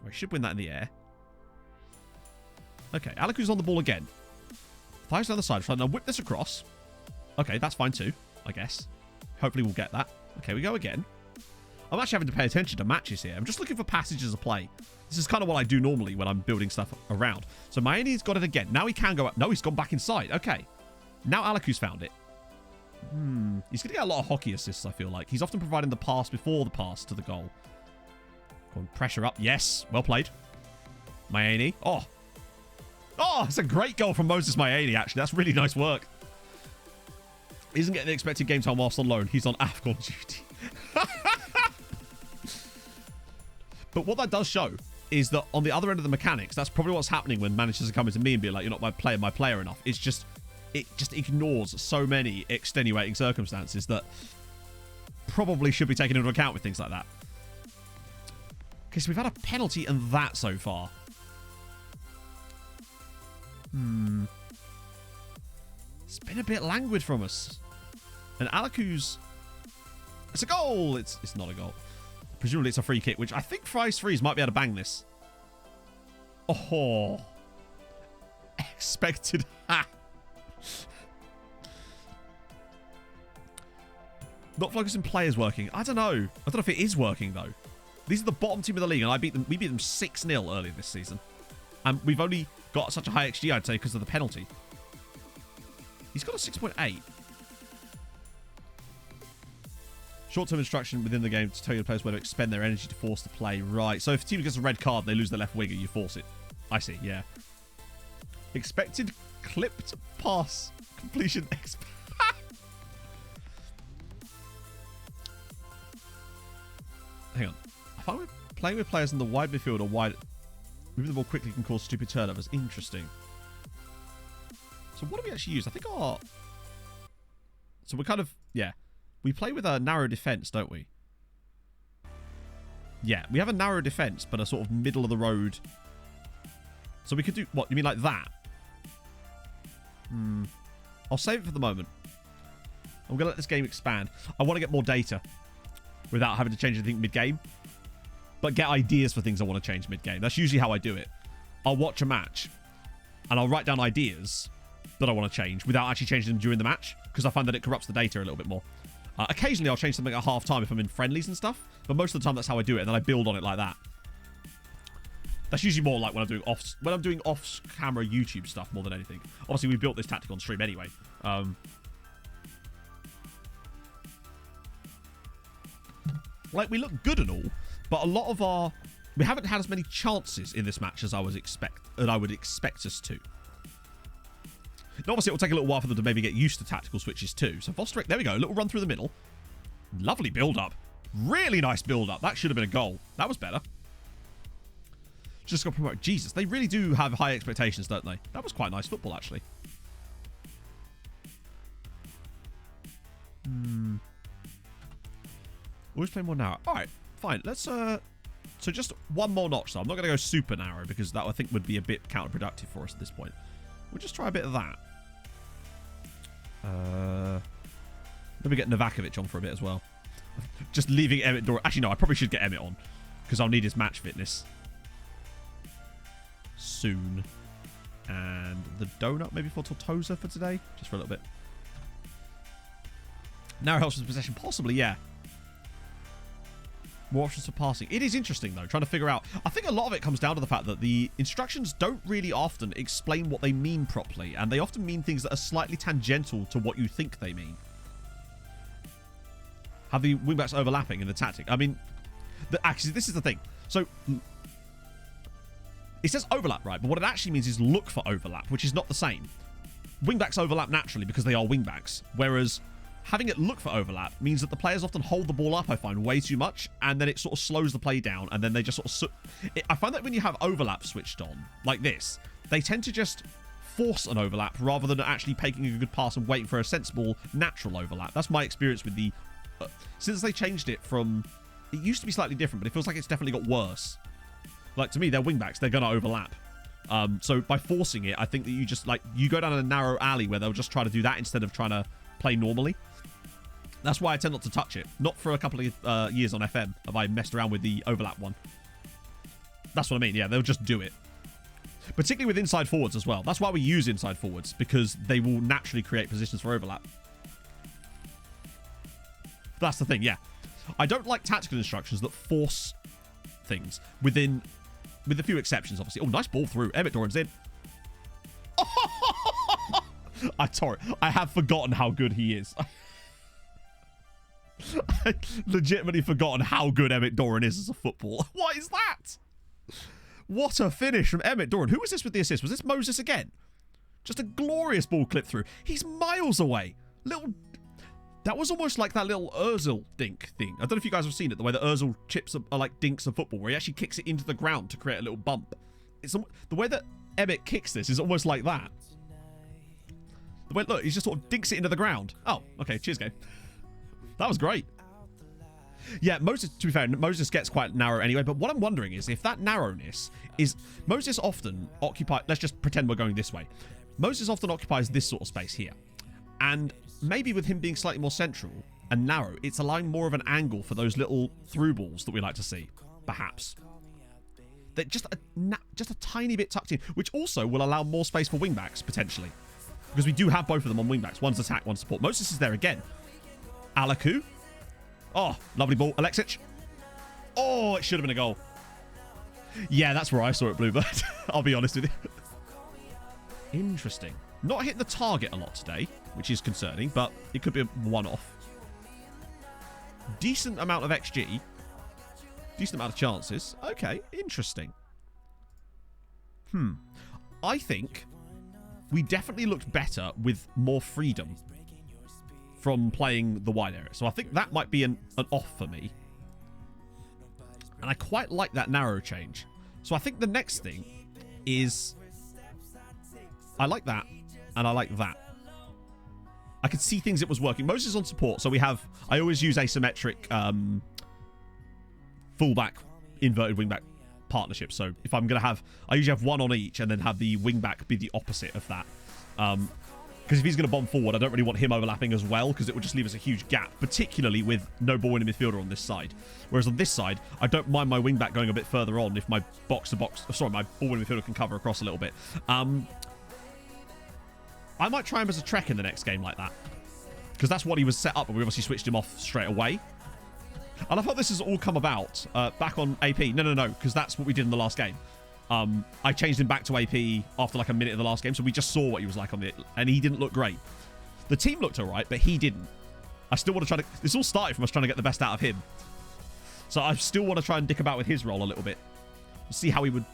We should win that in the air. Okay, Alaku's on the ball again. Thighs down the side. So now whip this across. Okay, that's fine too, I guess. Hopefully we'll get that. Okay, we go again. I'm actually having to pay attention to matches here. I'm just looking for passages of play. This is kind of what I do normally when I'm building stuff around. So Mayeni's got it again. Now he can go up. No, he's gone back inside. Okay. Now Alaku's found it. He's going to get a lot of hockey assists, I feel like. He's often providing the pass before the pass to the goal. Go on, pressure up. Yes. Well played. Mayeni. Oh. Oh, it's a great goal from Moses Mayeni, actually. That's really nice work. He isn't getting the expected game time whilst on loan. He's on AFCON duty. But what that does show is that on the other end of the mechanics, that's probably what's happening when managers are coming to me and being like, you're not my player enough. It's just, it just ignores so many extenuating circumstances that probably should be taken into account with things like that. Okay, so we've had a penalty and that so far. It's been a bit languid from us. And Alaku's... It's a goal! It's not a goal. Presumably it's a free kick, which I think Fries Freeze might be able to bang this. Oh. Expected. Ha! Not focusing players working. I don't know. I don't know if it is working, though. These are the bottom team of the league, and we beat them 6-0 earlier this season. And we've only got such a high XG, I'd say, because of the penalty. He's got a 6.8. Short-term instruction within the game to tell your players where to expend their energy to force the play. Right. So if a team gets a red card, they lose their left winger, you force it. I see, yeah. Expected clipped pass completion. Hang on. I find playing with players in the wide midfield or wide... Moving the ball quickly can cause stupid turnovers. Interesting. So what do we actually use? I think our... So we're kind of... Yeah. We play with a narrow defence, don't we? Yeah. We have a narrow defence, but a sort of middle of the road... So we could do... What? You mean like that? I'll save it for the moment. I'm going to let this game expand. I want to get more data without having to change anything mid-game. But get ideas for things I want to change mid-game. That's usually how I do it. I'll watch a match and I'll write down ideas that I want to change without actually changing them during the match, because I find that it corrupts the data a little bit more. Occasionally I'll change something at half-time if I'm in friendlies and stuff, but most of the time that's how I do it, and then I build on it like that. That's usually more like when I'm doing off-camera YouTube stuff more than anything. Obviously, we built this tactic on stream anyway. Like, we look good and all, but a lot of we haven't had as many chances in this match as I would expect us to. And obviously, it will take a little while for them to maybe get used to tactical switches too. So Vostrik, there we go, a little run through the middle. Lovely build-up. Really nice build-up. That should have been a goal. That was better. Just got promoted. Jesus, they really do have high expectations, don't they? That was quite nice football, actually. Always play more narrow. All right, fine. Let's so just one more notch. So I'm not going to go super narrow because that I think would be a bit counterproductive for us at this point. We'll just try a bit of that. Let me get Novakovic on for a bit as well. Just leaving Emmett Doran. Actually, no, I probably should get Emmett on because I'll need his match fitness soon. And the donut maybe for Tortosa for today, just for a little bit. Narrow helps with possession, possibly, yeah. More options for passing. It is interesting, though, trying to figure out... I think a lot of it comes down to the fact that the instructions don't really often explain what they mean properly, and they often mean things that are slightly tangential to what you think they mean. Have the wingbacks overlapping in the tactic? I mean, actually, this is the thing. So, it says overlap, right? But what it actually means is look for overlap, which is not the same. Wingbacks overlap naturally because they are wingbacks, whereas... having it look for overlap means that the players often hold the ball up, I find, way too much, and then it sort of slows the play down, and then they just sort of... I find that when you have overlap switched on, like this, they tend to just force an overlap rather than actually taking a good pass and waiting for a sensible, natural overlap. That's my experience with the... since they changed it from... It used to be slightly different, but it feels like it's definitely got worse. Like, to me, they're wingbacks. They're going to overlap. So by forcing it, I think that you just, like, you go down a narrow alley where they'll just try to do that instead of trying to play normally. That's why I tend not to touch it. Not for a couple of years on FM have I messed around with the overlap one. That's what I mean. Yeah, they'll just do it. Particularly with inside forwards as well. That's why we use inside forwards, because they will naturally create positions for overlap. That's the thing, yeah. I don't like tactical instructions that force things with a few exceptions, obviously. Oh, nice ball through. Emmett Doran's in. I have forgotten how good he is. I legitimately forgotten how good Emmett Doran is as a footballer. What is that? What a finish from Emmett Doran. Who was this with the assist? Was this Moses again? Just a glorious ball clip through. He's miles away. That was almost like that little Ozil dink thing. I don't know if you guys have seen it, the way that Ozil chips are like dinks of football, where he actually kicks it into the ground to create a little bump. The way that Emmett kicks this is almost like that. The way, look, he just sort of dinks it into the ground. Oh, okay, cheers, game. That was great. Yeah, Moses, to be fair, Moses gets quite narrow anyway, but what I'm wondering is if that narrowness is... Moses often occupies... Let's just pretend we're going this way. Moses often occupies this sort of space here. And maybe with him being slightly more central and narrow, it's allowing more of an angle for those little through balls that we like to see, perhaps. They're just a tiny bit tucked in, which also will allow more space for wingbacks, potentially. Because we do have both of them on wingbacks. One's attack, one's support. Moses is there again. Alaku. Oh, lovely ball. Alexic. Oh, it should have been a goal. Yeah, that's where I saw it, Bluebird. I'll be honest with you. Interesting. Not hitting the target a lot today, which is concerning, but it could be a one-off. Decent amount of XG. Decent amount of chances. Okay, interesting. I think we definitely looked better with more freedom from playing the wide area. So I think that might be an off for me. And I quite like that narrow change. So I think the next thing is... I like that, and I like that. I could see things that was working. Moses on support, so we have... I always use asymmetric fullback, inverted wingback partnership. So if I'm going to have... I usually have one on each, and then have the wingback be the opposite of that. Because if he's going to bomb forward, I don't really want him overlapping as well, because it would just leave us a huge gap, particularly with no ball winning midfielder on this side. Whereas on this side, I don't mind my wingback going a bit further on if my my ball winning midfielder can cover across a little bit. I might try him as a Trek in the next game like that, because that's what he was set up, but we obviously switched him off straight away. And I thought this has all come about back on AP. No, because that's what we did in the last game. I changed him back to AP after like a minute of the last game, so we just saw what he was like on the... And he didn't look great. The team looked all right, but he didn't. I still want to try to... This all started from us trying to get the best out of him. So I still want to try and dick about with his role a little bit. See how he would...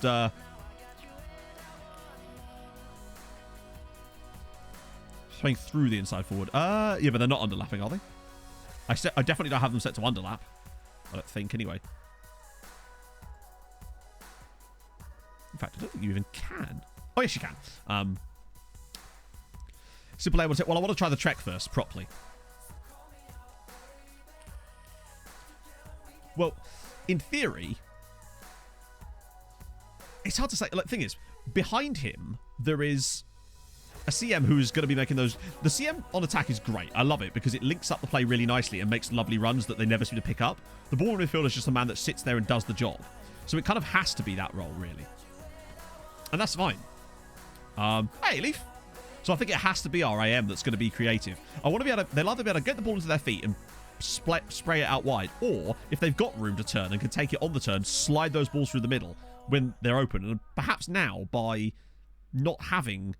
Swing through the inside forward. Yeah, but they're not underlapping, are they? I definitely don't have them set to underlap. I don't think, anyway. In fact, I don't think you even can. Oh, yes, you can. Simple able to... Well, I want to try the Trek first, properly. Well, in theory... It's hard to say. Like, the thing is, behind him, there is a CM who's going to be making those... The CM on attack is great. I love it, because it links up the play really nicely and makes lovely runs that they never seem to pick up. The ball midfielder is just a man that sits there and does the job. So it kind of has to be that role, really. And that's fine. Hey, Leaf. So I think it has to be our AM that's going to be creative. I want to be able to... They'll either be able to get the ball into their feet and spray it out wide, or if they've got room to turn and can take it on the turn, slide those balls through the middle when they're open. And perhaps now, by not having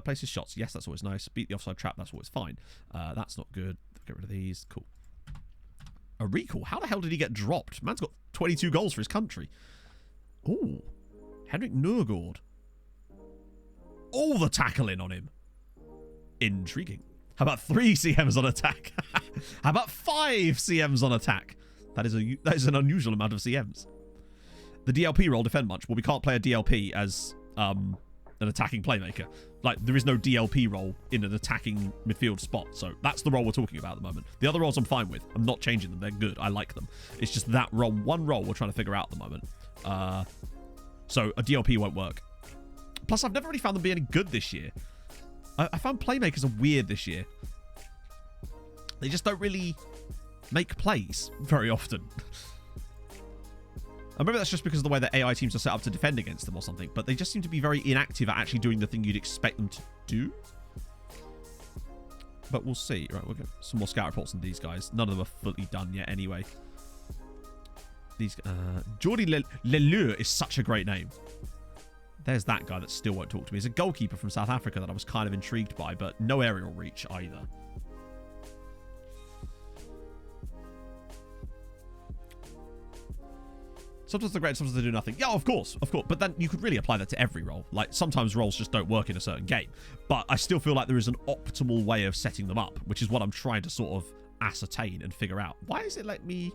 places shots, yes, that's always nice. Beat the offside trap, that's always fine. That's not good. Get rid of these. Cool. A recall. How the hell did he get dropped? Man's got 22 goals for his country. Ooh. Henrik Nurgaard. All the tackling on him. Intriguing. How about 3 CMs on attack? How about 5 CMs on attack? That is an unusual amount of CMs. The DLP role, defend much. Well, we can't play a DLP as an attacking playmaker. Like, there is no DLP role in an attacking midfield spot. So that's the role we're talking about at the moment. The other roles I'm fine with. I'm not changing them. They're good. I like them. It's just that role, one role we're trying to figure out at the moment. So a DLP won't work. Plus, I've never really found them be any good this year. I found playmakers are weird this year. They just don't really make plays very often. And maybe that's just because of the way that AI teams are set up to defend against them or something, but they just seem to be very inactive at actually doing the thing you'd expect them to do. But we'll see. Right, we'll get some more scout reports on these guys. None of them are fully done yet anyway. These Jordi Leleur is such a great name. There's that guy that still won't talk to me. He's a goalkeeper from South Africa that I was kind of intrigued by, but no aerial reach either. Sometimes they're great, sometimes they do nothing. Yeah, of course. But then you could really apply that to every role. Like, sometimes roles just don't work in a certain game. But I still feel like there is an optimal way of setting them up, which is what I'm trying to sort of ascertain and figure out. Why is it let me...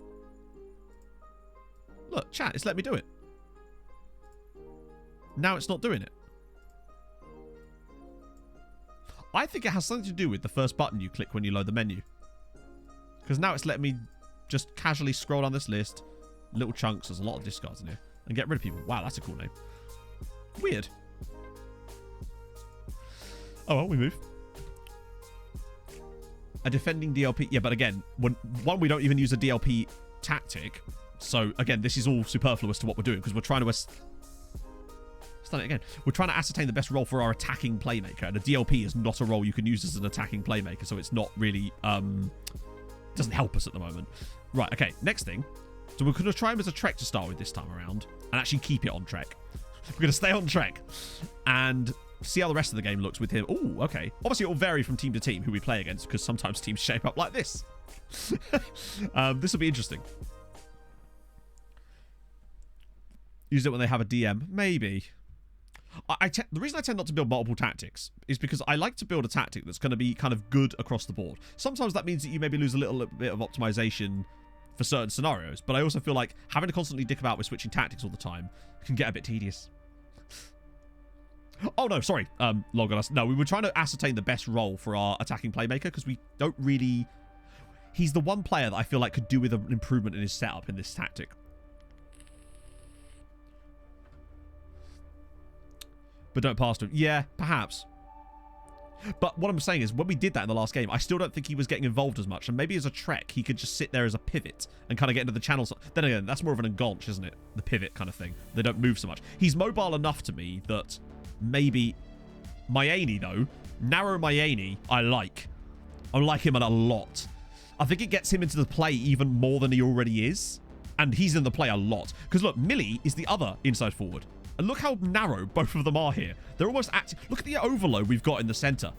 Look, chat, it's let me do it. Now it's not doing it. I think it has something to do with the first button you click when you load the menu. Because now it's letting me Just casually scroll down this list. Little chunks. There's a lot of discards in here. And get rid of people. Wow, that's a cool name. Weird. Oh, well, we move. A defending DLP. Yeah, but again, one, we don't even use a DLP tactic. So, again, this is all superfluous to what we're doing because we're trying to... Start it again. We're trying to ascertain the best role for our attacking playmaker. And a DLP is not a role you can use as an attacking playmaker. So it's not really... doesn't help us at the moment. Right, okay. Next thing. So we're going to try him as a Trek to start with this time around. And actually keep it on Trek. We're going to stay on Trek. And... see how the rest of the game looks with him. Oh, okay. Obviously, it will vary from team to team who we play against because sometimes teams shape up like this. This will be interesting. Use it when they have a DM. Maybe. The reason I tend not to build multiple tactics is because I like to build a tactic that's going to be kind of good across the board. Sometimes that means that you maybe lose a little bit of optimization for certain scenarios, but I also feel like having to constantly dick about with switching tactics all the time can get a bit tedious. Oh, no, sorry, Logolas. No, we were trying to ascertain the best role for our attacking playmaker because we don't really... He's the one player that I feel like could do with an improvement in his setup in this tactic. But don't pass to him. Yeah, perhaps. But what I'm saying is, when we did that in the last game, I still don't think he was getting involved as much. And maybe as a Trek, he could just sit there as a pivot and kind of get into the channels. Then again, that's more of an engaunch, isn't it? The pivot kind of thing. They don't move so much. He's mobile enough to me that... maybe Myani, though. Narrow Myani, I like. I like him a lot. I think it gets him into the play even more than he already is. And he's in the play a lot. Because look, Millie is the other inside forward. And look how narrow both of them are here. They're almost active. Look at the overload we've got in the centre.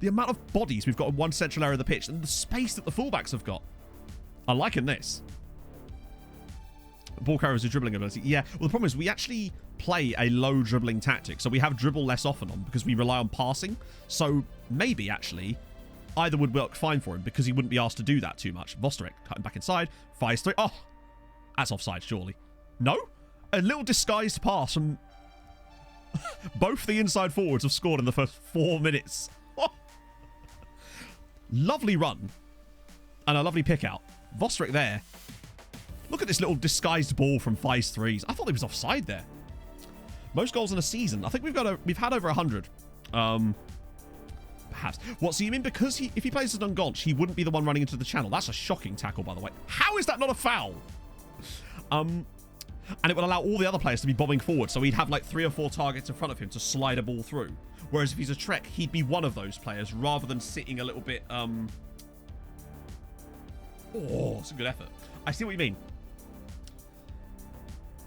The amount of bodies we've got in one central area of the pitch. And the space that the fullbacks have got. I'm liking this. Ball carriers with dribbling ability. Yeah, well, the problem is we actually play a low dribbling tactic. So we have dribble less often on because we rely on passing. So maybe, actually, either would work fine for him because he wouldn't be asked to do that too much. Vostarek cutting back inside. 5-3. Oh, that's offside, surely. No? A little disguised pass from... both the inside forwards have scored in the first 4 minutes. Oh. Lovely run. And a lovely pick out. Vostarek there. Look at this little disguised ball from 5-3s. I thought he was offside there. Most goals in a season. I think we've had over 100. Perhaps. What, so you mean because if he plays as an ungaunch, he wouldn't be the one running into the channel? That's a shocking tackle, by the way. How is that not a foul? And it would allow all the other players to be bombing forward, so he'd have like 3 or 4 targets in front of him to slide a ball through. Whereas if he's a Trek, he'd be one of those players rather than sitting a little bit... Oh, it's a good effort. I see what you mean.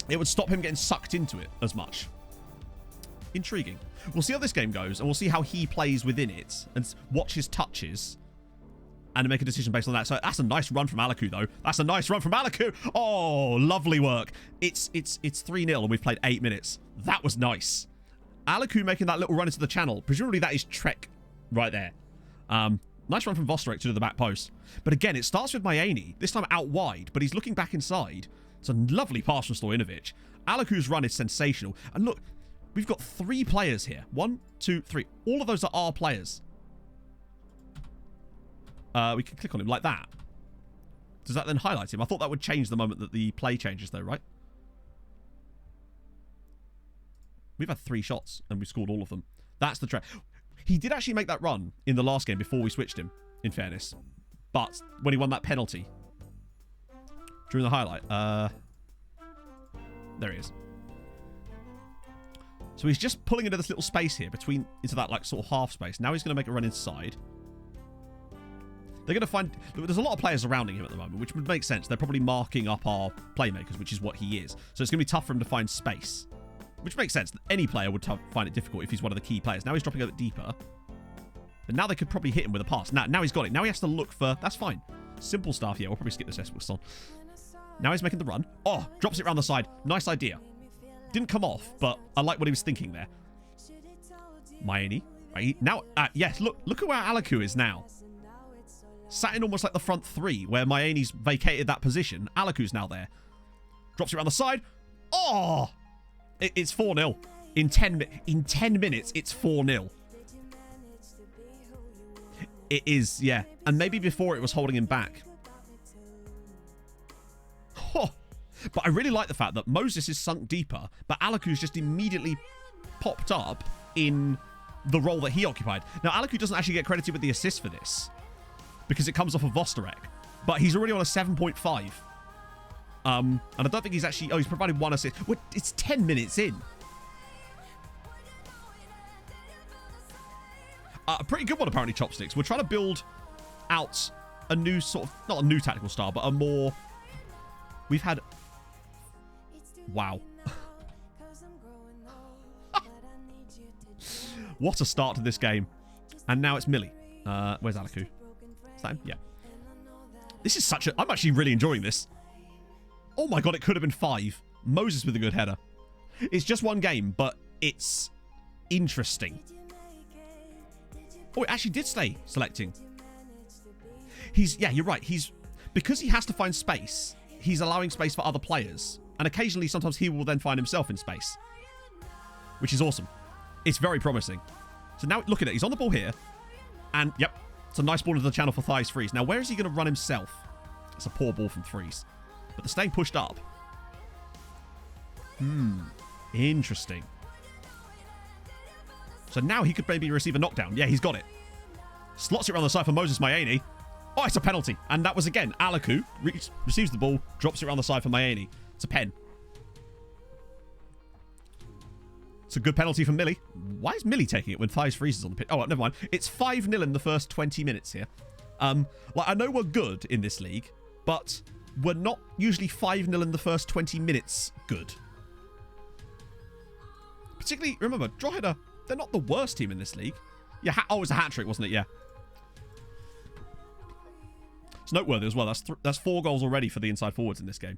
It would stop him getting sucked into it as much. Intriguing. We'll see how this game goes, and we'll see how he plays within it, and watch his touches, and make a decision based on that. So that's a nice run from Alaku, though. That's a nice run from Alaku. Oh, lovely work. It's 3-0, and we've played 8 minutes. That was nice. Alaku making that little run into the channel. Presumably that is Trek right there. Nice run from Vostarek to the back post. But again, it starts with Myani, this time out wide, but he's looking back inside. It's a lovely pass from Stojinovic. Alaku's run is sensational. And look, we've got 3 players here. 1, 2, 3. All of those are our players. We can click on him like that. Does that then highlight him? I thought that would change the moment that the play changes, though, right? We've had 3 shots, and we scored all of them. That's the trap. He did actually make that run in the last game before we switched him, in fairness. But when he won that penalty during the highlight, there he is. So he's just pulling into this little space here into that like sort of half space. Now he's going to make a run inside. They're going to find... There's a lot of players surrounding him at the moment, which would make sense. They're probably marking up our playmakers, which is what he is. So it's going to be tough for him to find space. Which makes sense. Any player would find it difficult if he's one of the key players. Now he's dropping a bit deeper. But now they could probably hit him with a pass. Now he's got it. Now he has to look for... That's fine. Simple stuff. Yeah, we'll probably skip this S-Whistle. Now he's making the run. Oh, drops it around the side. Nice idea. Didn't come off, but I like what he was thinking there. Myani. Right, now, yes, look at where Alaku is now. Sat in almost like the front 3, where Myani's vacated that position. Alaku's now there. Drops it around the side. Oh! It's 4-0. In 10 minutes, it's 4-0. It is, yeah. And maybe before it was holding him back. But I really like the fact that Moses is sunk deeper, but Alaku's just immediately popped up in the role that he occupied. Now, Alaku doesn't actually get credited with the assist for this because it comes off of Vosterek, but he's already on a 7.5. And I don't think he's actually... Oh, he's provided 1 assist. It's 10 minutes in. A pretty good one, apparently, Chopsticks. We're trying to build out a new sort of... Not a new tactical style, but a more... We've had... Wow. What a start to this game. And now it's Millie. Where's Alaku? Is that him? Yeah. This is such a... I'm actually really enjoying this. Oh my god, it could have been 5. Moses with a good header. It's just one game, but it's interesting. Oh, it actually did stay selecting. Yeah, you're right. Because he has to find space, he's allowing space for other players. And occasionally, sometimes he will then find himself in space. Which is awesome. It's very promising. So now, look at it. He's on the ball here. And, yep, it's a nice ball into the channel for Thies Freeze. Now, where is he going to run himself? It's a poor ball from Freeze. But they're staying pushed up. Interesting. So now he could maybe receive a knockdown. Yeah, he's got it. Slots it around the side for Moses Mayeni. Oh, it's a penalty. And that was, again, Alaku receives the ball, drops it around the side for Mayeni. It's a pen. It's a good penalty from Millie. Why is Millie taking it when Thies freezes on the pitch? Oh, never mind. It's 5-0 in the first 20 minutes here. I know we're good in this league, but we're not usually 5-0 in the first 20 minutes good. Particularly, remember, Drogheda, they're not the worst team in this league. Yeah, it was a hat-trick, wasn't it? Yeah. It's noteworthy as well. That's 4 goals already for the inside forwards in this game.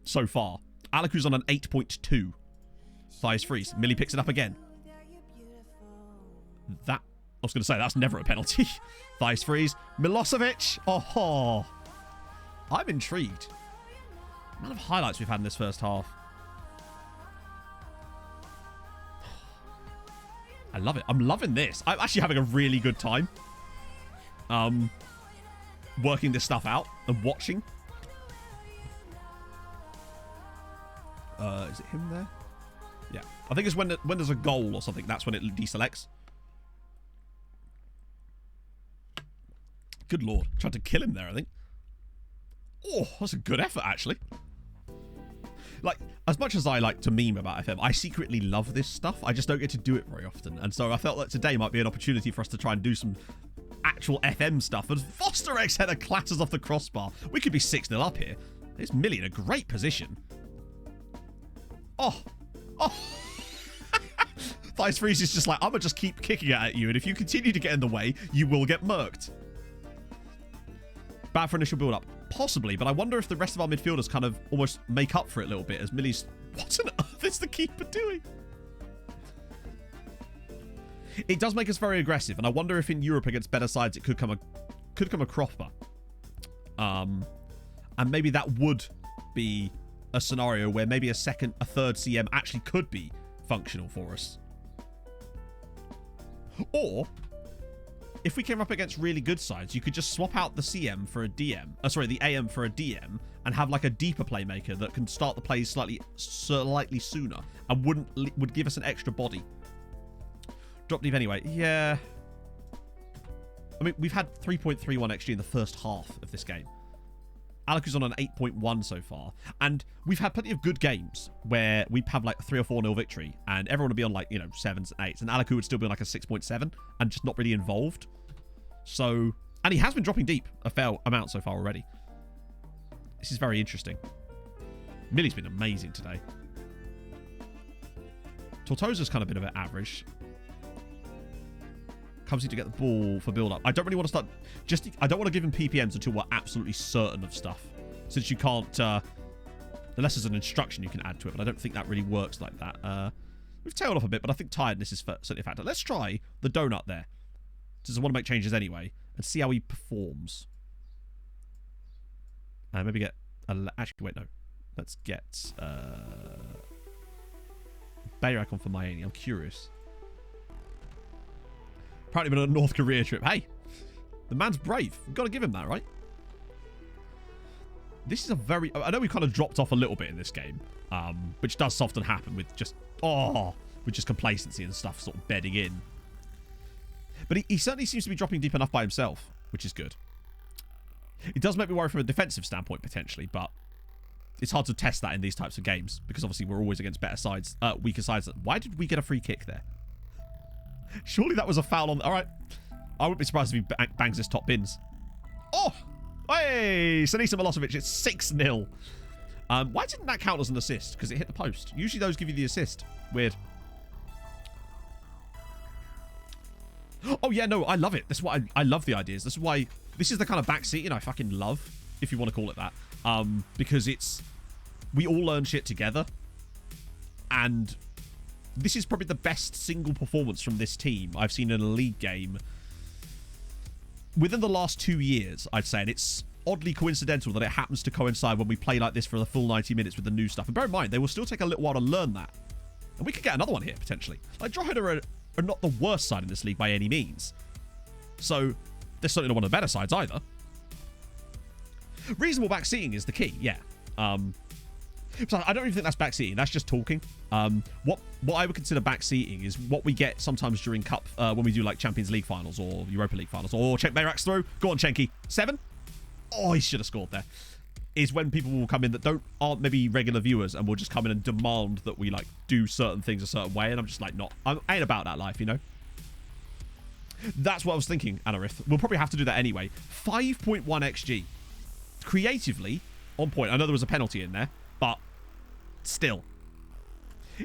So far. Alaku's on an 8.2. Thies freeze. Millie picks it up again. I was going to say, that's never a penalty. Thies freeze. Milosevic. Oh. I'm intrigued. The amount of highlights we've had in this first half. I love it. I'm loving this. I'm actually having a really good time. Working this stuff out and watching. Is it him there? Yeah. I think it's when there's a goal or something, that's when it deselects. Good lord. Tried to kill him there, I think. Oh, that's a good effort, actually. Like, as much as I like to meme about FM, I secretly love this stuff. I just don't get to do it very often. And so I felt that today might be an opportunity for us to try and do some actual FM stuff. As Vosterek's header clatters off the crossbar. We could be 6-0 up here. It's Millie in a great position. Oh. Thies Freeze is just like, I'm going to just keep kicking it at you. And if you continue to get in the way, you will get murked. Bad for initial build-up. Possibly, but I wonder if the rest of our midfielders kind of almost make up for it a little bit as Millie's... What on earth is the keeper doing? It does make us very aggressive, and I wonder if in Europe against better sides it could come a cropper. And maybe that would be a scenario where maybe a third CM actually could be functional for us. Or... if we came up against really good sides, you could just swap out the CM for a DM. The AM for a DM, and have like a deeper playmaker that can start the plays slightly sooner and would give us an extra body. Drop deep anyway. Yeah. I mean, we've had 3.31 XG in the first half of this game. Alaku's on an 8.1 so far, and we've had plenty of good games where we have like 3 or 4-0 victory, and everyone would be on like 7s and 8s, and Alaku would still be on like a 6.7 and just not really involved. So, and he has been dropping deep a fair amount so far already. This is very interesting. Millie's been amazing today. Tortosa's kind of been a bit average. Comes in to get the ball for build-up. I don't really want to start... I don't want to give him PPMs until we're absolutely certain of stuff. Since you can't... unless there's an instruction you can add to it, but I don't think that really works like that. We've tailed off a bit, but I think tiredness is certainly a factor. Let's try the donut there. Since I want to make changes anyway, and see how he performs. Maybe get... actually, wait, no. Let's get... Bayrak on for Mayeni. I'm curious. Apparently been on a North Korea trip. Hey, the man's brave. We've got to give him that, right? This is a very... I know we kind of dropped off a little bit in this game, which does often happen with just... with just complacency and stuff sort of bedding in. But he certainly seems to be dropping deep enough by himself, which is good. It does make me worry from a defensive standpoint, potentially, but it's hard to test that in these types of games, because obviously we're always against better sides, weaker sides. Why did we get a free kick there? Surely that was a foul on... All right. I wouldn't be surprised if he bangs this top bins. Oh! Hey! Sinisa Milosevic, it's 6-0. Why didn't that count as an assist? Because it hit the post. Usually those give you the assist. Weird. Oh, yeah, no, I love it. That's why I love the ideas. This is why... This is the kind of backseating I fucking love, if you want to call it that. Because it's... We all learn shit together. And this is probably the best single performance from this team I've seen in a league game within the last 2 years, I'd say. And it's oddly coincidental that it happens to coincide when we play like this for the full 90 minutes with the new stuff. And bear in mind, they will still take a little while to learn that. And we could get another one here, potentially. Like, Drogheda are not the worst side in this league by any means. So, they're certainly not one of the better sides either. Reasonable backseating is the key, yeah. So I don't even think that's backseating. That's just talking. What I would consider backseating is what we get sometimes during Cup, when we do like Champions League finals or Europa League finals. Or Cenk Bayrak's through. Go on, Cenky. 7? Oh, he should have scored there. Is when people will come in that aren't maybe regular viewers and will just come in and demand that we like do certain things a certain way. And I'm just like, I ain't about that life, you know? That's what I was thinking, Anarith. We'll probably have to do that anyway. 5.1 XG. Creatively, on point. I know there was a penalty in there, but still.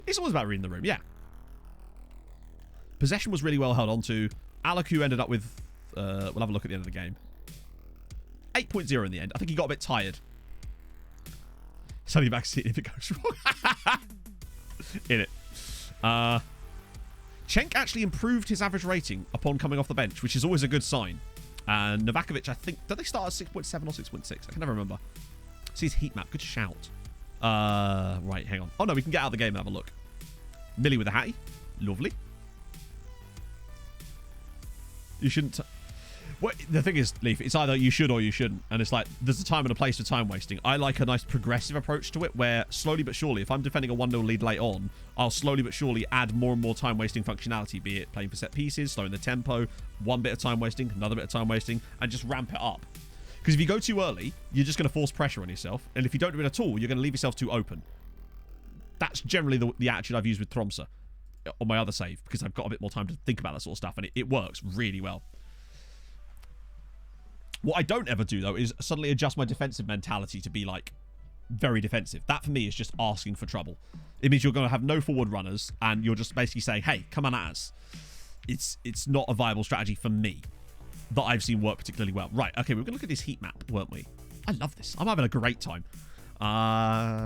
It's always about reading the room, yeah. Possession was really well held on to. Alaku ended up with... we'll have a look at the end of the game. 8.0 in the end. I think he got a bit tired. It's only backseat if it goes wrong. In it. Cenk actually improved his average rating upon coming off the bench, which is always a good sign. And Novakovic, I think... Did they start at 6.7 or 6.6? I can never remember. See his heat map. Good shout. Right, hang on. Oh, no, we can get out of the game and have a look. Millie with a hattie. Lovely. You shouldn't... Well, the thing is, Leaf, it's either you should or you shouldn't. And it's like, there's a time and a place for time wasting. I like a nice progressive approach to it where slowly but surely, if I'm defending a 1-0 lead late on, I'll slowly but surely add more and more time wasting functionality, be it playing for set pieces, slowing the tempo, one bit of time wasting, another bit of time wasting, and just ramp it up. Because if you go too early, you're just going to force pressure on yourself. And if you don't do it at all, you're going to leave yourself too open. That's generally the attitude I've used with Tromsø on my other save, because I've got a bit more time to think about that sort of stuff, and it works really well. What I don't ever do, though, is suddenly adjust my defensive mentality to be, like, very defensive. That, for me, is just asking for trouble. It means you're going to have no forward runners, and you're just basically saying, hey, come on at us. It's not a viable strategy for me that I've seen work particularly well. Right, okay, we're going to look at this heat map, weren't we? I love this. I'm having a great time.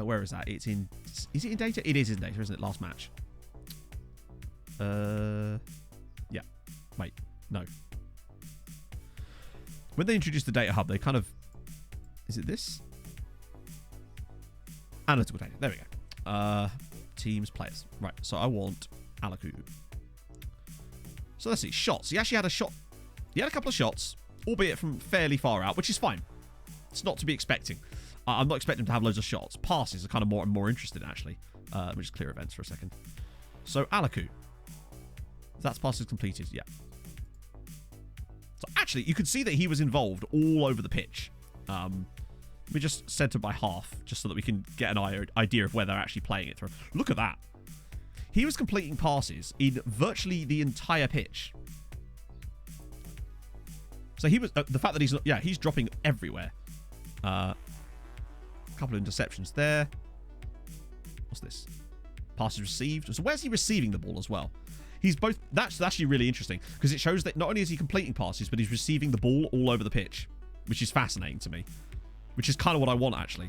Where is that? It's in... Is it in data? It is in data, isn't it? Last match. Yeah. Wait, no. When they introduced the data hub, they kind of... Is it this? Analytical data. There we go. Teams, players. Right, so I want Alaku. So let's see. Shots. He actually had a shot. He had a couple of shots, albeit from fairly far out, which is fine. It's not to be expecting. I'm not expecting him to have loads of shots. Passes are kind of more interested, actually. Let me just clear events for a second. So, Alaku. That's passes completed. Yeah. So actually, you could see that he was involved all over the pitch. We just centre by half, just so that we can get an idea of where they're actually playing it through. Look at that. He was completing passes in virtually the entire pitch. So he was... the fact that he's... Yeah, he's dropping everywhere. A couple of interceptions there. What's this? Passes received. So where's he receiving the ball as well? He's both... That's actually really interesting, because it shows that not only is he completing passes, but he's receiving the ball all over the pitch, which is fascinating to me. Which is kind of what I want, actually.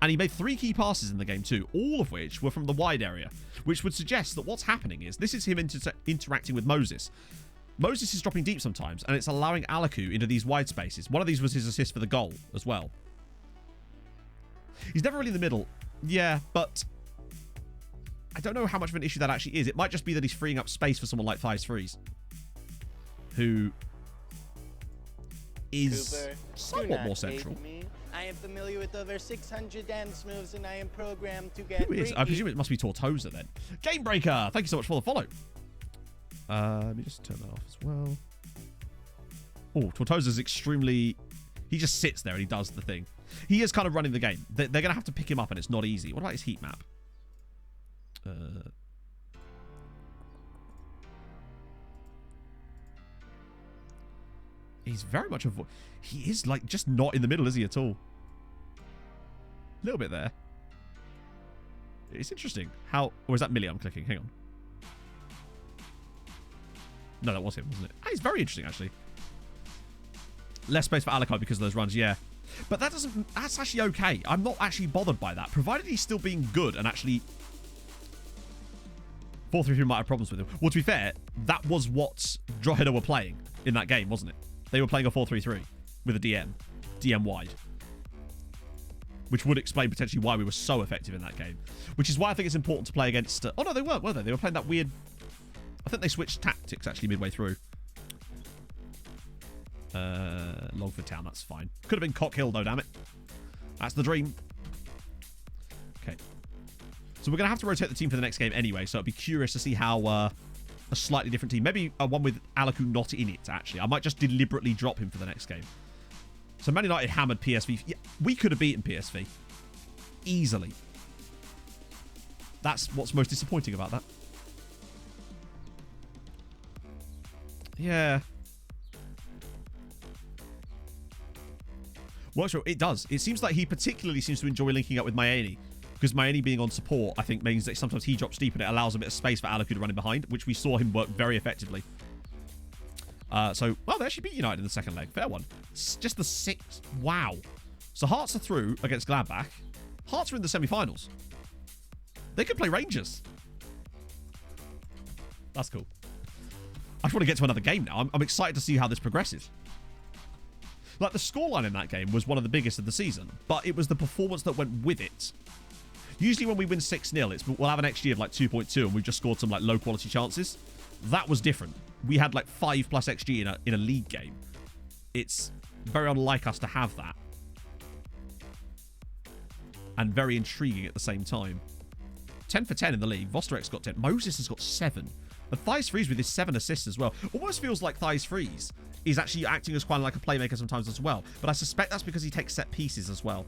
And he made 3 key passes in the game too, all of which were from the wide area, which would suggest that what's happening is this is him interacting with Moses. Moses is dropping deep sometimes, and it's allowing Alaku into these wide spaces. One of these was his assist for the goal as well. He's never really in the middle. Yeah, but... I don't know how much of an issue that actually is. It might just be that he's freeing up space for someone like Thijs Fries, who is Cooper, do somewhat not more hate central. me. I am familiar with over 600 dance moves, and I am programmed to get Who is? I freaky. presume it must be Tortosa then. Game Breaker, thank you so much for the follow. Let me just turn that off as well. Oh, Tortosa's extremely... He just sits there and he does the thing. He is kind of running the game. They're going to have to pick him up and it's not easy. What about his heat map? He's very much a... He is like just not in the middle, is he, at all? A little bit there. It's interesting. How... Or is that Millie I'm clicking? Hang on. No, that was him, wasn't it? Ah, he's very interesting, actually. Less space for Alucard because of those runs, yeah. But that doesn't... That's actually okay. I'm not actually bothered by that. Provided he's still being good and actually... 4-3-3 might have problems with him. Well, to be fair, that was what Drogheda were playing in that game, wasn't it? They were playing a 4-3-3 with a DM wide. Which would explain potentially why we were so effective in that game. Which is why I think it's important to play against... oh, no, they weren't, were they? They were playing that weird... I think they switched tactics, actually, midway through. Longford Town, that's fine. Could have been Cock Hill, though, damn it. That's the dream. Okay. So we're going to have to rotate the team for the next game anyway, so I'd be curious to see how a slightly different team, maybe one with Alaku not in it, actually. I might just deliberately drop him for the next game. So Man United hammered PSV. Yeah, we could have beaten PSV. Easily. That's what's most disappointing about that. Yeah. Well, sure, it does. It seems like he particularly seems to enjoy linking up with Maeni. Because Maeni being on support, I think, means that sometimes he drops deep and it allows a bit of space for Alaku to run in behind, which we saw him work very effectively. So, well, they actually beat United in the second leg. Fair one. It's just the sixth. Wow. So Hearts are through against Gladbach. Hearts are in the semi-finals. They could play Rangers. That's cool. I just want to get to another game now. I'm excited to see how this progresses. Like, the scoreline in that game was one of the biggest of the season, but it was the performance that went with it. Usually when we win 6-0, we'll have an XG of like 2.2 and we've just scored some like low quality chances. That was different. We had like 5+ XG in a league game. It's very unlike us to have that. And very intriguing at the same time. 10 for 10 in the league. Vosterek's got 10. Moses has got 7. And Thijs Freeze with his 7 assists as well. Almost feels like Thijs Freeze is actually acting as quite like a playmaker sometimes as well. But I suspect that's because he takes set pieces as well.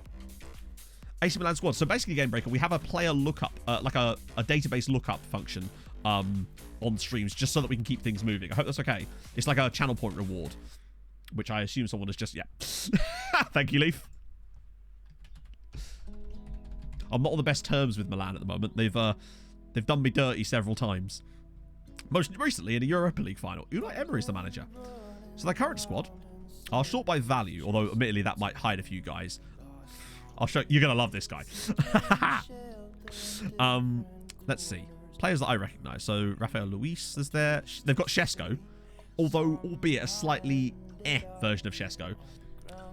AC Milan squad. So basically, Game Breaker, we have a player lookup, like a database lookup function on streams, just so that we can keep things moving. I hope that's okay. It's like a channel point reward, which I assume someone has just, yeah. Thank you, Leaf. I'm not on the best terms with Milan at the moment. They've done me dirty several times. Most recently in a Europa League final. Unai Emery's the manager. So their current squad are short by value, although admittedly that might hide a few guys. I'll show you're gonna love this guy. Let's see. Players that I recognise. So Rafael Luis is there. They've got Shesko, although albeit a slightly version of Shesko.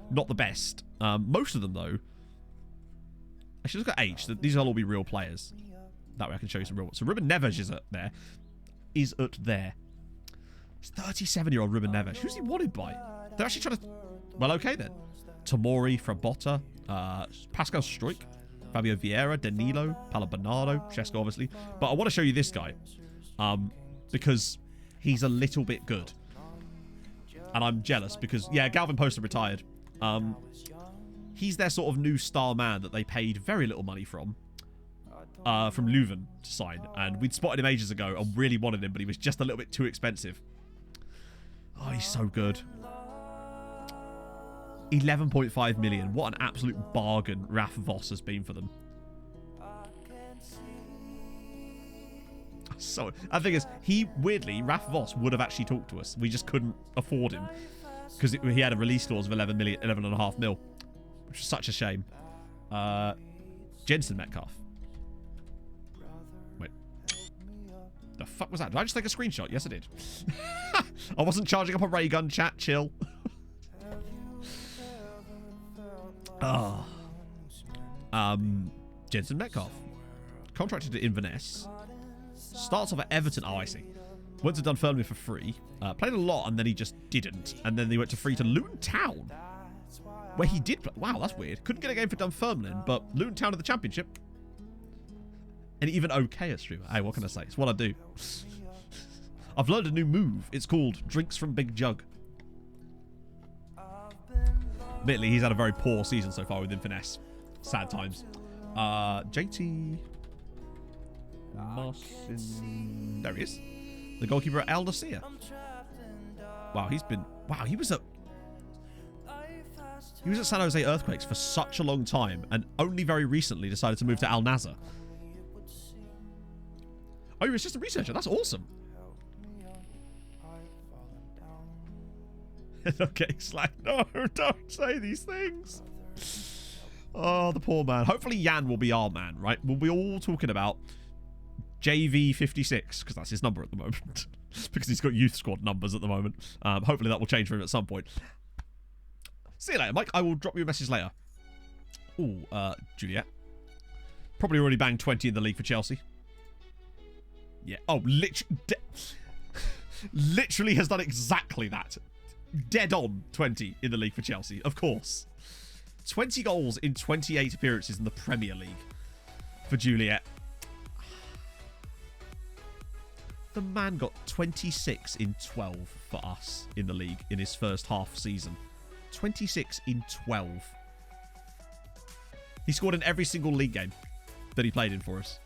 Not the best. Most of them though. Actually, look at age. These will all be real players. That way I can show you some real ones. So Ruben Neves is at there. It's 37-year-old Ruben Neves. Who's he wanted by? They're actually trying to... Well, okay then. Tomori, Frabotta, Pascal Struik, Fabio Vieira, Danilo, Paulo Bernardo, Shesko obviously. But I want to show you this guy. Because he's a little bit good. And I'm jealous because, yeah, Galvin Poster retired. He's their sort of new star man that they paid very little money from Leuven to sign. And we'd spotted him ages ago and really wanted him, but he was just a little bit too expensive. Oh, he's so good. 11.5 million. What an absolute bargain Raf Voss has been for them. So, the thing is, weirdly, Raf Voss would have actually talked to us. We just couldn't afford him. Because he had a release clause of 11.5 mil. Which is such a shame. Jensen Metcalf. Wait. The fuck was that? Did I just take a screenshot? Yes, I did. I wasn't charging up a ray gun, chat. Chill. Jensen Metcalf. Contracted to Inverness. Starts off at Everton. Oh, I see. Went to Dunfermline for free. Played a lot, and then he just didn't. And then they went to free to Luton Town, where he did play. Wow, that's weird. Couldn't get a game for Dunfermline, but Luton Town in the Championship. And even okay at streamer. Hey, what can I say? It's what I do. I've learned a new move. It's called Drinks from Big Jug. Admittedly, he's had a very poor season so far with Finesse. Sad times. JT Marcin. There he is. The goalkeeper at Al Nassr. Wow, he's been... Wow, he was at San Jose Earthquakes for such a long time and only very recently decided to move to Al Nassr. Oh, you're just a researcher. That's awesome. Okay, Slack. No, don't say these things. Oh, the poor man. Hopefully Jan will be our man, right? We'll be all talking about JV56, because that's his number at the moment. Because he's got youth squad numbers at the moment. Hopefully that will change for him at some point. See you later, Mike. I will drop you a message later. Ooh, Juliet. Probably already banged 20 in the league for Chelsea. Yeah. Oh, literally has done exactly that. Dead on 20 in the league for Chelsea, of course. 20 goals in 28 appearances in the Premier League for Juliet. The man got 26 in 12 for us in the league in his first half season. 26 in 12. He scored in every single league game that he played in for us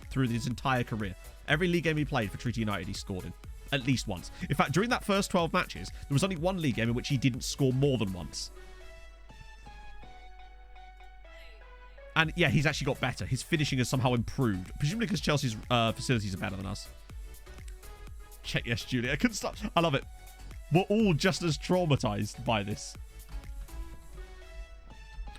through his entire career. Every league game he played for Treaty United, he scored in. At least once. In fact, during that first 12 matches, there was only one league game in which he didn't score more than once. And yeah, he's actually got better. His finishing has somehow improved. Presumably because Chelsea's facilities are better than us. Check yes, Julia. I couldn't stop. I love it. We're all just as traumatized by this.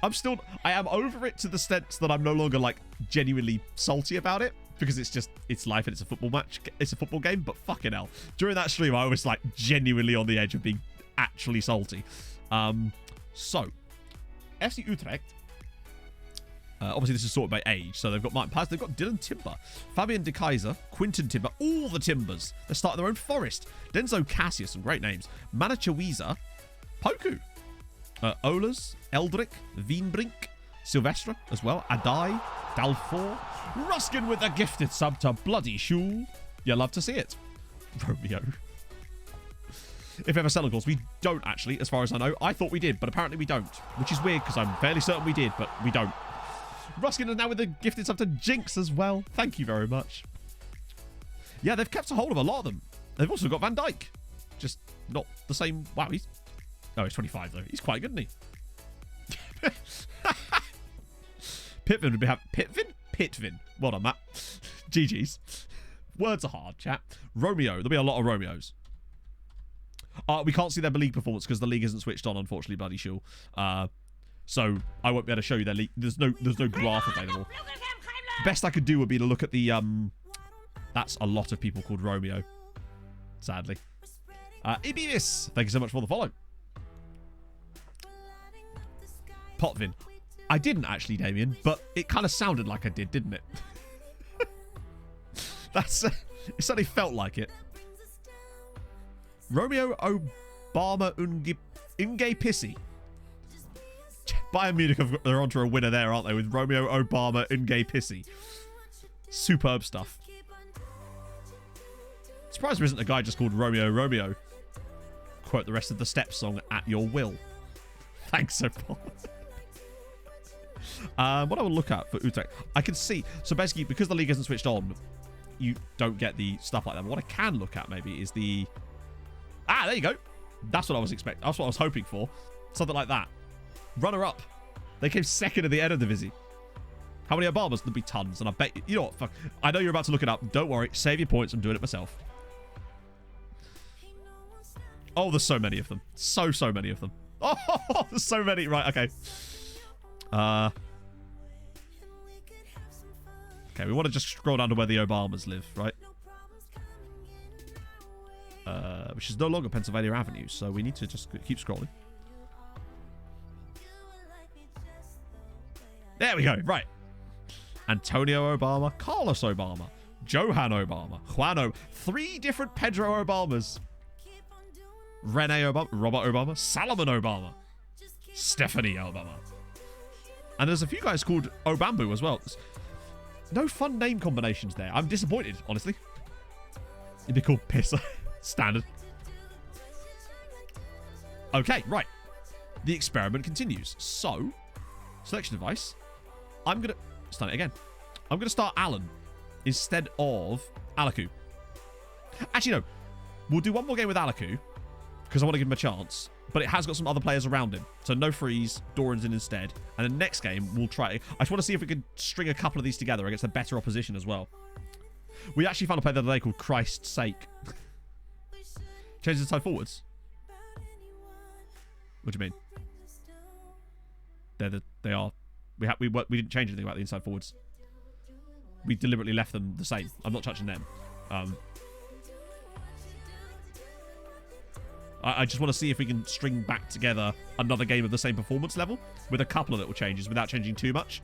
I am over it to the sense that I'm no longer like genuinely salty about it. Because it's life and it's a football match. It's a football game, but fucking hell. During that stream, I was like genuinely on the edge of being actually salty. So, FC Utrecht. Obviously, this is sorted by age. So they've got Martin Paz, they've got Dylan Timber, Fabian De Kaiser, Quinton Timber, all the Timbers. They're starting their own forest. Denzo Cassius, some great names. Manachawiza, Poku, Olas, Eldrick, Wienbrink, Silvestre as well, Adai, Dalfor, Ruskin with a gifted sub to Bloody Shul. You love to see it. Romeo. If ever selling calls, we don't actually, as far as I know. I thought we did, but apparently we don't. Which is weird, because I'm fairly certain we did, but we don't. Ruskin is now with a gifted sub to Jinx as well. Thank you very much. Yeah, they've kept a hold of a lot of them. They've also got Van Dijk. Just not the same. Wow, he's 25 though. He's quite good, isn't he? Pitvin would be happy. Pitvin. Well done, Matt. GG's. Words are hard, chat. Romeo. There'll be a lot of Romeos. We can't see their league performance because the league isn't switched on, unfortunately, Bloody Shul. So I won't be able to show you their league. There's no graph available. Best I could do would be to look at the that's a lot of people called Romeo. Sadly. Ibis, thank you so much for the follow. Potvin. I didn't actually, Damien, but it kind of sounded like I did, didn't it? It certainly felt like it. Romeo Obama Unge Pissy. Bayern Munich, they're onto a winner there, aren't they? With Romeo Obama Unge Pissy. Superb stuff. Surprised there isn't a guy just called Romeo Romeo. Quote the rest of the Steps song at your will. Thanks so much. What I will look at for Utrecht, I can see. So basically, because the league isn't switched on, you don't get the stuff like that. But what I can look at maybe is the. There you go. That's what I was expecting. That's what I was hoping for. Something like that. Runner up. They came second at the end of the Vizzy. How many Obamas? There'll be tons. And I bet you know what? Fuck. I know you're about to look it up. Don't worry. Save your points. I'm doing it myself. Oh, there's so many of them. So many of them. Oh, there's so many. Right. Okay. Okay, we want to just scroll down to where the Obamas live, right? Which is no longer Pennsylvania Avenue, so we need to just keep scrolling. There we go, right. Antonio Obama, Carlos Obama, Johan Obama. Juan 3 different Pedro Obamas. Rene Obama. Robert Obama. Salomon Obama. Stephanie Obama. And there's a few guys called Obambu as well. No fun name combinations there. I'm disappointed, honestly. It'd be called Pisser. Standard. Okay, right. The experiment continues. So, selection device. I'm going to... Start it again. I'm going to start Alan instead of Alaku. Actually, no. We'll do one more game with Alaku because I want to give him a chance. But it has got some other players around him. So no freeze. Doran's in instead. And the next game, we'll try... I just want to see if we can string a couple of these together against a better opposition as well. We actually found a player the other day called Christ's Sake. Changes the side forwards. What do you mean? They are. We didn't change anything about the inside forwards. We deliberately left them the same. I'm not touching them. I just want to see if we can string back together another game of the same performance level with a couple of little changes without changing too much.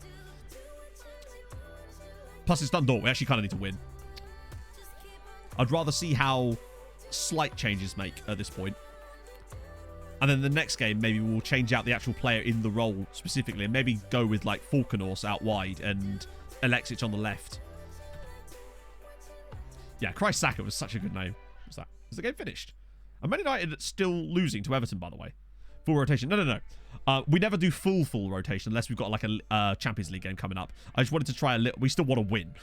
Plus, it's done door. We actually kind of need to win. I'd rather see how slight changes make at this point. And then the next game, maybe we'll change out the actual player in the role specifically and maybe go with like Falconos out wide and Alexic on the left. Yeah, Christ Saka was such a good name. What's that? Is the game finished? And Man United still losing to Everton, by the way. Full rotation. No. We never do full rotation unless we've got like a Champions League game coming up. I just wanted to try a little... We still want to win.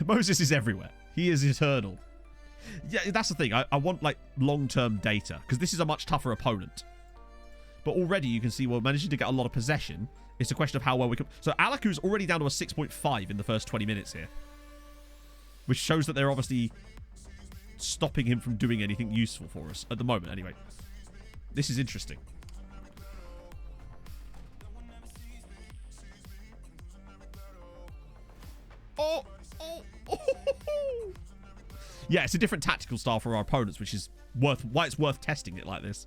Moses is everywhere. He is eternal. Yeah, that's the thing. I want like long-term data because this is a much tougher opponent. But already you can see we're managing to get a lot of possession. It's a question of how well we can... So Alaku's already down to a 6.5 in the first 20 minutes here. Which shows that they're obviously stopping him from doing anything useful for us at the moment anyway. This is interesting. Oh. Yeah, it's a different tactical style for our opponents, which is why it's worth testing it like this.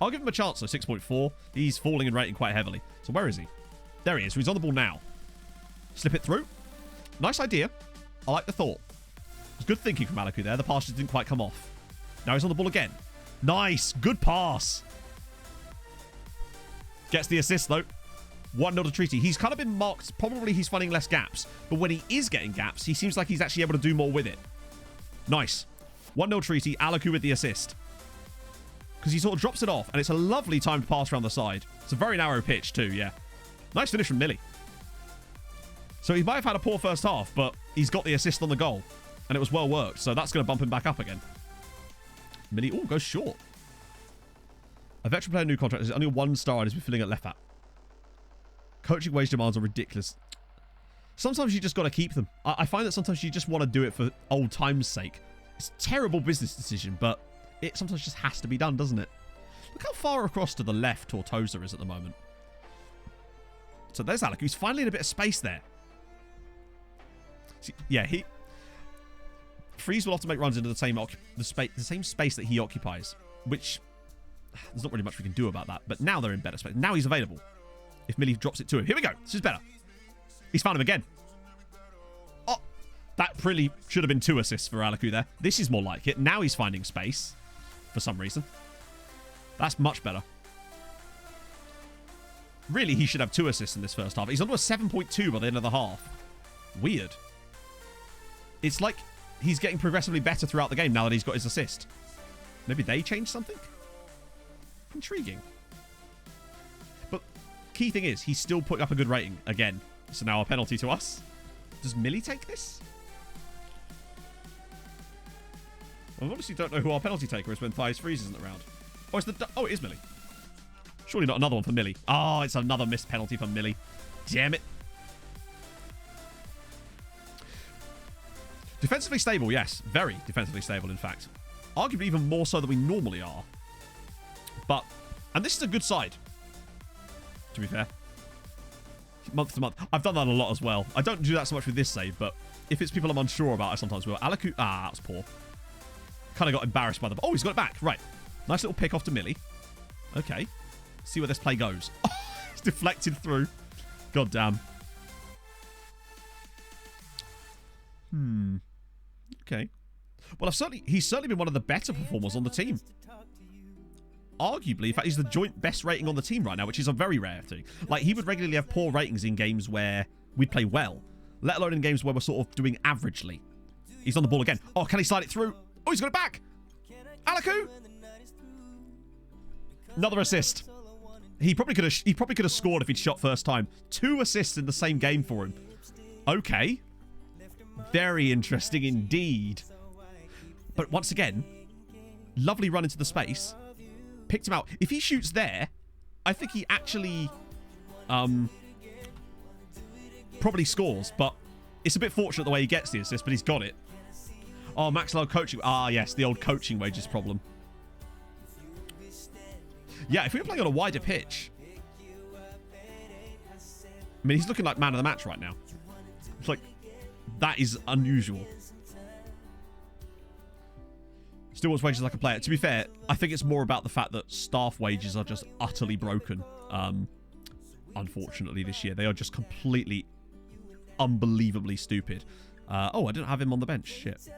I'll give him a chance, though. 6.4. He's falling in rating quite heavily. So where is he? There he is. He's on the ball now. Slip it through. Nice idea. I like the thought. It's good thinking from Alaku there. The pass just didn't quite come off. Now he's on the ball again. Nice. Good pass. Gets the assist, though. 1-0 to Treaty. He's kind of been marked. Probably he's finding less gaps. But when he is getting gaps, he seems like he's actually able to do more with it. Nice. 1-0 Treaty. Alaku with the assist. Because he sort of drops it off. And it's a lovely timed pass around the side. It's a very narrow pitch too, yeah. Nice finish from Millie. So he might have had a poor first half, but he's got the assist on the goal. And it was well worked. So that's going to bump him back up again. Millie, oh, goes short. A veteran player, new contract. There's only 1 star and he's been filling at left back. Coaching wage demands are ridiculous. Sometimes you just got to keep them. I find that sometimes you just want to do it for old time's sake. It's a terrible business decision, but it sometimes just has to be done, doesn't it? Look how far across to the left Tortosa is at the moment. So there's Alec. He's finally in a bit of space there. See, yeah, Freeze will have to make runs into the same space that he occupies, which there's not really much we can do about that. But now they're in better space. Now he's available. If Millie drops it to him. Here we go. This is better. He's found him again. Oh, that really should have been 2 assists for Alaku there. This is more like it. Now he's finding space for some reason. That's much better. Really, he should have 2 assists in this first half. He's on to a 7.2 by the end of the half. Weird. It's like he's getting progressively better throughout the game now that he's got his assist. Maybe they changed something? Intriguing. But key thing is, he's still putting up a good rating again. So now a penalty to us. Does Millie take this? I honestly don't know who our penalty taker is when Thighs Freeze isn't around. Oh, it is Millie. Surely not another one for Millie. Oh, it's another missed penalty for Millie. Damn it. Defensively stable, yes. Very defensively stable, in fact. Arguably even more so than we normally are. But, and this is a good side, to be fair. Month to month. I've done that a lot as well. I don't do that so much with this save, but if it's people I'm unsure about, I sometimes will. Alaku, that was poor. Kind of got embarrassed by the... Oh, he's got it back. Right. Nice little pick off to Millie. Okay. See where this play goes. It's deflected through. God damn. Okay. Well, he's certainly been one of the better performers on the team. Arguably, in fact, he's the joint best rating on the team right now, which is a very rare thing. Like, he would regularly have poor ratings in games where we'd play well, let alone in games where we're sort of doing averagely. He's on the ball again. Oh, can he slide it through? Oh, he's got it back. Alaku! Another assist. He probably could have scored if he'd shot first time. 2 assists in the same game for him. Okay. Very interesting indeed. But once again, lovely run into the space. Picked him out. If he shoots there, I think he actually probably scores, but it's a bit fortunate the way he gets the assist, but he's got it. Oh, max low coaching. Ah, yes, the old coaching wages problem. Yeah, if we were playing on a wider pitch. I mean, he's looking like man of the match right now. It's like, that is unusual. Still wants wages like a player. To be fair, I think it's more about the fact that staff wages are just utterly broken. Unfortunately, this year. They are just completely, unbelievably stupid. Oh, I didn't have him on the bench. Shit.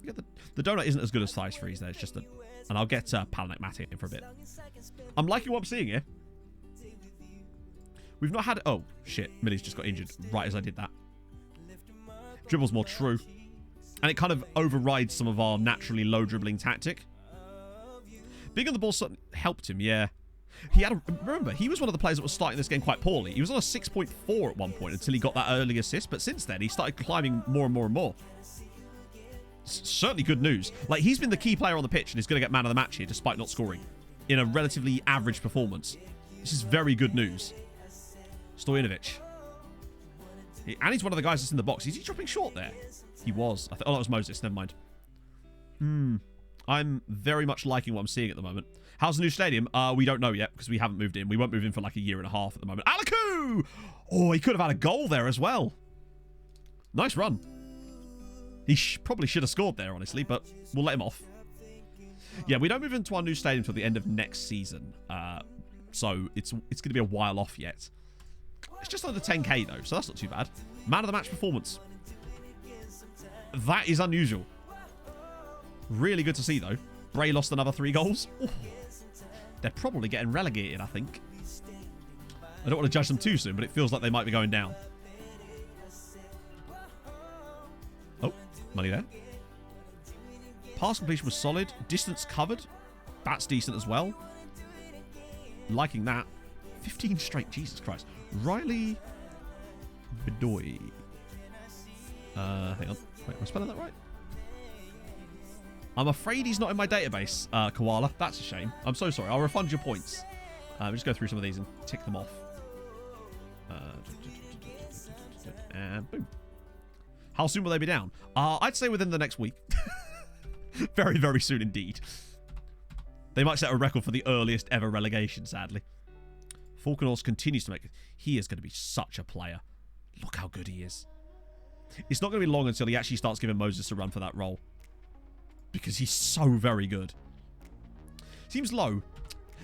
Yeah, the donut isn't as good as Thighs Freeze there. It's just a... And I'll get Palanek Matt in for a bit. I'm liking what I'm seeing here. We've not had... Oh, shit. Millie's just got injured right as I did that. Dribble's more true. And it kind of overrides some of our naturally low dribbling tactic. Being on the ball helped him, yeah. He had remember, he was one of the players that was starting this game quite poorly. He was on a 6.4 at one point until he got that early assist. But since then, he started climbing more and more and more. Certainly good news. Like, he's been the key player on the pitch and is going to get man of the match here despite not scoring in a relatively average performance. This is very good news. Stojanovic. And he's one of the guys that's in the box. Is he dropping short there? He was. Oh, that was Moses. Never mind. I'm very much liking what I'm seeing at the moment. How's the new stadium? We don't know yet because we haven't moved in. We won't move in for like a year and a half at the moment. Alaku! Oh, he could have had a goal there as well. Nice run. He probably should have scored there, honestly, but we'll let him off. Yeah, we don't move into our new stadium until the end of next season. So it's going to be a while off yet. It's just under 10k, though, so that's not too bad. Man of the match performance. That is unusual. Really good to see, though. Bray lost another 3 goals. Ooh. They're probably getting relegated, I think. I don't want to judge them too soon, but it feels like they might be going down. Oh, money there. Pass completion was solid. Distance covered. That's decent as well. Liking that. 15 straight. Jesus Christ. Riley Bedoy. Hang on. Wait, am I spelling that right? I'm afraid he's not in my database, Koala. That's a shame. I'm so sorry. I'll refund your points. We'll just go through some of these and tick them off. And boom. How soon will they be down? I'd say within the next week. Very, very soon indeed. They might set a record for the earliest ever relegation, sadly. Falkenhorst continues to make... He is going to be such a player. Look how good he is. It's not going to be long until he actually starts giving Moses a run for that role. Because he's so very good. Seems low.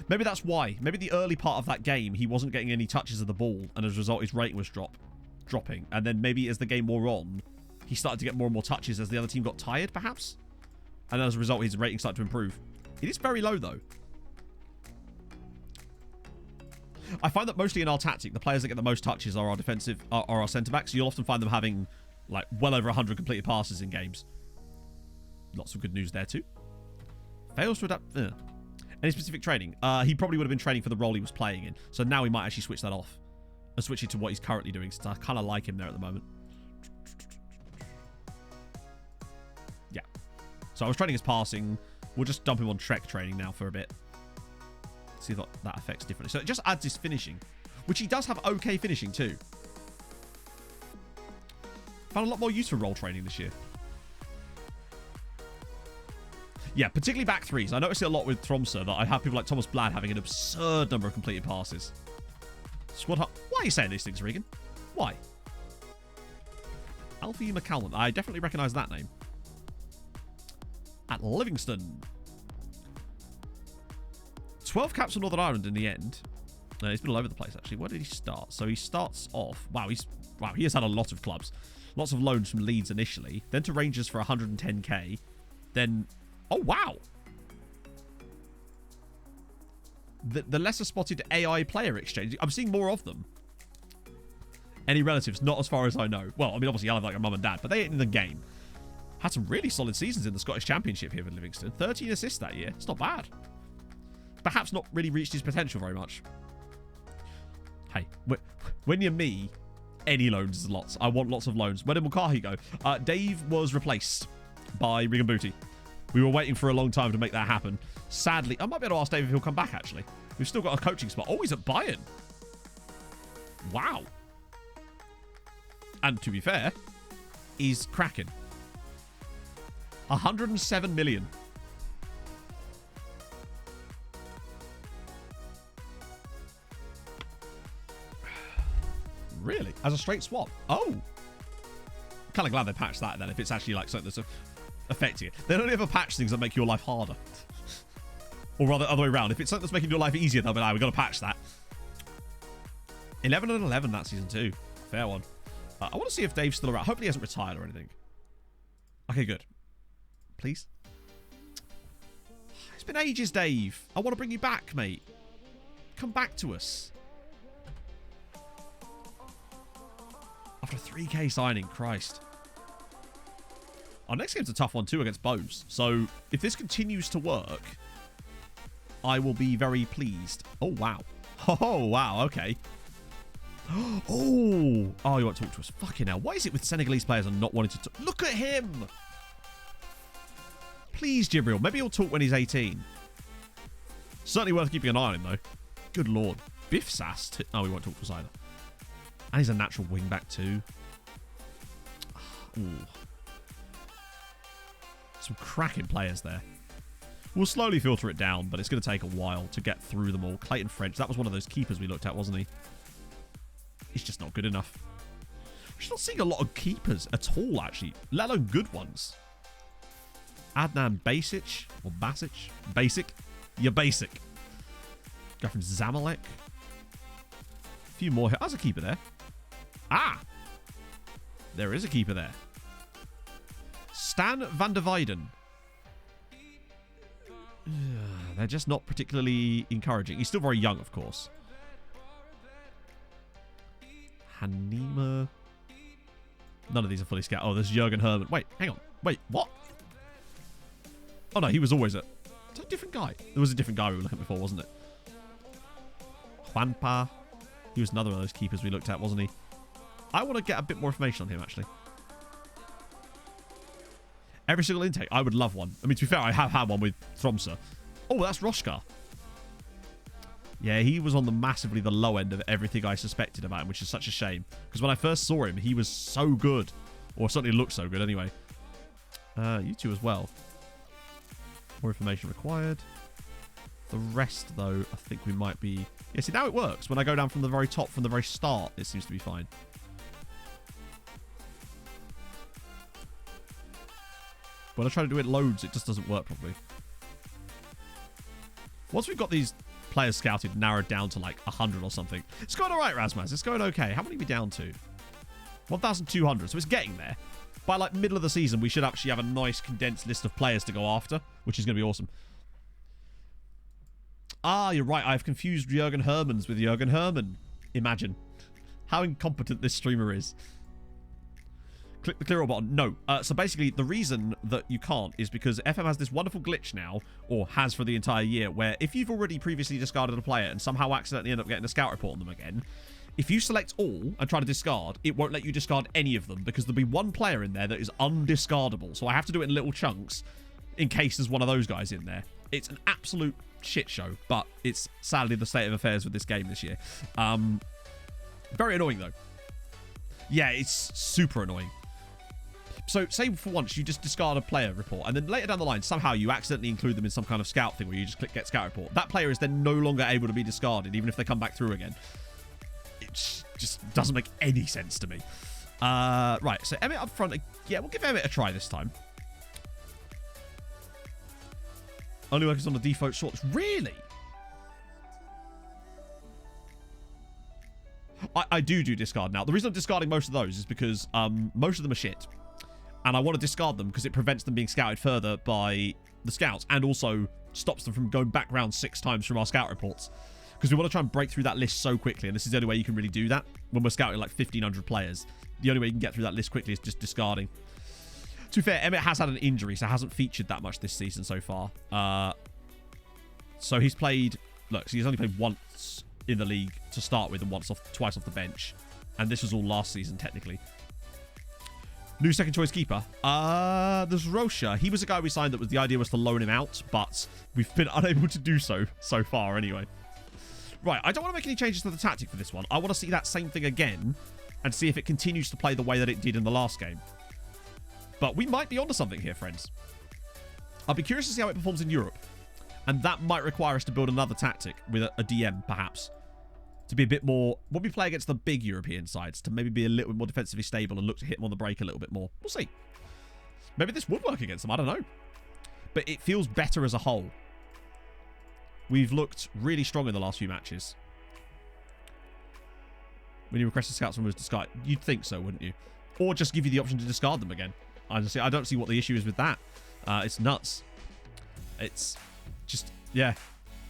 Maybe that's why. Maybe the early part of that game, he wasn't getting any touches of the ball, and as a result, his rating was dropping. And then maybe as the game wore on, he started to get more and more touches as the other team got tired, perhaps? And as a result, his rating started to improve. It is very low, though. I find that mostly in our tactic, the players that get the most touches are our defensive, are our centre-backs. You'll often find them having, like, well over 100 completed passes in games. Lots of good news there, too. Fails to adapt... Any specific training? He probably would have been training for the role he was playing in. So now he might actually switch that off. And switch it to what he's currently doing. So I kind of like him there at the moment. Yeah. So I was training his passing. We'll just dump him on Trek training now for a bit. See if that affects differently. So it just adds his finishing. Which he does have okay finishing too. Found a lot more use for role training this year. Yeah, particularly back threes. I noticed it a lot with Tromsø that I have people like Thomas Blad having an absurd number of completed passes. Squad Hub. Why are you saying these things, Regan? Why? Alfie McCallum. I definitely recognise that name. At Livingston. 12 caps for Northern Ireland in the end. He's been all over the place, actually. Where did he start? So he starts off... Wow, he has had a lot of clubs. Lots of loans from Leeds initially. Then to Rangers for 110k. Then... Oh, wow. The lesser spotted AI player exchange. I'm seeing more of them. Any relatives? Not as far as I know. Well, I mean, obviously I have like a mum and dad, but they ain't in the game. Had some really solid seasons in the Scottish Championship here with Livingston. 13 assists that year. It's not bad. Perhaps not really reached his potential very much. Hey, when you're me, any loans is lots. I want lots of loans. Where did Mulcahy go? Dave was replaced by Regan Booty. We were waiting for a long time to make that happen. Sadly, I might be able to ask Dave if he'll come back, actually. We've still got a coaching spot. Oh, he's at Bayern. Wow. And to be fair, he's cracking. 107 million. Really? As a straight swap? Oh. Kind of glad they patched that then, if it's actually like something that's affecting it. They don't ever patch things that make your life harder. Or rather, other way around. If it's something that's making your life easier, they'll be like, we've got to patch that. 11 and 11 that season too. Fair one. I want to see if Dave's still around. Hopefully he hasn't retired or anything. Okay, good. Please. It's been ages, Dave. I want to bring you back, mate. Come back to us. After a 3k signing, Christ. Our next game's a tough one too against Bows. So if this continues to work, I will be very pleased. Oh, wow. Oh, wow. Okay. Oh, you won't talk to us. Fucking hell. What is it with Senegalese players and not wanting to talk? Look at him. Please, Jibril. Maybe he'll talk when he's 18. Certainly worth keeping an eye on him, though. Good lord. Biff Sass. Oh, he won't talk to us either. And he's a natural wingback, too. Ooh. Some cracking players there. We'll slowly filter it down, but it's going to take a while to get through them all. Clayton French. That was one of those keepers we looked at, wasn't he? He's just not good enough. We're just not seeing a lot of keepers at all, actually. Let alone good ones. Adnan Basic. Or Basic. Basic. You're basic. Guy from Zamalek. A few more here. There's a keeper there. Ah! There is a keeper there. Stan van der Weyden. They're just not particularly encouraging. He's still very young, of course. Hanima. None of these are fully scouted. Oh, there's Jurgen Herman. Wait, hang on. Wait, what? Oh, no, he was always a different guy. There was a different guy we were looking at before, wasn't it? Juanpa. He was another one of those keepers we looked at, wasn't he? I want to get a bit more information on him, actually. Every single intake. I would love one. I mean, to be fair, I have had one with Tromsø. Oh, that's Roshkar. Yeah, he was on massively the low end of everything I suspected about him, which is such a shame. Because when I first saw him, he was so good. Or certainly looked so good, anyway. You two as well. More information required. The rest, though, I think we might be... Yeah, see, now it works. When I go down from the very top, from the very start, it seems to be fine. When I try to do it loads, it just doesn't work properly. Once we've got these players scouted, narrowed down to like 100 or something. It's going all right, Razmaz. It's going okay. How many are we down to? 1,200. So it's getting there. By like middle of the season, we should actually have a nice condensed list of players to go after, which is going to be awesome. Ah, you're right. I've confused Jurgen Hermans with Jurgen Herman. Imagine how incompetent this streamer is. Click the clear all button. No. So basically, the reason that you can't is because FM has this wonderful glitch now, or has for the entire year, where if you've already previously discarded a player and somehow accidentally end up getting a scout report on them again, if you select all and try to discard, it won't let you discard any of them because there'll be one player in there that is undiscardable. So I have to do it in little chunks in case there's one of those guys in there. It's an absolute shit show, but it's sadly the state of affairs with this game this year. Very annoying, though. Yeah, it's super annoying. So, say for once you just discard a player report, and then later down the line, somehow you accidentally include them in some kind of scout thing where you just click get scout report. That player is then no longer able to be discarded, even if they come back through again. It just doesn't make any sense to me. Right, so Emmett up front. Yeah, we'll give Emmett a try this time. Only works on the default shorts. Really? I do discard now. The reason I'm discarding most of those is because most of them are shit. And I want to discard them because it prevents them being scouted further by the scouts and also stops them from going back round 6 times from our scout reports. Because we want to try and break through that list so quickly, and this is the only way you can really do that when we're scouting like 1,500 players. The only way you can get through that list quickly is just discarding. To be fair, Emmett has had an injury, so hasn't featured that much this season so far. So he's played... Look, so he's only played once in the league to start with and twice off the bench. And this was all last season, technically. New second choice keeper. There's Rocha. He was a guy we signed that the idea was to loan him out, but we've been unable to do so far anyway. Right, I don't want to make any changes to the tactic for this one. I want to see that same thing again and see if it continues to play the way that it did in the last game. But we might be onto something here, friends. I'll be curious to see how it performs in Europe. And that might require us to build another tactic with a DM, perhaps. To be a bit more... When we play against the big European sides, to maybe be a little bit more defensively stable and look to hit them on the break a little bit more. We'll see. Maybe this would work against them. I don't know. But it feels better as a whole. We've looked really strong in the last few matches. When you requested scouts from us to discard, you'd think so, wouldn't you? Or just give you the option to discard them again. I don't see what the issue is with that. It's nuts. It's just, yeah.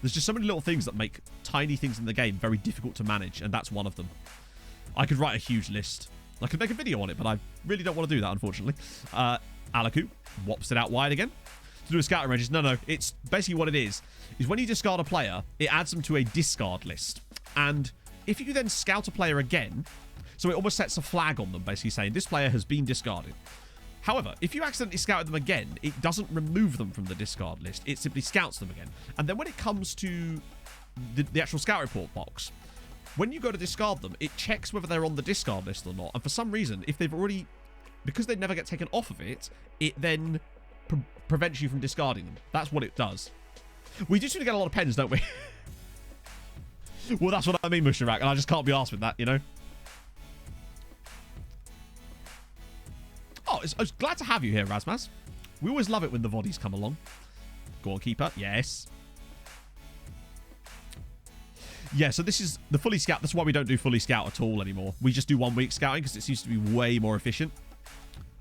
There's just so many little things that make tiny things in the game very difficult to manage, and that's one of them. I could write a huge list. I could make a video on it, but I really don't want to do that, unfortunately. Alaku whops it out wide again. To do a scouting ranges. No, it's basically what it is when you discard a player, it adds them to a discard list. And if you then scout a player again, so it almost sets a flag on them, basically saying this player has been discarded. However, if you accidentally scouted them again, it doesn't remove them from the discard list. It simply scouts them again. And then when it comes to the actual scout report box, when you go to discard them, it checks whether they're on the discard list or not. And for some reason, if they've already... Because they never get taken off of it, it then prevents you from discarding them. That's what it does. We do seem to get a lot of pens, don't we? Well, that's what I mean, Musharak, and I just can't be arsed with that, you know? Oh, I was glad to have you here, Razmaz. We always love it when the Voddies come along. Go on, keeper. Yes. Yeah, so this is the fully scout. That's why we don't do fully scout at all anymore. We just do 1 week scouting because it seems to be way more efficient.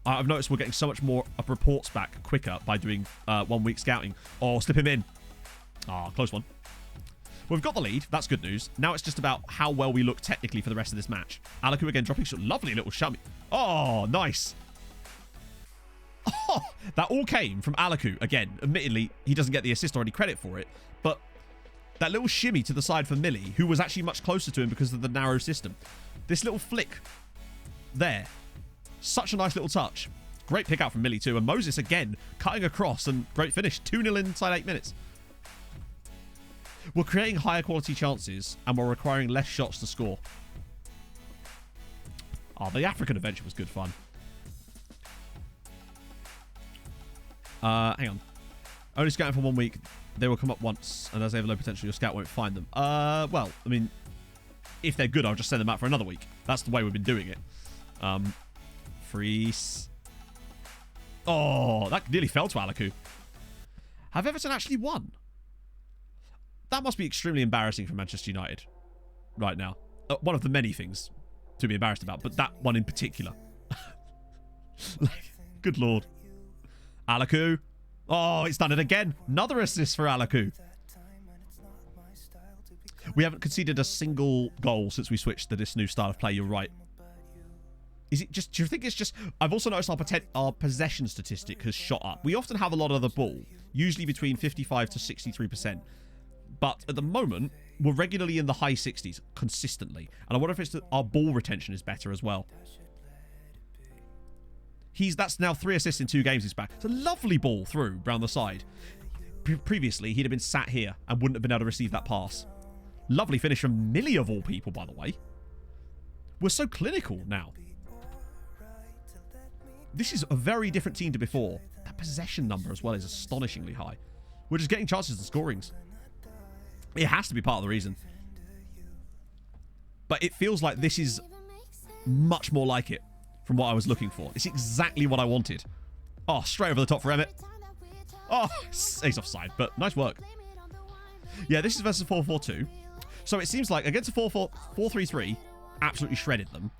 I've noticed we're getting so much more reports back quicker by doing 1 week scouting. Oh, slip him in. Ah, close one. Well, we've got the lead. That's good news. Now it's just about how well we look technically for the rest of this match. Alaku again dropping shot. Lovely little shimmy. Oh, nice. Oh, that all came from Alaku. Again, admittedly, he doesn't get the assist or any credit for it. But that little shimmy to the side for Millie, who was actually much closer to him because of the narrow system. This little flick there. Such a nice little touch. Great pick out from Millie too. And Moses again cutting across and great finish. 2-0 inside 8 minutes. We're creating higher quality chances and we're requiring less shots to score. Oh, the African adventure was good fun. Hang on. Only scouting for 1 week. They will come up once, and as they have low potential, your scout won't find them. Well, I mean, if they're good, I'll just send them out for another week. That's the way we've been doing it. Freeze. Oh, that nearly fell to Alaku. Have Everton actually won? That must be extremely embarrassing for Manchester United right now. One of the many things to be embarrassed about, but that one in particular. Like, good lord. Alaku. Oh, it's done it again. Another assist for Alaku. We haven't conceded a single goal since we switched to this new style of play. You're right. Is it just... Do you think it's just... I've also noticed our possession statistic has shot up. We often have a lot of the ball, usually between 55 to 63%. But at the moment, we're regularly in the high 60s, consistently. And I wonder if it's our ball retention is better as well. That's now 3 assists in 2 games he's back. It's a lovely ball through round the side. Previously, he'd have been sat here and wouldn't have been able to receive that pass. Lovely finish from Millie of all people, by the way. We're so clinical now. This is a very different team to before. That possession number as well is astonishingly high. We're just getting chances and scorings. It has to be part of the reason. But it feels like this is much more like it from what I was looking for. It's exactly what I wanted. Oh, straight over the top for Emmett. Oh, he's offside, but nice work. Yeah, this is versus 4-4-2. So it seems like against a 4-4-3-3, absolutely shredded them.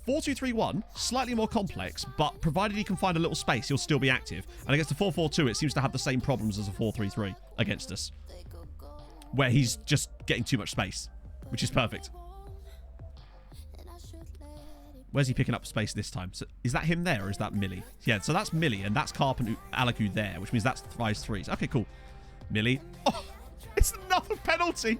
4-2-3-1, slightly more complex, but provided he can find a little space, he'll still be active. And against the 4-4-2, it seems to have the same problems as a 4-3-3 against us, where he's just getting too much space, which is perfect. Where's he picking up space this time? So is that him there, or is that Millie? Yeah, so that's Millie, and that's Carp and Alaku there, which means that's Thrice threes. Okay, cool. Millie. Oh, it's another penalty.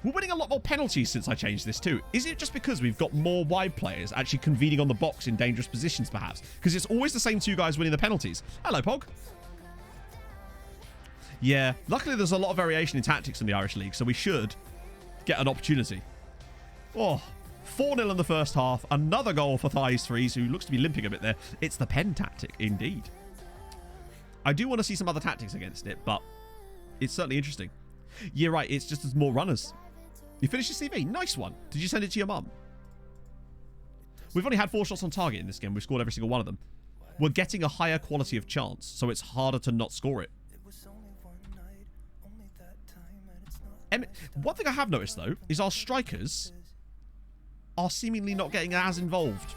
We're winning a lot more penalties since I changed this too. Is it just because we've got more wide players actually convening on the box in dangerous positions, perhaps? Because it's always the same two guys winning the penalties. Hello, Pog. Yeah, luckily there's a lot of variation in tactics in the Irish League, so we should get an opportunity. Oh, 4-0 in the first half. Another goal for Thighs Threes, who looks to be limping a bit there. It's the pen tactic, indeed. I do want to see some other tactics against it, but it's certainly interesting. Yeah, right, it's just as more runners. You finished your CV? Nice one. Did you send it to your mum? We've only had 4 shots on target in this game. We've scored every single one of them. We're getting a higher quality of chance, so it's harder to not score it. One thing I have noticed, though, is our strikers are seemingly not getting as involved.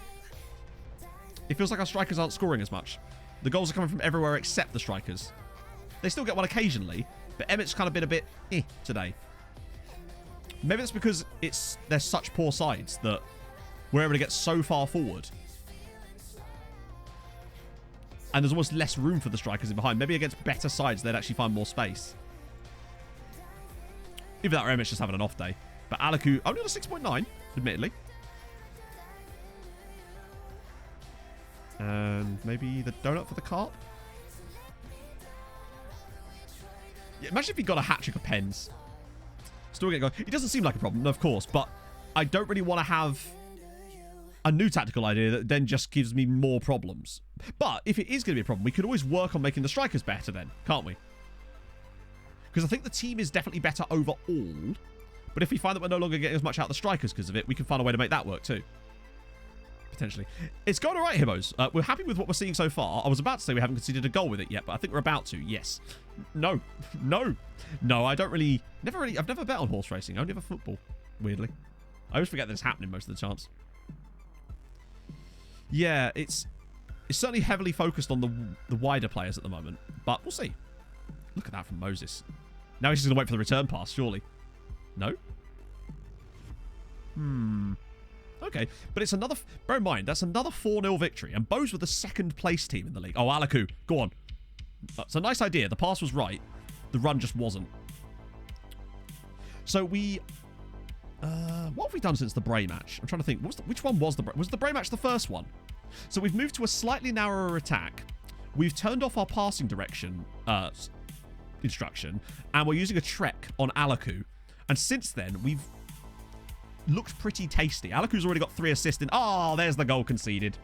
It feels like our strikers aren't scoring as much. The goals are coming from everywhere except the strikers. They still get one occasionally, but Emmett's kind of been a bit today. Maybe it's because they're such poor sides that we're able to get so far forward. And there's almost less room for the strikers in behind. Maybe against better sides, they'd actually find more space. Either that or Emmett's just having an off day. But Alaku, only on a 6.9, admittedly. And maybe the donut for the Carp. Yeah, imagine if he got a hat-trick of pens. Still getting going. It doesn't seem like a problem, of course, but I don't really want to have a new tactical idea that then just gives me more problems. But if it is going to be a problem, we could always work on making the strikers better then, can't we? Because I think the team is definitely better overall. But if we find that we're no longer getting as much out of the strikers because of it, we can find a way to make that work too. Potentially. It's going all right, Hibbos. We're happy with what we're seeing so far. I was about to say we haven't conceded a goal with it yet, but I think we're about to. Yes. No. No. No, I don't really... I've never bet on horse racing. Only ever football, weirdly. I always forget that it's happening most of the chance. Yeah, it's certainly heavily focused on the wider players at the moment, but we'll see. Look at that from Moses. Now he's just going to wait for the return pass, surely. No? Okay, but it's another... Bear in mind, that's another 4-0 victory, and Bows were the second place team in the league. Oh, Alaku, go on. It's a nice idea. The pass was right. The run just wasn't. So we... what have we done since the Bray match? I'm trying to think. Which one was the Bray? Was the Bray match the first one? So we've moved to a slightly narrower attack. We've turned off our passing direction instruction, and we're using a trek on Alaku. And since then, we've looked pretty tasty. Alaku's already got 3 assists in... Oh, there's the goal conceded.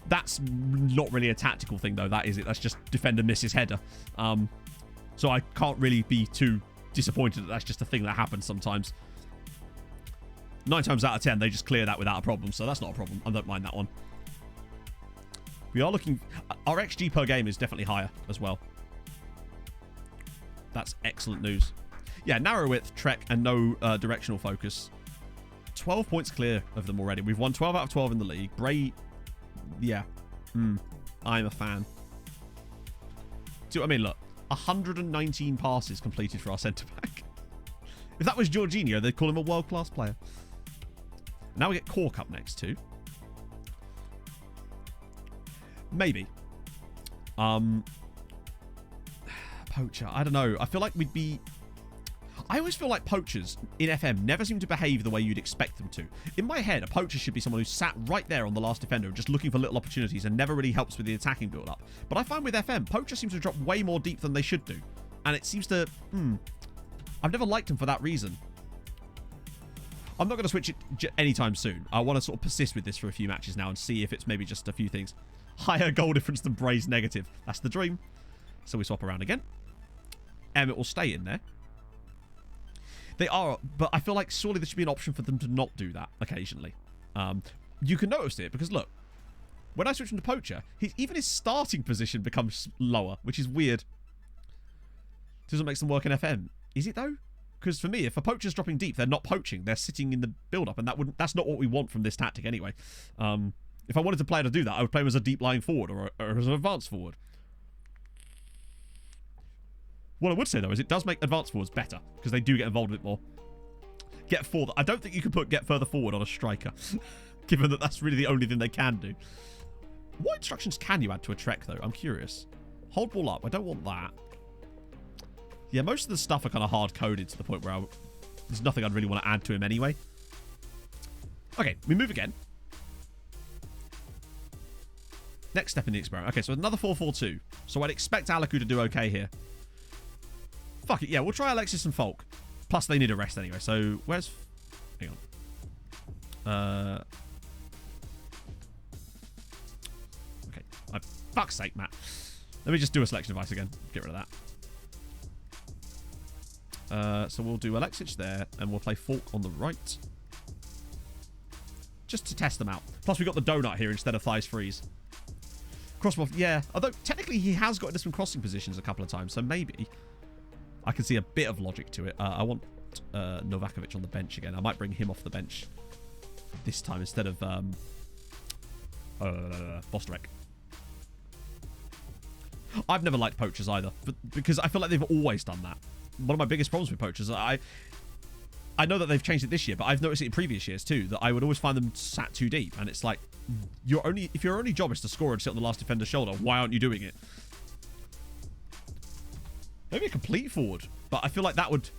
That's not really a tactical thing, though. That is it. That's just defender misses header. So I can't really be too disappointed that that's just a thing that happens sometimes. 9 times out of 10, they just clear that without a problem. So that's not a problem. I don't mind that one. We are looking... Our XG per game is definitely higher as well. That's excellent news. Yeah, narrow width, trek, and no directional focus. 12 points clear of them already. We've won 12 out of 12 in the league. Bray... Yeah. I'm a fan. See what I mean? Look. 119 passes completed for our centre-back. If that was Jorginho, they'd call him a world-class player. Now we get Cork up next, too. Maybe. Poacher. I don't know. I feel like we'd be... I always feel like poachers in FM never seem to behave the way you'd expect them to. In my head, a poacher should be someone who's sat right there on the last defender, just looking for little opportunities and never really helps with the attacking build-up. But I find with FM, poachers seem to drop way more deep than they should do. And it seems to... I've never liked them for that reason. I'm not going to switch it anytime soon. I want to sort of persist with this for a few matches now and see if it's maybe just a few things. Higher goal difference than Bray's negative. That's the dream. So we swap around again. Emmett will stay in there. They are, but I feel like surely there should be an option for them to not do that occasionally. You can notice it because look, when I switch him to poacher, even his starting position becomes lower, which is weird. Doesn't make them work in FM. Is it though? Because for me, if a poacher's dropping deep, they're not poaching. They're sitting in the build-up, and that's not what we want from this tactic anyway. If I wanted to play to do that, I would play him as a deep-lying forward or as an advanced forward. What I would say, though, is it does make advanced forwards better, because they do get involved a bit more. Get further. I don't think you can put get further forward on a striker, given that that's really the only thing they can do. What instructions can you add to a trek, though? I'm curious. Hold ball up. I don't want that. Yeah, most of the stuff are kind of hard-coded to the point where there's nothing I'd really want to add to him anyway. Okay, we move again. Next step in the experiment. Okay, so another 4-4-2. So I'd expect Alaku to do okay here. Fuck it, yeah, we'll try Alexis and Folk. Plus, they need a rest anyway, so where's... Hang on. Okay, fuck's sake, Matt. Let me just do a selection device again. Get rid of that. So we'll do Alexis there, and we'll play Folk on the right. Just to test them out. Plus, we got the donut here instead of Thighs Freeze. Crossbow, yeah. Although, technically, he has got into some crossing positions a couple of times, so maybe I can see a bit of logic to it. I want Novakovic on the bench again. I might bring him off the bench this time instead of Bosterek. I've never liked poachers either, because I feel like they've always done that. One of my biggest problems with poachers, I know that they've changed it this year, but I've noticed it in previous years too, that I would always find them sat too deep, and it's like, if your only job is to score and sit on the last defender's shoulder, why aren't you doing it? Maybe a complete forward, but I feel like that would...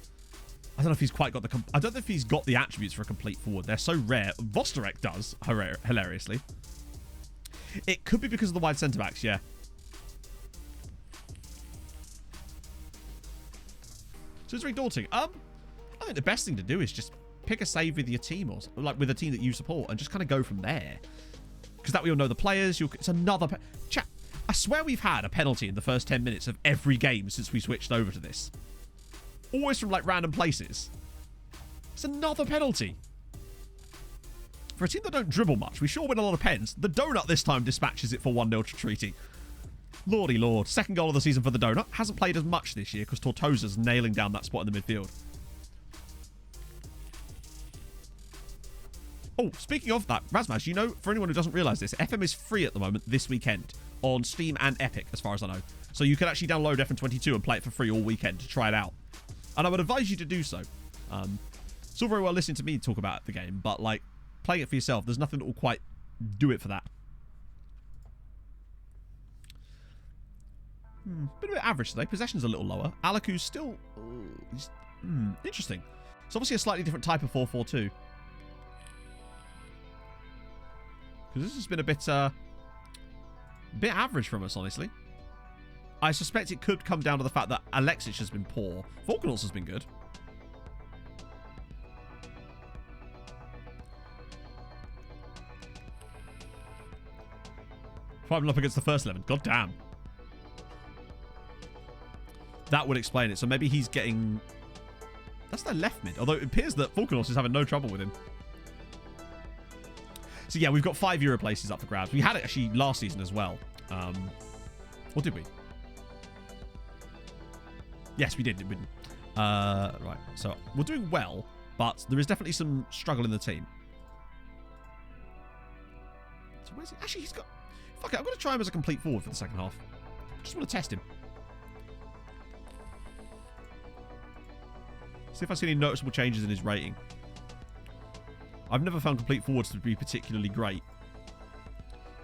I don't know if he's quite got the... I don't know if he's got the attributes for a complete forward. They're so rare. Vosterek does, hilariously. It could be because of the wide centre-backs, yeah. So it's very daunting. I think the best thing to do is just pick a save with your team, or like with a team that you support, and just kind of go from there. Because that way you'll know the players. It's another... Chat. I swear we've had a penalty in the first 10 minutes of every game since we switched over to this. Always from, like, random places. It's another penalty. For a team that don't dribble much, we sure win a lot of pens. The Donut this time dispatches it for 1-0 to Treaty. Lordy lord. Second goal of the season for the Donut. Hasn't played as much this year because Tortosa's nailing down that spot in the midfield. Oh, speaking of that, Razmaz, you know, for anyone who doesn't realise this, FM is free at the moment this weekend on Steam and Epic, as far as I know. So you can actually download FM22 and play it for free all weekend to try it out. And I would advise you to do so. It's all very well listening to me talk about the game, but, like, playing it for yourself, there's nothing that will quite do it for that. Bit of average today. Possession's a little lower. Alaku's still... interesting. It's obviously a slightly different type of 4-4-2. Because this has been a bit average from us, honestly. I suspect it could come down to the fact that Alexis has been poor. Volkanovs has been good. 5 up against the first 11. God damn. That would explain it. So maybe he's getting... That's their left mid. Although it appears that Volkanovs is having no trouble with him. So yeah, we've got 5 Euro places up for grabs. We had it actually last season as well. Or did we? Yes, we did, didn't we? Right. So we're doing well, but there is definitely some struggle in the team. So where's he? Actually, he's got... Fuck it, I'm going to try him as a complete forward for the second half. Just want to test him. See if I see any noticeable changes in his rating. I've never found complete forwards to be particularly great.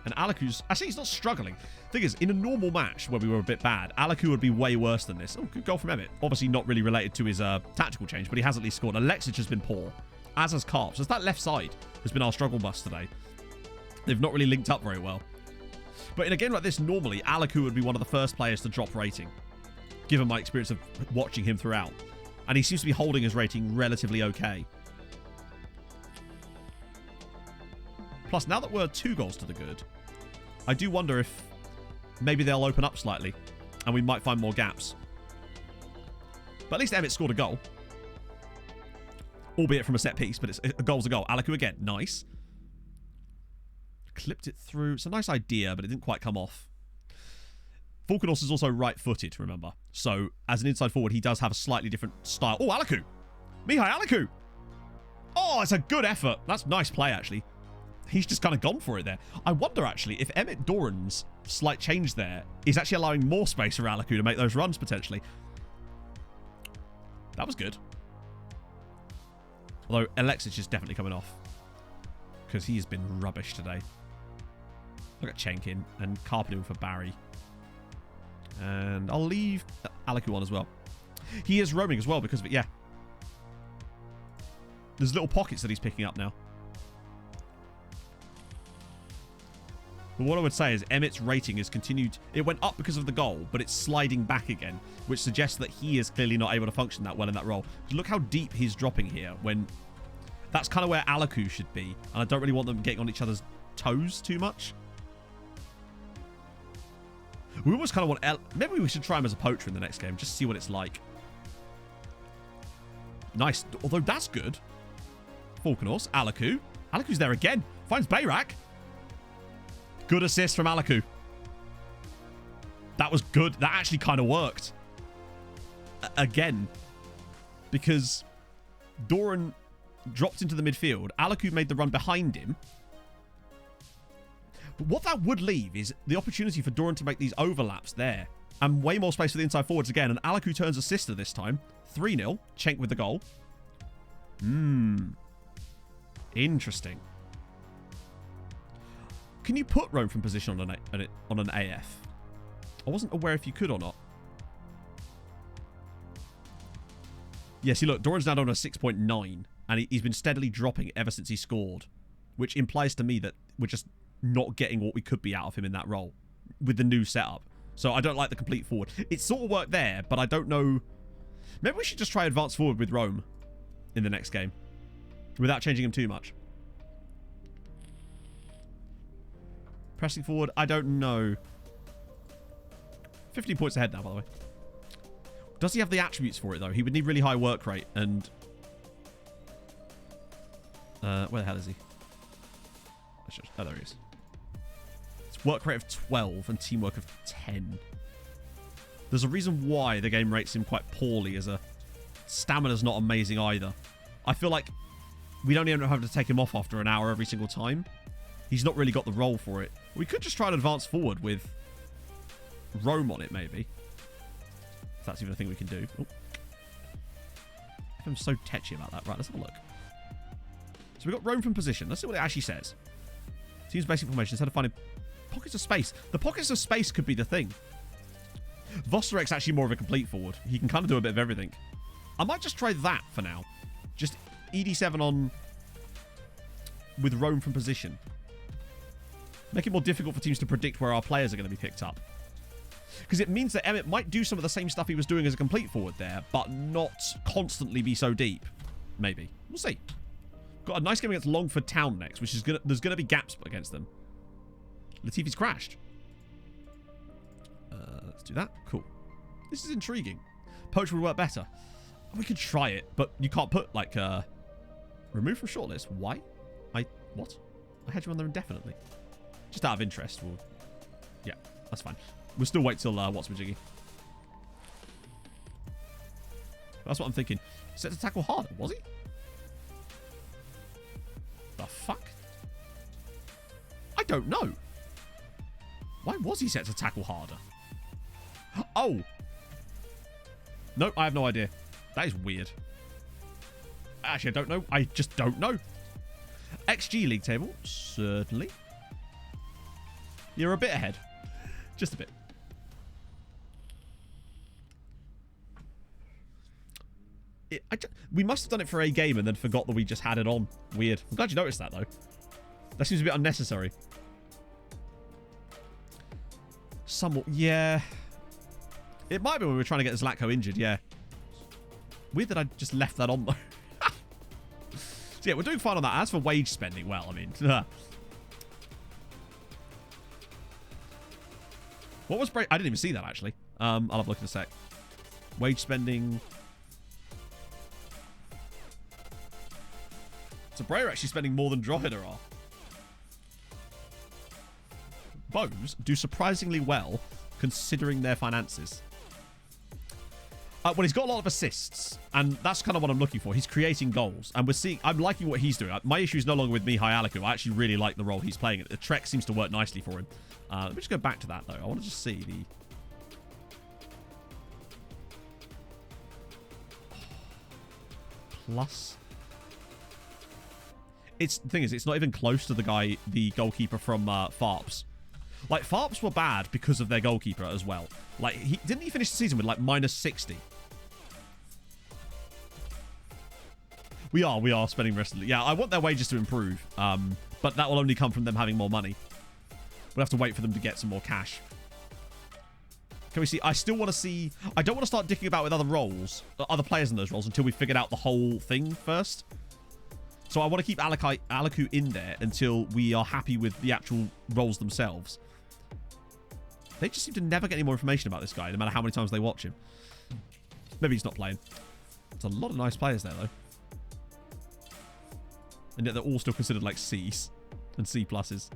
And Alaku's... Actually, he's not struggling. Thing is, in a normal match where we were a bit bad, Alaku would be way worse than this. Oh, good goal from Emmett. Obviously not really related to his tactical change, but he has at least scored. Alexis has been poor, as has Karp. So that left side has been our struggle bus today. They've not really linked up very well. But in a game like this, normally, Alaku would be one of the first players to drop rating, given my experience of watching him throughout. And he seems to be holding his rating relatively okay. Plus, now that we're 2 goals to the good, I do wonder if maybe they'll open up slightly and we might find more gaps. But at least Emmett scored a goal. Albeit from a set piece, but a goal's a goal. Alaku again, nice. Clipped it through. It's a nice idea, but it didn't quite come off. Volkanovs is also right-footed, remember. So, as an inside forward, he does have a slightly different style. Oh, Alaku! Mihai Alaku. Oh, it's a good effort. That's nice play, actually. He's just kind of gone for it there. I wonder, actually, if Emmett Doran's slight change there is actually allowing more space for Alaku to make those runs, potentially. That was good. Although, Alexis is definitely coming off. Because he's been rubbish today. Look at Chenkin and Carpenter for Barry. And I'll leave Alaku on as well. He is roaming as well because of it, yeah. There's little pockets that he's picking up now. But what I would say is Emmett's rating has continued. It went up because of the goal, but it's sliding back again, which suggests that he is clearly not able to function that well in that role. Look how deep he's dropping here when that's kind of where Alaku should be. And I don't really want them getting on each other's toes too much. We almost kind of want... Maybe we should try him as a poacher in the next game, just to see what it's like. Nice. Although that's good. Falkenhorst, Alaku. Alaku's there again. Finds Bayrak. Good assist from Alaku. That was good. That actually kind of worked. Again. Because Doran dropped into the midfield. Alaku made the run behind him. But what that would leave is the opportunity for Doran to make these overlaps there. And way more space for the inside forwards again. And Alaku turns assister this time. 3-0. Cenk with the goal. Interesting. Can you put roam from position on an AF? I wasn't aware if you could or not. Yeah, see, look, Doran's now on a 6.9, and he's been steadily dropping ever since he scored, which implies to me that we're just not getting what we could be out of him in that role with the new setup. So I don't like the complete forward. It sort of worked there, but I don't know. Maybe we should just try advance forward with Rome in the next game without changing him too much. Pressing forward, I don't know. 15 points ahead now, by the way. Does he have the attributes for it, though? He would need really high work rate and... where the hell is he? Oh, there he is. It's work rate of 12 and teamwork of 10. There's a reason why the game rates him quite poorly as a... Stamina's not amazing either. I feel like we don't even have to take him off after an hour every single time. He's not really got the role for it. We could just try and advance forward with Rome on it, maybe. If that's even a thing we can do. Oh. I'm so tetchy about that. Right, let's have a look. So we've got Rome from position. Let's see what it actually says. Team's basic formation. Instead of finding pockets of space. The pockets of space could be the thing. Vosterek's actually more of a complete forward. He can kind of do a bit of everything. I might just try that for now. Just ED7 on with Rome from position. Make it more difficult for teams to predict where our players are going to be picked up. Because it means that Emmett might do some of the same stuff he was doing as a complete forward there, but not constantly be so deep. Maybe. We'll see. Got a nice game against Longford Town next, which is gonna, there's going to be gaps against them. Latifi's crashed. Let's do that. Cool. This is intriguing. Poacher would work better. We could try it, but you can't put, like, remove from shortlist. Why? What? I had you on there indefinitely. Just out of interest. We'll... Yeah, that's fine. We'll still wait till What's Majiggy. That's what I'm thinking. Set to tackle harder, was he? The fuck? I don't know. Why was he set to tackle harder? Oh! No, I have no idea. That is weird. Actually, I don't know. I just don't know. XG league table? Certainly. You're a bit ahead. Just a bit. We must have done it for a game and then forgot that we just had it on. Weird. I'm glad you noticed that, though. That seems a bit unnecessary. Somewhat. Yeah. It might be when we were trying to get Zlatko injured, yeah. Weird that I just left that on, though. So, yeah, we're doing fine on that. As for wage spending, well, I mean... What was break? I didn't even see that, actually. I'll have a look in a sec. Wage spending. So Bray are actually spending more than Drogheda are. Bows do surprisingly well considering their finances. Well, he's got a lot of assists, and that's kind of what I'm looking for. He's creating goals, and I'm liking what he's doing. My issue is no longer with Mihai Alaku. I actually really like the role he's playing. The Trek seems to work nicely for him. Let me just go back to that, though. I want to just see the... Plus... The thing is, it's not even close to the goalkeeper from Farps. Like, Farps were bad because of their goalkeeper as well. Like, didn't he finish the season with, like, minus 60? We are spending the rest of the... Yeah, I want their wages to improve. But that will only come from them having more money. We'll have to wait for them to get some more cash. Can we see? I still want to see... I don't want to start dicking about with other roles, other players in those roles, until we've figured out the whole thing first. So I want to keep Alaku in there until we are happy with the actual roles themselves. They just seem to never get any more information about this guy, no matter how many times they watch him. Maybe he's not playing. There's a lot of nice players there, though. And yet they're all still considered like C's and C pluses.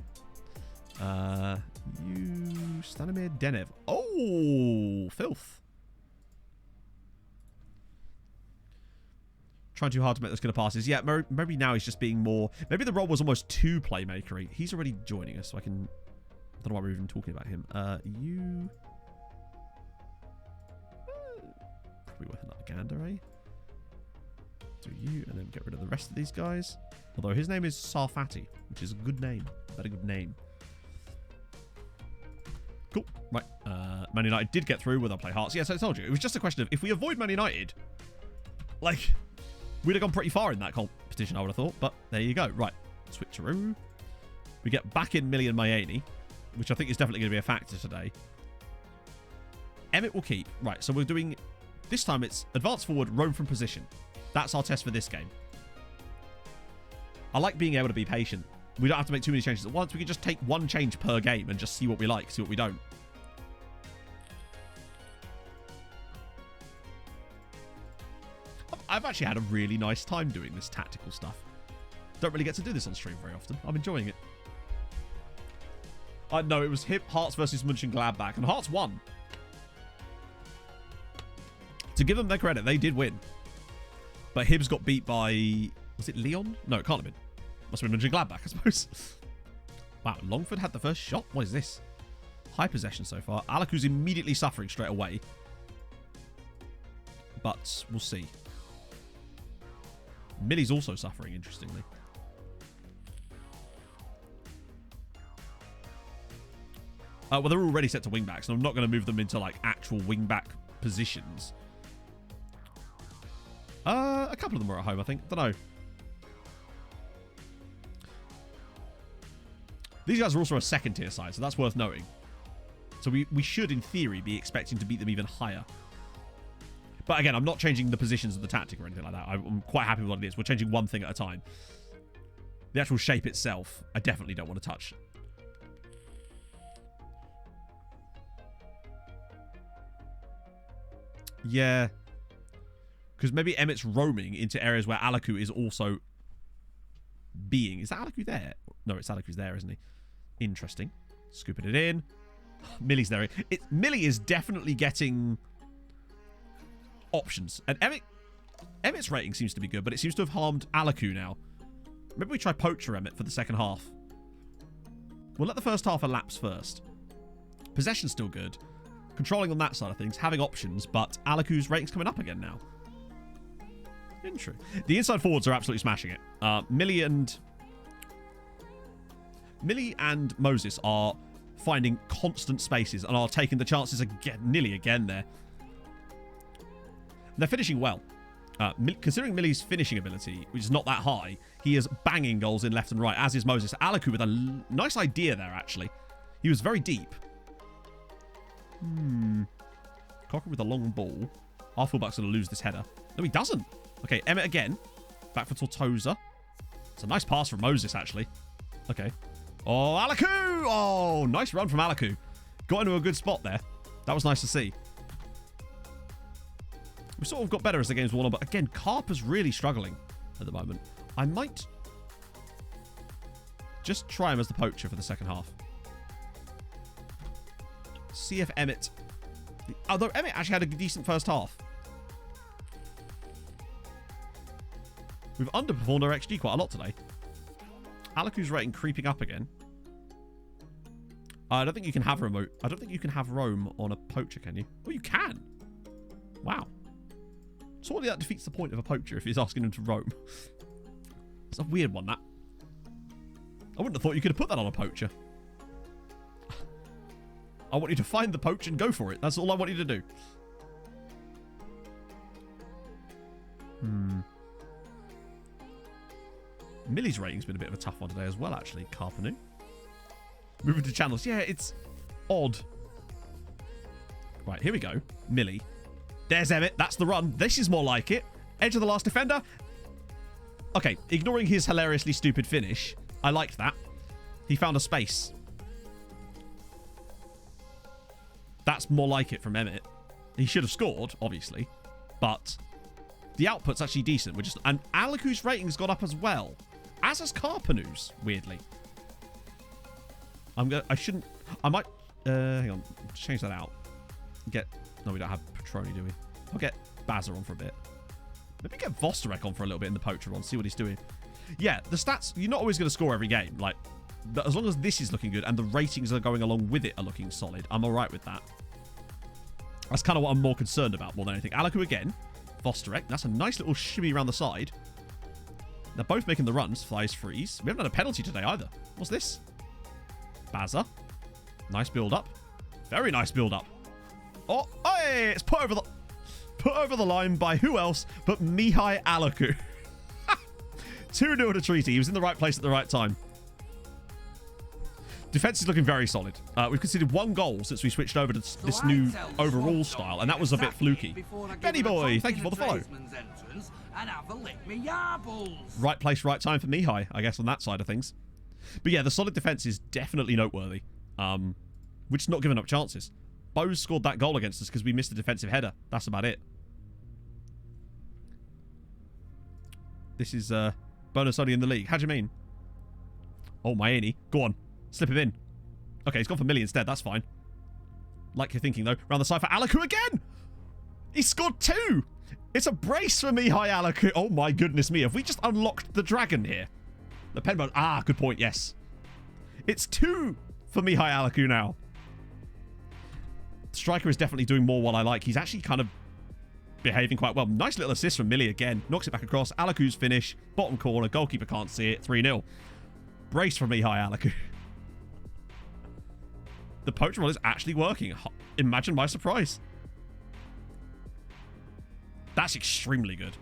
Stanimir Denev. Oh, filth. Trying too hard to make those kind of passes. Yeah, maybe now he's just being more... Maybe the role was almost too playmakery. He's already joining us, so I can... I don't know why we're even talking about him. You... Probably worth another gander, eh? Do you, and then get rid of the rest of these guys. Although his name is Sarfati, which is a good name. Very good name. Cool. Right. Man United did get through with our play Hearts. Yes, I told you. It was just a question of if we avoid Man United, like, we'd have gone pretty far in that competition, I would have thought. But there you go. Right. Switcheroo. We get back in Millie and Mayeni, which I think is definitely going to be a factor today. Emmett will keep. Right. So we're doing... This time it's advance forward, roam from position. That's our test for this game. I like being able to be patient. We don't have to make too many changes at once. We can just take one change per game and just see what we like, see what we don't. I've actually had a really nice time doing this tactical stuff. Don't really get to do this on stream very often. I'm enjoying it. No, it was Hearts versus Mönchengladbach, and Hearts won. To give them their credit, they did win. But Hibs got beat by... Was it Leon? No, it can't have been. Must have been Mönchengladbach, I suppose. Wow, Longford had the first shot? What is this? High possession so far. Alaku's immediately suffering straight away. But we'll see. Millie's also suffering, interestingly. Well, they're already set to wing-backs, and I'm not going to move them into, like, actual wing-back positions. A couple of them are at home, I think. Don't know. These guys are also a second-tier side, so that's worth noting. So we should, in theory, be expecting to beat them even higher. But again, I'm not changing the positions of the tactic or anything like that. I'm quite happy with what it is. We're changing one thing at a time. The actual shape itself, I definitely don't want to touch. Yeah. Because maybe Emmett's roaming into areas where Alaku is also being. Is that Alaku there? No, it's Alaku's there, isn't he? Interesting. Scooping it in. Millie's there. Millie is definitely getting options. And Emmett's rating seems to be good, but it seems to have harmed Alaku now. Maybe we try Poacher Emmett for the second half. We'll let the first half elapse first. Possession's still good. Controlling on that side of things, having options, but Alaku's rating's coming up again now. Interesting. The inside forwards are absolutely smashing it. Millie and Moses are finding constant spaces and are taking the chances again, nearly again there. They're finishing well. Considering Millie's finishing ability, which is not that high, he is banging goals in left and right, as is Moses. Alaku with a nice idea there, actually. He was very deep. Cocker with a long ball. Our fullback's going to lose this header. No, he doesn't. Okay, Emmett again. Back for Tortosa. It's a nice pass from Moses, actually. Okay. Oh, Alaku! Oh, nice run from Alaku. Got into a good spot there. That was nice to see. We sort of got better as the game's worn on, but again, Carper's really struggling at the moment. I might just try him as the poacher for the second half. See if Emmett... Although Emmett actually had a decent first half. We've underperformed our XG quite a lot today. Alaku's rating creeping up again. I don't think you can have remote. I don't think you can have roam on a poacher, can you? Oh, you can. Wow. Surely that defeats the point of a poacher if he's asking him to roam. It's a weird one, that. I wouldn't have thought you could have put that on a poacher. I want you to find the poach and go for it. That's all I want you to do. Millie's rating's been a bit of a tough one today as well, actually. Carpenu. Moving to channels. Yeah, it's odd. Right, here we go. Millie. There's Emmett. That's the run. This is more like it. Edge of the last defender. Okay, ignoring his hilariously stupid finish, I liked that. He found a space. That's more like it from Emmett. He should have scored, obviously, but the output's actually decent. And Alaku's rating's gone up as well, as has Carpenu's, weirdly. I might hang on, change that out. No, we don't have Petroni, do we? I'll get Bazza on for a bit. Maybe get Vosterek on for a little bit in the poacher one, see what he's doing. Yeah, the stats, you're not always going to score every game. Like, but as long as this is looking good and the ratings that are going along with it are looking solid, I'm all right with that. That's kind of what I'm more concerned about more than anything. Alaku again. Vosterek. That's a nice little shimmy around the side. They're both making the runs. Flies freeze. We haven't had a penalty today either. What's this? Bazza. Nice build up. Very nice build up. Oh, hey! It's put over the line by who else but Mihai Alaku. 2-0 to Treaty. He was in the right place at the right time. Defense is looking very solid. We've conceded 1 goal since we switched over to this new overall style, and that was a bit fluky. Benny boy, thank you for the follow. Right place, right time for Mihai, I guess, on that side of things. But yeah, the solid defense is definitely noteworthy. We're just not giving up chances. Bose scored that goal against us because we missed a defensive header. That's about it. This is bonus only in the league. How do you mean? Oh, Maini. Go on. Slip him in. Okay, he's gone for Millie instead. That's fine. Like you're thinking, though. Round the side for Alaku again! He scored 2! It's a brace for Mihai Alaku. Oh, my goodness me. Have we just unlocked the dragon here? The pen bone. Ah, good point. Yes. It's 2 for Mihai Alaku now. Striker is definitely doing more what I like. He's actually kind of behaving quite well. Nice little assist from Millie again. Knocks it back across. Alaku's finish. Bottom corner. Goalkeeper can't see it. 3-0. Brace for Mihai Alaku. The poacher roll is actually working. Imagine my surprise. That's extremely good.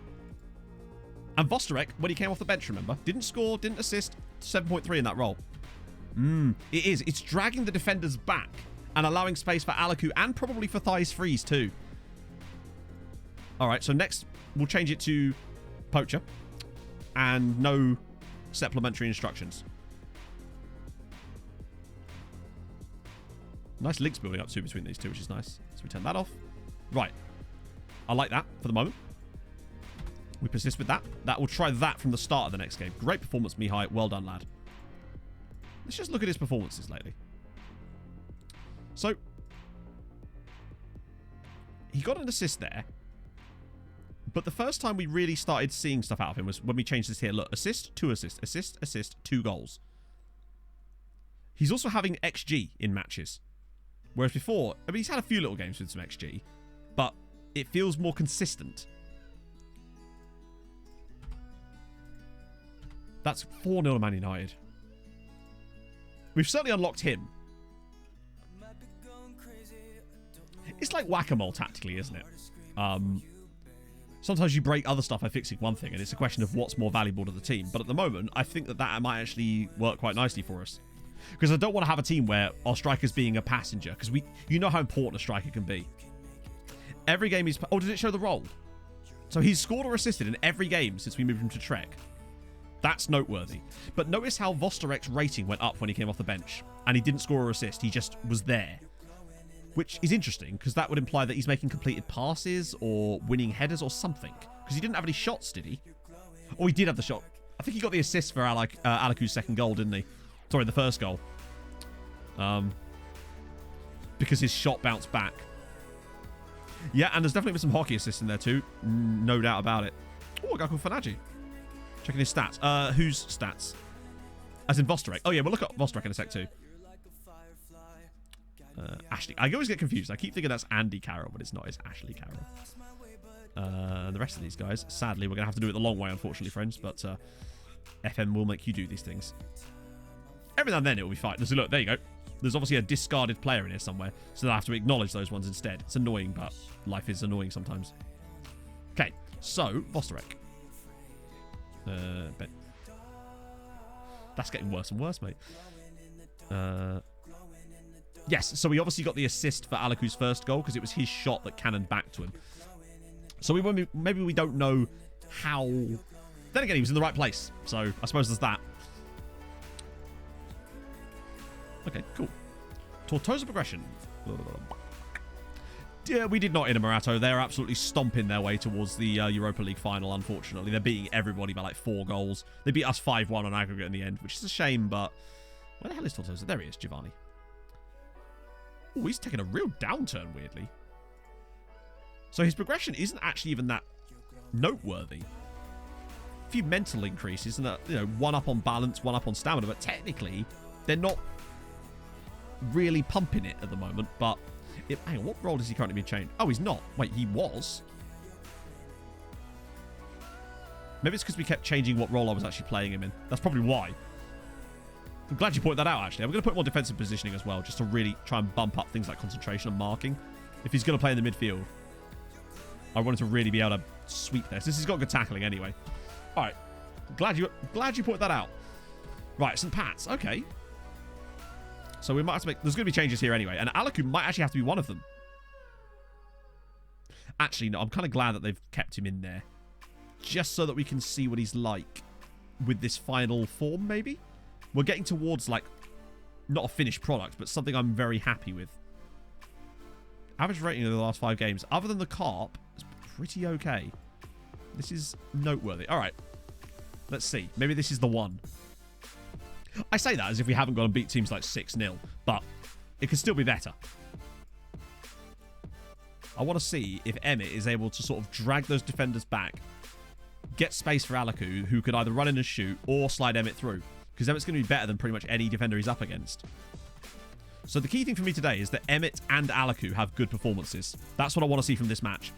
And Vosterek, when he came off the bench, remember, didn't score, didn't assist. 7.3 in that role. It is. It's dragging the defenders back and allowing space for Alaku and probably for Thighs Freeze too. All right, so next we'll change it to poacher and no supplementary instructions. Nice links building up too between these two, which is nice. So we turn that off. Right. I like that for the moment. We persist with that. We'll try that from the start of the next game. Great performance, Mihai. Well done, lad. Let's just look at his performances lately. So, he got an assist there. But the first time we really started seeing stuff out of him was when we changed this here. Look, assist, 2 assists. Assist, assist, 2 goals. He's also having XG in matches. Whereas before, I mean, he's had a few little games with some XG, but it feels more consistent. That's 4-0 to Man United. We've certainly unlocked him. It's like whack-a-mole tactically, isn't it? Sometimes you break other stuff by fixing one thing, and it's a question of what's more valuable to the team. But at the moment, I think that might actually work quite nicely for us. Because I don't want to have a team where our striker's being a passenger. Because you know how important a striker can be. Every game he's... Oh, did it show the role? So he's scored or assisted in every game since we moved him to Trek. That's noteworthy. But notice how Vosterek's rating went up when he came off the bench. And he didn't score or assist. He just was there. Which is interesting, because that would imply that he's making completed passes or winning headers or something. Because he didn't have any shots, did he? Or he did have the shot. I think he got the assist for Alaku's second goal, didn't he? Sorry, the first goal. Because his shot bounced back. Yeah, and there's definitely been some hockey assists in there too. No doubt about it. Oh, a guy called Fanaji. Checking his stats. Whose stats? As in Vostarek. Oh, yeah, we'll look at Vostarek in a sec, too. Ashley. I always get confused. I keep thinking that's Andy Carroll, but it's not. It's Ashley Carroll. The rest of these guys, sadly, we're going to have to do it the long way, unfortunately, friends. But FM will make you do these things. Every now and then it will be fine. Look, there you go. There's obviously a discarded player in here somewhere, so they'll have to acknowledge those ones instead. It's annoying, but life is annoying sometimes. Okay, so, Vostarek. Ben. That's getting worse and worse, mate. Yes, so we obviously got the assist for Alaku's first goal because it was his shot that cannoned back to him. So maybe we don't know how... Then again, he was in the right place, so I suppose there's that. Okay, cool. Tortosa progression. Yeah, we did not in a Morato. They're absolutely stomping their way towards the Europa League final, unfortunately. They're beating everybody by like 4 goals. They beat us 5-1 on aggregate in the end, which is a shame, but... Where the hell is Tortosa? There he is, Giovanni. Oh, he's taking a real downturn, weirdly. So his progression isn't actually even that noteworthy. A few mental increases and, you know, 1 up on balance, 1 up on stamina, but technically, they're not really pumping it at the moment, but... hang on, what role does he currently be changed? Oh, he's not. Wait, he was. Maybe it's because we kept changing what role I was actually playing him in. That's probably why. I'm glad you pointed that out, actually. I'm going to put more defensive positioning as well, just to really try and bump up things like concentration and marking. If he's going to play in the midfield, I wanted to really be able to sweep this. This has got good tackling anyway. All right. Glad you pointed that out. Right, St. Pat's. Okay. So we might have to make... There's going to be changes here anyway. And Alaku might actually have to be one of them. Actually, no. I'm kind of glad that they've kept him in there. Just so that we can see what he's like with this final form, maybe? We're getting towards, like, not a finished product, but something I'm very happy with. Average rating of the last 5 games, other than the Carp, is pretty okay. This is noteworthy. All right. Let's see. Maybe this is the one. I say that as if we haven't gone and beat teams like 6-0, but it could still be better. I want to see if Emmett is able to sort of drag those defenders back, get space for Alaku, who could either run in and shoot or slide Emmett through, because Emmett's going to be better than pretty much any defender he's up against. So the key thing for me today is that Emmett and Alaku have good performances. That's what I want to see from this match,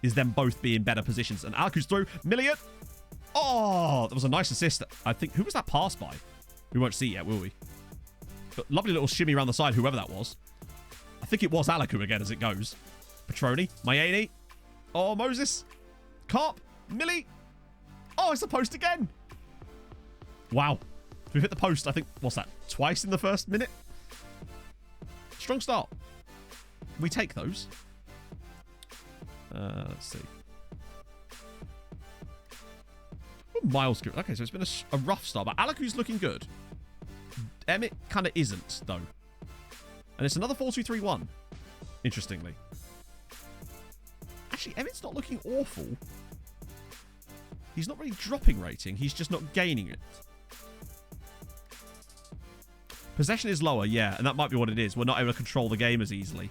is them both be in better positions. And Alaku's through. Milliot! Oh, that was a nice assist. I think... Who was that pass by? We won't see yet, will we? But lovely little shimmy around the side, whoever that was. I think it was Alaku again as it goes. Petroni. Mayeni. Oh, Moses. Carp. Millie. Oh, it's the post again. Wow. We've hit the post, I think, what's that? Twice in the first minute? Strong start. We take those. Let's see. Miles good. Okay, so it's been a rough start, but Alaku's looking good. Emmett kind of isn't, though. And it's another 4-2-3-1, interestingly. Actually, Emmett's not looking awful. He's not really dropping rating. He's just not gaining it. Possession is lower, yeah, and that might be what it is. We're not able to control the game as easily.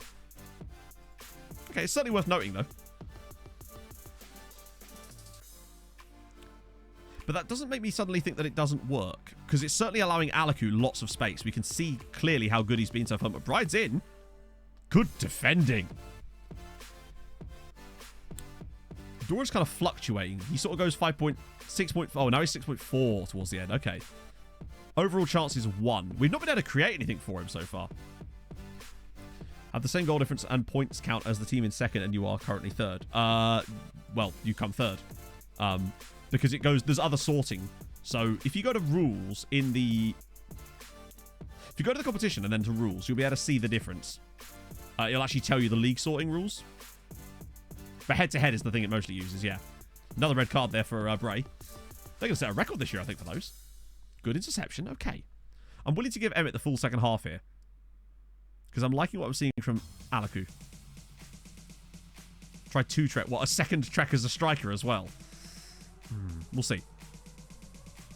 Okay, it's certainly worth noting, though. But that doesn't make me suddenly think that it doesn't work, because it's certainly allowing Alaku lots of space. We can see clearly how good he's been so far. But Bride's in. Good defending. Doran's kind of fluctuating. He sort of goes 5.6. Oh, now he's 6.4 towards the end. Okay. Overall chances of 1. We've not been able to create anything for him so far. Have the same goal difference and points count as the team in second, and you are currently third. Well, you come third. Because it goes, there's other sorting. So if you go to rules in the... If you go to the competition and then to rules, you'll be able to see the difference. It'll actually tell you the league sorting rules. But head-to-head is the thing it mostly uses, yeah. Another red card there for Bray. They're going to set a record this year, I think, for those. Good interception, okay. I'm willing to give Emmett the full second half here. Because I'm liking what I'm seeing from Alaku. Try 2 Trek. What, a second Trek as a striker as well? We'll see.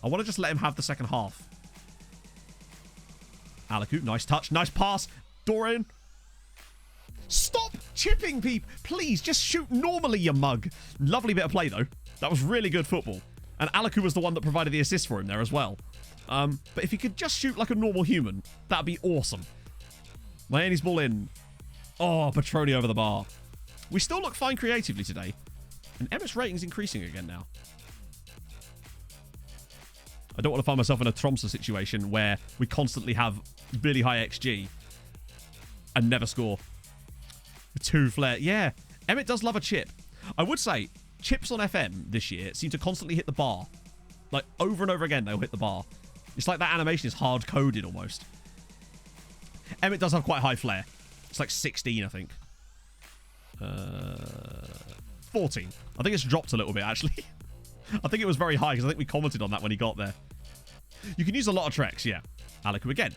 I want to just let him have the second half. Alaku, nice touch. Nice pass. Dorian. Stop chipping people. Please, just shoot normally, you mug. Lovely bit of play, though. That was really good football. And Alaku was the one that provided the assist for him there as well. But if he could just shoot like a normal human, that'd be awesome. Miami's ball in. Oh, Petroni over the bar. We still look fine creatively today. And Emmett's rating's increasing again now. I don't want to find myself in a Tromsø situation where we constantly have really high XG and never score. 2 flare. Yeah, Emmett does love a chip. I would say chips on FM this year seem to constantly hit the bar. Like, over and over again, they'll hit the bar. It's like that animation is hard-coded almost. Emmett does have quite high flare. It's like 16, I think. 14. I think it's dropped a little bit, actually. I think it was very high because I think we commented on that when he got there. You can use a lot of treks, yeah. Alaku again.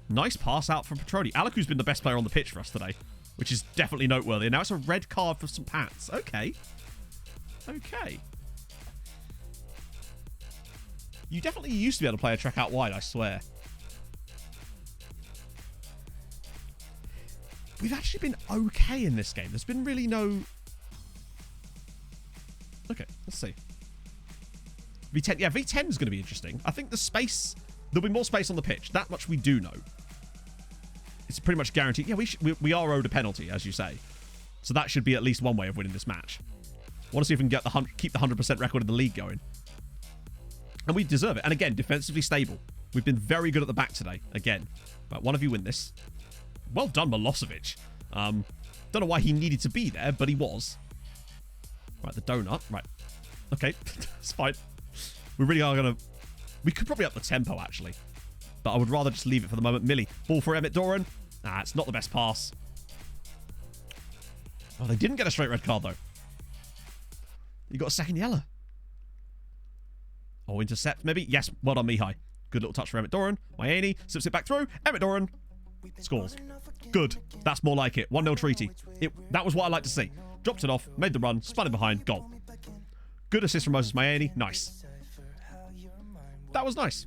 Nice pass out from Petroni. Alaku's been the best player on the pitch for us today, which is definitely noteworthy. And now it's a red card for St. Pat's. Okay. Okay. You definitely used to be able to play a trek out wide, I swear. We've actually been okay in this game. There's been really no... Okay, let's see. V10, yeah, V10 is going to be interesting. I think the space... There'll be more space on the pitch. That much we do know. It's pretty much guaranteed. Yeah, we are owed a penalty, as you say. So that should be at least one way of winning this match. I want to see if we can get keep the 100% record in the league going. And we deserve it. And again, defensively stable. We've been very good at the back today. Again. Right, one of you win this. Well done, Milosevic. Don't know why he needed to be there, but he was. Right, the donut. Right. Okay, it's fine. We really are going to... We could probably up the tempo, actually. But I would rather just leave it for the moment. Millie. Ball for Emmett Doran. Nah, it's not the best pass. Oh, they didn't get a straight red card, though. You got a second yellow. Oh, intercept, maybe? Yes, well done, Mihai. Good little touch for Emmett Doran. Miami slips it back through. Emmett Doran scores. Good. That's more like it. 1-0 treaty. That was what I like to see. Dropped it off, made the run, spun it behind, goal. Good assist from Moses Miami. Nice. That was nice.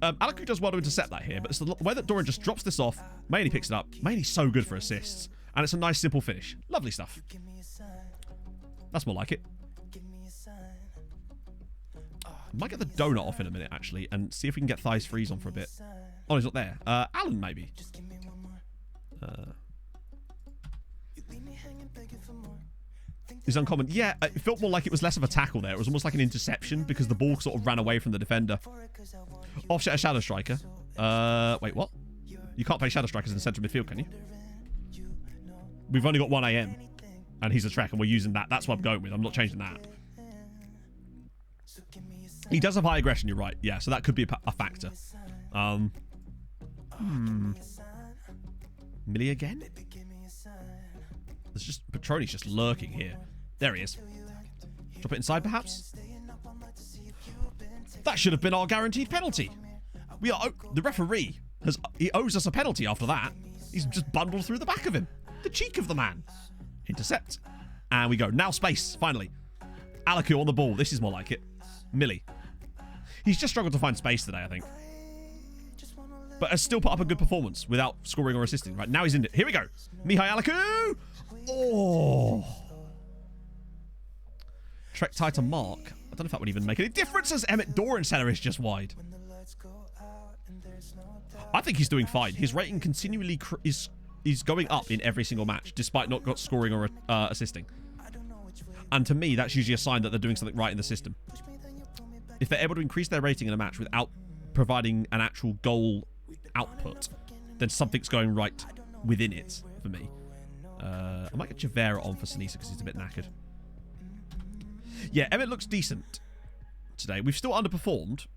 Alaku does well to intercept that here, but it's the way that Doran just drops this off. Miami picks it up. Miami's so good for assists. And it's a nice, simple finish. Lovely stuff. That's more like it. Might get the donut off in a minute, actually, and see if we can get Thighs Freeze on for a bit. Oh, he's not there. Alan, maybe. He's uncommon. Yeah, it felt more like it was less of a tackle there. It was almost like an interception because the ball sort of ran away from the defender. Offset a Shadow Striker. Wait, what? You can't play Shadow Strikers in the centre of midfield, can you? We've only got 1 AM, and he's a trek, and we're using that. That's what I'm going with. I'm not changing that. He does have high aggression, you're right. Yeah, so that could be a factor. Millie again? There's just... Petroni's just lurking here. There he is. Drop it inside, perhaps? That should have been our guaranteed penalty. We are... The referee he owes us a penalty after that. He's just bundled through the back of him. The cheek of the man. Intercept. And we go. Now space, finally. Alaku on the ball. This is more like it. Millie. He's just struggled to find space today, I think. But has still put up a good performance without scoring or assisting. Right, now he's in it. Here we go. Mihai Alaku. Oh. Trek tied to Mark. I don't know if that would even make any difference as Emmett Doran center is just wide. I think he's doing fine. His rating continually is going up in every single match, despite not scoring or assisting. And to me, that's usually a sign that they're doing something right in the system. If they're able to increase their rating in a match without providing an actual goal output, then something's going right within it for me. I might get Javera on for Sinisa because he's a bit knackered. Yeah, Emmett looks decent today. We've still underperformed,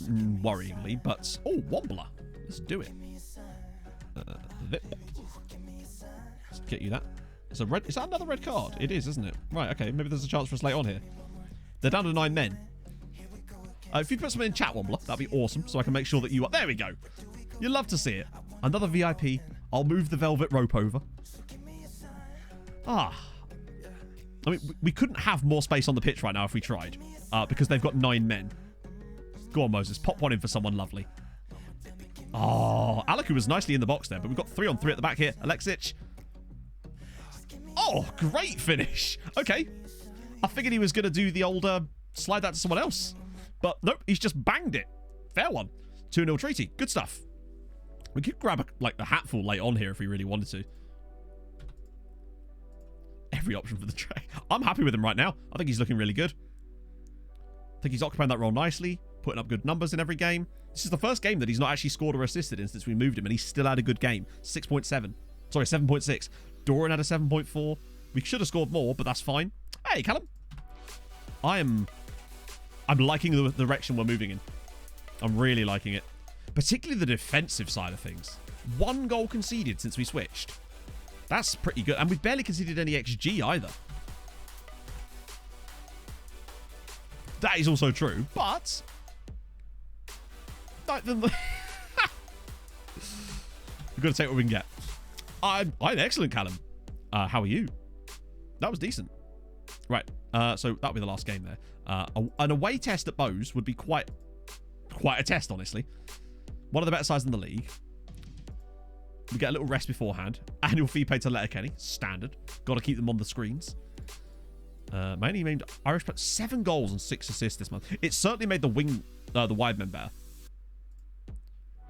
worryingly, but... Oh, Wobbler. Let's do it. Vip. Let's get you that. It's a red... Is that another red card? It is, isn't it? Right, okay. Maybe there's a chance for us later on here. They're down to 9 men. If you put something in chat, Wobbler, that'd be awesome, so I can make sure that you are... There we go. You'll love to see it. Another VIP. I'll move the velvet rope over. I mean, we couldn't have more space on the pitch right now if we tried, because they've got 9 men. Go on, Moses. Pop one in for someone lovely. Oh, Alaku was nicely in the box there, but we've got 3-on-3 at the back here. Alexic. Oh, great finish. Okay. I figured he was going to do the old slide that to someone else. But nope, he's just banged it. Fair one. 2-0 treaty. Good stuff. We could grab a hatful late on here if we really wanted to. Every option for the tray. I'm happy with him right now. I think he's looking really good. I think he's occupying that role nicely, putting up good numbers in every game. This is the first game that he's not actually scored or assisted in since we moved him, and he still had a good game. 6.7. Sorry, 7.6. Doran had a 7.4. We should have scored more, but that's fine. Hey, Callum. I'm liking the direction we're moving in. I'm really liking it. Particularly the defensive side of things. 1 goal conceded since we switched. That's pretty good. And we've barely conceded any XG either. That is also true, but... We've got to take what we can get. I'm excellent, Callum. How are you? That was decent. Right, so that'll be the last game there. An away test at Bose would be quite a test, honestly. One of the better sides in the league. We get a little rest beforehand. Annual fee paid to Letterkenny. Standard. Got to keep them on the screens. Mainly named Irish, but 7 goals and 6 assists this month. It certainly made the wide men better.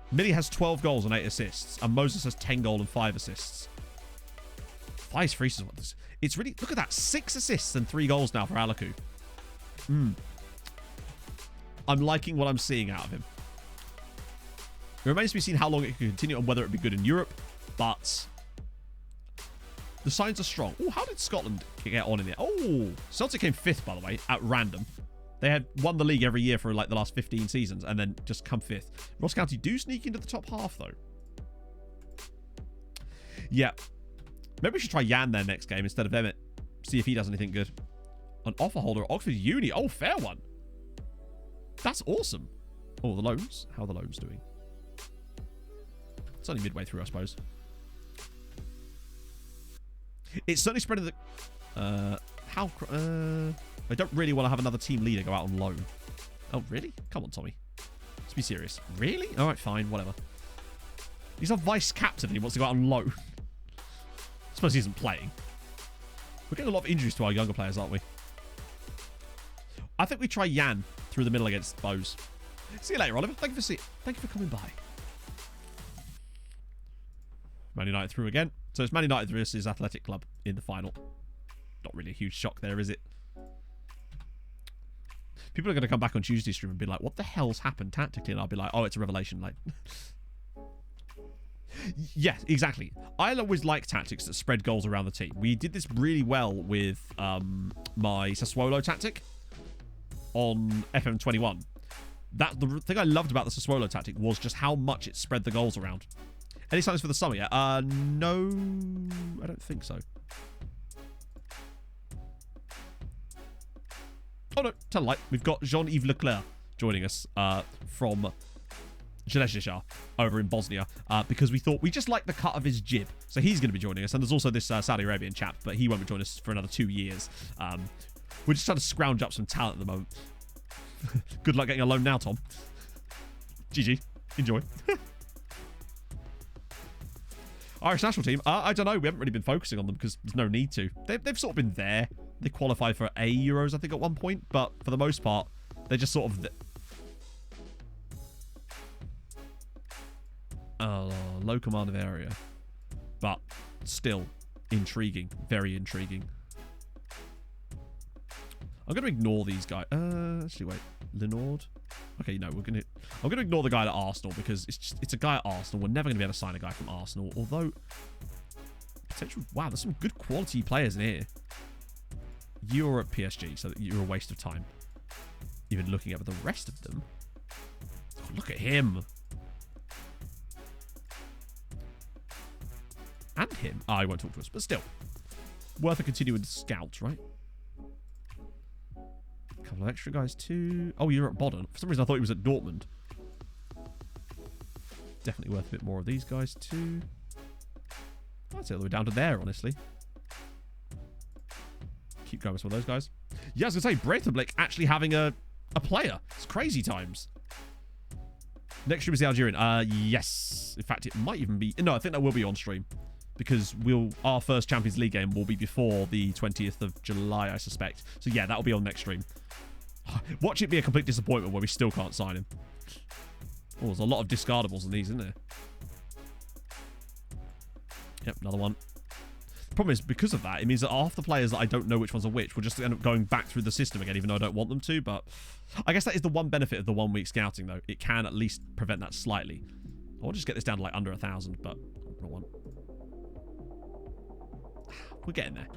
Millie has 12 goals and 8 assists, and Moses has 10 goals and 5 assists. Five freezes. It's really, look at that, 6 assists and 3 goals now for Alaku. I'm liking what I'm seeing out of him. It remains to be seen how long it can continue and whether it be good in Europe, but the signs are strong. Oh, how did Scotland get on in there? Oh, Celtic came 5th, by the way, at random. They had won the league every year for like the last 15 seasons and then just come 5th. Ross County do sneak into the top half, though. Yeah. Maybe we should try Jan there next game instead of Emmett. See if he does anything good. An offer holder at Oxford Uni. Oh, fair one. That's awesome. Oh, the loans. How are the loans doing? It's only midway through, I suppose. It's certainly spreading the... I don't really want to have another team leader go out on loan. Oh, really? Come on, Tommy. Let's be serious. Really? All right, fine. Whatever. He's our vice captain and he wants to go out on loan. I suppose he isn't playing. We're getting a lot of injuries to our younger players, aren't we? I think we try Jan through the middle against Bose. See you later, Oliver. Thank you for coming by. Man United through again. So it's Man United versus Athletic Club in the final. Not really a huge shock there, is it? People are going to come back on Tuesday stream and be like, what the hell's happened tactically? And I'll be like, oh, it's a revelation. Like, yeah, exactly. I always like tactics that spread goals around the team. We did this really well with my Sassuolo tactic on FM21. The thing I loved about the Sassuolo tactic was just how much it spread the goals around. Any signs for the summer yet? No, I don't think so. Oh no, tell a lie. We've got Jean-Yves Leclerc joining us from Železničar over in Bosnia because we thought we just like the cut of his jib. So he's going to be joining us. And there's also this Saudi Arabian chap, but he won't be joining us for another 2 years. We're just trying to scrounge up some talent at the moment. Good luck getting a loan now, Tom. GG. Enjoy. Irish national team. I don't know. We haven't really been focusing on them because there's no need to. They've sort of been there. They qualified for A Euros, I think, at one point. But for the most part, they're just sort of... low command of area. But still intriguing. Very intriguing. I'm going to ignore these guys. Actually, wait. Linord? Okay, no, I'm going to ignore the guy at Arsenal because it's a guy at Arsenal. We're never going to be able to sign a guy from Arsenal. Although, potential... Wow, there's some good quality players in here. You're at PSG, so you're a waste of time. Even looking at the rest of them. Oh, look at him. And him. Oh, he won't talk to us, but still. Worth a continuing scout, right? A couple of extra guys too. Oh, you're at Bodden. For some reason, I thought he was at Dortmund. Definitely worth a bit more of these guys too. I'd say all the way down to there, honestly. Keep going with some of those guys. Yeah, I was going to say, Breitenblik actually having a player. It's crazy times. Next stream is the Algerian. Yes. In fact, it might even be... No, I think that will be on stream. because our first Champions League game will be before the 20th of July, I suspect. So yeah, that'll be on next stream. Watch it be a complete disappointment where we still can't sign him. Oh, there's a lot of discardables in these, isn't there? Yep, another one. The problem is, because of that, it means that half the players that I don't know which ones are which will just end up going back through the system again, even though I don't want them to. But I guess that is the one benefit of the 1 week scouting, though. It can at least prevent that slightly. I want to just get this down to like under 1,000, but not one. We're getting there.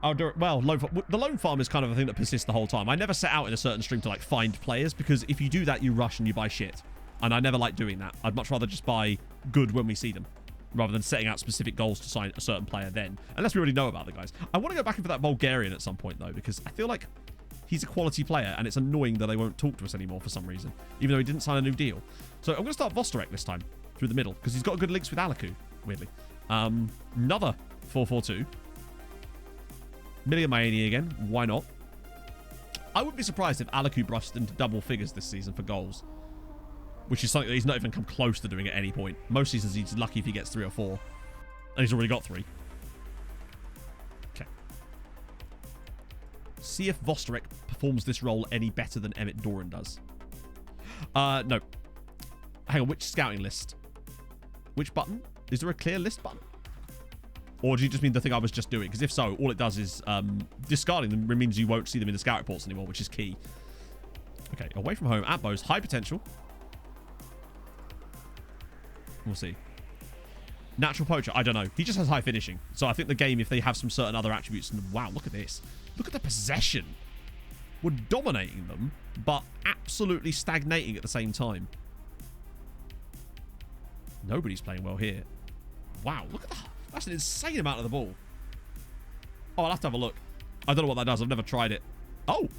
Well, the loan farm is kind of a thing that persists the whole time. I never set out in a certain stream to like find players, because if you do that, you rush and you buy shit. And I never like doing that. I'd much rather just buy good when we see them, rather than setting out specific goals to sign a certain player then. Unless we already know about the guys. I want to go back in for that Bulgarian at some point, though, because I feel like he's a quality player, and it's annoying that they won't talk to us anymore for some reason, even though he didn't sign a new deal. So I'm going to start Vostarek this time, through the middle, because he's got good links with Alaku, weirdly. Another 4-4-2. Milligan Maini again. Why not? I wouldn't be surprised if Alaku brushed into double figures this season for goals, which is something that he's not even come close to doing at any point. Most seasons he's lucky if he gets 3 or 4, and he's already got 3. Okay. See if Vostarek performs this role any better than Emmett Doran does. No. Hang on, which scouting list? Which button? Is there a clear list button? Or do you just mean the thing I was just doing? Because if so, all it does is discarding them means you won't see them in the scout reports anymore, which is key. Okay, away from home at Bose. High potential. We'll see. Natural poacher. I don't know. He just has high finishing. So I think the game, if they have some certain other attributes... And wow, look at this. Look at the possession. We're dominating them, but absolutely stagnating at the same time. Nobody's playing well here. Wow, look at that. That's an insane amount of the ball. Oh, I'll have to have a look. I don't know what that does. I've never tried it. Oh.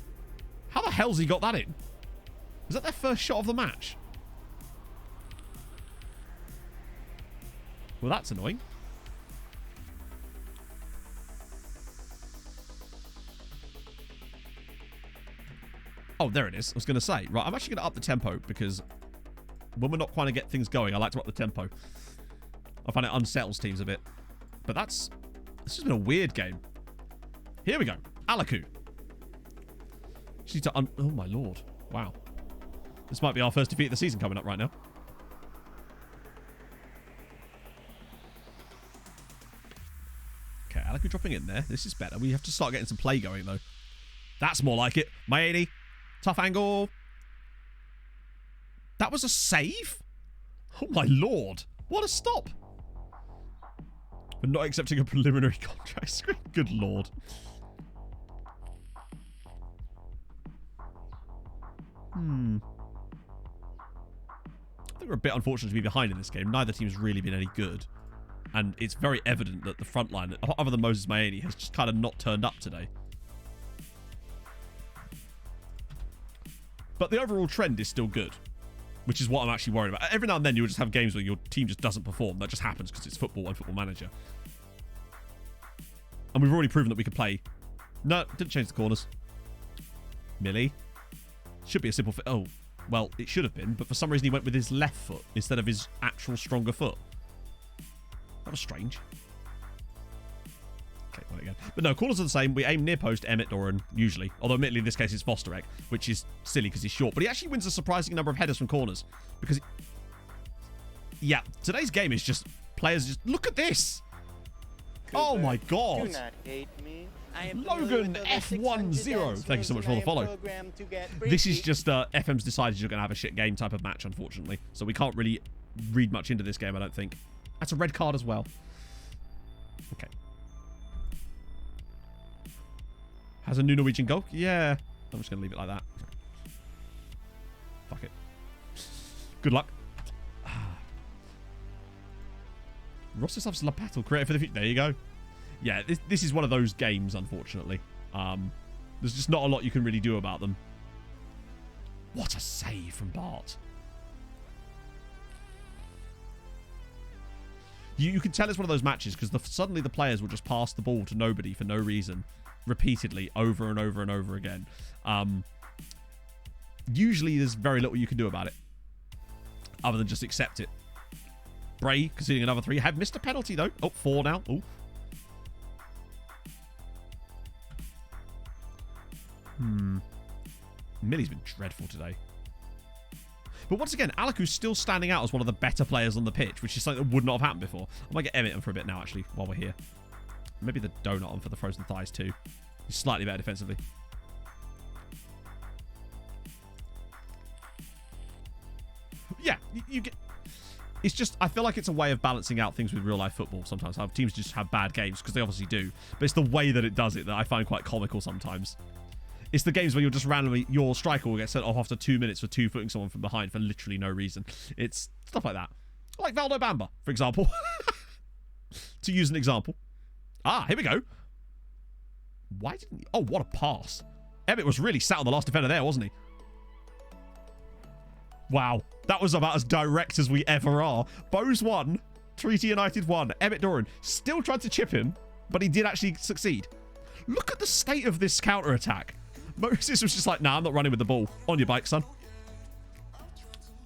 How the hell's he got that in? Is that their first shot of the match? Well, that's annoying. Oh, there it is. I was going to say. Right, I'm actually going to up the tempo, because when we're not trying to get things going, I like to up the tempo. I find it unsettles teams a bit. But this has been a weird game. Here we go. Alaku. Just need to oh my lord. Wow. This might be our first defeat of the season coming up right now. Okay, Alaku dropping in there. This is better. We have to start getting some play going, though. That's more like it. Maini. Tough angle. That was a save? Oh my lord. What a stop. We're not accepting a preliminary contract screen. Good lord. I think we're a bit unfortunate to be behind in this game. Neither team's really been any good. And it's very evident that the front line, other than Moses Maini, has just kind of not turned up today. But the overall trend is still good, which is what I'm actually worried about. Every now and then you'll just have games where your team just doesn't perform. That just happens because it's football and Football Manager. And we've already proven that we can play. No, didn't change the corners. Millie. Should be a simple fit. Oh, well, it should have been, but for some reason he went with his left foot instead of his actual stronger foot. That was strange. Okay, well, again. But no, corners are the same. We aim near post, Emmett Doran, usually. Although, admittedly, in this case, it's Vostarek, which is silly because he's short. But he actually wins a surprising number of headers from corners. Because, yeah, today's game is just players just... Look at this! Oh, my God. Do not hate me. Logan F10. Thank you so much for the follow. This is just FM's decided you're going to have a shit game type of match, unfortunately. So we can't really read much into this game, I don't think. That's a red card as well. Okay. Has a new Norwegian goal? Yeah. I'm just going to leave it like that. Fuck it. Good luck. Rostislav's Lapatel created for the future. There you go. Yeah, this is one of those games, unfortunately. There's just not a lot you can really do about them. What a save from Bart. You can tell it's one of those matches because suddenly the players will just pass the ball to nobody for no reason, repeatedly, over and over and over again. Usually there's very little you can do about it, other than just accept it. Bray conceding another 3. Have missed a penalty, though. Oh, 4 now. Oh. Millie's been dreadful today. But once again, Alaku's still standing out as one of the better players on the pitch, which is something that would not have happened before. I might get Emmett on for a bit now, actually, while we're here. Maybe the donut on for the frozen thighs, too. He's slightly better defensively. Yeah, you get... It's just, I feel like it's a way of balancing out things with real-life football sometimes. How teams just have bad games, because they obviously do. But it's the way that it does it that I find quite comical sometimes. It's the games where you'll just randomly, your striker will get sent off after 2 minutes for 2-footing someone from behind for literally no reason. It's stuff like that. Like Valdo Bamba, for example. To use an example. Ah, here we go. Why didn't he? Oh, what a pass. Emmett was really sat on the last defender there, wasn't he? Wow. That was about as direct as we ever are. Bose won. Treaty United won. Emmett Doran still tried to chip him, but he did actually succeed. Look at the state of this counter-attack. Moses was just like, nah, I'm not running with the ball. On your bike, son.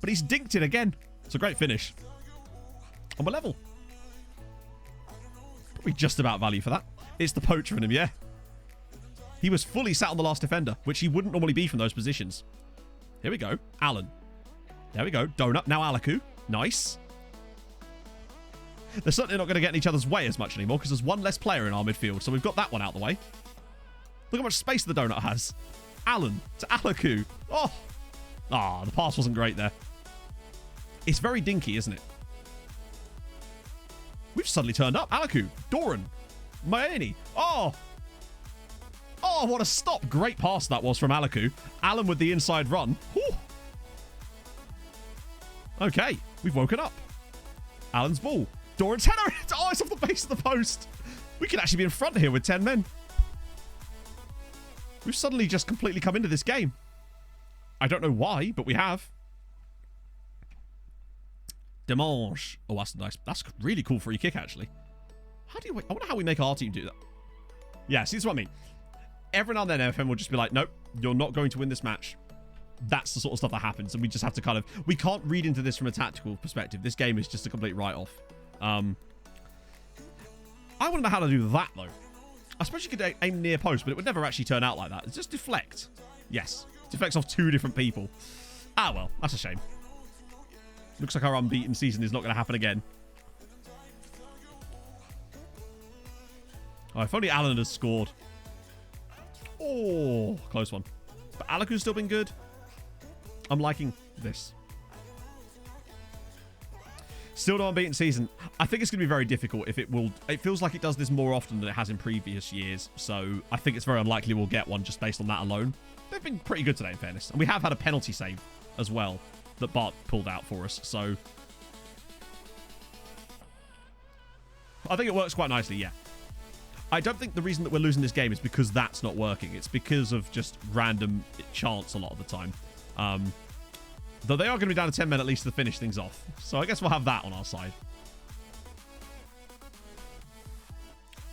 But he's dinked it again. It's a great finish. And we're level. Probably just about value for that. It's the poacher in him, yeah. He was fully sat on the last defender, which he wouldn't normally be from those positions. Here we go. Allen. There we go. Donut. Now Alaku. Nice. They're certainly not going to get in each other's way as much anymore because there's one less player in our midfield. So we've got that one out the way. Look how much space the donut has. Allen to Alaku. Oh. Ah, the pass wasn't great there. It's very dinky, isn't it? We've suddenly turned up. Alaku. Doran. Maeni. Oh. Oh, what a stop. Great pass that was from Alaku. Allen with the inside run. Whew. Okay, we've woken up. Allen's ball. Doran's header. Oh, it's off the base of the post. We could actually be in front here with 10 men. We've suddenly just completely come into this game. I don't know why, but we have. Demange. Oh, that's nice. That's a really cool free kick, actually. How do you... I wonder how we make our team do that. Yeah, see, that's what I mean. Every now and then, FM will just be like, nope, you're not going to win this match. That's the sort of stuff that happens, and we just have to kind of... We can't read into this from a tactical perspective. This game is just a complete write-off. I want to know how to do that, though. I suppose you could aim near post, but it would never actually turn out like that. It's just deflect. Yes. Deflects off 2 different people. Ah, well. That's a shame. Looks like our unbeaten season is not going to happen again. Oh, if only Allen has scored. Oh, close one. But Alaku's still been good. I'm liking this. Still no unbeaten season. I think it's going to be very difficult if it will... It feels like it does this more often than it has in previous years. So I think it's very unlikely we'll get one just based on that alone. They've been pretty good today, in fairness. And we have had a penalty save as well that Bart pulled out for us. So I think it works quite nicely, yeah. I don't think the reason that we're losing this game is because that's not working. It's because of just random chance a lot of the time. Though they are going to be down to 10 men at least to finish things off. So I guess we'll have that on our side.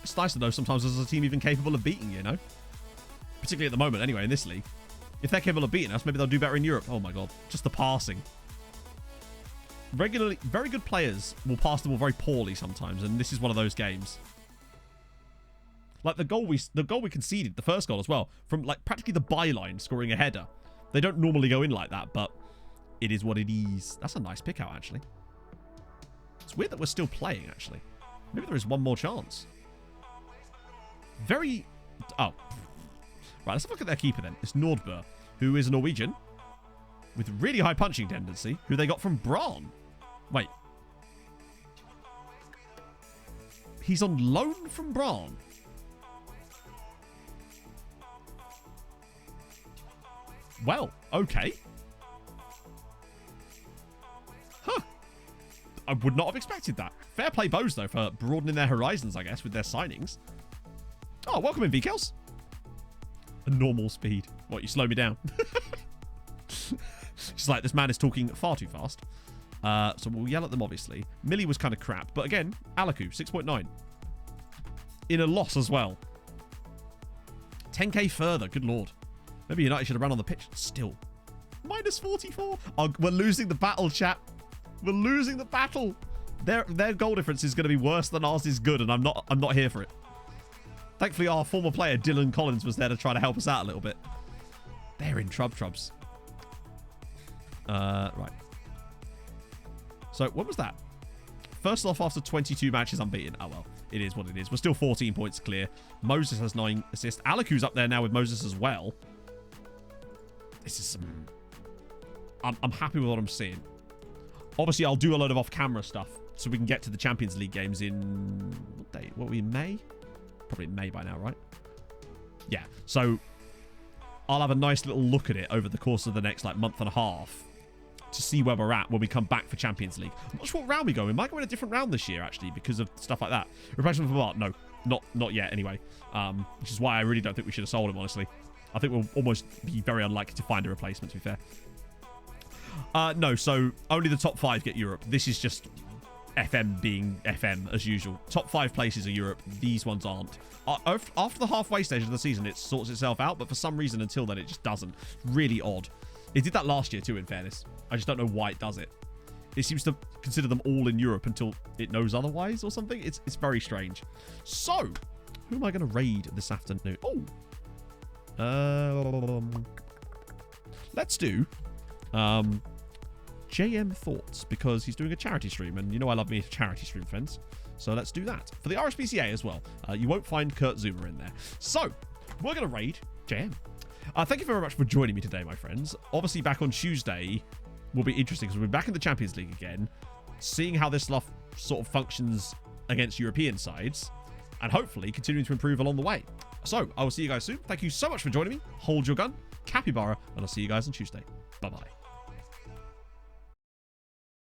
It's nice to know sometimes there's a team even capable of beating you, you know? Particularly at the moment, anyway, in this league. If they're capable of beating us, maybe they'll do better in Europe. Oh my god. Just the passing. Regularly, very good players will pass the ball very poorly sometimes, and this is one of those games. Like the goal we conceded, the first goal as well, from like practically the byline scoring a header. They don't normally go in like that, but it is what it is. That's a nice pick out, actually. It's weird that we're still playing, actually. Maybe there is one more chance. Very... Oh. Right, let's have a look at their keeper then. It's Nordberg, who is a Norwegian with really high punching tendency, who they got from Brann. Wait. He's on loan from Brann. Well, okay. Huh. I would not have expected that. Fair play Bose, though, for broadening their horizons, I guess, with their signings. Oh, welcome in, VKels. A normal speed. What, you slow me down? She's like, this man is talking far too fast. So we'll yell at them, obviously. Millie was kind of crap. But again, Alaku, 6.9. In a loss as well. 10k further, good lord. Maybe United should have run on the pitch. Still. Minus 44. Oh, we're losing the battle, chat. We're losing the battle. Their goal difference is going to be worse than ours is good, and I'm not here for it. Thankfully, our former player Dylan Collins was there to try to help us out a little bit. They're in trubs. Right. So what was that? First off, after 22 matches unbeaten. Oh well, it is what it is. We're still 14 points clear. Moses has 9 assists. Alaku's up there now with Moses as well. This is some... I'm happy with what I'm seeing. Obviously, I'll do a load of off-camera stuff so we can get to the Champions League games in... What date? What are we in May? Probably in May by now, right? Yeah. So I'll have a nice little look at it over the course of the next like month and a half to see where we're at when we come back for Champions League. I'm not sure what round we go. We might go in a different round this year, actually, because of stuff like that. Replacement for Bart? No, not yet, anyway. Which is why I really don't think we should have sold him, honestly. I think we'll almost be very unlikely to find a replacement, to be fair. No, so only the top 5 get Europe. This is just FM being FM, as usual. Top 5 places are Europe. These ones aren't. After the halfway stage of the season, it sorts itself out, but for some reason, until then, it just doesn't. Really odd. It did that last year too, in fairness. I just don't know why it does it. It seems to consider them all in Europe until it knows otherwise or something. It's very strange. So, who am I going to raid this afternoon? Let's do JM Thoughts, because he's doing a charity stream, and you know I love me a charity stream, friends. So let's do that. For the RSPCA as well. You won't find Kurt Zuma in there. So, we're going to raid JM. Thank you very much for joining me today, my friends. Obviously, back on Tuesday will be interesting because we'll be back in the Champions League again, seeing how this stuff sort of functions against European sides, and hopefully continuing to improve along the way. So, I will see you guys soon. Thank you so much for joining me. Hold your gun, Capybara, and I'll see you guys on Tuesday. Bye-bye.